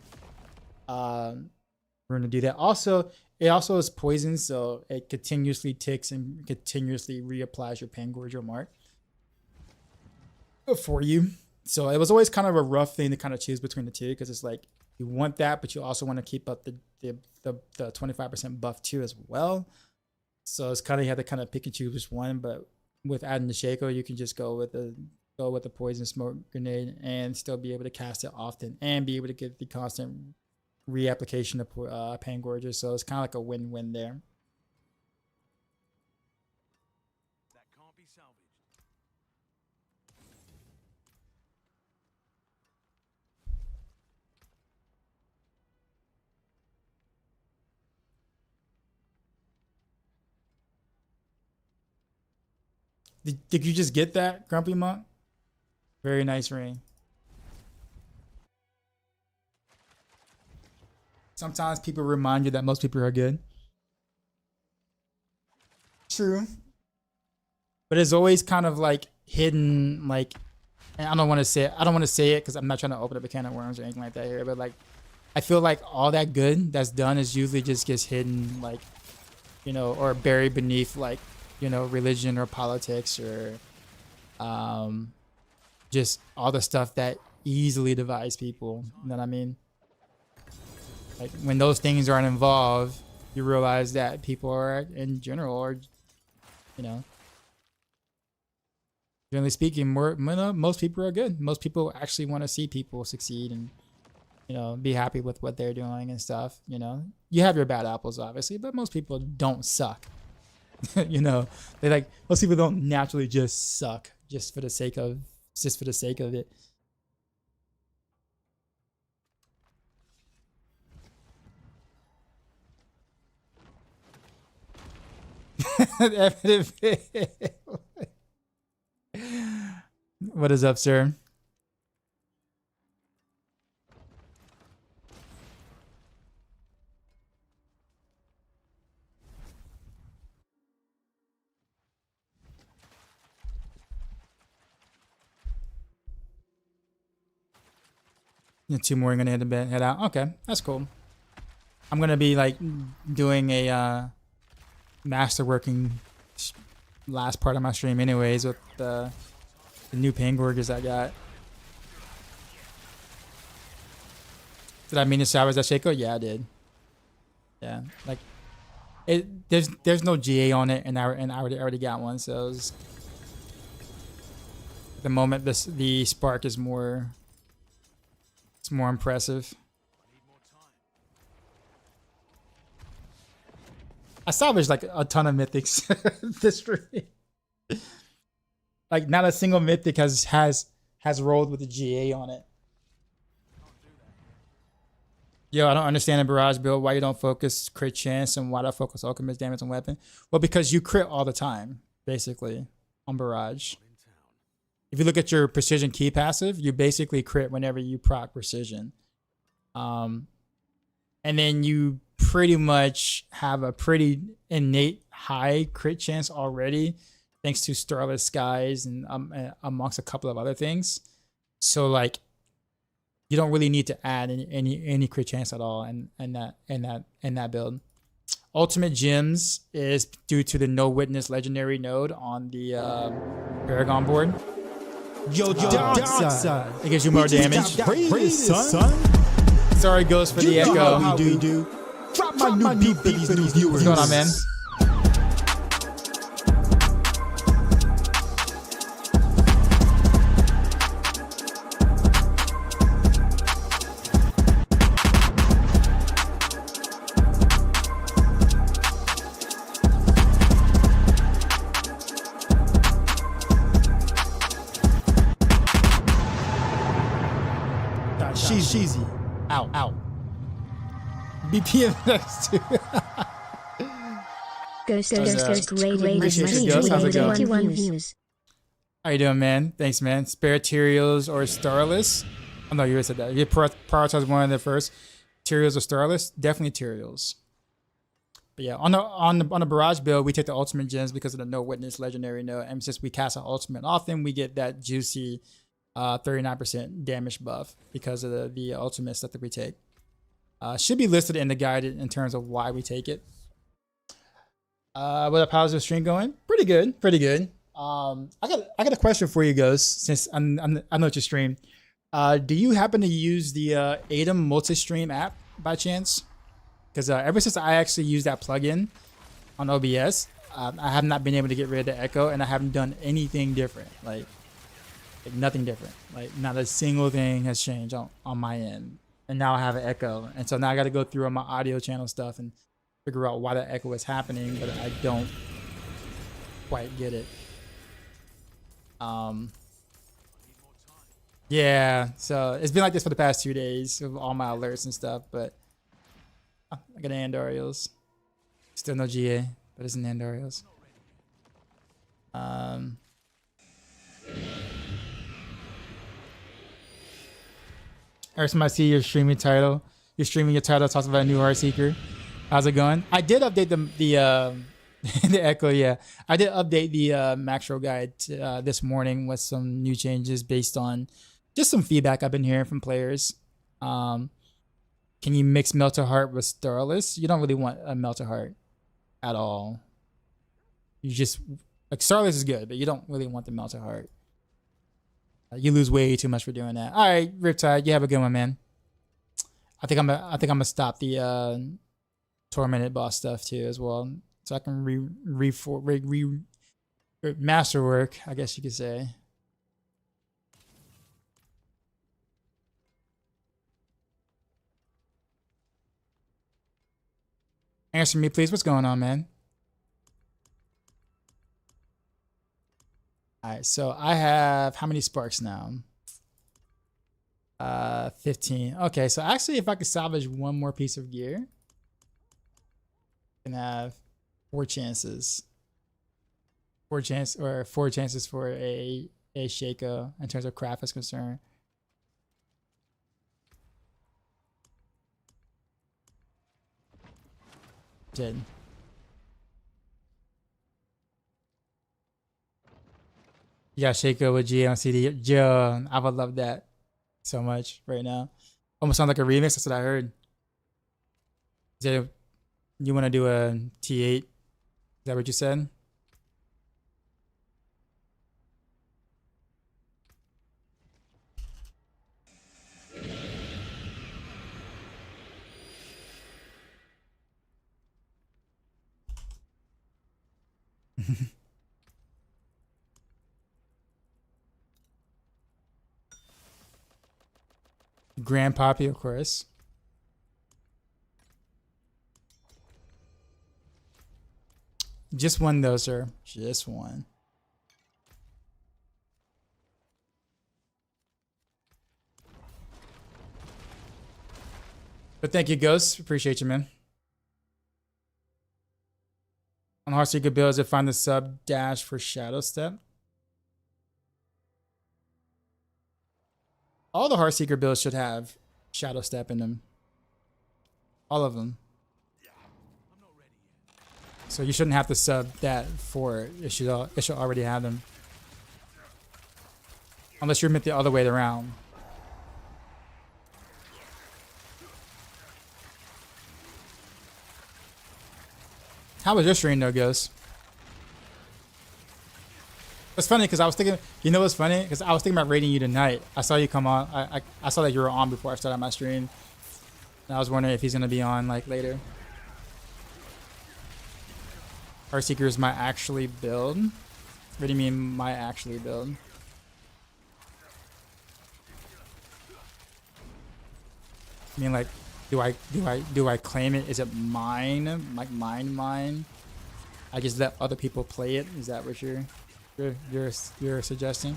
rune to do that. Also, it also is poison, so it continuously ticks and continuously reapplies your Pangorger mark for you. So it was always kind of a rough thing to kind of choose between the two, because it's like you want that, but you also want to keep up the 25% buff too as well. So it's kind of, you have to kind of pick and choose which one. But with adding the Shaco, you can just go with the poison smoke grenade and still be able to cast it often and be able to get the constant reapplication of Pangorger. So it's kind of like a win-win there. That can't be salvaged. Did you just get that, Grumpy Monk? Very nice ring. Sometimes people remind you that most people are good. True. But it's always kind of like hidden, like, and I don't want to say it because I'm not trying to open up a can of worms or anything like that here, but like, I feel like all that good that's done is usually just gets hidden, like, or buried beneath, like, religion or politics or just all the stuff that easily divides people. You know what I mean? Like, when those things aren't involved, you realize that people are, in general, are, generally speaking, most people are good. Most people actually want to see people succeed and, be happy with what they're doing and stuff. You have your bad apples, obviously, but most people don't suck. They like, most people don't naturally just suck just for the sake of it. What is up, sir? Two more. I'm gonna head out. Okay, that's cool. I'm gonna be like doing a masterworking last part of my stream, anyways, with the new Pangorgers I got. Did I mean to salvage that Shaco? Yeah, I did. Yeah, like there's no GA on it, and I already got one. So at the moment, the spark is more. It's more impressive. I salvaged like a ton of mythics this stream. Like, not a single mythic has rolled with a GA on it. Yo, I don't understand the Barrage build. Why you don't focus crit chance and why do I focus alchemist damage on weapon? Well, because you crit all the time, basically, on Barrage. If you look at your precision key passive, you basically crit whenever you proc precision. And then you pretty much have a pretty innate high crit chance already, thanks to Starless Skies and amongst a couple of other things. So like, you don't really need to add any crit chance at all in that build. Ultimate Gems is due to the No Witness legendary node on the Paragon board. Yo, dark side. It gives you more damage. Crazy, son. Sorry, Ghost, for the echo. How we do. Drop my new beat for these new viewers. What's going on, man? Sheezy. Out. BPM next to. Ghost rated my appreciate stream you, Ghost. How's it with going? 21 views. How you doing, man? Thanks, man. Spare Tyraels or Starless? Oh no, you already said that. You prioritize one of the first. Tyraels or Starless? Definitely Tyraels. But yeah, on the Barrage build, we take the ultimate gems because of the no witness legendary note, and since we cast an ultimate often, we get that juicy 39% damage buff because of the ultimate stuff that we take. Should be listed in the guide in terms of why we take it. How's the stream going? Pretty good. I got a question for you, Ghost. Since I know it's your stream, do you happen to use the ATOM multi-stream app by chance? Because ever since I actually used that plugin on OBS, I have not been able to get rid of the echo, and I haven't done anything different. Like nothing different. Like not a single thing has changed on my end. And now I have an echo, and so now I got to go through all my audio channel stuff and figure out why that echo is happening, but I don't quite get it. Yeah, so it's been like this for the past 2 days with all my alerts and stuff, but I got an Andorials. Still no GA, but it's an Andorials. Every time I see your streaming title, talks about a new Heartseeker. How's it going? I did update the the echo. Yeah, I did update the Maxroll guide this morning with some new changes based on just some feedback I've been hearing from players. Can you mix Melter Heart with Starless? You don't really want a Melter Heart at all. You just like Starless is good, but you don't really want the Melter Heart. You lose way too much for doing that. All right, Riptide, you have a good one, man. I think I'm gonna stop the tormented boss stuff too as well, so I can masterwork, I guess you could say. Answer me, please. What's going on, man? All right, so I have how many sparks now? 15. Okay, so actually, if I could salvage one more piece of gear, I can have 4 chances. 4 chances for a Shaco in terms of craft is concerned. Did. Yeah, Shaco with G on CD. Joe, I would love that so much right now. Almost sounds like a remix. That's what I heard. You want to do a T8? Is that what you said? Grandpappy, of course. Just one though, sir. Just one. But thank you, Ghost. Appreciate you, man. On Heartseeker builds, find the sub dash for Shadow Step. All the Heartseeker builds should have Shadow Step in them. All of them. So you shouldn't have to sub that for it. It should already have them. Unless you're meant the other way around. How was your stream though, Ghost? It's funny because I was thinking, you know what's funny? Because I was thinking about rating you tonight. I saw you come on. I saw that you were on before I started my stream. And I was wondering if he's going to be on like later. Heartseeker is my actually build. What do you mean my actually build? I mean like, do I claim it? Is it mine? Like mine? I just let other people play it. Is that what you're suggesting?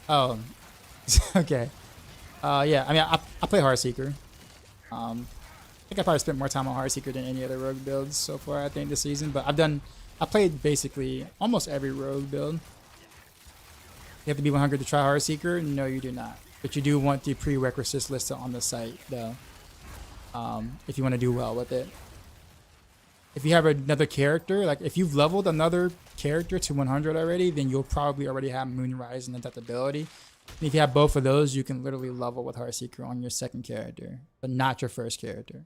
Oh, okay. Yeah, I mean, I play Heartseeker. I think I probably spent more time on Heartseeker than any other rogue builds so far, I think, this season. But I played basically almost every rogue build. You have to be 100 to try Heartseeker? No, you do not. But you do want the prerequisites listed on the site, though, if you want to do well with it. If you have another character, like if you've leveled another character to 100 already, then you'll probably already have Moonrise and Adaptability. And if you have both of those, you can literally level with Heartseeker on your second character, but not your first character.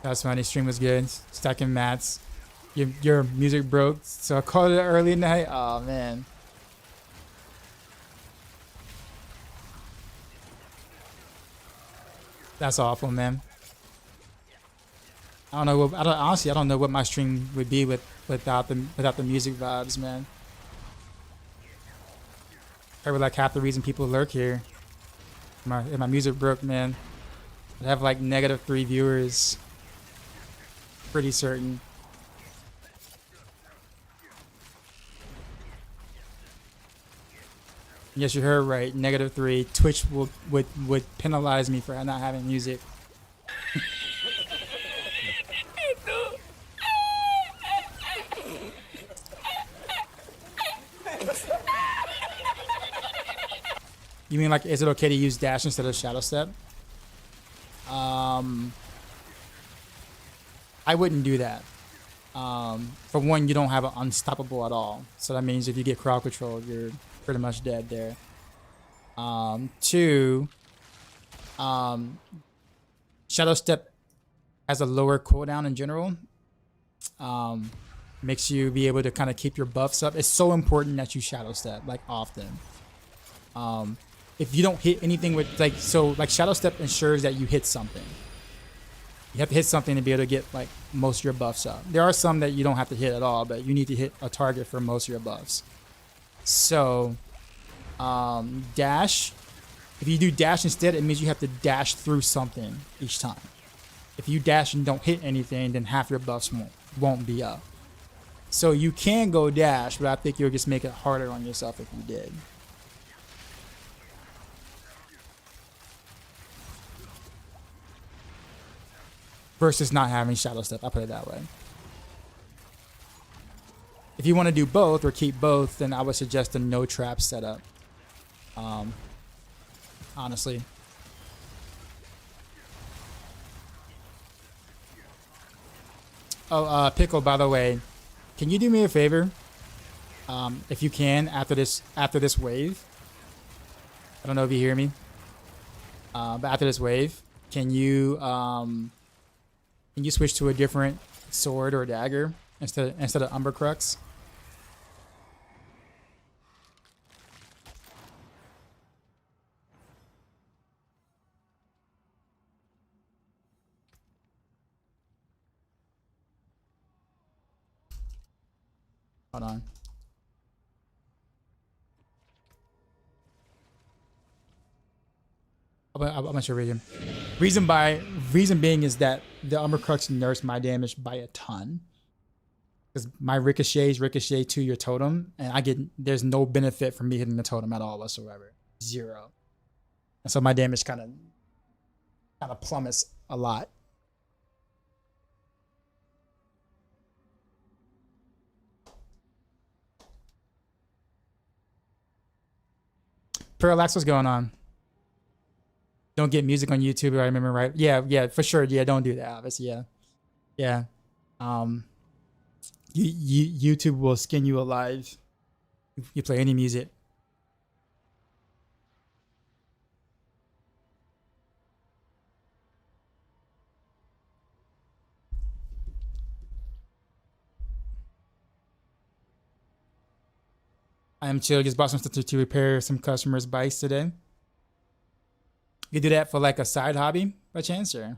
That's funny. Stream was good. Stacking mats. Your music broke, so I called it early in the night. Oh man. That's awful, man. I don't know. Honestly, I don't know what my stream would be without the music vibes, man. Probably like half the reason people lurk here. If my music broke, man, I'd have like -3 viewers. Pretty certain. Yes, you heard right. -3. Twitch would penalize me for not having music. You mean like, is it okay to use dash instead of shadow step? I wouldn't do that. For one, you don't have an unstoppable at all. So that means if you get crowd control, you're pretty much dead there. Two, shadow step has a lower cooldown in general. Makes you be able to kind of keep your buffs up. It's so important that you shadow step like often. If you don't hit anything with like shadow step ensures that you hit something. You have to hit something to be able to get like most of your buffs up. There are some that you don't have to hit at all, but you need to hit a target for most of your buffs. So dash, if you do dash instead, it means you have to dash through something each time. If you dash and don't hit anything, then half your buffs won't be up. So you can go dash, but I think you'll just make it harder on yourself if you did. Versus not having shadow step, I put it that way. If you want to do both or keep both, then I would suggest a no trap setup. Honestly. Oh, Pickle, by the way, can you do me a favor? If you can, after this wave. I don't know if you hear me. But after this wave, can you switch to a different sword or dagger instead of Umber Crux? Hold on. I'm not sure reason. Reason being is that the Umber Crux nerfs my damage by a ton. Because my ricochets ricochet to your totem, and there's no benefit from me hitting the totem at all whatsoever. 0. And so my damage kind of plummets a lot. Parallax, what's going on? Don't get music on YouTube, if I remember right. Yeah, for sure. Yeah, don't do that, obviously. Yeah. YouTube will skin you alive if you play any music. I am chill. Just bought some stuff to repair some customers' bikes today. You do that for like a side hobby by chance, or?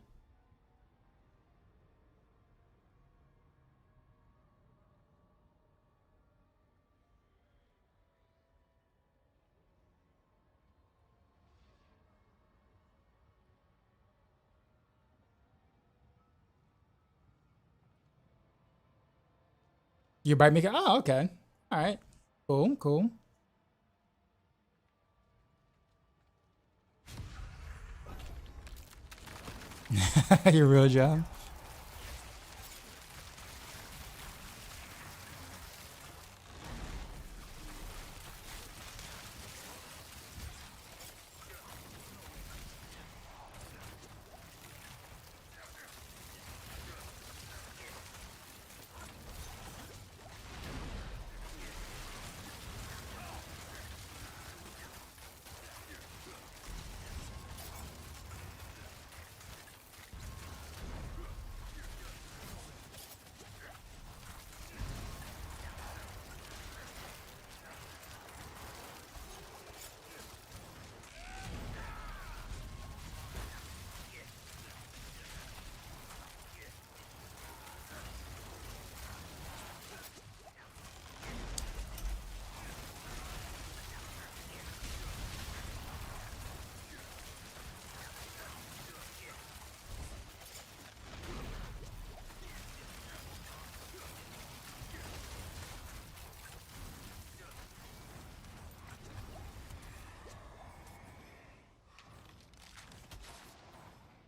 Your bike maker? Oh, okay. All right. Cool. Cool. Your real job.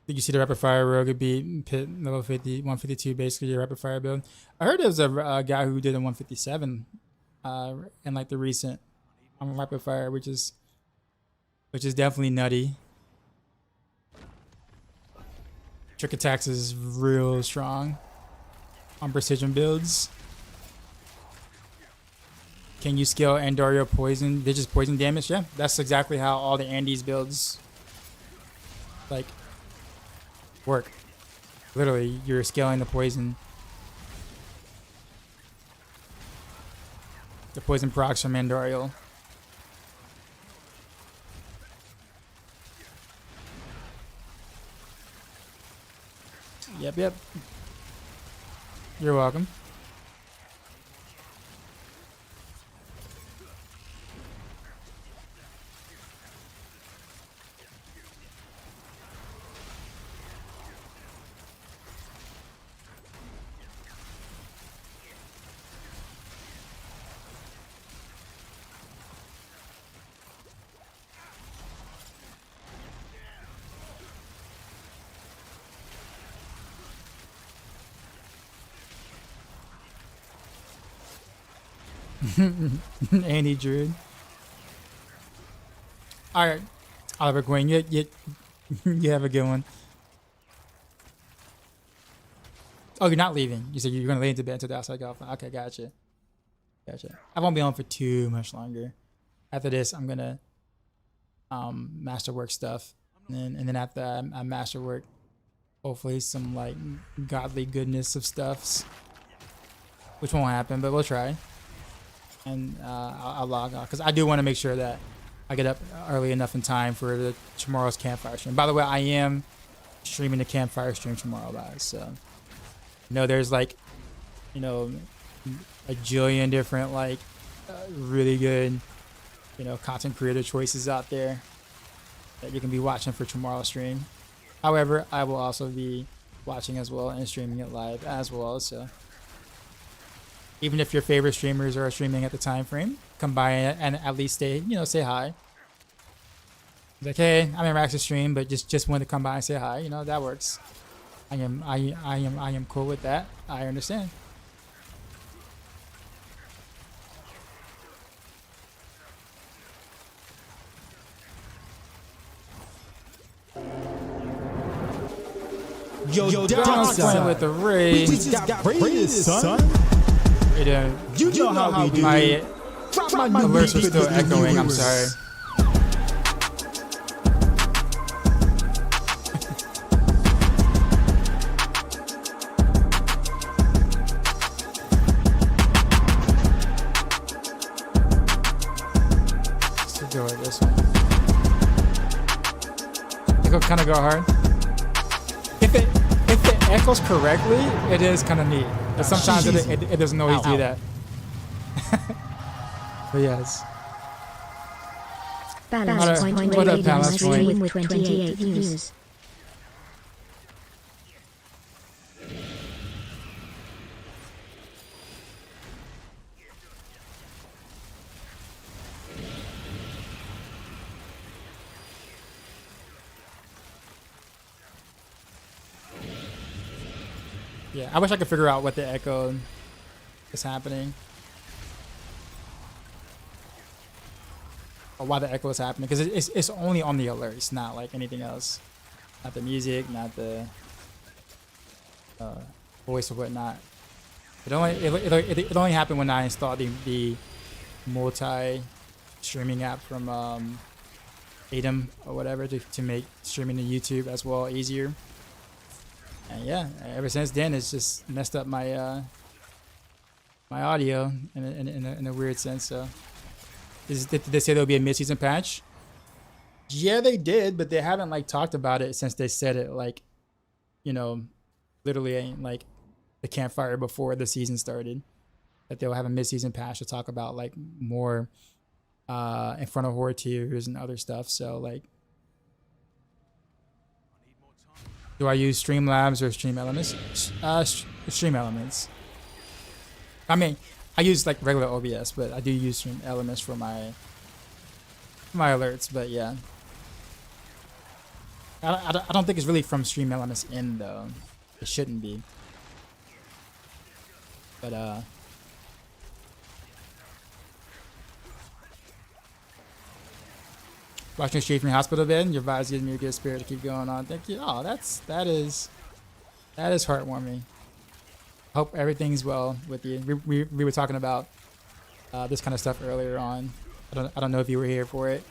Did you see the rapid fire rogue could be pit level 50, 152, basically your rapid fire build? I heard there was a guy who did a 157 in like the recent rapid fire, which is definitely nutty. Trick attacks is real strong on precision builds. Can you scale Andario poison? They just poison damage? Yeah, that's exactly how all the Andes builds like work. Literally, you're scaling the poison. The poison procs from Andariel. Yep. You're welcome. Andy Druid. Alright. Oliver Queen, you have a good one. Oh, you're not leaving. You said you're going to lay into bed until the outside golf. Okay, gotcha. I won't be on for too much longer. After this, I'm going to masterwork stuff. And then after I masterwork, hopefully some like godly goodness of stuffs. Which won't happen, but we'll try. And I'll log off because I do want to make sure that I get up early enough in time for tomorrow's Campfire stream. By the way, I am streaming the Campfire stream tomorrow, guys. So, there's like, a jillion different like really good, content creator choices out there that you can be watching for tomorrow's stream. However, I will also be watching as well and streaming it live as well. So. Even if your favorite streamers are streaming at the time frame, come by and at least say hi. It's like, hey, I'm in Max's stream, but just wanted to come by and say hi. That works. I am cool with that. I understand. Yo, Donald's playing with the raid. We just got raided, son. You know how we do. My alerts are still echoing. I'm sorry. Let's go with this one. It could kind of go hard. If it echoes correctly, it is kind of neat. But sometimes it doesn't always do that. But yes. Balance point What up, rated on Balance stream Point? with 28 views. Yeah, I wish I could figure out what the echo is happening. Or why the echo is happening. Because it's only on the alerts, not like anything else. Not the music, not the voice or whatnot. It only happened when I installed the multi streaming app from Atom or whatever to make streaming to YouTube as well easier. And yeah, ever since then it's just messed up my my audio in a weird sense. So did they say there'll be a mid-season patch? Yeah, they did, but they haven't like talked about it since they said it, like, you know, literally like the Campfire before the season started. That they'll have a mid-season patch to talk about like more in front of horror tiers and other stuff. So like, do I use Streamlabs or Stream Elements? Stream Elements. I mean, I use like regular OBS, but I do use Stream Elements for my alerts. But yeah, I don't think it's really from Stream Elements in though. It shouldn't be. But watching straight from your hospital bed, your vibes gives me a good spirit to keep going on. Thank you. Oh, that is heartwarming. Hope everything's well with you. We were talking about this kind of stuff earlier on. I don't know if you were here for it.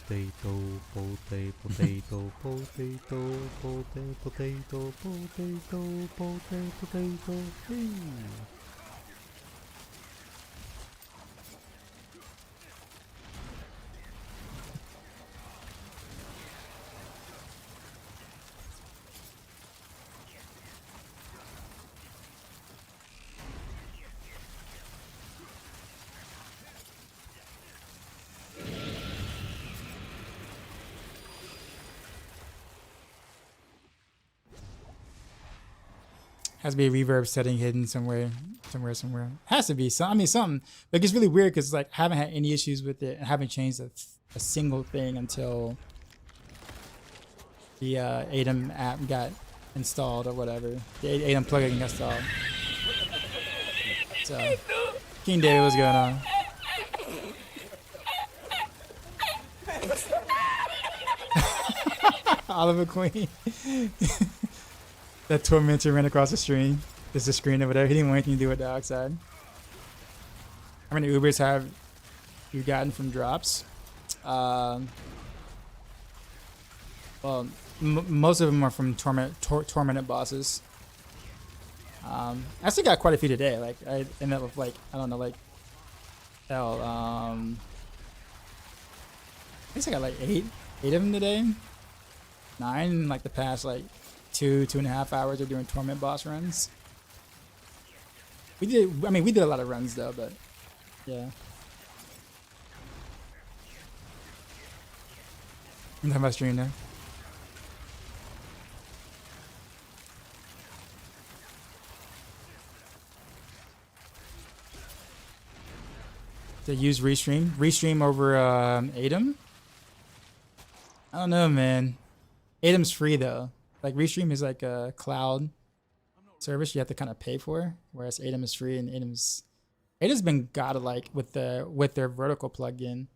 Potato, potato, potato, potato, potato, potato, potato, potato, potato. Has to be a reverb setting hidden somewhere. Has to be some. I mean, something. Like it's really weird because like I haven't had any issues with it. I haven't changed a single thing until the Atom app got installed or whatever. The Atom plugin got installed. So, King David, what's going on? Oliver Queen. That tormentor ran across the stream. There's a screen over there. He didn't want anything to do with the outside. How many Ubers have you gotten from drops? Well, most of them are from tormented bosses. I actually got quite a few today. Like I ended up with like, I don't know, like hell, I guess I got like eight of them today. 9 in like the past like 2.5 hours of doing torment boss runs. We did a lot of runs though, but yeah. I'm talking about stream now. To use restream over Atom. I don't know, man. Atom's free though. Like Restream is like a cloud service you have to kind of pay for, whereas Atom is free, and Atom's been godlike with their vertical plugin.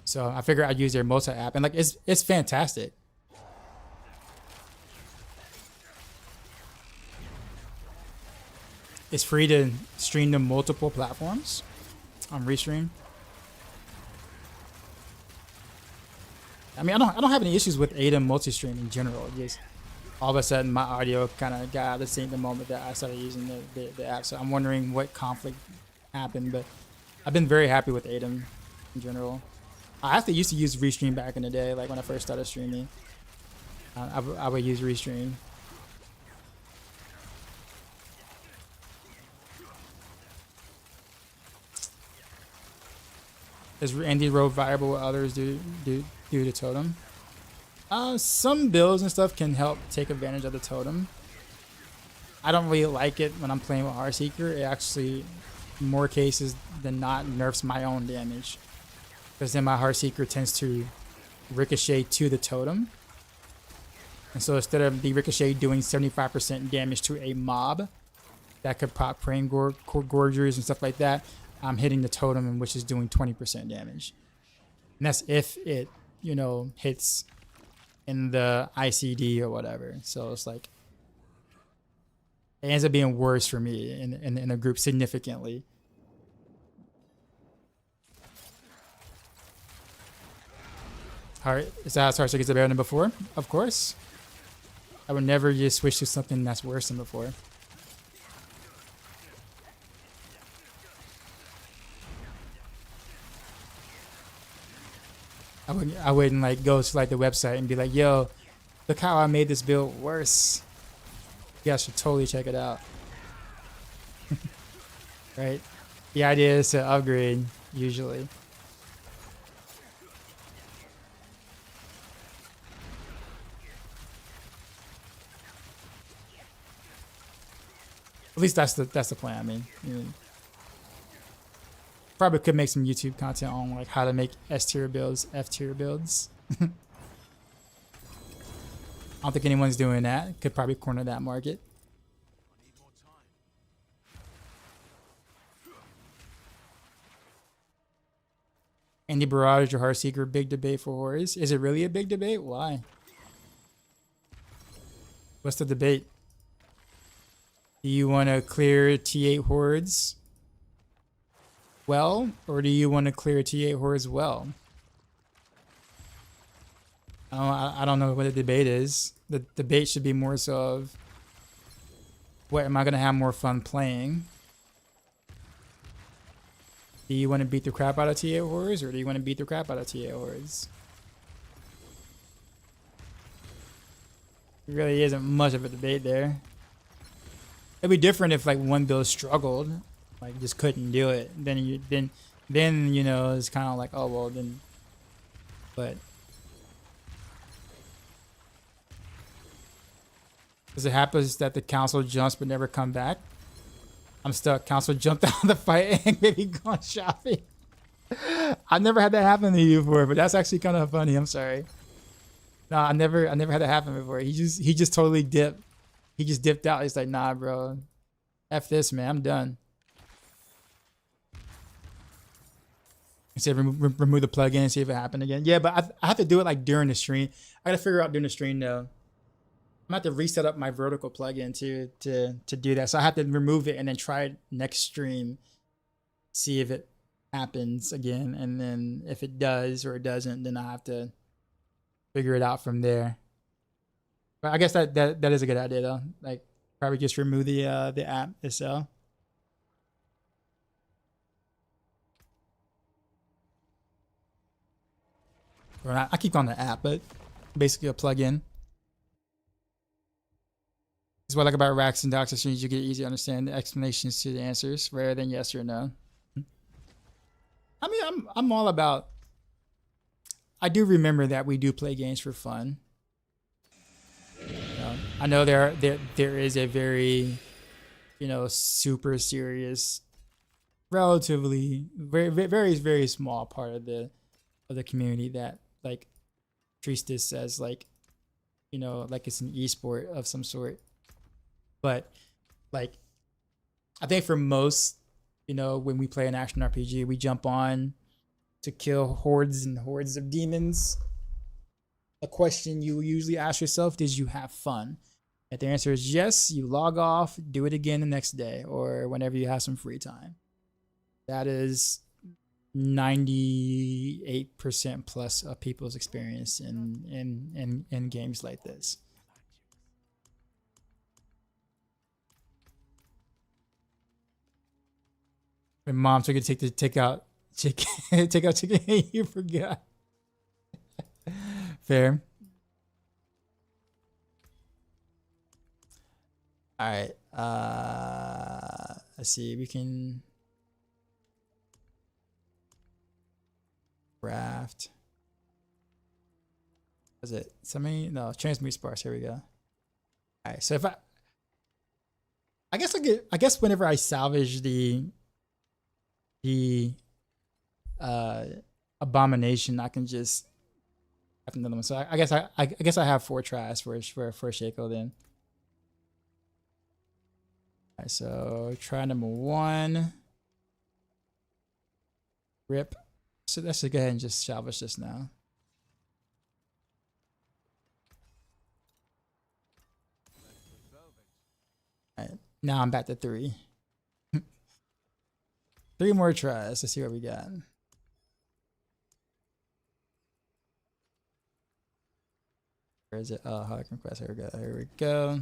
So I figured I'd use their multi app, and like it's fantastic. It's free to stream to multiple platforms on Restream. I mean, I don't have any issues with Atom multi-stream in general. Just all of a sudden, my audio kind of got out of sync the moment that I started using the app. So I'm wondering what conflict happened, but I've been very happy with Atom in general. I actually used to use Restream back in the day, like when I first started streaming. I would use Restream. Is Andy Road viable with others due to Totem? Some builds and stuff can help take advantage of the totem. I don't really like it when I'm playing with Heartseeker. It actually, in more cases than not, nerfs my own damage. Because then my Heartseeker tends to ricochet to the totem. And so instead of the ricochet doing 75% damage to a mob that could pop praying gorgers and stuff like that, I'm hitting the totem, which is doing 20% damage. And that's if it, you know, hits in the ICD or whatever. So it's like, it ends up being worse for me in a group significantly. Is that how Heartseeker gets better than before? Of course. I would never just switch to something that's worse than before. I wouldn't like go to like the website and be like, yo, look how I made this build worse. You guys should totally check it out. Right? The idea is to upgrade usually. At least that's the plan. I mean, you know, probably could make some YouTube content on like how to make S tier builds, F tier builds. I don't think anyone's doing that. Could probably corner that market. Andy Barrage or Heartseeker, big debate for horrors. Is it really a big debate? Why? What's the debate? Do you want to clear T8 hordes well, or do you want to clear T8 hordes well? I don't know what the debate is. The debate should be more so of, what am I going to have more fun playing? Do you want to beat the crap out of T8 hordes, or do you want to beat the crap out of T8 hordes? There really isn't much of a debate there. It'd be different if like one build struggled, like just couldn't do it. Then you know it's kind of like, oh well then, but because it happens that the council jumps but never come back. I'm stuck. Council jumped out of the fight and maybe gone shopping. I've never had that happen to you before, but that's actually kind of funny. I'm sorry. No, I never had that happen before. He just totally dipped. He just dipped out. He's like, nah, bro. F this, man. I'm done. He said, remove the plugin and see if it happened again. Yeah, but I have to do it like during the stream. I got to figure out during the stream though. I'm gonna have to reset up my vertical plugin to do that. So I have to remove it and then try it next stream. See if it happens again. And then if it does or it doesn't, then I have to figure it out from there. But I guess that is a good idea though. Like probably just remove the app itself. Or I keep on the app, but basically a plugin. That's what I like about Racks and Docs streams. You get easy to understand the explanations to the answers rather than yes or no. I mean, I'm all about. I do remember that we do play games for fun. I know there is a very, you know, super serious, relatively very small part of the community that like treats this as like, you know, like it's an esport of some sort. But like, I think for most, you know, when we play an action RPG, we jump on to kill hordes and hordes of demons. A question you usually ask yourself, did you have fun? If the answer is yes, you log off, do it again the next day or whenever you have some free time. That is 98% plus of people's experience in games like this. When mom took it to take out chicken, you forgot. Fair. All right. Let's see. We can craft. is it semi? No, transmute sparks. Here we go. All right, so if I guess I guess whenever I salvage the abomination, I can just have another one. So I guess I have 4 tries for Shaco then. All right, so try number 1. Rip. So let's just go ahead and just salvage this now. All right, now I'm back to 3. 3 more tries. Let's see what we got. Where is it? Oh, Hard Conquest. Here we go. Here we go.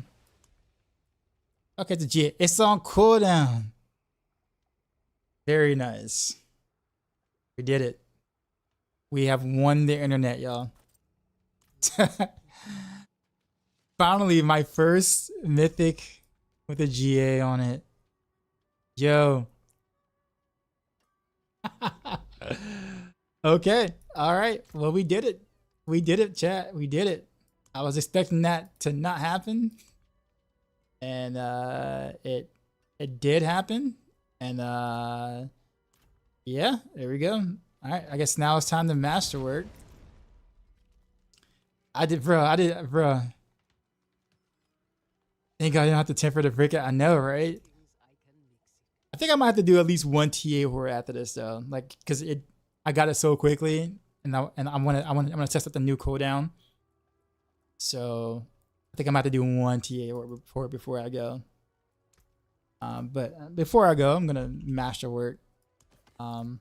Okay, the G. It's on cooldown. Very nice. We did it. We have won the internet, y'all. Finally, my first Mythic with a GA on it. Yo. Okay. All right. Well, we did it. We did it, chat. We did it. I was expecting that to not happen. And it did happen. And yeah, there we go. All right, I guess now it's time to masterwork. I did, bro. Thank God I didn't have to temper the brick. I know, right? I think I might have to do at least 1 TA horror after this though, like because I got it so quickly, and I'm gonna test out the new cooldown. So I think I might have to do 1 TA horror before I go. But before I go, I'm gonna masterwork. Perfect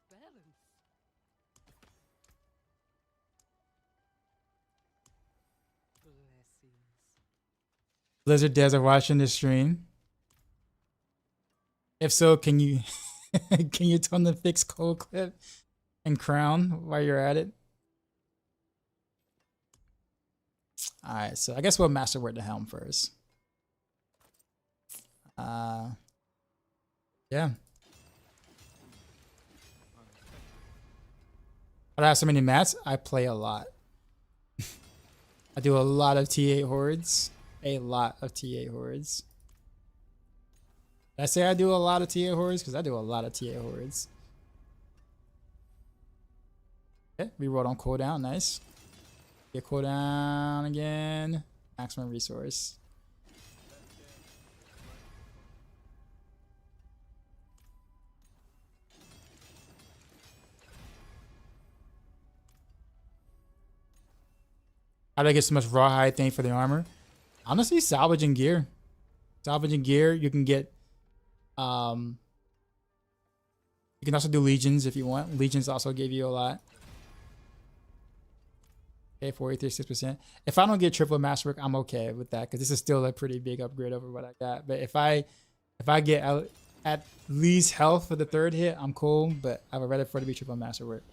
balance. Blessings. Blizzard Devs are watching this stream. If so, can you can you tell them to fix cold clip and crown while you're at it? All right, so I guess we'll masterwork the helm first. Yeah. But I have so many mats. I play a lot. I do a lot of T8 hordes. A lot of T8 hordes. Did I say I do a lot of T8 hordes? Because I do a lot of T8 hordes. Okay, reroll on cooldown. Nice. Get cooldown again. Maximum resource. How do I get so much rawhide thing for the armor? Honestly, salvaging gear. Salvaging gear, you can get you can also do legions if you want. Legions also give you a lot. Okay, 43.6%. If I don't get triple masterwork, I'm okay with that because this is still a pretty big upgrade over what I got. But if I get at least health for the 3rd hit, I'm cool. But I would rather for it to be triple masterwork.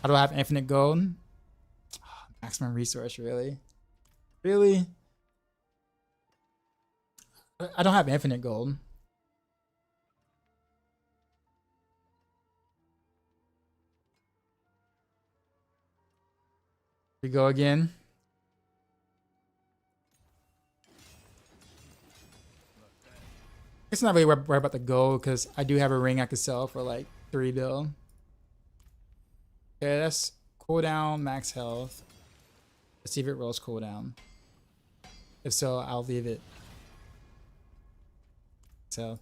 How do I have infinite gold? Maximum resource, really? Really? I don't have infinite gold. We go again. It's not really worried about the gold because I do have a ring I could sell for like 3 bill. Okay, that's cooldown, max health. Let's see if it rolls cooldown. If so, I'll leave it. So.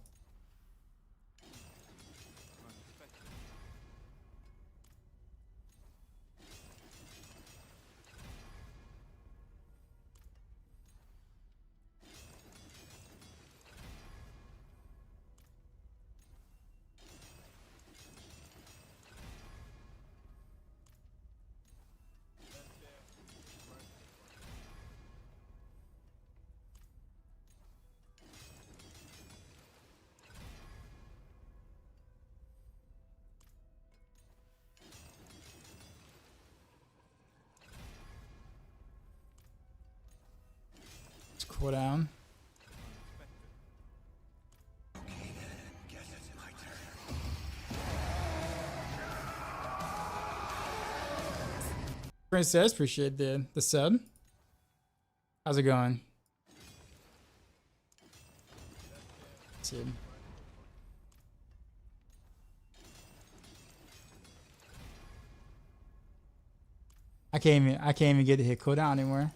Cooldown. Princess, appreciate the sub. How's it going? Let's see. I can't even get to hit cooldown anymore.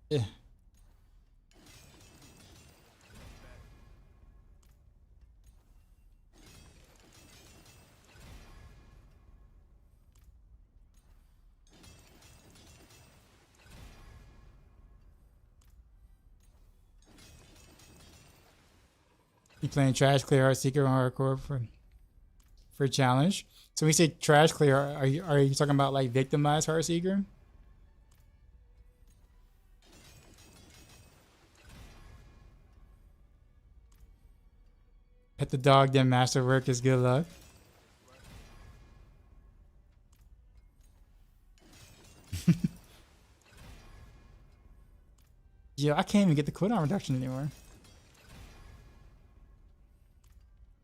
Yeah. You playing trash clear Heartseeker on hardcore for a challenge? So when you say trash clear, are you talking about like victimized Heartseeker? Pet the dog, then masterwork is good luck. Yeah, I can't even get the cooldown reduction anymore.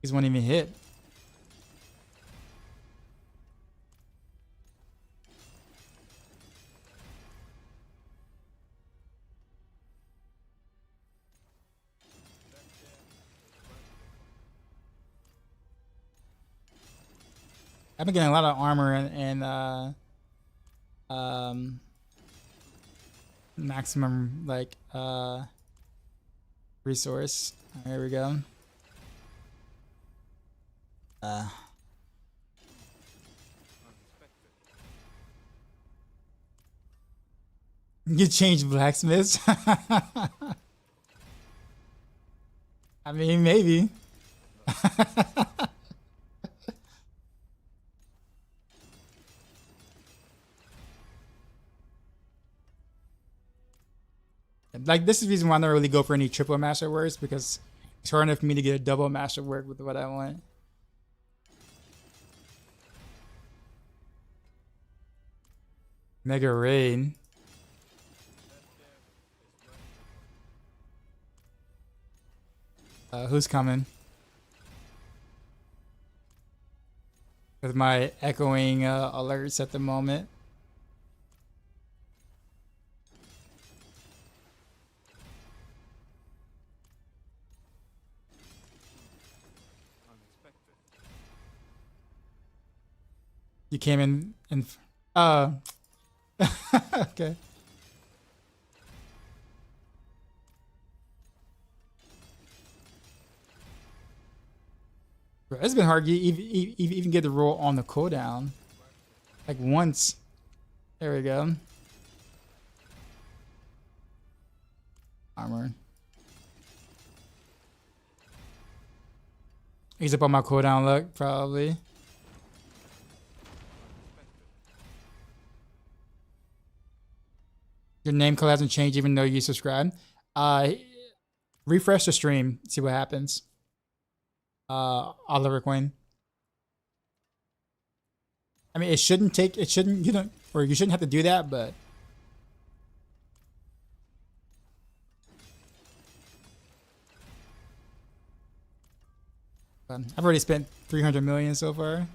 These won't even hit. I've been getting a lot of armor and maximum like resource. There we go. You change blacksmiths? I mean, maybe. Like, this is the reason why I don't really go for any triple master works, because it's hard enough for me to get a double master work with what I want. Mega raid. Who's coming? With my echoing alerts at the moment. You came in and okay. Bro, it's been hard to even get the roll on the cooldown. Like once. There we go. Armor. He's up on my cooldown look, probably. Your name code hasn't changed even though you subscribe. Refresh the stream, see what happens. Oliver Quinn. I mean, you shouldn't, you shouldn't have to do that, but. I've already spent 300 million so far.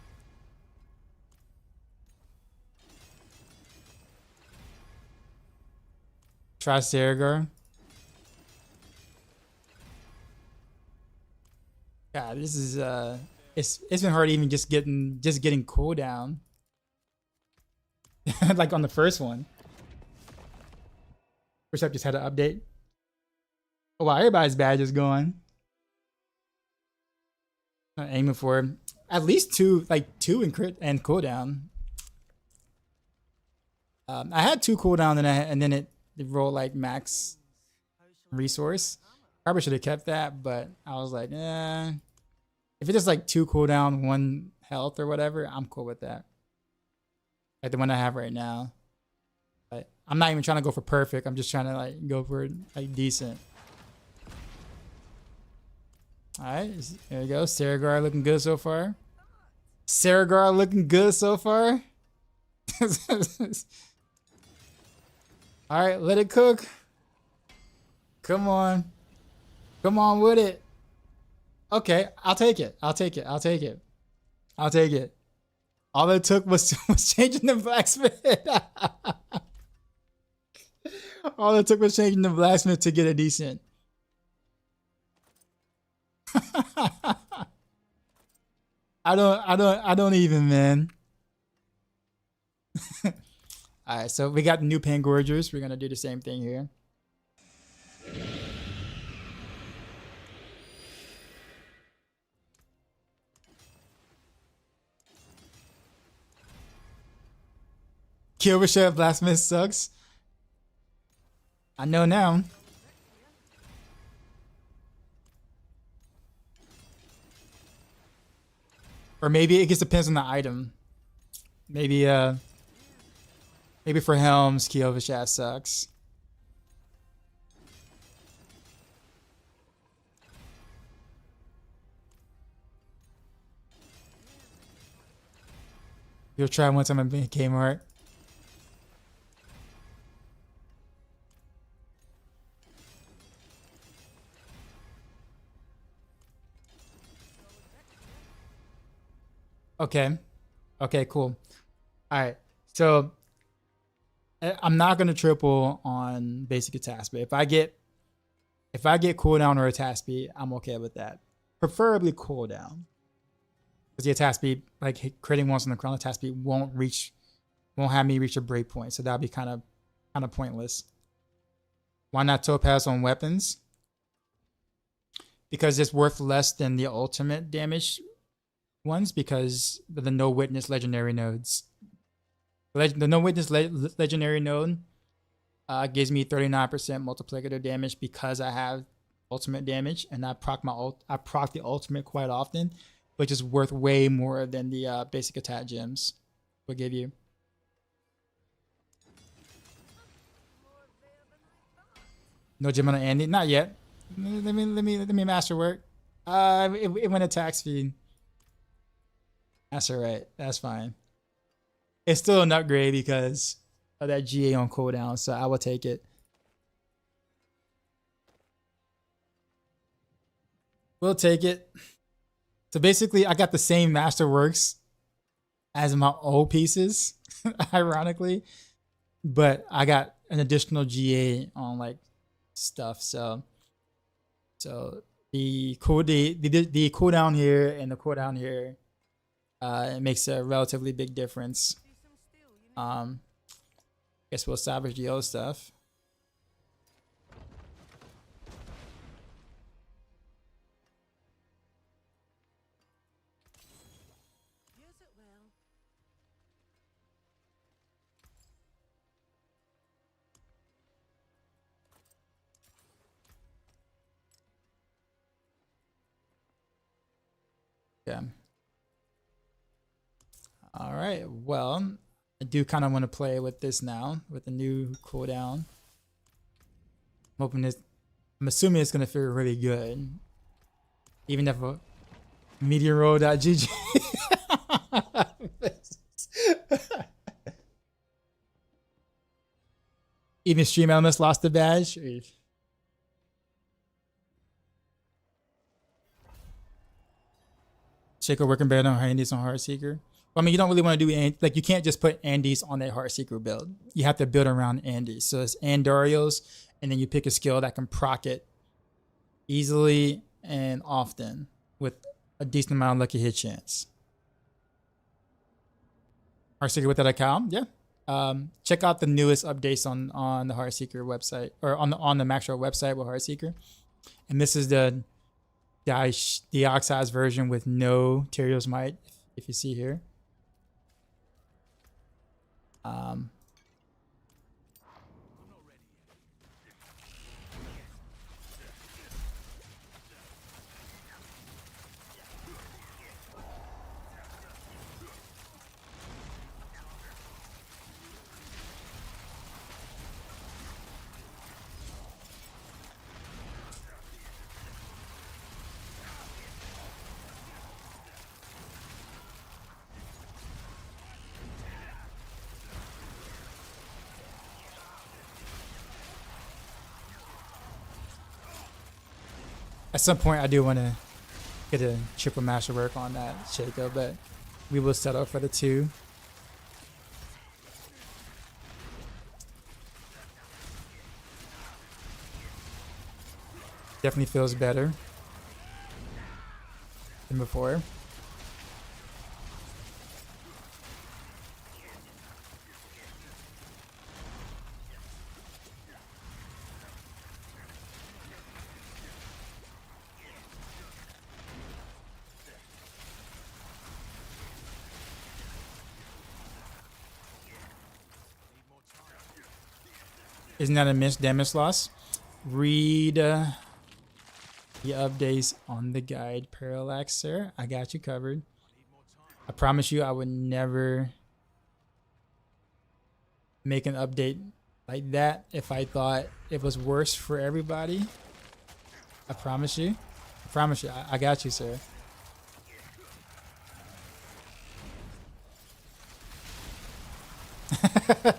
Try Saragar. God, this is it's been hard even just getting cooldown. Like on the first one. First up just had to update. Oh wow, everybody's badge is going. I'm aiming for at least two in crit and cooldown. I had 2 cooldown and then it rolled like max resource. Probably should have kept that, but I was like, eh. If it's just like 2 cooldown, 1 health or whatever, I'm cool with that. Like the one I have right now. But I'm not even trying to go for perfect. I'm just trying to like go for like decent. Alright, there we go. Saragar looking good so far. Saragar looking good so far. All right, let it cook. Come on. Come on with it. Okay, I'll take it. I'll take it. I'll take it. I'll take it. All it took was changing the blacksmith. All it took was changing the blacksmith to get a decent. I don't even, man. All right, so we got the new Pangorgers. We're gonna do the same thing here. Kilbashire Blacksmith sucks. I know now. Or maybe it just depends on the item. Maybe maybe for Helms, Kilbashire sucks. You'll try one time at Kmart. Okay. Okay, cool. All right. So I'm not going to triple on basic attack speed. If I get cooldown or attack speed, I'm okay with that. Preferably cooldown. Because the attack speed, like critting once on the crown attack speed won't have me reach a break point. So that'd be kind of pointless. Why not topaz on weapons? Because it's worth less than the ultimate damage ones because the no witness legendary nodes. The no witness legendary node gives me 39% multiplicative damage because I have ultimate damage and I proc the ultimate quite often, which is worth way more than the basic attack gems will give you. No gem on Andy, not yet. Let me masterwork. It went attack speed. That's alright. That's fine. It's still an upgrade because of that GA on cooldown, so I will take it. We'll take it. So basically, I got the same Masterworks as my old pieces, ironically, but I got an additional GA on like stuff. So the cooldown here and the cooldown here. It makes a relatively big difference. Guess we'll salvage the old stuff. Use it well. Yeah. All right. Well, I do kind of want to play with this now with the new cooldown. I'm assuming it's gonna feel really good, even if meteorroll.gg. Even Stream Elements lost the badge. Shaker working better on Andes on Heartseeker. I mean, you don't really want to do like you can't just put Andes on that Heartseeker build. You have to build around Andes. So it's Andarios, and then you pick a skill that can proc it easily and often with a decent amount of lucky hit chance. Heartseeker with that account, yeah. Check out the newest updates on the Heartseeker website or on the Maxroll website with Heartseeker. And this is the deoxized version with no Tyraels might, if you see here. At some point, I do want to get a triple master work on that Shaco, but we will settle for the 2. Definitely feels better than before. Isn't that a missed damage loss? Read the updates on the guide, Parallax, sir. I got you covered. I promise you I would never make an update like that if I thought it was worse for everybody. I promise you. I promise you. I got you, sir.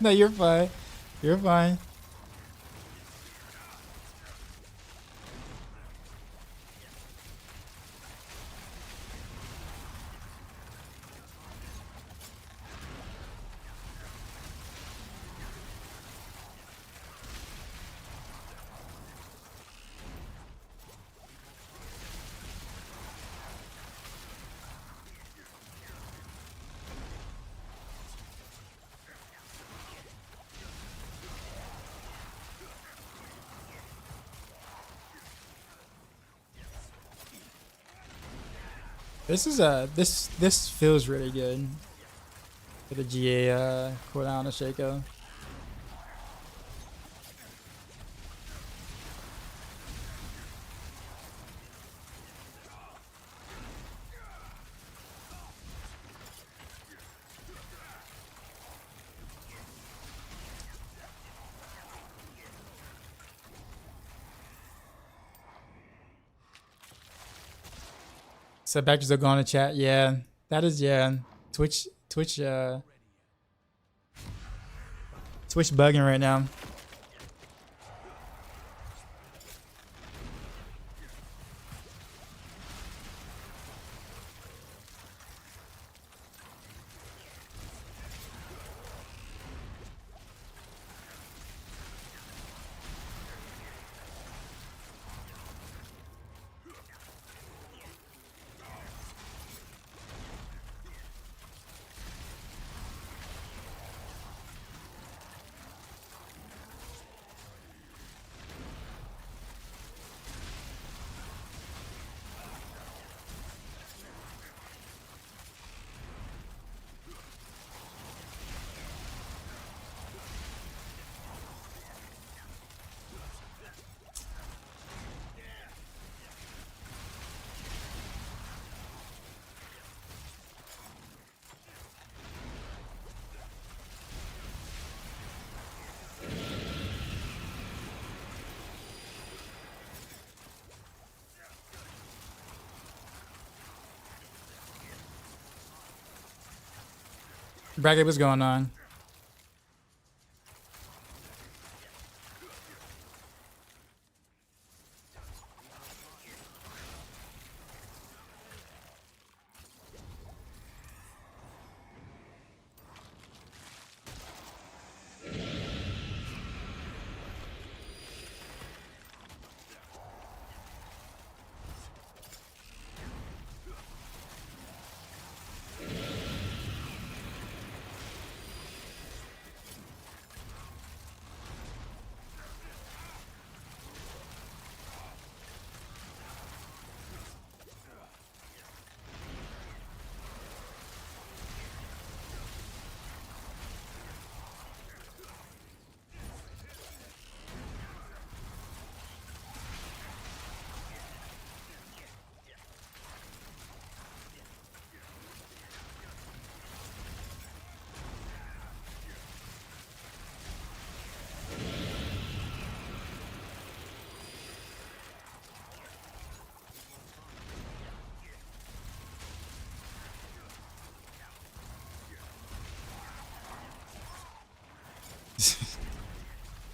No, you're fine. You're fine. This is this feels really good for the GA cooldown of Shaco. So back to go on the chat. Yeah, that is Twitch bugging right now. Bracket, what's going on?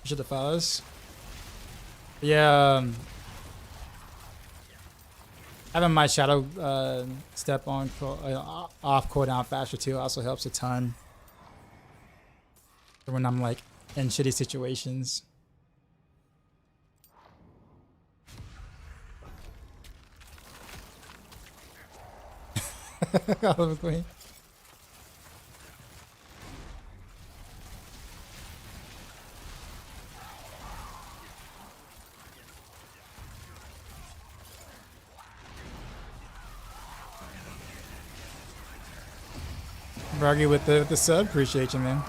Should have follows. Yeah. Having my shadow step on off cooldown faster too also helps a ton for when I'm like in shitty situations. Queen. Braggy with the sub, appreciate you, man.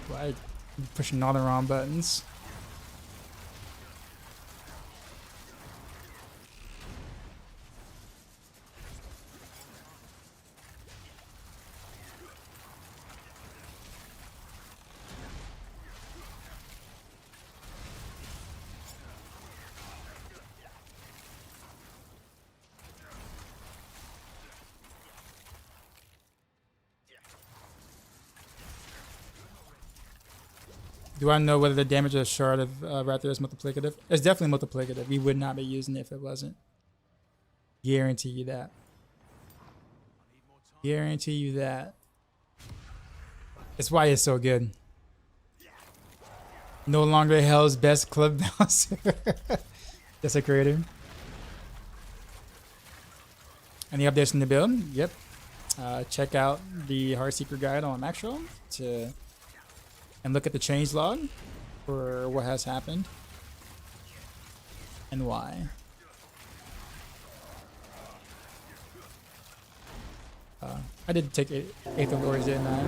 Why pushing all the wrong buttons? Do I know whether the damage of a shard of Raptor is multiplicative? It's definitely multiplicative. We would not be using it if it wasn't. Guarantee you that. Guarantee you that. That's why it's so good. No longer Hell's best club bouncer. That's a creator. Any updates in the build? Yep. Check out the Heartseeker guide on Maxroll and look at the change log for what has happened and why. I did take 8th of Glories, didn't I?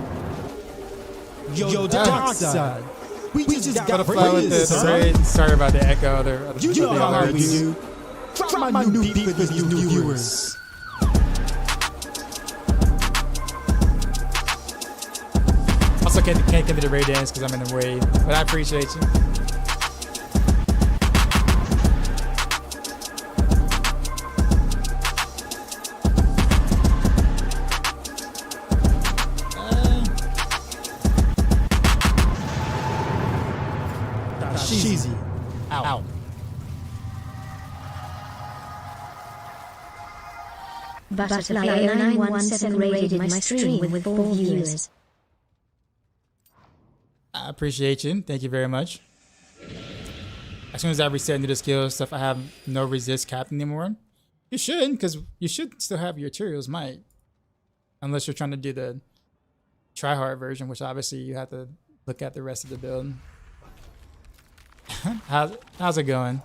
Yo, Dark Side. We just got Butterfly with the raid. Sorry about the echo. You know how we do. Drop my new beat for these new viewers. Also, can't get me the raid dance because I'm in the raid, but I appreciate you. Cheesy. Ow. Butterfly 0917 rated my stream with 4 viewers. I appreciate you. Thank you very much. As soon as I reset into the skill stuff, I have no resist cap anymore. You should, because you should still have your Tyraels might. Unless you're trying to do the try-hard version, which obviously you have to look at the rest of the build. How's it going?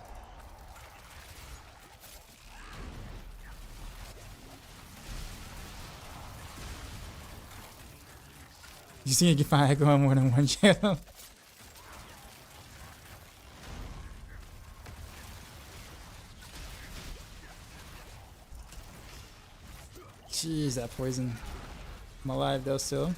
You see, you can find Echo on more than one channel. Jeez, that poison. I'm alive though still.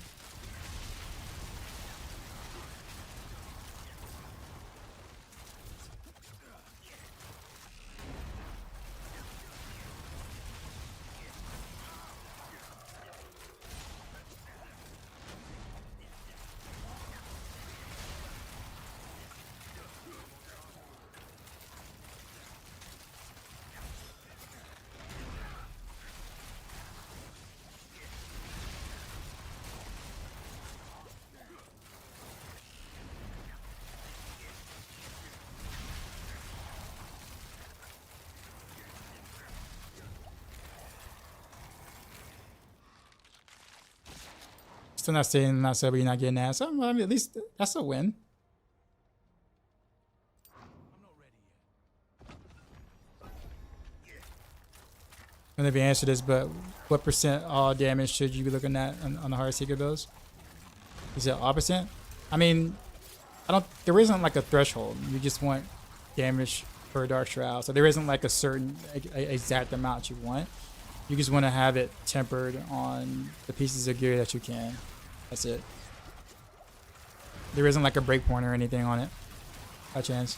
Still not saying not so, but you're not getting ass. Well, I mean, at least that's a win. I don't know if you answered this, but what percent all damage should you be looking at on the Heartseeker builds? Is it all percent? I mean, there isn't like a threshold. You just want damage per Dark Shroud. So there isn't like a certain exact amount you want. You just want to have it tempered on the pieces of gear that you can. That's it. There isn't like a breakpoint or anything on it, by chance.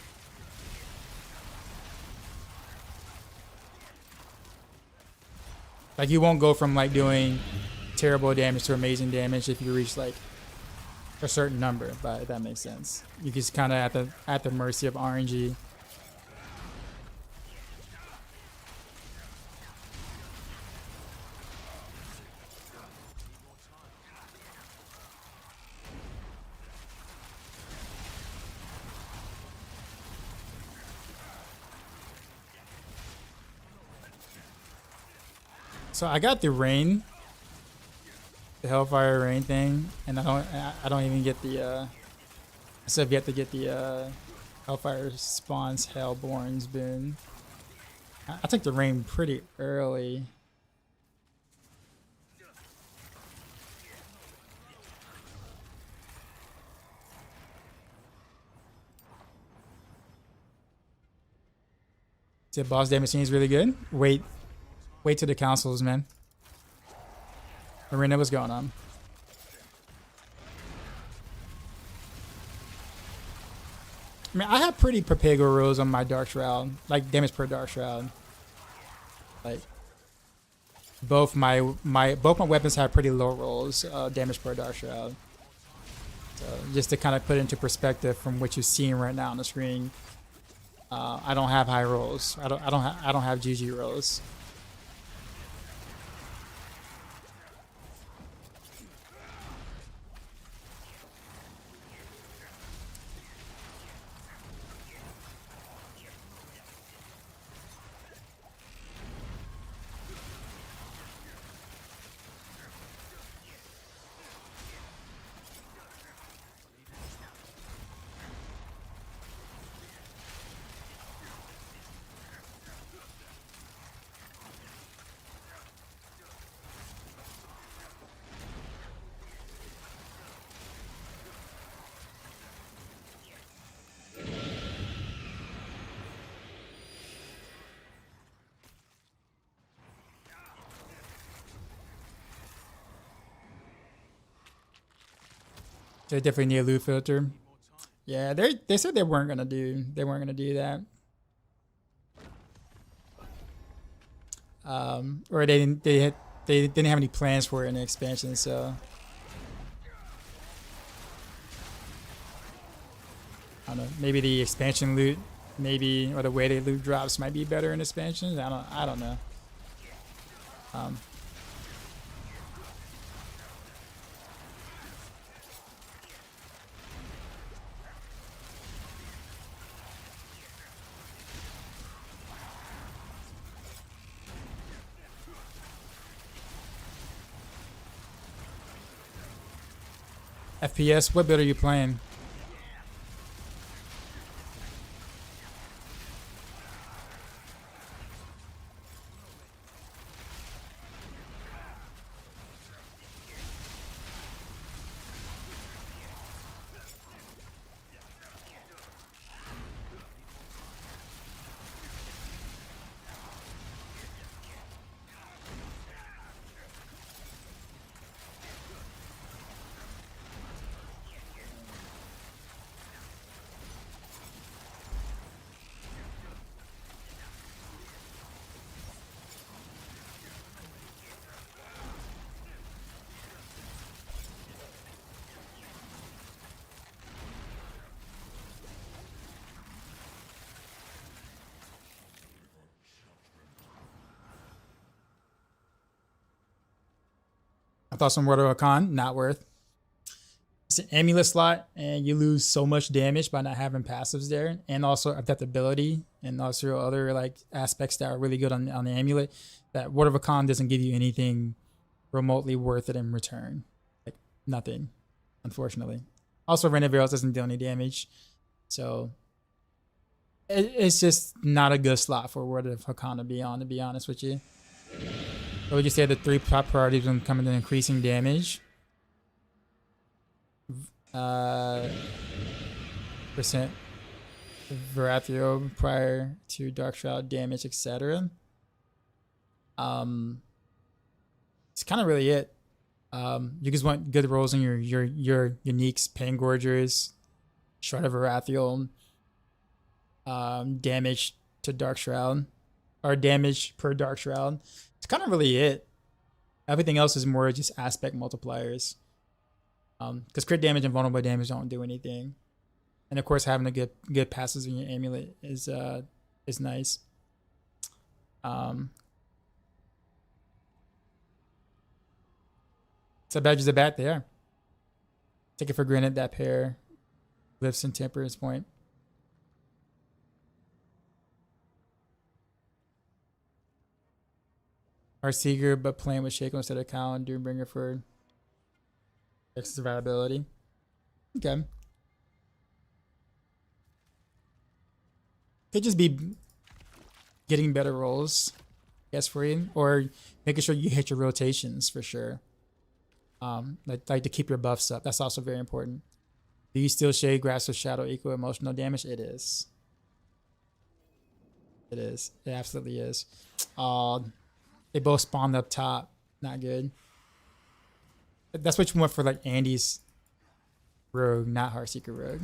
Like you won't go from like doing terrible damage to amazing damage if you reach like a certain number, but if that makes sense. You just kind of at the mercy of RNG. So I got the rain, the Hellfire rain thing, and I don't even get the I still have yet to get the Hellfire spawns Hellborns boon. I took the rain pretty early. The boss damage scene is really good. Wait till the councils, man. Marina, what's going on? I mean, I have pretty Papago rolls on my Dark Shroud, like damage per Dark Shroud. Like both my weapons have pretty low rolls, damage per Dark Shroud. So just to kind of put it into perspective from what you're seeing right now on the screen, I don't have high rolls. I don't have GG rolls. They definitely need a loot filter. Yeah, they said they weren't gonna do that. Or they didn't have any plans for it in the expansion, so I don't know. Maybe the expansion loot, or the way the loot drops might be better in expansions. I don't know. FPS, what build are you playing? I thought some Word of a Con, not worth. It's an amulet slot, and you lose so much damage by not having passives there, and also adaptability, and also other like aspects that are really good on the amulet. That Word of a Con doesn't give you anything remotely worth it in return, like nothing, unfortunately. Also, Renovaros doesn't do any damage, so it's just not a good slot for Word of a Con to be on. To be honest with you. What would you say the three top priorities when coming to increasing damage? Percent Verathio prior to Dark Shroud damage, etc. It's kind of really it. You just want good rolls on your uniques, Pain Gorgers, Shroud of Arathiel, damage to Dark Shroud, or damage per Dark Shroud. It's kind of really it. Everything else is more just aspect multipliers. Because crit damage and vulnerable damage don't do anything. And of course, having a good passes in your amulet is nice. So badges are back there. Take it for granted that pair lifts and temperance point. Heartseeker, but playing with Shaco instead of Kyle and Doombringer for extra survivability. Okay. Could just be getting better rolls, I guess, for you, or making sure you hit your rotations for sure. Like to keep your buffs up. That's also very important. Do you still shade grass or shadow equal emotional damage? It is. It is. It absolutely is. They both spawned up top. Not good. That's what you want for like Andy's rogue, not Heartseeker rogue.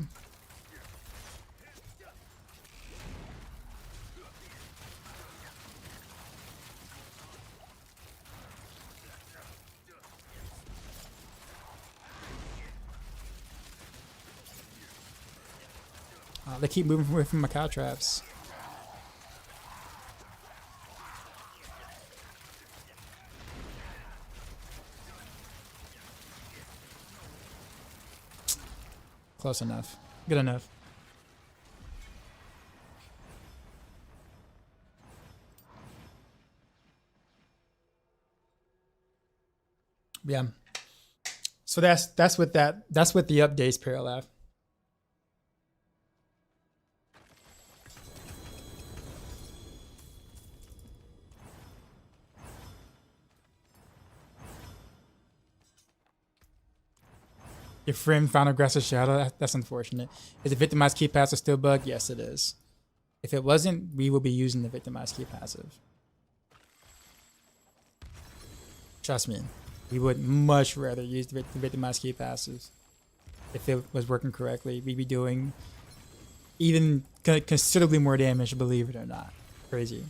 They keep moving away from my cow traps. Close enough. Good enough. Yeah. So that's what the updates parallel. Your friend found aggressive shadow. That's unfortunate. Is the victimized key passive still bug? Yes, it is. If it wasn't, we will be using the victimized key passive. Trust me, we would much rather use the victimized key passive. If it was working correctly, we'd be doing even considerably more damage, believe it or not. Crazy.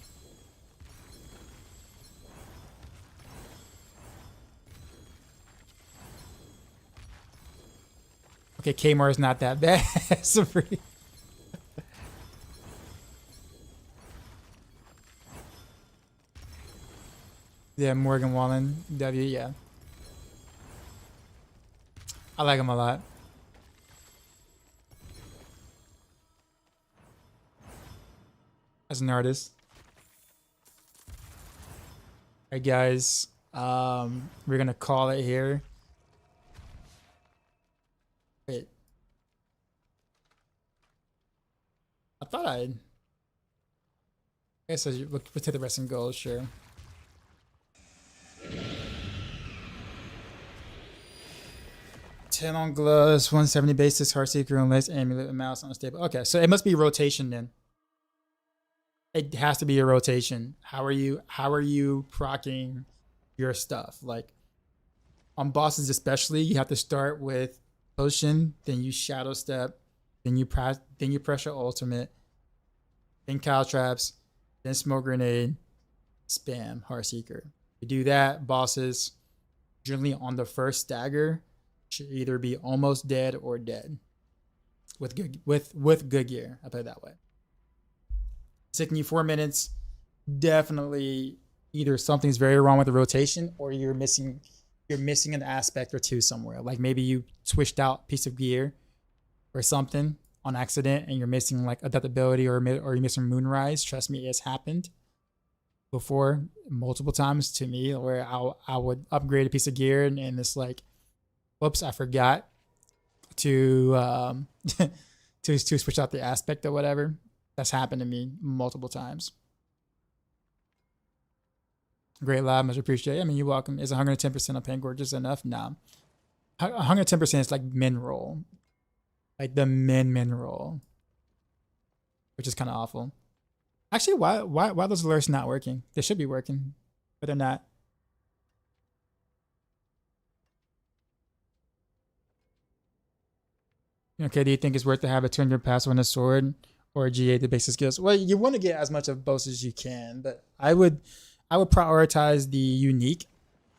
Okay, Kmart is not that bad. So pretty. Yeah, Morgan Wallen, W, yeah. I like him a lot. As an artist. Alright guys, we're gonna call it here. Wait. I thought I guess we'll take the rest in gold, sure. Ten on gloves, 170 basis, Heartseeker unless amulet and mouse unstable. Okay, so it must be rotation then. It has to be a rotation. How are you proccing your stuff? Like on bosses especially, you have to start with potion, then you shadow step, then you pressure ultimate, then cow traps, then smoke grenade, spam Heartseeker. You do that, bosses generally on the first stagger should either be almost dead or dead with good gear. I'll put it that way. It's taking you 4 minutes. Definitely either something's very wrong with the rotation or you're missing an aspect or two somewhere. Like maybe you switched out a piece of gear or something on accident and you're missing like adaptability or you're missing Moonrise. Trust me, it's happened before multiple times to me where I would upgrade a piece of gear and it's like, whoops, I forgot to to switch out the aspect or whatever. That's happened to me multiple times. Great live, much appreciated. I mean, you're welcome. Is 110% on Pain Gorgeous enough? Nah. 110% is like min roll. Like the min roll. Which is kind of awful. Actually, why those alerts not working? They should be working, but they're not. Okay, do you think it's worth to have a 200 passive on a sword or a GA the basic skills? Well, you want to get as much of both as you can, but I would prioritize the unique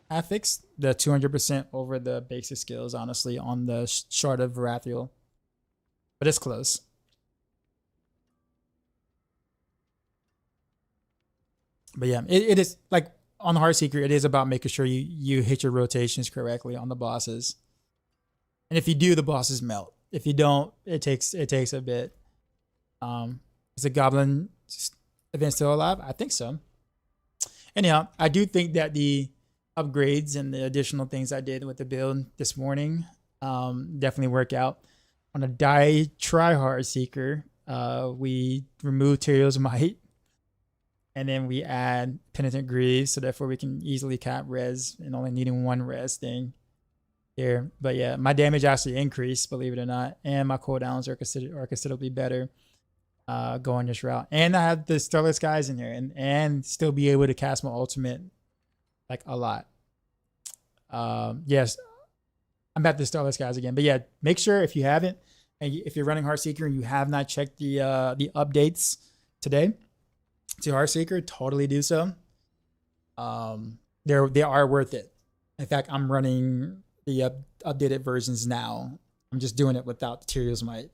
affix, the 200% over the basic skills, honestly, on the Shard of Varathiel. But it's close. But yeah, it is like on Heartseeker, it is about making sure you hit your rotations correctly on the bosses. And if you do, the bosses melt. If you don't, it takes a bit. Is the goblin event still alive? I think so. Anyhow, I do think that the upgrades and the additional things I did with the build this morning definitely work out. On a try Heartseeker, we remove Tyraels Might, and then we add Penitent Greaves, so therefore we can easily cap res and only needing one res thing here. But yeah, my damage actually increased, believe it or not, and my cooldowns are considerably better going this route. And I have the Starless Skies in here, and still be able to cast my ultimate like a lot. Yes, I'm at the Starless Skies again. But yeah, make sure if you haven't, and if you're running Heartseeker and you have not checked the updates today to Heartseeker, totally do so. They are worth it. In fact, I'm running the updated versions now. I'm just doing it without the Tyraels Might,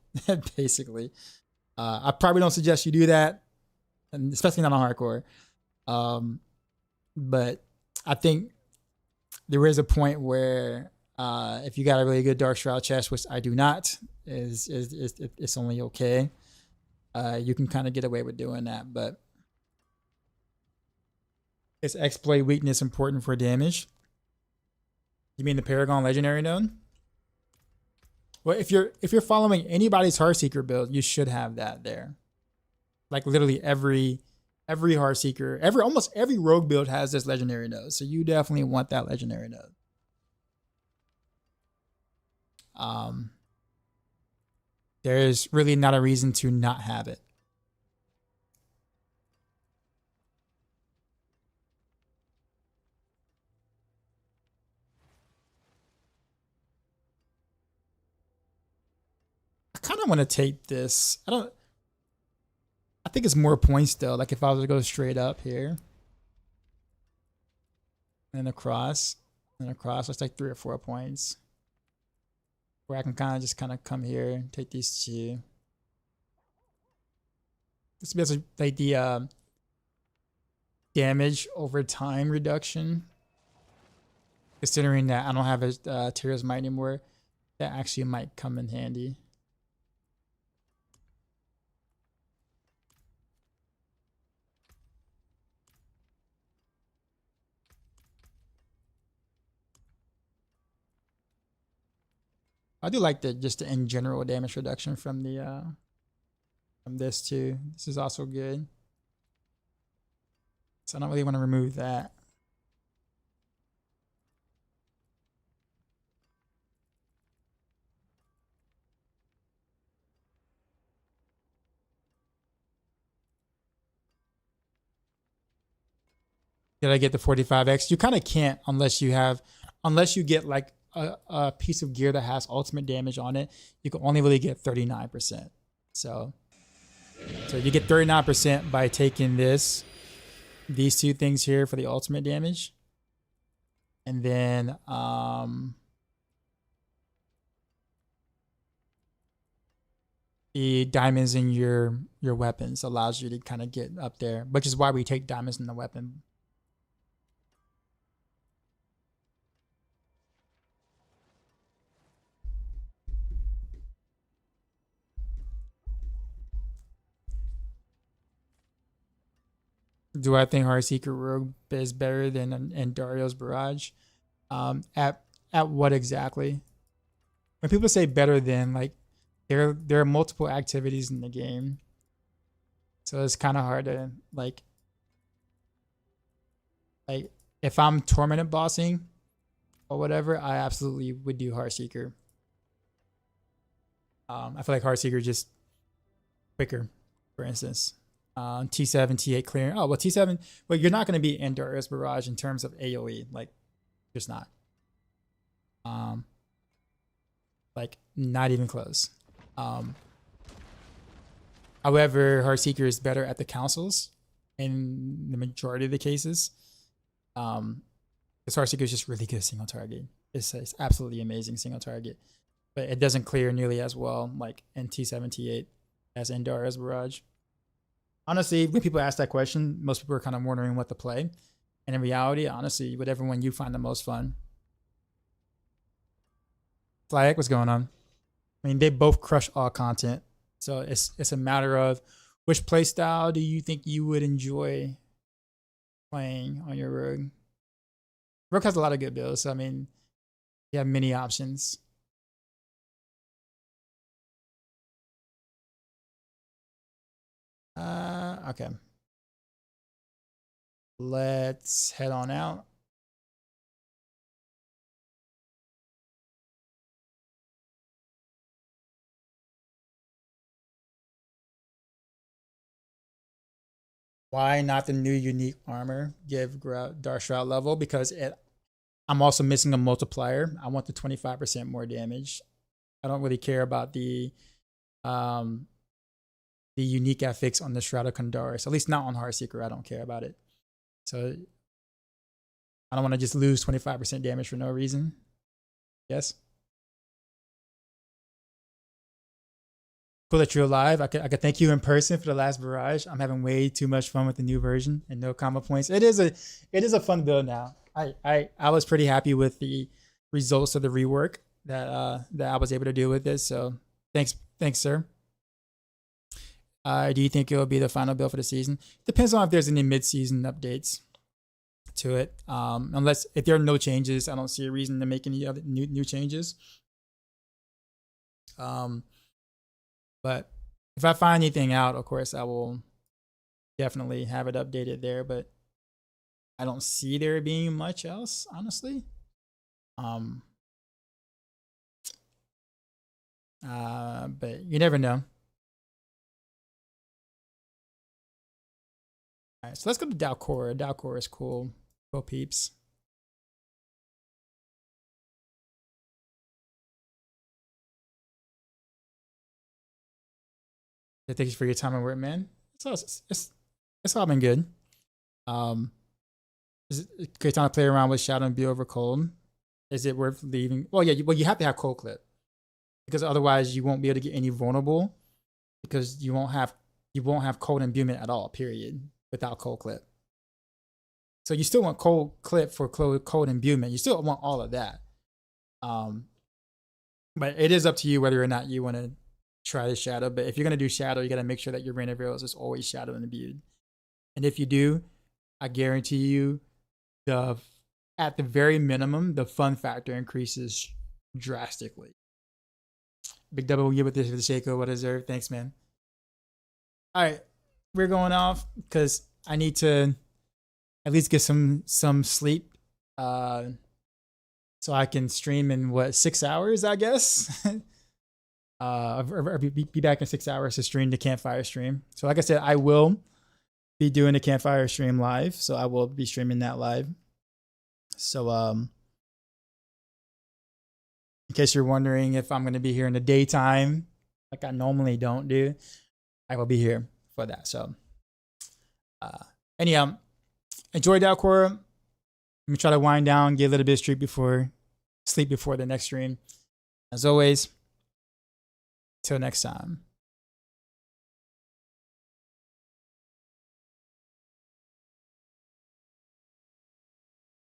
basically. I probably don't suggest you do that, and especially not on hardcore. But I think there is a point where if you got a really good Dark Shroud chest, which I do not, it's only okay. You can kind of get away with doing that, but is exploit weakness important for damage? You mean the Paragon Legendary node? Well, if you're following anybody's Heartseeker build, you should have that there. Like literally every Heartseeker, almost every rogue build has this legendary node, so you definitely want that legendary node. There's really not a reason to not have it. I kind of want to take this. I think it's more points though. Like if I was to go straight up here and across, that's like 3 or 4 points. Where I can kind of come here and take these two. It's basically like the damage over time reduction. Considering that I don't have a Tyraels Might anymore, that actually might come in handy. I do like the in general damage reduction from the from this too. This is also good. So I don't really want to remove that. Did I get the 45x? You kind of can't unless you get like a piece of gear that has ultimate damage on it. You can only really get 39%. So you get 39% by taking these two things here for the ultimate damage, and then the diamonds in your weapons allows you to kind of get up there, which is why we take diamonds in the weapon. Do I think Heartseeker Rogue is better than Andariel's Barrage? At what exactly? When people say better than, like, there are multiple activities in the game, so it's kind of hard to like if I'm tormented bossing or whatever, I absolutely would do Heartseeker. I feel like Heartseeker just quicker, for instance. T7, T8 clearing. Oh, well, T7, well, you're not going to be in Andariel's Barrage in terms of AoE. Like, just not. Like, not even close. However, Heartseeker is better at the councils in the majority of the cases. Because Heartseeker is just really good single target. It's absolutely amazing single target. But it doesn't clear nearly as well like in T7, T8 as Endar as Barrage. Honestly, when people ask that question, most people are kind of wondering what to play. And in reality, honestly, whatever one you find the most fun. Flyak, what's going on? I mean, they both crush all content. So it's a matter of which playstyle do you think you would enjoy playing on your Rogue? Rogue has a lot of good builds. So, I mean, you have many options. Okay. Let's head on out. Why not the new unique armor give Dark Shroud level? Because I'm also missing a multiplier. I want the 25% more damage. I don't really care about the unique affix on the Shroud of Kandari's. At least not on Heartseeker. I don't care about it. So I don't want to just lose 25% damage for no reason. Yes. Cool that you're alive. I could thank you in person for the last Barrage. I'm having way too much fun with the new version and no combo points. It is a fun build now. I was pretty happy with the results of the rework that I was able to do with this. So thanks, sir. Do you think it will be the final build for the season? Depends on if there's any mid-season updates to it. Unless if there are no changes, I don't see a reason to make any other new changes. But if I find anything out, of course, I will definitely have it updated there. But I don't see there being much else, honestly. But you never know. All right, so let's go to Dalcora. Dalcora is cool. Cool peeps. Thank you for your time and work, man. It's all been good. Is it a great time to play around with Shadow and be over cold? Is it worth leaving? Well, yeah. You have to have cold clip because otherwise you won't be able to get any vulnerable because you won't have cold imbuement at all. Period. Without cold clip. So you still want cold clip for cold imbuement. You still want all of that. But it is up to you whether or not you want to try the shadow. But if you're going to do shadow, you got to make sure that your rain of arrows is always shadow and imbued. And if you do, I guarantee you at the very minimum, the fun factor increases drastically. Big double you with this for the Shaco. What deserved. Thanks, man. All right. We're going off because I need to at least get some sleep so I can stream in 6 hours, I guess. Be back in 6 hours to stream the Campfire stream. So like I said, I will be doing the Campfire stream live, so I will be streaming that live. So in case you're wondering if I'm going to be here in the daytime like I normally don't do, I will be here for that. So anyhow, enjoy Dalcora. Let me try to wind down, get a little bit of sleep before the next stream. As always, till next time.